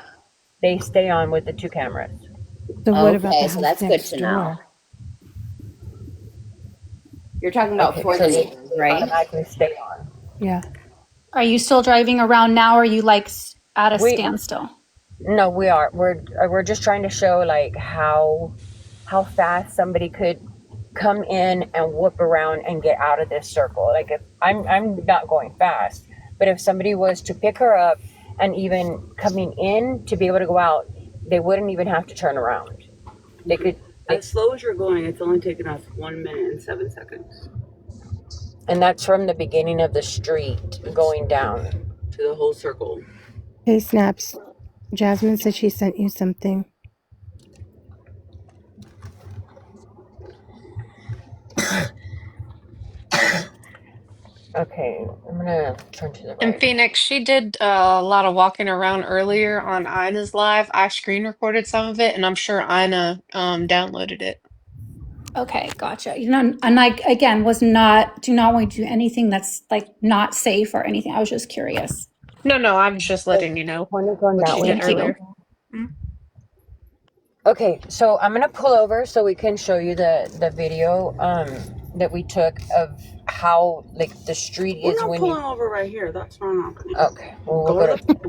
They stay on with the 2 cameras. So what about the so house that's next good to know. door? You're talking about for the neighbors, right? Automatically stay on. Yeah. Are you still driving around now, or are you like at a standstill? No, we are. We're just trying to show like how fast somebody could come in and whoop around and get out of this circle. Like if I'm not going fast, but if somebody was to pick her up and even coming in to be able to go out, they wouldn't even have to turn around. They could. As slow as you're going, it's only taken us 1 minute and 7 seconds. And that's from the beginning of the street going down to the whole circle. Hey, Snaps. Jasmine said she sent you something. Okay, I'm gonna turn to the right. And Phoenix, she did a lot of walking around earlier on Ina's live. I screen recorded some of it, and I'm sure Ina downloaded it. Okay, gotcha. And I again do not want to do anything that's like not safe or anything. I was just curious. No, I'm just letting you know what she did earlier. Okay, so I'm gonna pull over so we can show you the video that we took of how like the street is. We're not pulling over right here. That's not happening. Okay, well, we'll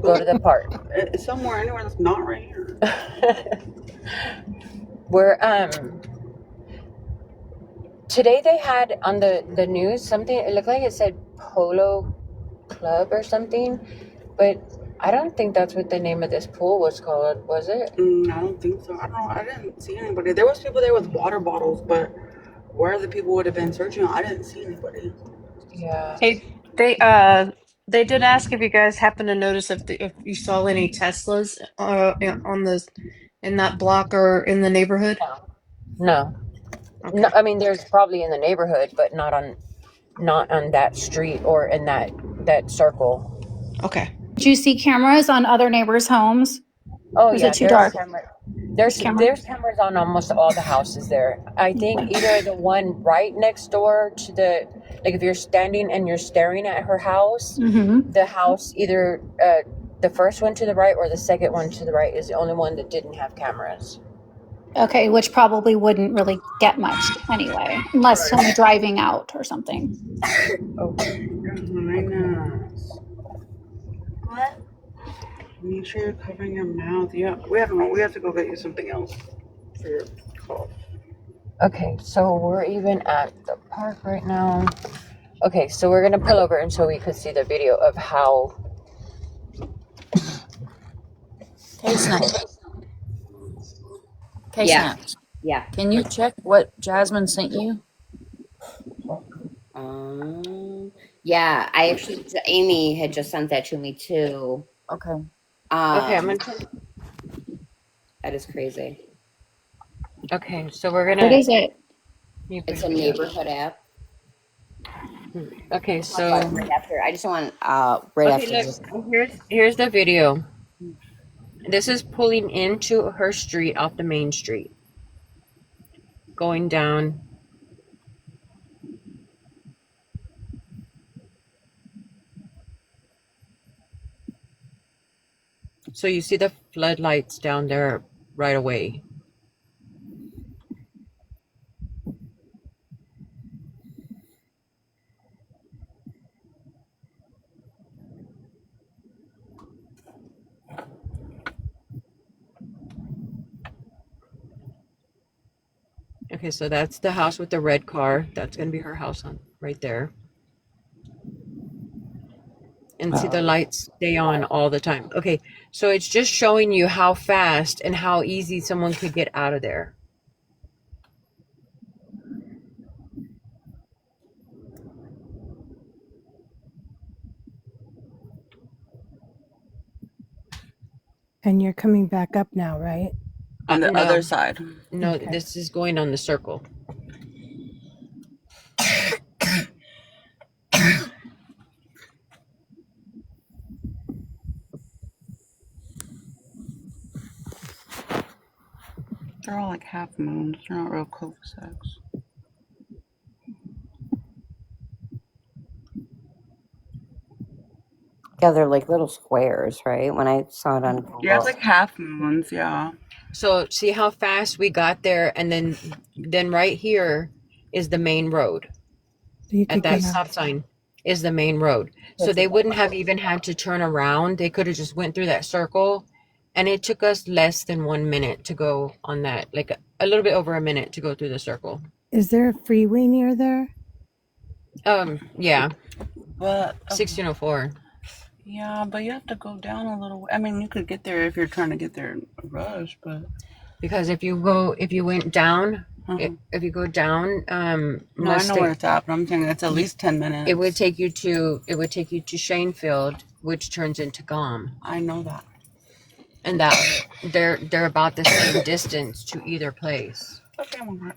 go to the park. Somewhere, anywhere that's not right here. We're today they had on the news something. It looked like it said Polo Club or something, but I don't think that's what the name of this pool was called, was it? I don't think so. I don't know. I didn't see anybody. There was people there with water bottles, but where the people would have been searching, I didn't see anybody. Yeah. Hey, they did ask if you guys happen to notice if you saw any Teslas on the in that block or in the neighborhood. No. No, Okay. I mean there's probably in the neighborhood, but not on that street or in that circle. Okay. Did you see cameras on other neighbors' homes? Oh Or is it yeah, too dark? there's There's camera. there's cameras on almost all the houses there. I think Okay. either the one right next door to the, like if you're standing and you're staring at her house, Mm-hmm. the house either the first one to the right or the second one to the right is the only one that didn't have cameras. Okay, which probably wouldn't really get much anyway, unless someone driving out or something. Oh, What? Make sure you're covering your mouth. Yeah, we have to go get you something else for your cough. okay, so we're even at the park right now. Okay, so we're gonna pull over and so we could see the video of how. Hey, Snap. Hey, Yeah. Snaps. Yeah. Can you check what Jasmine sent you? Yeah, I actually, Amy had just sent that to me too. Okay. Okay, I'm Um, gonna. that is crazy. Okay, so we're What gonna. is it? You It's push a me up. neighborhood app. Okay, Talk about it so right after. I just want right okay, after this. look, here's the video. This is pulling into her street off the main street, going down. So you see the floodlights down there right away. Okay, so that's the house with the red car. That's gonna be her house on right there. And see the lights stay on all the time. Okay, so it's just showing you how fast and how easy someone could get out of there. And you're coming back up now, right? On the No. other side. No, Okay. this is going on the circle. They're all like half moons. They're not real cul-de-sacs. Yeah, they're like little squares, right? When I saw it on Yeah, it's Google. like half moons. Yeah. So see how fast we got there, and then right here is the main road. So you At could that get stop sign is the main road. So they wouldn't have even had to turn around. They could have just went through that circle, and it took us less than 1 minute to go on that, like a little bit over a minute to go through the circle. Is there a freeway near there? Yeah, But 1604. yeah, but you have to go down a little. I mean, you could get there if you're trying to get there in a rush, but Because if you went down, if you go down, no, I know where it's at. But I'm saying it's at least 10 minutes. it would take you to Shanefield, which turns into Gom. I know that. And that they're about the same distance to either place. Okay, I'm over it.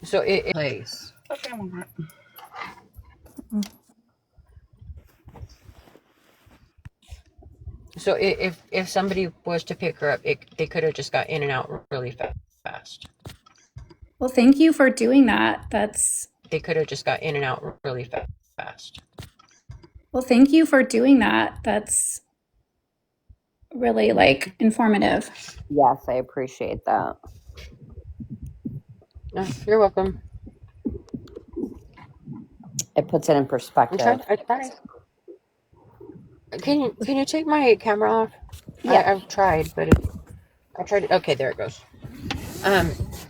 So it place. Okay, I'm over it. So if somebody was to pick her up, they could have just got in and out really fast. Well, thank you for doing that. They could have just got in and out really fast. Well, thank you for doing that. That's really like informative. Yes, I appreciate that. You're welcome. It puts it in perspective. Can you take my camera off? Yeah. I've tried, but I tried. Okay, there it goes.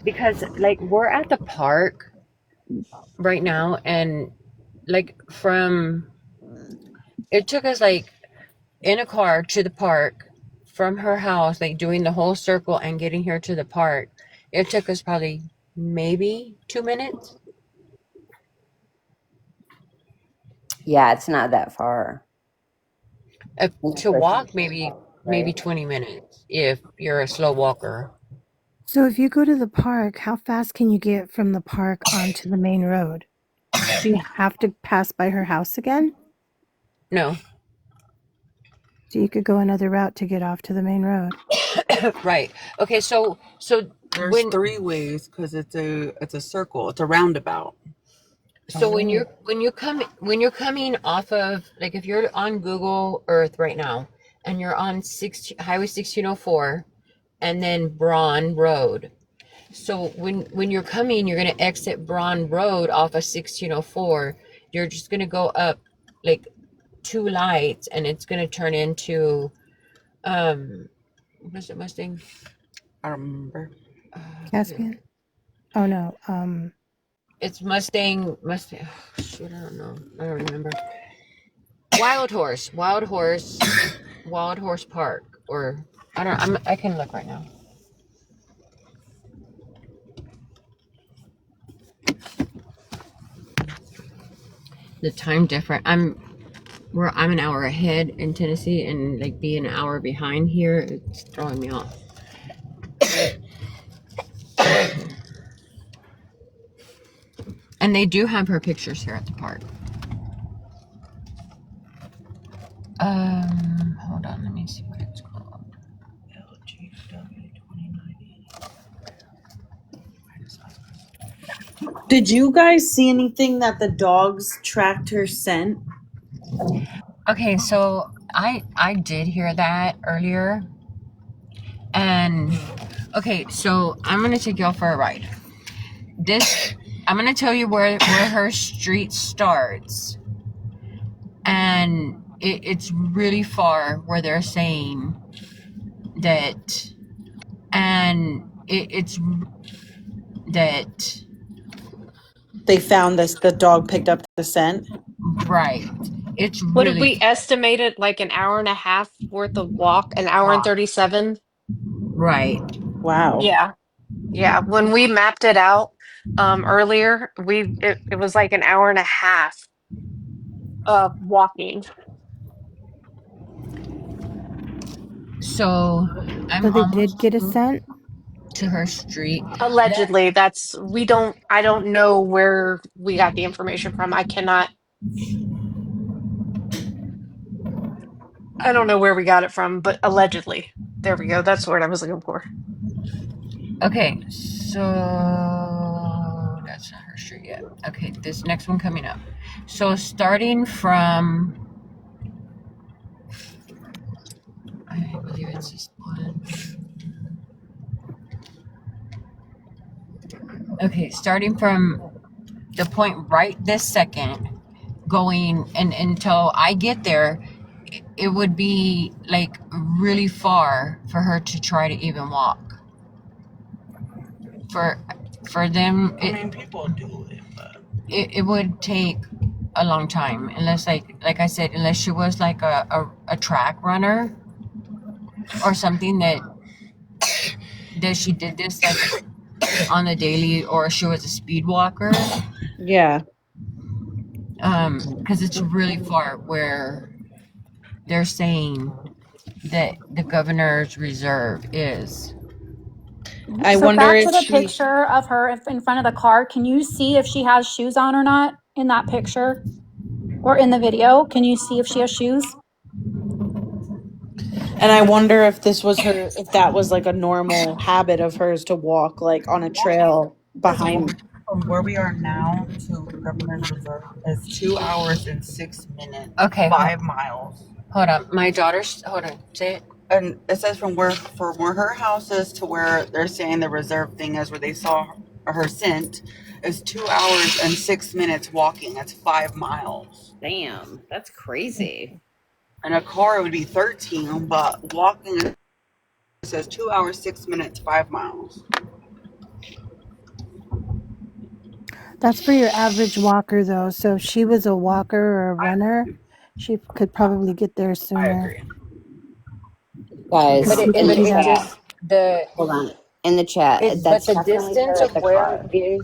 Because like we're at the park right now, and like from it took us like in a car to the park from her house, like doing the whole circle and getting here to the park. It took us probably maybe 2 minutes. Yeah, it's not that far. To walk, maybe Right. 20 minutes if you're a slow walker. So if you go to the park, how fast can you get from the park onto the main road? Do you have to pass by her house again? No. So you could go another route to get off to the main road. Right. Okay, so There's when three ways because it's a circle. It's a roundabout. so when you're coming off of, like, if you're on Google Earth right now and you're on Highway 1604 and then Braun Road. So when you're coming, you're going to exit Braun Road off of 1604. You're just going to go up like two lights and it's going to turn into what is it, Mustang? I remember. Caspian? Oh no. It's Mustang. Oh, shoot, I don't know. I don't remember. Wild Horse Park, or I don't. I can look right now. The time different. I'm an hour ahead in Tennessee, and like being an hour behind here, it's throwing me off. And they do have her pictures here at the park. Hold on, let me see what it's called. Did you guys see anything that the dogs tracked her scent? Okay, so I did hear that earlier, and okay, so I'm gonna take y'all for a ride. I'm gonna tell you where her street starts, and it's really far where they're saying that, and it's that They found the dog picked up the scent. right. It's What did really we estimate it like an hour and a half worth of walk? An hour and 37? right. Wow. Yeah. Yeah. When we mapped it out earlier, it was like an hour and a half of walking. So I'm So they did almost get a scent? to her street. Allegedly, I don't know where we got the information from. I don't know where we got it from, but allegedly. There we go. That's the word I was looking for. Okay, so that's not her street yet. Okay, this next one coming up. So starting from, I believe it's this one. Okay, starting from the point right this second, going and until I get there, it would be like really far for her to try to even walk. For them, People do it. it would take a long time unless like I said, unless she was like a track runner or something that she did this like on a daily, or she was a speed walker. Yeah. Because it's really far where they're saying that the governor's reserve is. I So wonder back to if the she picture of her in front of the car. Can you see if she has shoes on or not in that picture or in the video? Can you see if she has shoes? and I wonder if this was her if that was like a normal habit of hers to walk like on a trail behind. From where we are now to the governor's reserve is 2 hours and 6 minutes. Okay, 5 miles. hold on. My daughter's, hold on, say it. And it says from where her house is to where they're saying the reserve thing is, where they saw her scent, is 2 hours and 6 minutes walking. That's 5 miles. Damn, that's crazy. In a car it would be 13, but walking it says 2 hours 6 minutes 5 miles. That's for your average walker, though. So if she was a walker or a runner, she could probably get there I sooner. agree. Guys, But If you in could the do it that. chat, just the hold on. In the chat, but that's the definitely distance her at of the where car. is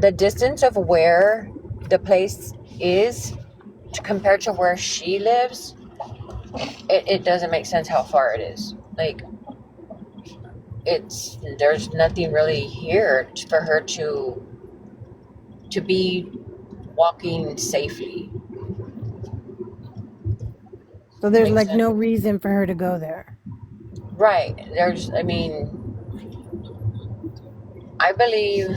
the distance of where the place is compared to where she lives, it doesn't make sense how far it is. Like there's nothing really here for her to be walking safely. So there's Makes like sense. no reason for her to go there. Right. I mean, I believe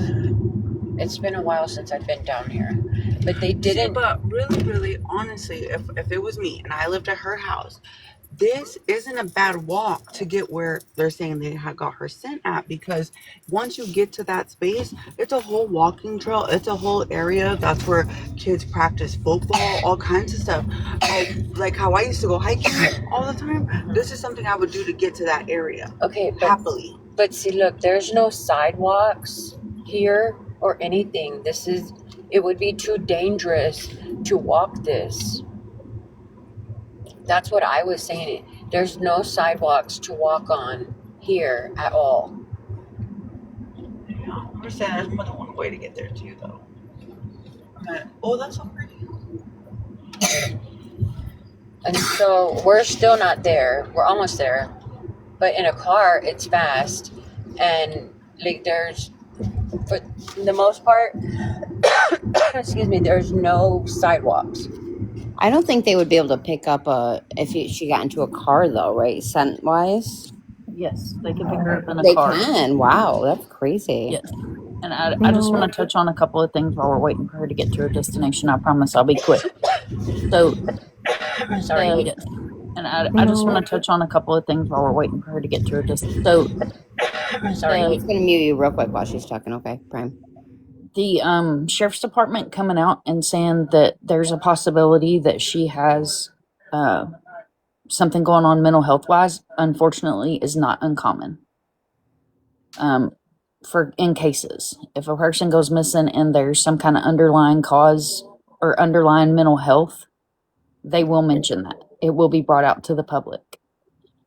it's been a while since I've been down here, but they See, didn't. but really, honestly, if it was me and I lived at her house, this isn't a bad walk to get where they're saying they had got her sent at, because once you get to that space, it's a whole walking trail. It's a whole area. That's where kids practice football, all kinds of stuff. Like how I used to go hiking all the time. This is something I would do to get to that area Okay, happily. but see, look, there's no sidewalks here or anything. It would be too dangerous to walk this. That's what I was saying. There's no sidewalks to walk on here at all. Yeah, I understand there's more than one way to get there too, though. Oh, that's so pretty. And so we're still not there. We're almost there. But in a car, it's fast. And like for the most part, excuse me, there's no sidewalks. I don't think they would be able to pick up she got into a car though, right? Scent wise, Yes, they can pick her up in a they car. can. Wow, that's crazy. Yes. And I just want to touch on a couple of things while we're waiting for her to get to her destination. I promise I'll be quick. So, Sorry. yes. And I just want to touch on a couple of things while we're waiting for her to get to her destination. So, Sorry. I'm just gonna mute you real quick while she's talking. Okay, Prime. the sheriff's department coming out and saying that there's a possibility that she has something going on mental health wise, unfortunately, is not uncommon. For in cases, if a person goes missing and there's some kind of underlying cause or underlying mental health, they will mention that. It will be brought out to the public.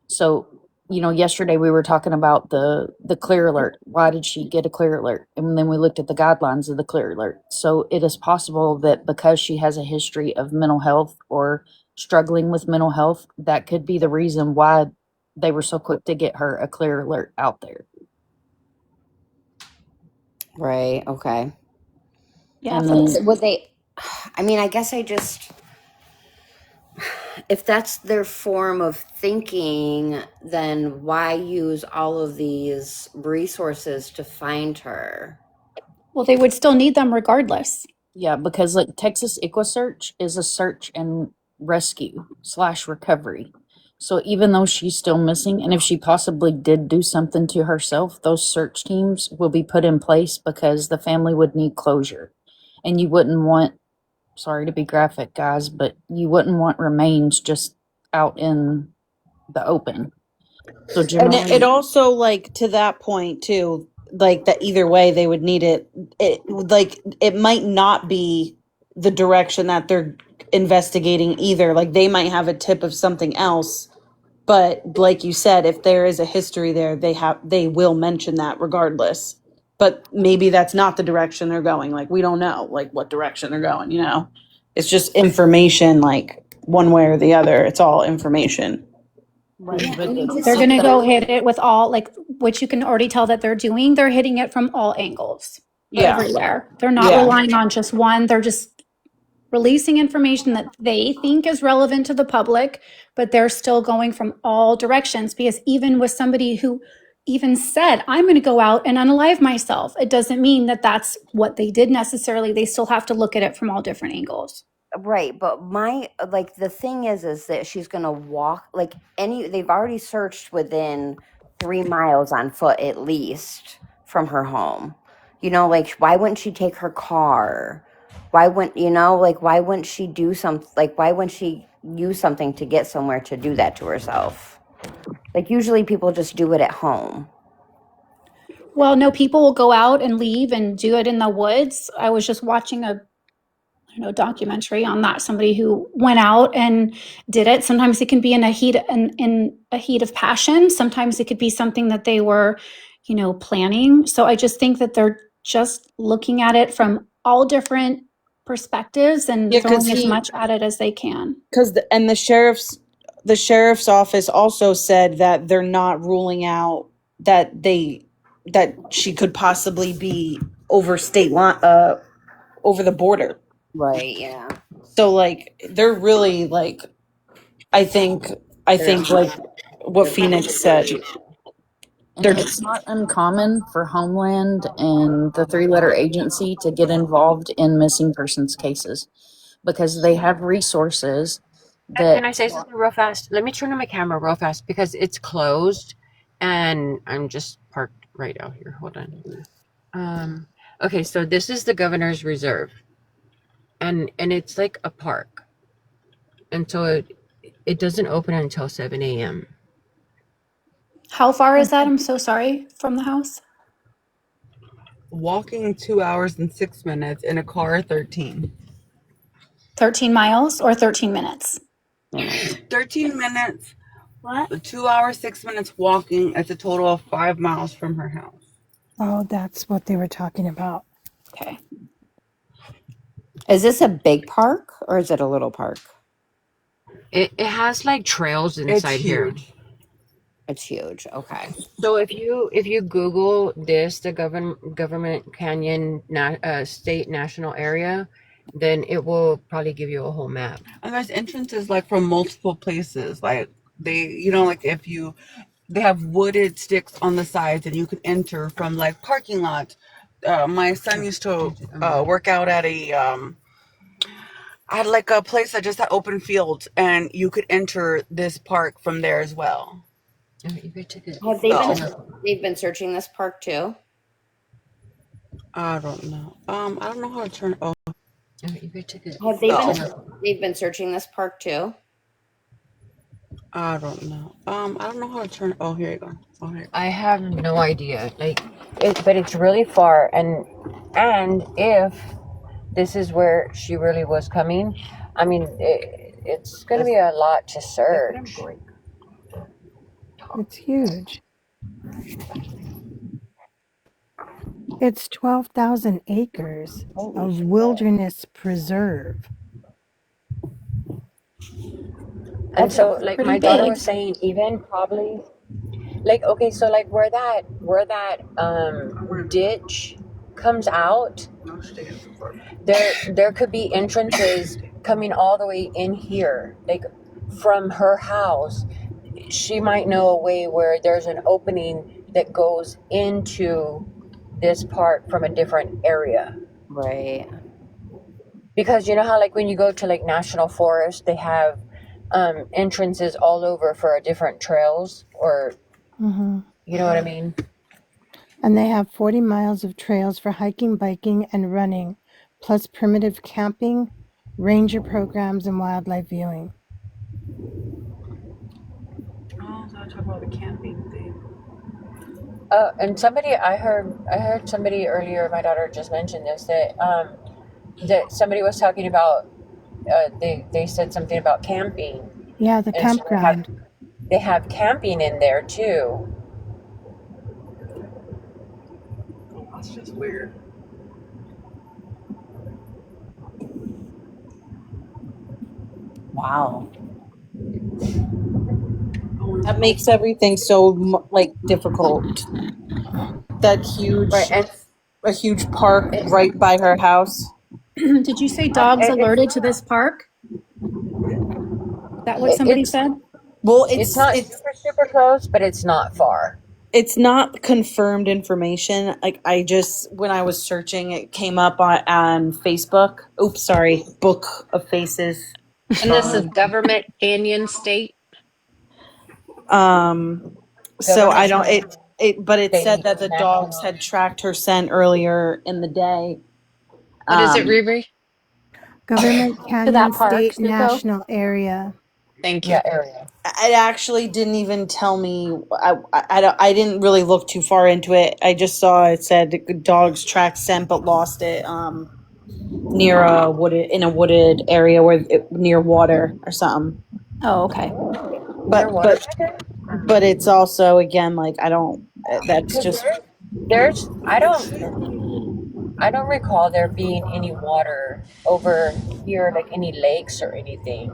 So, yesterday we were talking about the clear alert. Why did she get a clear alert? And then we looked at the guidelines of the clear alert. So it is possible that because she has a history of mental health or struggling with mental health, that could be the reason why they were so quick to get her a clear alert out there. Right. Okay. Yeah. And So then Would they? I mean, I guess if that's their form of thinking, then why use all of these resources to find her? well, they would still need them regardless. yeah, because like Texas EquiSearch is a search and rescue / recovery. So even though she's still missing, and if she possibly did do something to herself, those search teams will be put in place because the family would need closure. And you wouldn't want, sorry to be graphic, guys, but you wouldn't want remains just out in the open. So And generally, it also, like, to that point too, like that either way they would need it might not be the direction that they're investigating either. Like they might have a tip of something else, but like you said, if there is a history there, they will mention that regardless. But maybe that's not the direction they're going. Like we don't know like what direction they're going. It's just information, like one way or the other. It's all information. right, Yeah, I but mean, just They're think going to about go it. hit it with all, like, which you can already tell that they're doing. They're hitting it from all angles, Yeah. everywhere. They're not Yeah. relying on just one. They're just releasing information that they think is relevant to the public, but they're still going from all directions, because even with somebody who even said, I'm going to go out and unalive myself, it doesn't mean that that's what they did necessarily. They still have to look at it from all different angles. Right, but the thing is that she's gonna walk they've already searched within 3 miles on foot at least from her home. Like why wouldn't she take her car? Why wouldn't she do something? Like why wouldn't she use something to get somewhere to do that to herself? Like usually people just do it at home. Well, no, people will go out and leave and do it in the woods. I was just watching a documentary on that. Somebody who went out and did it. Sometimes it can be in a heat of passion. Sometimes it could be something that they were, planning. So I just think that they're just looking at it from all different perspectives and Yeah, because throwing as much at it as they can. the sheriff's office also said that they're not ruling out that she could possibly be over state line, over the border. Right, yeah. So like they're really like, I think like what Phoenix said. And it's not uncommon for Homeland and the three-letter agency to get involved in missing persons cases because they have resources that. Can I say something real fast? Let me turn on my camera real fast because it's closed and I'm just parked right out here. Hold on. Okay, so this is the governor's reserve. And it's like a park. And so it doesn't open until 7 a.m. How far is that? I'm so sorry, from the house. Walking 2 hours and 6 minutes, in a car 13. 13 miles or 13 minutes? 13 minutes. What? 2 hours, 6 minutes walking. It's a total of 5 miles from her house. Oh, that's what they were talking about. Okay. Is this a big park or is it a little park? It has like trails inside here. It's huge. Okay. So if you Google this, the government canyon state national area, then it will probably give you a whole map. And there's entrances like from multiple places. Like like they have wooded sticks on the sides and you can enter from like parking lots. My son used to work out at I had like a place that just had open fields and you could enter this park from there as well. Have they've been searching this park too? I don't know. I don't know how to turn. Oh, Have they've been searching this park too? I don't know. I don't know how to turn. Oh, here you go. Oh, here you go. I have no idea. But it's really far, and if this is where she really was coming, I mean, it's going to be a lot to search. It's huge. It's 12,000 acres of wilderness preserve. And so, like my daughter was saying, even probably, okay, so like where that ditch comes out, there could be entrances coming all the way in here, like from her house. She might know a way where there's an opening that goes into this park from a different area. Right. Because you know how like when you go to like national forest, they have entrances all over for different trails, or you know what I mean? And they have 40 miles of trails for hiking, biking, and running, plus primitive camping, ranger programs, and wildlife viewing. Oh, so I talk about the camping thing. And I heard somebody earlier. My daughter just mentioned this that somebody was talking about. They said something about camping. Yeah, the campground. They have camping in there too. That's just weird. Wow. That makes everything so like difficult. That huge, a huge park right by her house. Did you say dogs alerted to this park? That what somebody said? Well, it's not super close, but it's not far. It's not confirmed information. Like when I was searching, it came up on Facebook. Oops, sorry, Book of Faces. And this is government canyon state. So I don't. But it said that the dogs had tracked her scent earlier in the day. What is it, Riri? Government Canyon State National Area. Thank you. Yeah, area. It actually didn't even tell me. I didn't really look too far into it. I just saw it said dogs tracked scent but lost it near a wooded area near water or something. Oh, okay. Near But water. but it's also again like I don't. That's Because just there's, I don't recall there being any water over here, like any lakes or anything.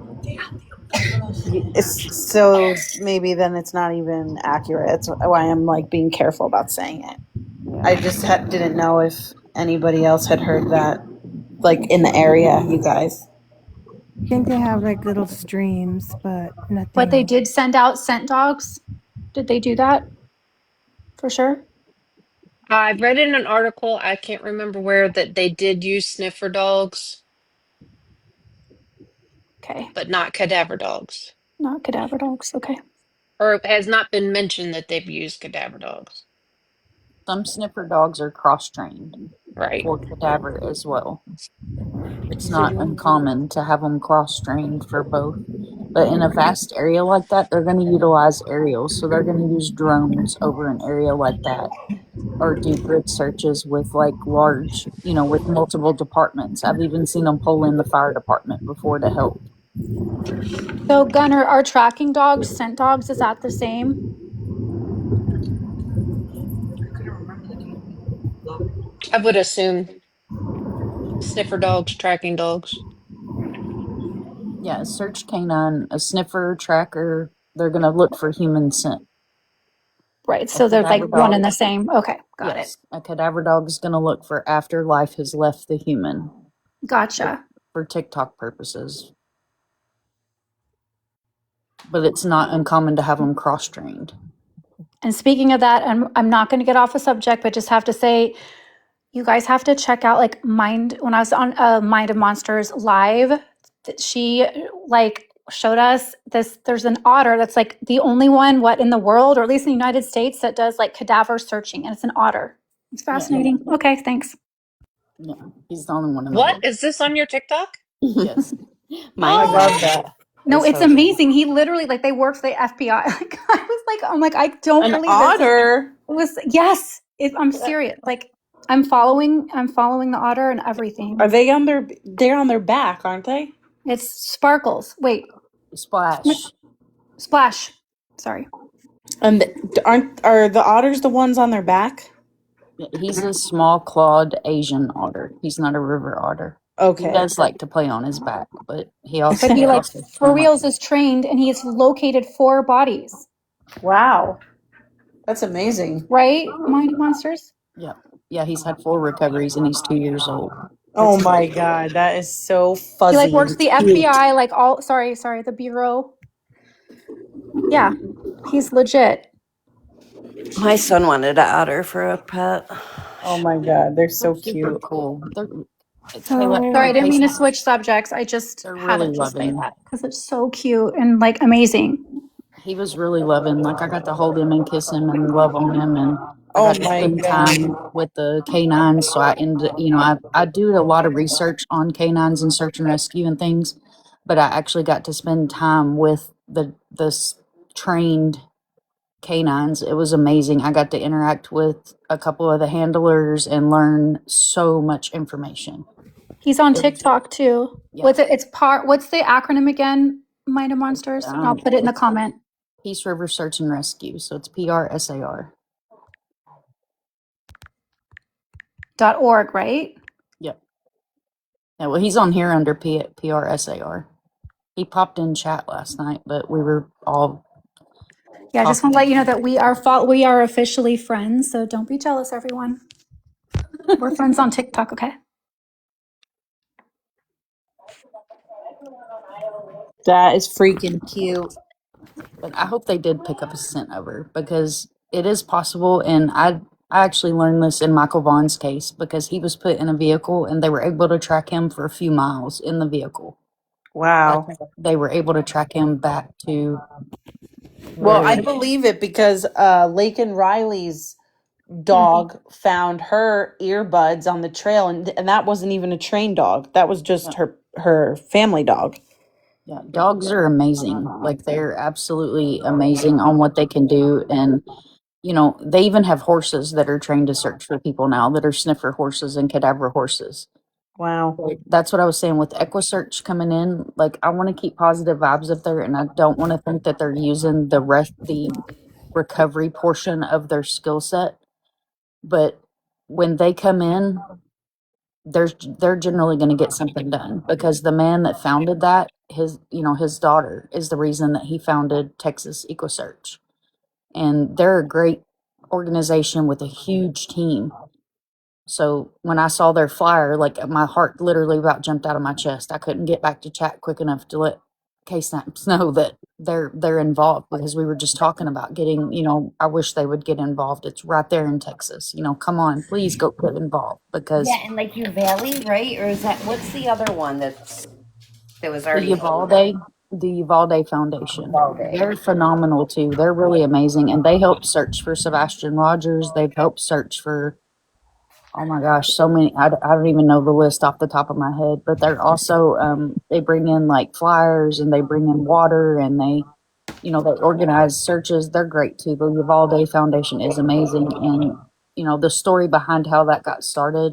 it's so maybe then it's not even accurate. That's why I'm like being careful about saying it. I Yeah. just didn't know if anybody else had heard that, like in the area, you guys. I think they have like little streams, but But they nothing. did send out scent dogs. Did they do that for sure? I read in an article, I can't remember where, that they did use sniffer dogs, Okay. but not cadaver dogs. Not cadaver dogs. Okay. Or it has not been mentioned that they've used cadaver dogs. Some sniffer dogs are cross trained Right. for cadaver as well. It's not uncommon to have them cross trained for both. But in a vast area like that, they're going to utilize aerials. So they're going to use drones over an area like that or do grid searches with like large, with multiple departments. I've even seen them pull in the fire department before to help. So Gunner, are tracking dogs, scent dogs, is that the same? I would assume sniffer dogs, tracking dogs. Yeah, a search canine, a sniffer, tracker, they're going to look for human scent. Right. A So they're like cadaver one and dog, the same. Okay. Got it. yes, a cadaver dog is going to look for after life has left the human Gotcha. for TikTok purposes. But it's not uncommon to have them cross trained. And speaking of that, I'm not going to get off the subject, but just have to say, you guys have to check out like when I was on Mind of Monsters live, she like showed us this. There's an otter that's like the only one, in the world, or at least in the United States, that does like cadaver searching, and it's an otter. It's Yeah, fascinating. Okay, thanks. yeah, he's the only one in the What? world. Is this on your TikTok? Yes. I Oh, love that. No, it's amazing. He literally like they worked for the FBI. Like I was like, I'm like, I don't An believe this. otter. It was yes. I'm serious. Like I'm following the otter and everything. Are they on their? They're on their back, aren't they? It's Sparkles. Wait, Splash. Splash. Sorry. And are the otters the ones on their back? He's a small clawed Asian otter. He's not a river otter. He Okay. does like to play on his back, but But he they like also for swim up. reals is trained and he's located 4 bodies. Wow, that's amazing. Right? Mind Monsters? Yeah. Yeah, he's had 4 recoveries and he's 2 years old. Oh That's my god, that is so he like fuzzy works and the cute. FBI, like all sorry, the bureau. Yeah. He's legit. My son wanted an otter for a pet. Oh my god, they're They're so super cute. cool. Sorry, I didn't mean to switch subjects. I just They're had really to just say loving. that because it's so cute and like amazing. He was really loving. Like I got to hold him and kiss him and love on him, and I Oh got to my spend god. time with the canines. So I do a lot of research on canines and search and rescue and things, but I actually got to spend time with the trained canines. It was amazing. I got to interact with a couple of the handlers and learn so much information. He's on It was, TikTok too. yeah. What's the acronym again? Mind of Monsters? And I'll put it in the It's comment. Peace River Search and Rescue. So it's PRSAR. .org, right? Yep. Yeah, well, he's on here under PRSAR. He popped in chat last night, but we were all Yeah, I just want to let you know that we are officially friends, so don't be jealous, everyone. We're friends on TikTok, okay? That is freaking cute. But I hope they did pick up a scent over because it is possible. And I actually learned this in Michael Vaughn's case because he was put in a vehicle and they were able to track him for a few miles in the vehicle. Wow. Like they were able to track him back to Well, where. I believe it because Laken Riley's dog found her earbuds on the trail, and that wasn't even a trained dog. That was just her family dog. Yeah, dogs are amazing. Like they're absolutely amazing on what they can do. And, you know, they even have horses that are trained to search for people now that are sniffer horses and cadaver horses. Wow. Like, that's what I was saying with EquiSearch coming in. Like, I want to keep positive vibes up there, and I don't want to think that they're using the recovery portion of their skill set. But when they come in, they're generally going to get something done because the man that founded that, his daughter is the reason that he founded Texas EcoSearch, and they're a great organization with a huge team. So when I saw their flyer, like my heart literally about jumped out of my chest. I couldn't get back to chat quick enough to let Ksnaps know that they're involved, because we were just talking about getting, I wish they would get involved. It's right there in Texas. Come on, please go get involved, because Yeah, and like Uvalde, right? Or is that what's the other one that was the already Uvalde, the Uvalde Foundation, Uvalde? they're phenomenal too. They're really amazing, and they helped search for Sebastian Rogers. They've helped search for, oh my gosh, so many. I don't even know the list off the top of my head, but they're also, they bring in like flyers and they bring in water, and they organize searches. They're great too. The Uvalde Foundation is amazing. And, the story behind how that got started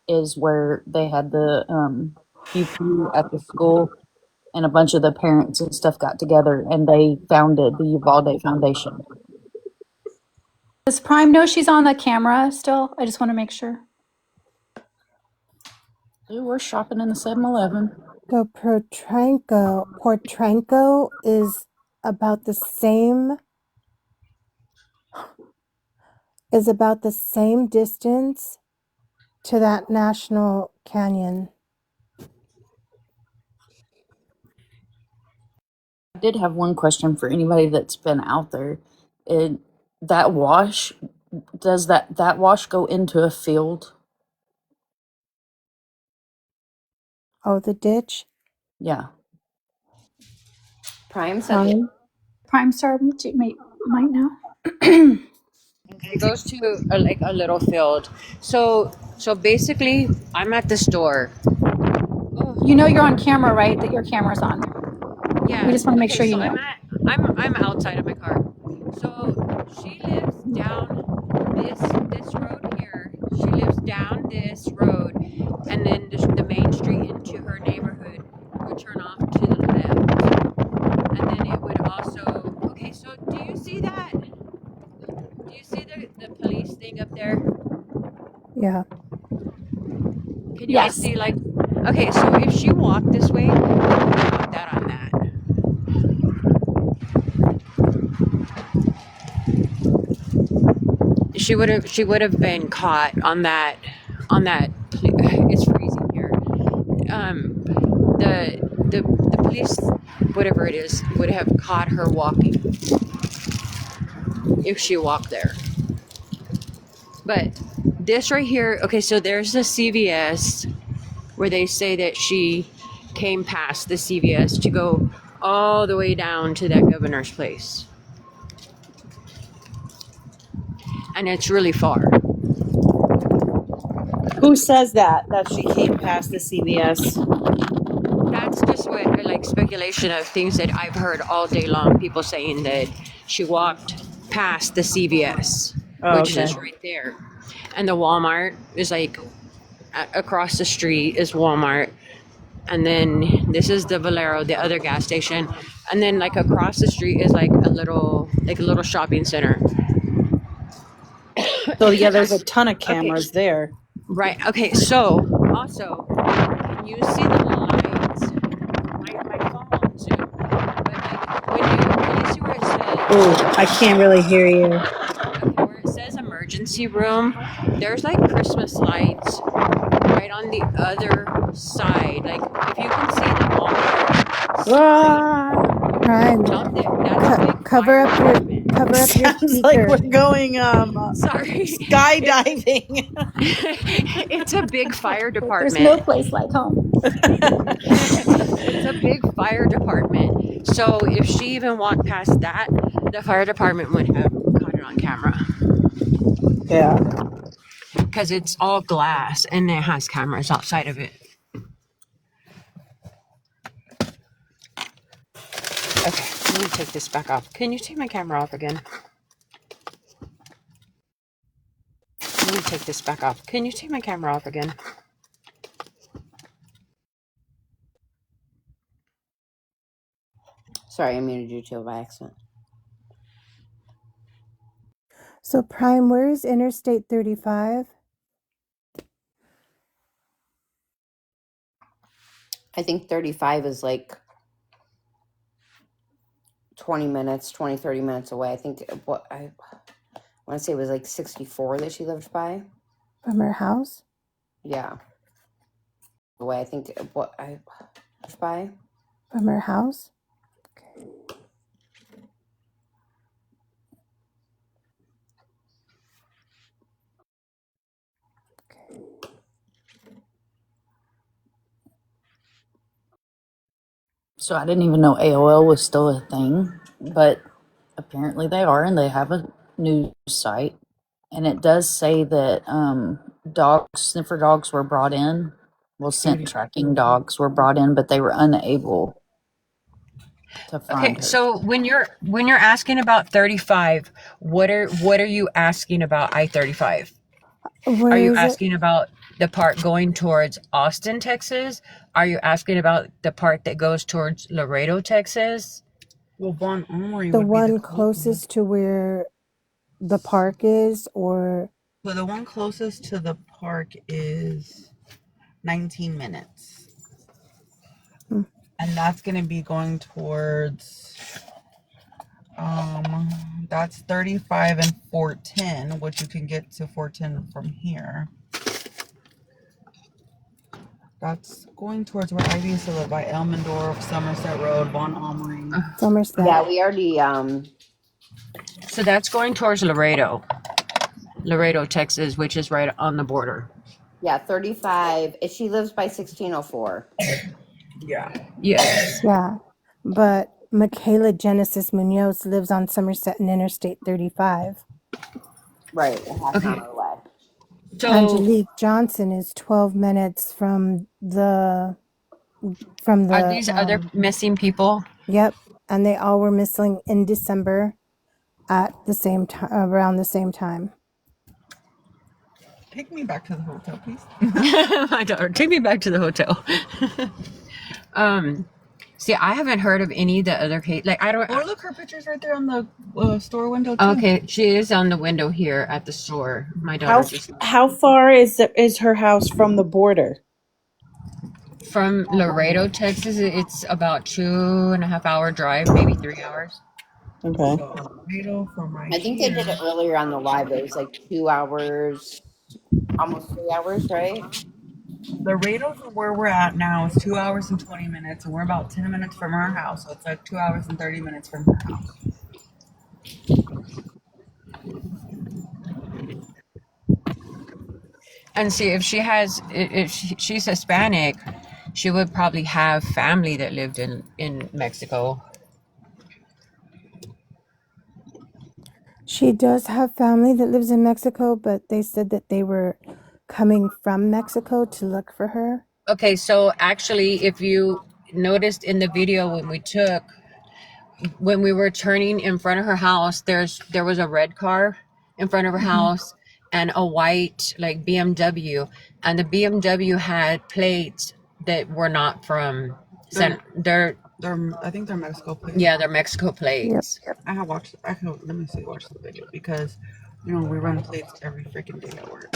is where they had the pew pew at the school, and a bunch of the parents and stuff got together and they founded the Uvalde Foundation. Does Prime know she's on the camera still? I just want to make sure. They were shopping in the 7-Eleven. So Portranco is about the same distance to that national canyon. I did have one question for anybody that's been out there. That wash, does that wash go into a field? Oh, the ditch? Yeah. Prime said the Prime Star might know. It goes to a little field. So basically, I'm at the store. You know you're on camera, right? That your camera's on. Yeah. We just want to make Okay, sure you so know. I'm outside of my car. So she lives down this road here. She lives down this road, and then the main street into her neighborhood would turn off to the left, and then it would also. Okay, so do you see that? Do you see the police thing up there? Yeah. Can you all Yes. see Okay, so if she walked this way, walk that on that. She would have been caught on that. It's freezing here. The police, whatever it is, would have caught her walking if she walked there. But this right here, okay, so there's the CVS where they say that she came past the CVS to go all the way down to that governor's place. And it's really far. Who says that she came past the CVS? That's just what speculation of things that I've heard all day long. People saying that she walked past the CVS, Oh, which okay. is right there, and the Walmart is across the street is Walmart, and then this is the Valero, the other gas station, and then across the street is a little shopping center. So yeah, there's a ton of cameras there. Right. Okay. So also, can you see the lights? My phone too. But can you see where it says? Oh, I can't really hear you. Okay, where it says emergency room, there's Christmas lights right on the other side. If you can see the Walmart. Prime. That's a big Cover up your Sounds like speaker. we're going sorry. skydiving. It's a big fire There's no department. place like home. It's a big fire department. So if she even walked past that, the fire department would have caught it on camera. Yeah. Because it's all glass and it has cameras outside of it. Okay, let me take this back off. Can you take my camera off again? Let me take this back off. Can you take my camera off again? Sorry, I muted you too by accident. So, Prime, where is Interstate 35? I think 35 is like 20 minutes, 20, 30 minutes away. I think what I want to say it was like 64 that she lived by. From her house? Yeah. Away. I think what I lived by. From her house? So I didn't even know AOL was still a thing, but apparently they are, and they have a news site. And it does say that sniffer dogs were brought in. Well, scent tracking dogs were brought in, but they were unable to find Okay, her. so when you're asking about 35, what are you asking about I-35? Are Where you is it? asking about the part going towards Austin, Texas? Are you asking about the part that goes towards Laredo, Texas? Well, Von Ormory The would be the one closest. closest to where the park is, or So the one closest to the park is 19 minutes. hmm, And that's going to be going towards, that's 35 and 410, which you can get to 410 from here. That's going towards where I used to live, by Elmendorf, Somerset Road, Von Ormory. Somerset? Yeah, we already So that's going towards Laredo, Texas, which is right on the border. yeah, 35. She lives by 1604. Yeah. Yes. Yeah. But Michaela Genesis Munoz lives on Somerset and Interstate 35. Right, a half an Okay. hour away. So Angelique Johnson is 12 minutes from the are these other missing people? yep, and they all were missing in December at the same time, around the same time. Take me back to the hotel, please. My daughter, take me back to the hotel. See, I haven't heard of any of the other case. Like, I don't. Or look, her picture's right there on the store window, too. Okay, she is on the window here at the store. My daughter just How far is her house from the border? from Laredo, Texas. It's about 2.5 hour drive, maybe 3 hours. Okay. So, Laredo from right I think they did here. it earlier on the live. It was like 2 hours, almost 3 hours, right? Laredo from where we're at now is 2 hours and 20 minutes, and we're about 10 minutes from our house. So it's like 2 hours and 30 minutes from her house. And see, if she's Hispanic, she would probably have family that lived in Mexico. She does have family that lives in Mexico, but they said that they were coming from Mexico to look for her. Okay, so actually, if you noticed in the video when we were turning in front of her house, there was a red car in front of her Mhm. house and a white like BMW, and the BMW had plates that were not from they're I think they're Mexico plates. yeah, they're Mexico Yep. plates. Let me see, watch the video, because, we run plates every freaking day at work.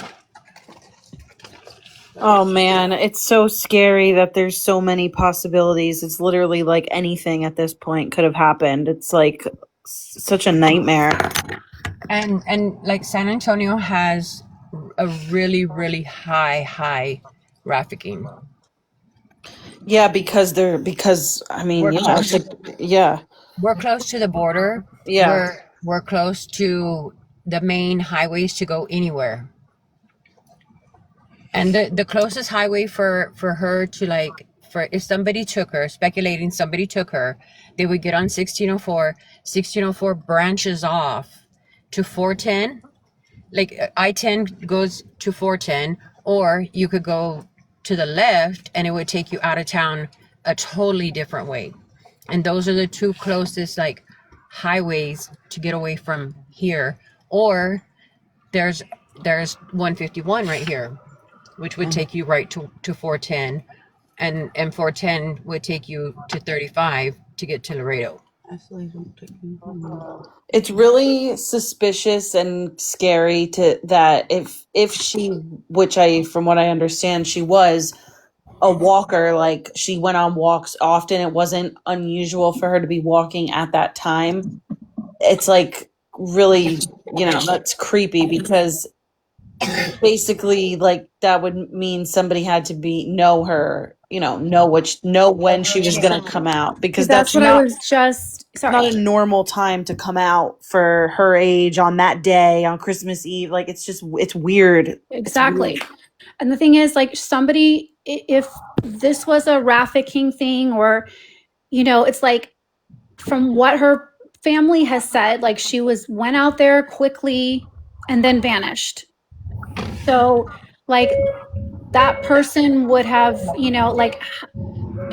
Oh man, it's so scary that there's so many possibilities. It's literally like anything at this point could have happened. It's like such a nightmare. And like San Antonio has a really really high trafficking. Yeah, because I mean, We're yeah, close it's like yeah. we're close to the border. Yeah. We're close to the main highways to go anywhere. And the closest highway for her to like for if somebody took her, speculating somebody took her, they would get on 1604. 1604 branches off to 410. Like I-10 goes to 410, or you could go to the left and it would take you out of town a totally different way. and those are the two closest like highways to get away from here. Or there's 151 right here, which would take you right to 410, and 410 would take you to 35 to get to Laredo. It's really suspicious and scary to that if she, which I, from what I understand, she was a walker, like she went on walks often. It wasn't unusual for her to be walking at that time. It's like really, that's creepy because basically like that would mean somebody had to know her, know when she was going to come out, because That's that's what I not was just, not sorry. a normal time to come out for her age on that day on Christmas Eve. Like it's weird. It's weird. Exactly. And the thing is, like, somebody, if this was a trafficking thing, or, it's like, from what her family has said, like, she went out there quickly and then vanished. So, like, that person would have, like,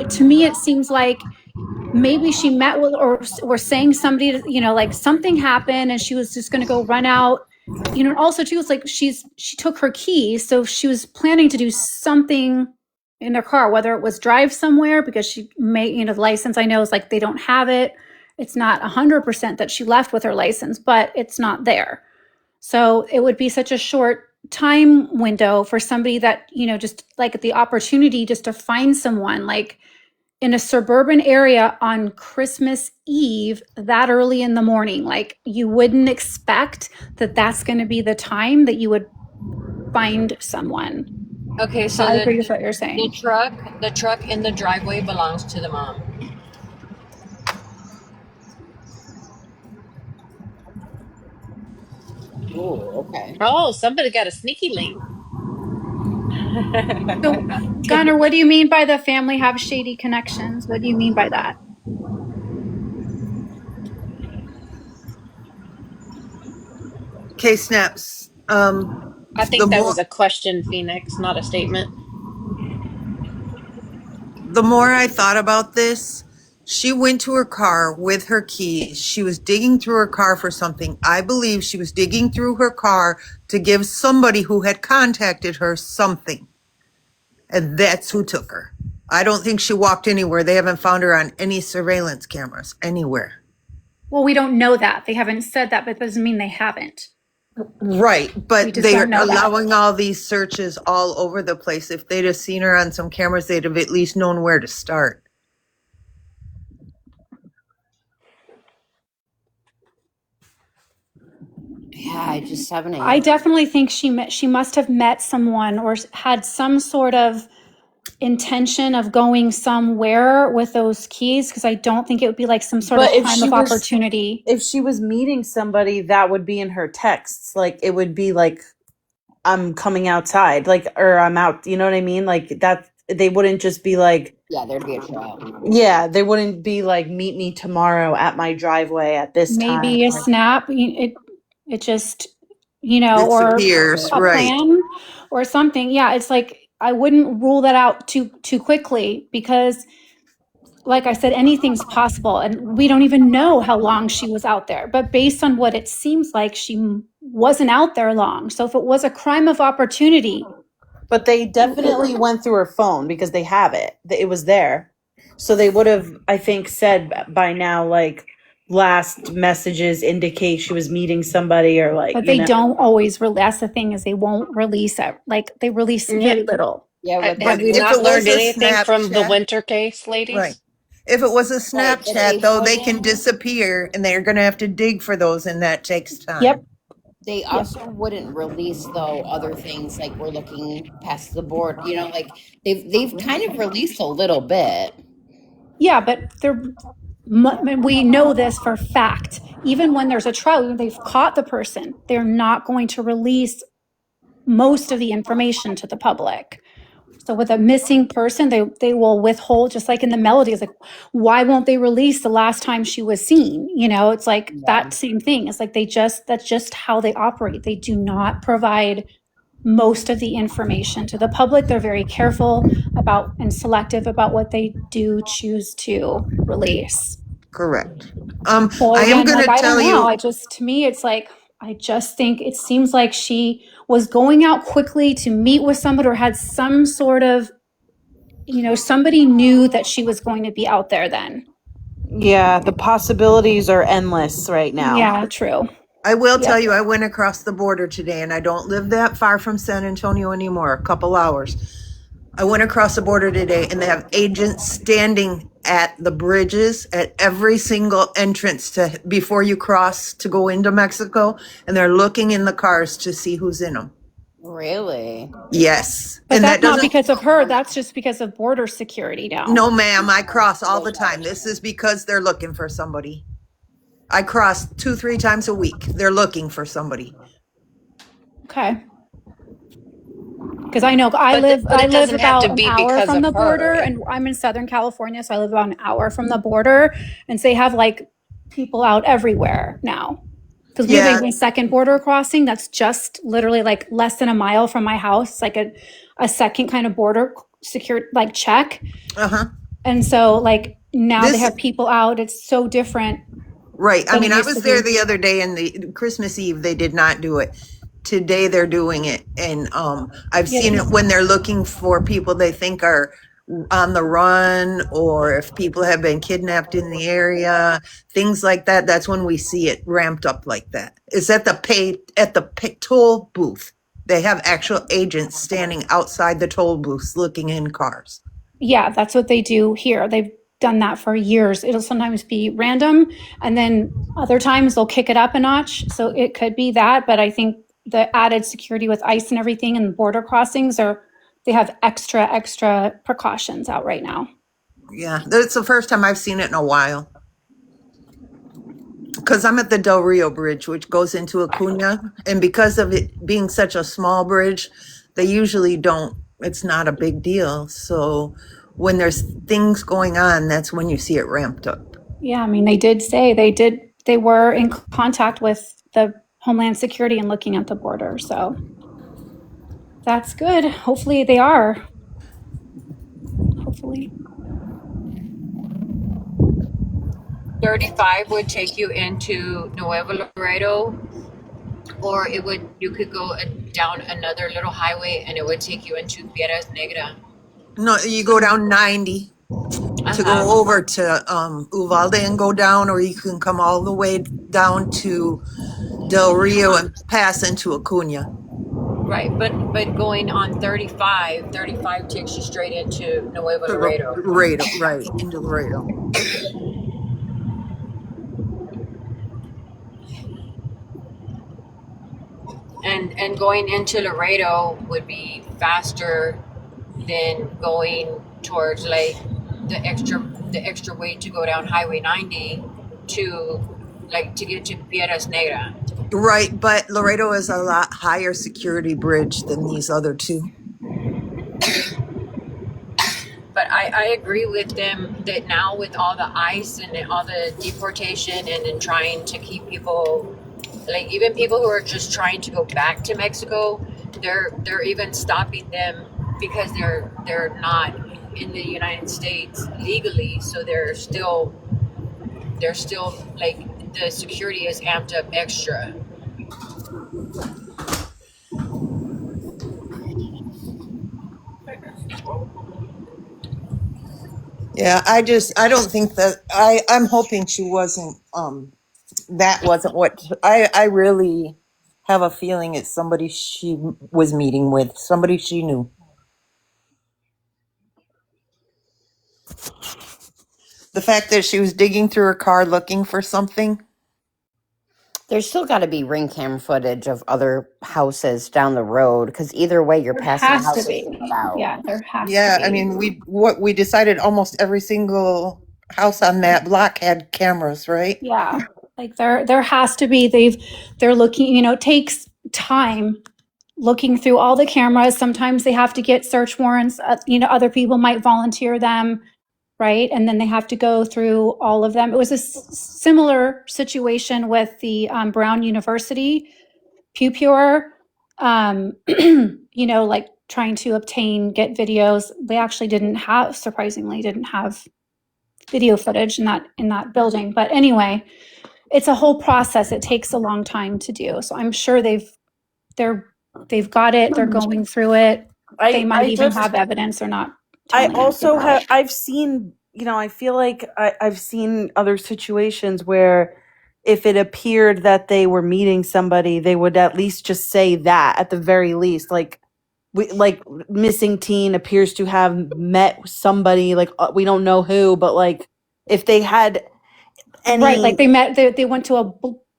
to me, it seems like maybe she met with, or saying somebody, like something happened and she was just going to go run out. And also too, it's like she took her keys, so she was planning to do something in their car, whether it was drive somewhere, because she may, the license, I know, is like they don't have it. It's not 100% that she left with her license, but it's not there. So it would be such a short time window for somebody that, just like the opportunity just to find someone like in a suburban area on Christmas Eve that early in the morning. Like, you wouldn't expect that that's going to be the time that you would find someone. Okay, So so I agree with what you're the saying. truck in the driveway belongs to the mom. Ooh, okay. Oh, somebody got a sneaky link. So, Gunnar, what do you mean by the family have shady connections? What do you mean by that? Ksnaps. I The think that more was a question, Phoenix, not a statement. the more I thought about this, she went to her car with her keys. She was digging through her car for something. I believe she was digging through her car to give somebody who had contacted her something. And that's who took her. I don't think she walked anywhere. They haven't found her on any surveillance cameras anywhere. Well, we don't know that. They haven't said that, but it doesn't mean they haven't. Right, We but just they're don't know that. allowing all these searches all over the place. If they'd have seen her on some cameras, they'd have at least known where to start. Yeah, I just have an I answer. definitely think she must have met someone or had some sort of intention of going somewhere with those keys, because I don't think it would be like some sort But of crime of opportunity. if she was meeting somebody, that would be in her texts. Like it would be like, I'm coming outside, like, or I'm out, you know what I mean? Like that, they wouldn't just be like, Yeah, there'd be a trail. yeah, they wouldn't be like, meet me tomorrow at my driveway at this time. Maybe a snap, it just, or Disappears, a right. plan or something. Yeah, it's like I wouldn't rule that out too quickly, because like I said, anything's possible. And we don't even know how long she was out there. But based on what it seems like, she wasn't out there long. So if it was a crime of opportunity, But they definitely went through her phone because they have it. It was there. So they would have, I think, said by now, like, last messages indicate she was meeting somebody, or like, but they don't always release. That's the thing, is they won't release it. Like, they release Yeah. very little. Yeah, what Have But we they if not it was learned a anything from the Snapchat, winter case, right. ladies? If it was a right, but Snapchat, they though, they can wouldn't. disappear and they're going to have to dig for those, and that takes Yep. time. They also wouldn't release though other things like we're looking past the board. Like they've kind of released a little bit. Yeah, but we know this for fact. Even when there's a trial, they've caught the person, they're not going to release most of the information to the public. So with a missing person, they will withhold, just like in the melody. It's like, why won't they release the last time she was seen? It's like Yeah. that same thing. It's like that's just how they operate. They do not provide most of the information to the public. They're very careful about and selective about what they do choose to release. Correct. So I am again, going like, to I don't tell know. you, To me, it's like, I just think it seems like she was going out quickly to meet with somebody or had some sort of, somebody knew that she was going to be out there then. Yeah, the possibilities are endless right now. Yeah, true. I will tell Yep. you, I went across the border today and I don't live that far from San Antonio anymore, a couple hours. I went across the border today and they have agents standing at the bridges at every single entrance to before you cross to go into Mexico, and they're looking in the cars to see who's in them. Really? Yes. But And that that's not doesn't, because of her. That's just because of border security now. no, ma'am, I cross all the time. This is because they're looking for somebody. I cross 2-3 times a week. They're looking for somebody. Okay. Because I know I But it live doesn't have to about an be hour because from of the border, her. and I'm in Southern California, so I live about an hour from the border, and so they have like people out everywhere now. Because we have Yeah. a second border crossing that's just literally like less than a mile from my house, like a second kind of border secure like check. Uh-huh. And so like now they This have people out. It's so different Right. I than it mean, I used to was there be. the other day and the Christmas Eve, they did not do it. Today they're doing it. And I've seen it Yes. when they're looking for people they think are on the run, or if people have been kidnapped in the area, things like that. That's when we see it ramped up like that. It's at the toll booth. They have actual agents standing outside the toll booths looking in cars. Yeah, that's what they do here. They've done that for years. It'll sometimes be random, and then other times they'll kick it up a notch. So it could be that, but I think the added security with ICE and everything and border crossings they have extra precautions out right now. Yeah, that's the first time I've seen it in a while. Because I'm at the Del Rio Bridge, which goes into Acuna, and because of it being such a small bridge, they usually don't. It's not a big deal. So when there's things going on, that's when you see it ramped up. Yeah, I mean, they were in contact with the Homeland Security and looking at the border. So that's good. Hopefully they are. Hopefully. 35 would take you into Nuevo Laredo, or you could go down another little highway and it would take you into Piedras Negras. No, you go down 90 to Uh-huh. go over to Uvalde and go down, or you can come all the way down to Del Rio and pass into Acuna. Right, but going on 35 takes you straight into Nuevo To Laredo. Laredo, right, into Laredo. And going into Laredo would be faster than going towards like the extra way to go down Highway 90 to get to Piedras Negras. Right, but Laredo is a lot higher security bridge than these other two. But I agree with them that now with all the ICE and all the deportation and then trying to keep people, like even people who are just trying to go back to Mexico, they're even stopping them because they're not in the United States legally, so they're still like the security is amped up extra. Yeah, I don't think that I'm hoping she wasn't that wasn't what I really have a feeling it's somebody she was meeting with, somebody she knew. The fact that she was digging through her car looking for something. There's still got to be ring cam footage of other houses down the road because either way, you're There passing has to houses be. in and out. Yeah, there has to Yeah, I be. mean we decided almost every single house on that block had cameras, right? Yeah. Like there has to be. They're looking, it takes time looking through all the cameras. Sometimes they have to get search warrants. Other people might volunteer them, right? And then they have to go through all of them. It was a similar situation with the Brown University Pew Pure. like trying to get videos. They actually surprisingly didn't have video footage in that building. But anyway, it's a whole process. It takes a long time to do. So I'm sure they've got it. They're going through it. They might even have evidence. They're not I telling anything also about it. I've seen, I feel like I've seen other situations where if it appeared that they were meeting somebody, they would at least just say that at the very least. Like, missing teen appears to have met somebody, like, we don't know who, but like if they had any. Right, like they went to a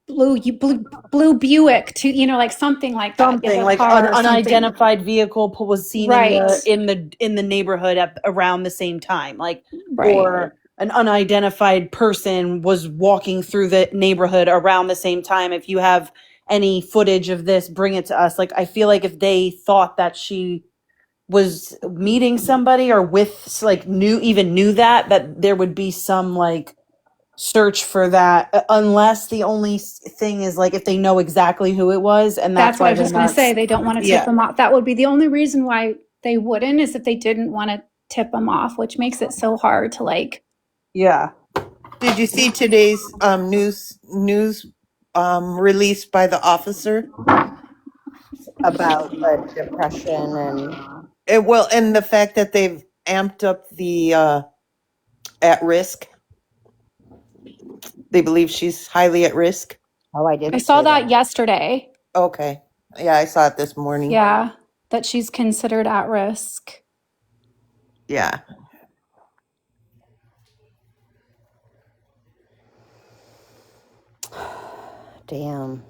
blue Buick to like something like that. Something like an unidentified vehicle was seen Right. in the neighborhood at around the same time, like, Right. or an unidentified person was walking through the neighborhood around the same time. If you have any footage of this, bring it to us. Like, I feel like if they thought that she was meeting somebody or with, like, knew that there would be some, like, search for that, unless the only thing is, like, if they know exactly who it was, and That's what I why was just they're going to not. say. They don't want to tip them off. That would be the only reason why they wouldn't, is if they didn't want to tip them off, which makes it so hard to Yeah. Did you see today's news released by the officer? About depression and And the fact that they've amped up the at risk. They believe she's highly at risk. Oh, I didn't. I saw that yesterday. Okay. Yeah, I saw it this morning. Yeah, that she's considered at risk. Yeah. Damn.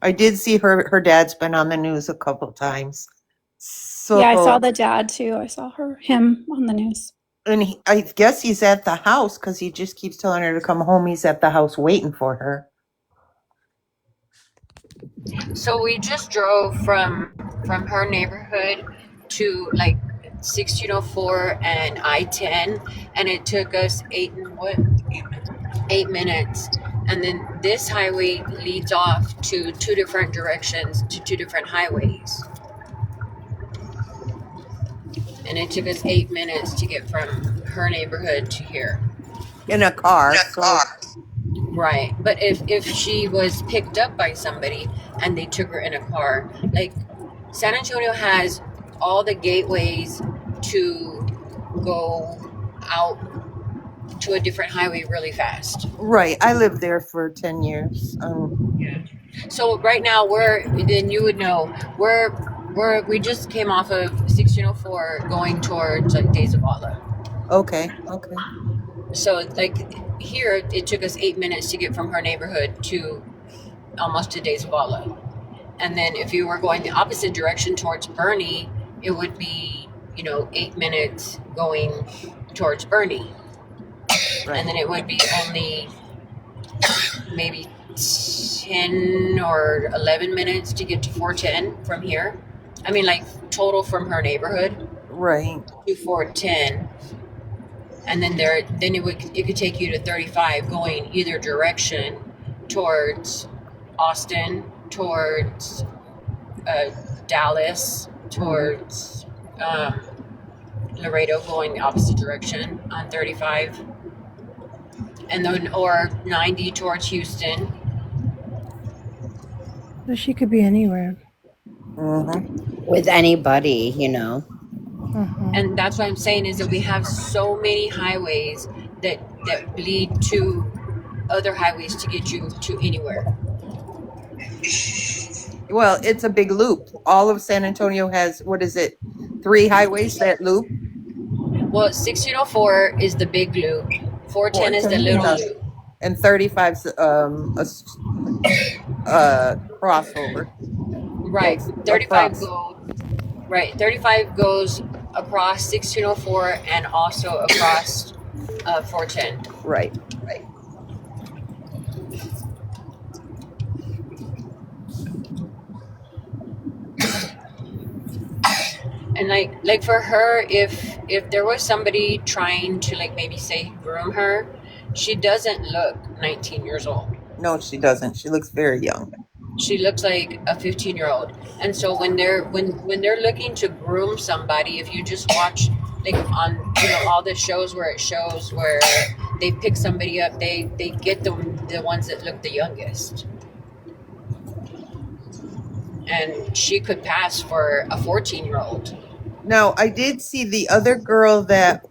I did see her dad's been on the news a couple times. So Yeah, I saw the dad too. I saw him on the news. And I guess he's at the house because he just keeps telling her to come home. He's at the house waiting for her. So we just drove from her neighborhood to like 1604 and I-10, and it took us 8 minutes. And then this highway leads off to two different directions to two different highways. And it took us 8 minutes to get from her neighborhood to here. In a car. Right. But if she was picked up by somebody and they took her in a car, like San Antonio has all the gateways to go out to a different highway really fast. Right. I lived there for 10 years. So right now then you would know, we just came off of 1604 going towards like Days of Allah. Okay. So like here, it took us 8 minutes to get from her neighborhood to almost to Days of Allah. And then if you were going the opposite direction towards Bernie, it would be, 8 minutes going towards Bernie. Right. And then it would be only maybe 10 or 11 minutes to get to 410 from here. I mean, like total from her neighborhood. Right. To 410. And then it could take you to 35 going either direction towards Austin, towards Dallas, towards Laredo, going the opposite direction on 35, and then or 90 towards Houston. So she could be anywhere. With anybody, And that's what I'm saying is that we have so many highways that lead to other highways to get you to anywhere. Well, it's a big loop. All of San Antonio has, 3 highways that loop? Well, 1604 is the big loop. 410 is the little loop. And 35's a crossover. Right. 35 goes across 1604 and also across 410. Right. And like for her, if there was somebody trying to like maybe say groom her, she doesn't look 19 years old. No, she doesn't. She looks very young. She looks like a 15-year-old. And so when they're looking to groom somebody, if you just watch like on all the shows where it shows where they pick somebody up, they get the ones that look the youngest. And she could pass for a 14-year-old. Now, I did see the other girl that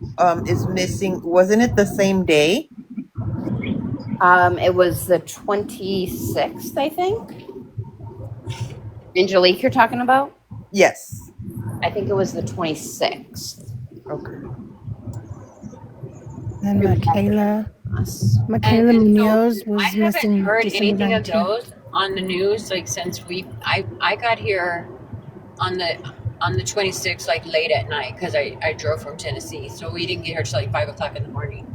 is missing. Wasn't it the same day? It was the 26th, I think. Angelique, you're talking about? Yes. I think it was the 26th. Okay. Then Michaela And so Munoz I was haven't missing heard December anything of 19th. those on the news like since I got here on the 26th, like late at night, because I drove from Tennessee, so we didn't get here till like 5 o'clock in the morning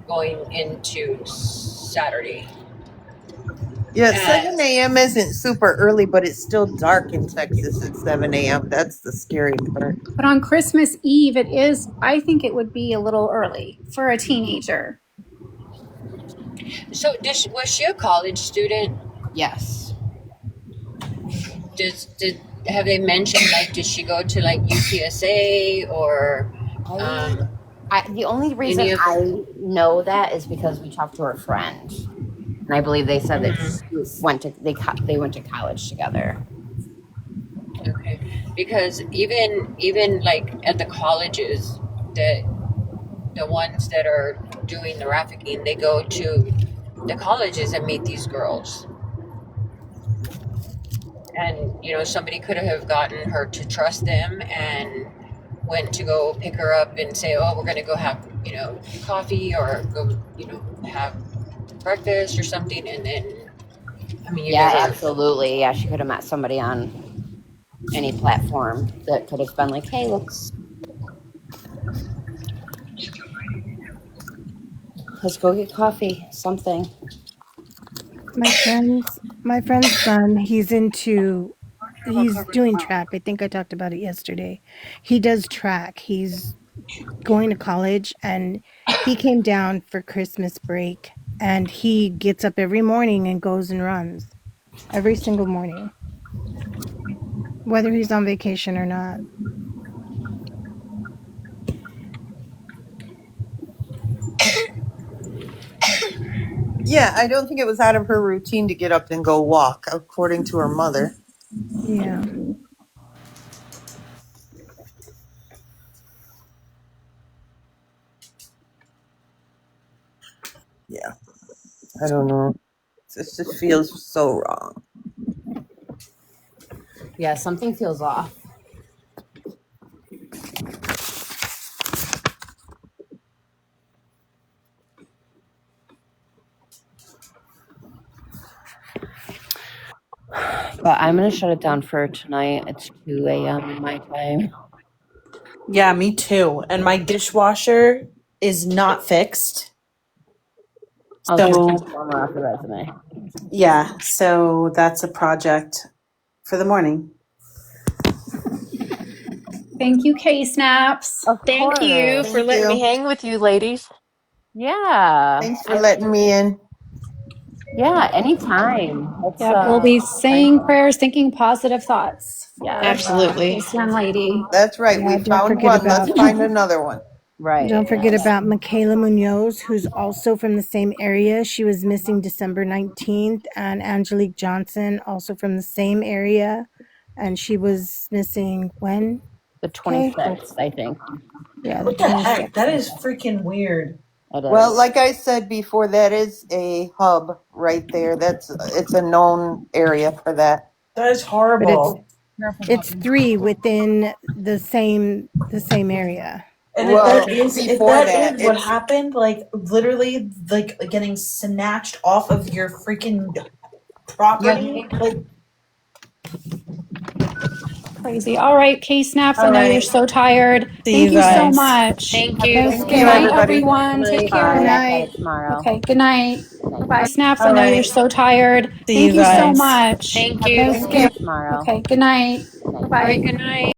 going into Saturday. Yeah, 7 a.m. isn't super early, but it's still dark in Texas at 7 a.m. That's the scary part. But on Christmas Eve, it is, I think it would be a little early for a teenager. So was she a college student? Yes. Have they mentioned, like, did she go to like UTSA or The only reason I know that is because we talked to her friend, and I believe they said that they went to college together. Okay, because even like at the colleges, the ones that are doing the trafficking, they go to the colleges and meet these girls. And somebody could have gotten her to trust them and went to go pick her up and say, oh, we're going to go have coffee or go have breakfast or something, and then Absolutely. Yeah, she could have met somebody on any platform that could have been like, hey, let's go get coffee, something. My friend's son, he's doing track. I think I talked about it yesterday. He does track. He's going to college, and he came down for Christmas break, and he gets up every morning and goes and runs every single morning, whether he's on vacation or not. Yeah, I don't think it was out of her routine to get up and go walk, according to her mother. Yeah. Yeah. I don't know. This just feels so wrong. Yeah, something feels off. But I'm going to shut it down for tonight. It's 2 a.m. my time. Yeah, me too. And my dishwasher is not fixed. I'll So, transformer off the resume. yeah, so that's a project for the morning. Thank you, Ksnaps. Thank you for letting me hang with you, ladies. Yeah. Thanks for letting me in. Yeah, anytime. We'll be saying prayers, thinking positive thoughts. Yeah, absolutely. This young lady. That's right. Yeah, We found one. Let's find another one. Right. Don't forget about Michaela Munoz, who's also from the same area. She was missing December 19th, and Angelique Johnson, also from the same area. And she was missing when? The 26th, I think. Yeah, What the heck? That is freaking weird. Well, like I said before, that is a hub right there. It's a known area for that. That is But horrible. it's 3 within the same area. And Well, if that is what happened, like literally like getting snatched off of your freaking property, like Crazy. All right, Ksnaps. I All know you're right. so tired. See Thank you you so guys. much. Thank Have you. a Thank good you, night, everybody. everyone. Take care. Good night. Tomorrow. Okay, good night. Bye. Snaps, I All know you're right. so tired. See Thank you you so guys. much. Thank Have you. a Tomorrow. Okay, good night. Good night. All Bye. right, good night.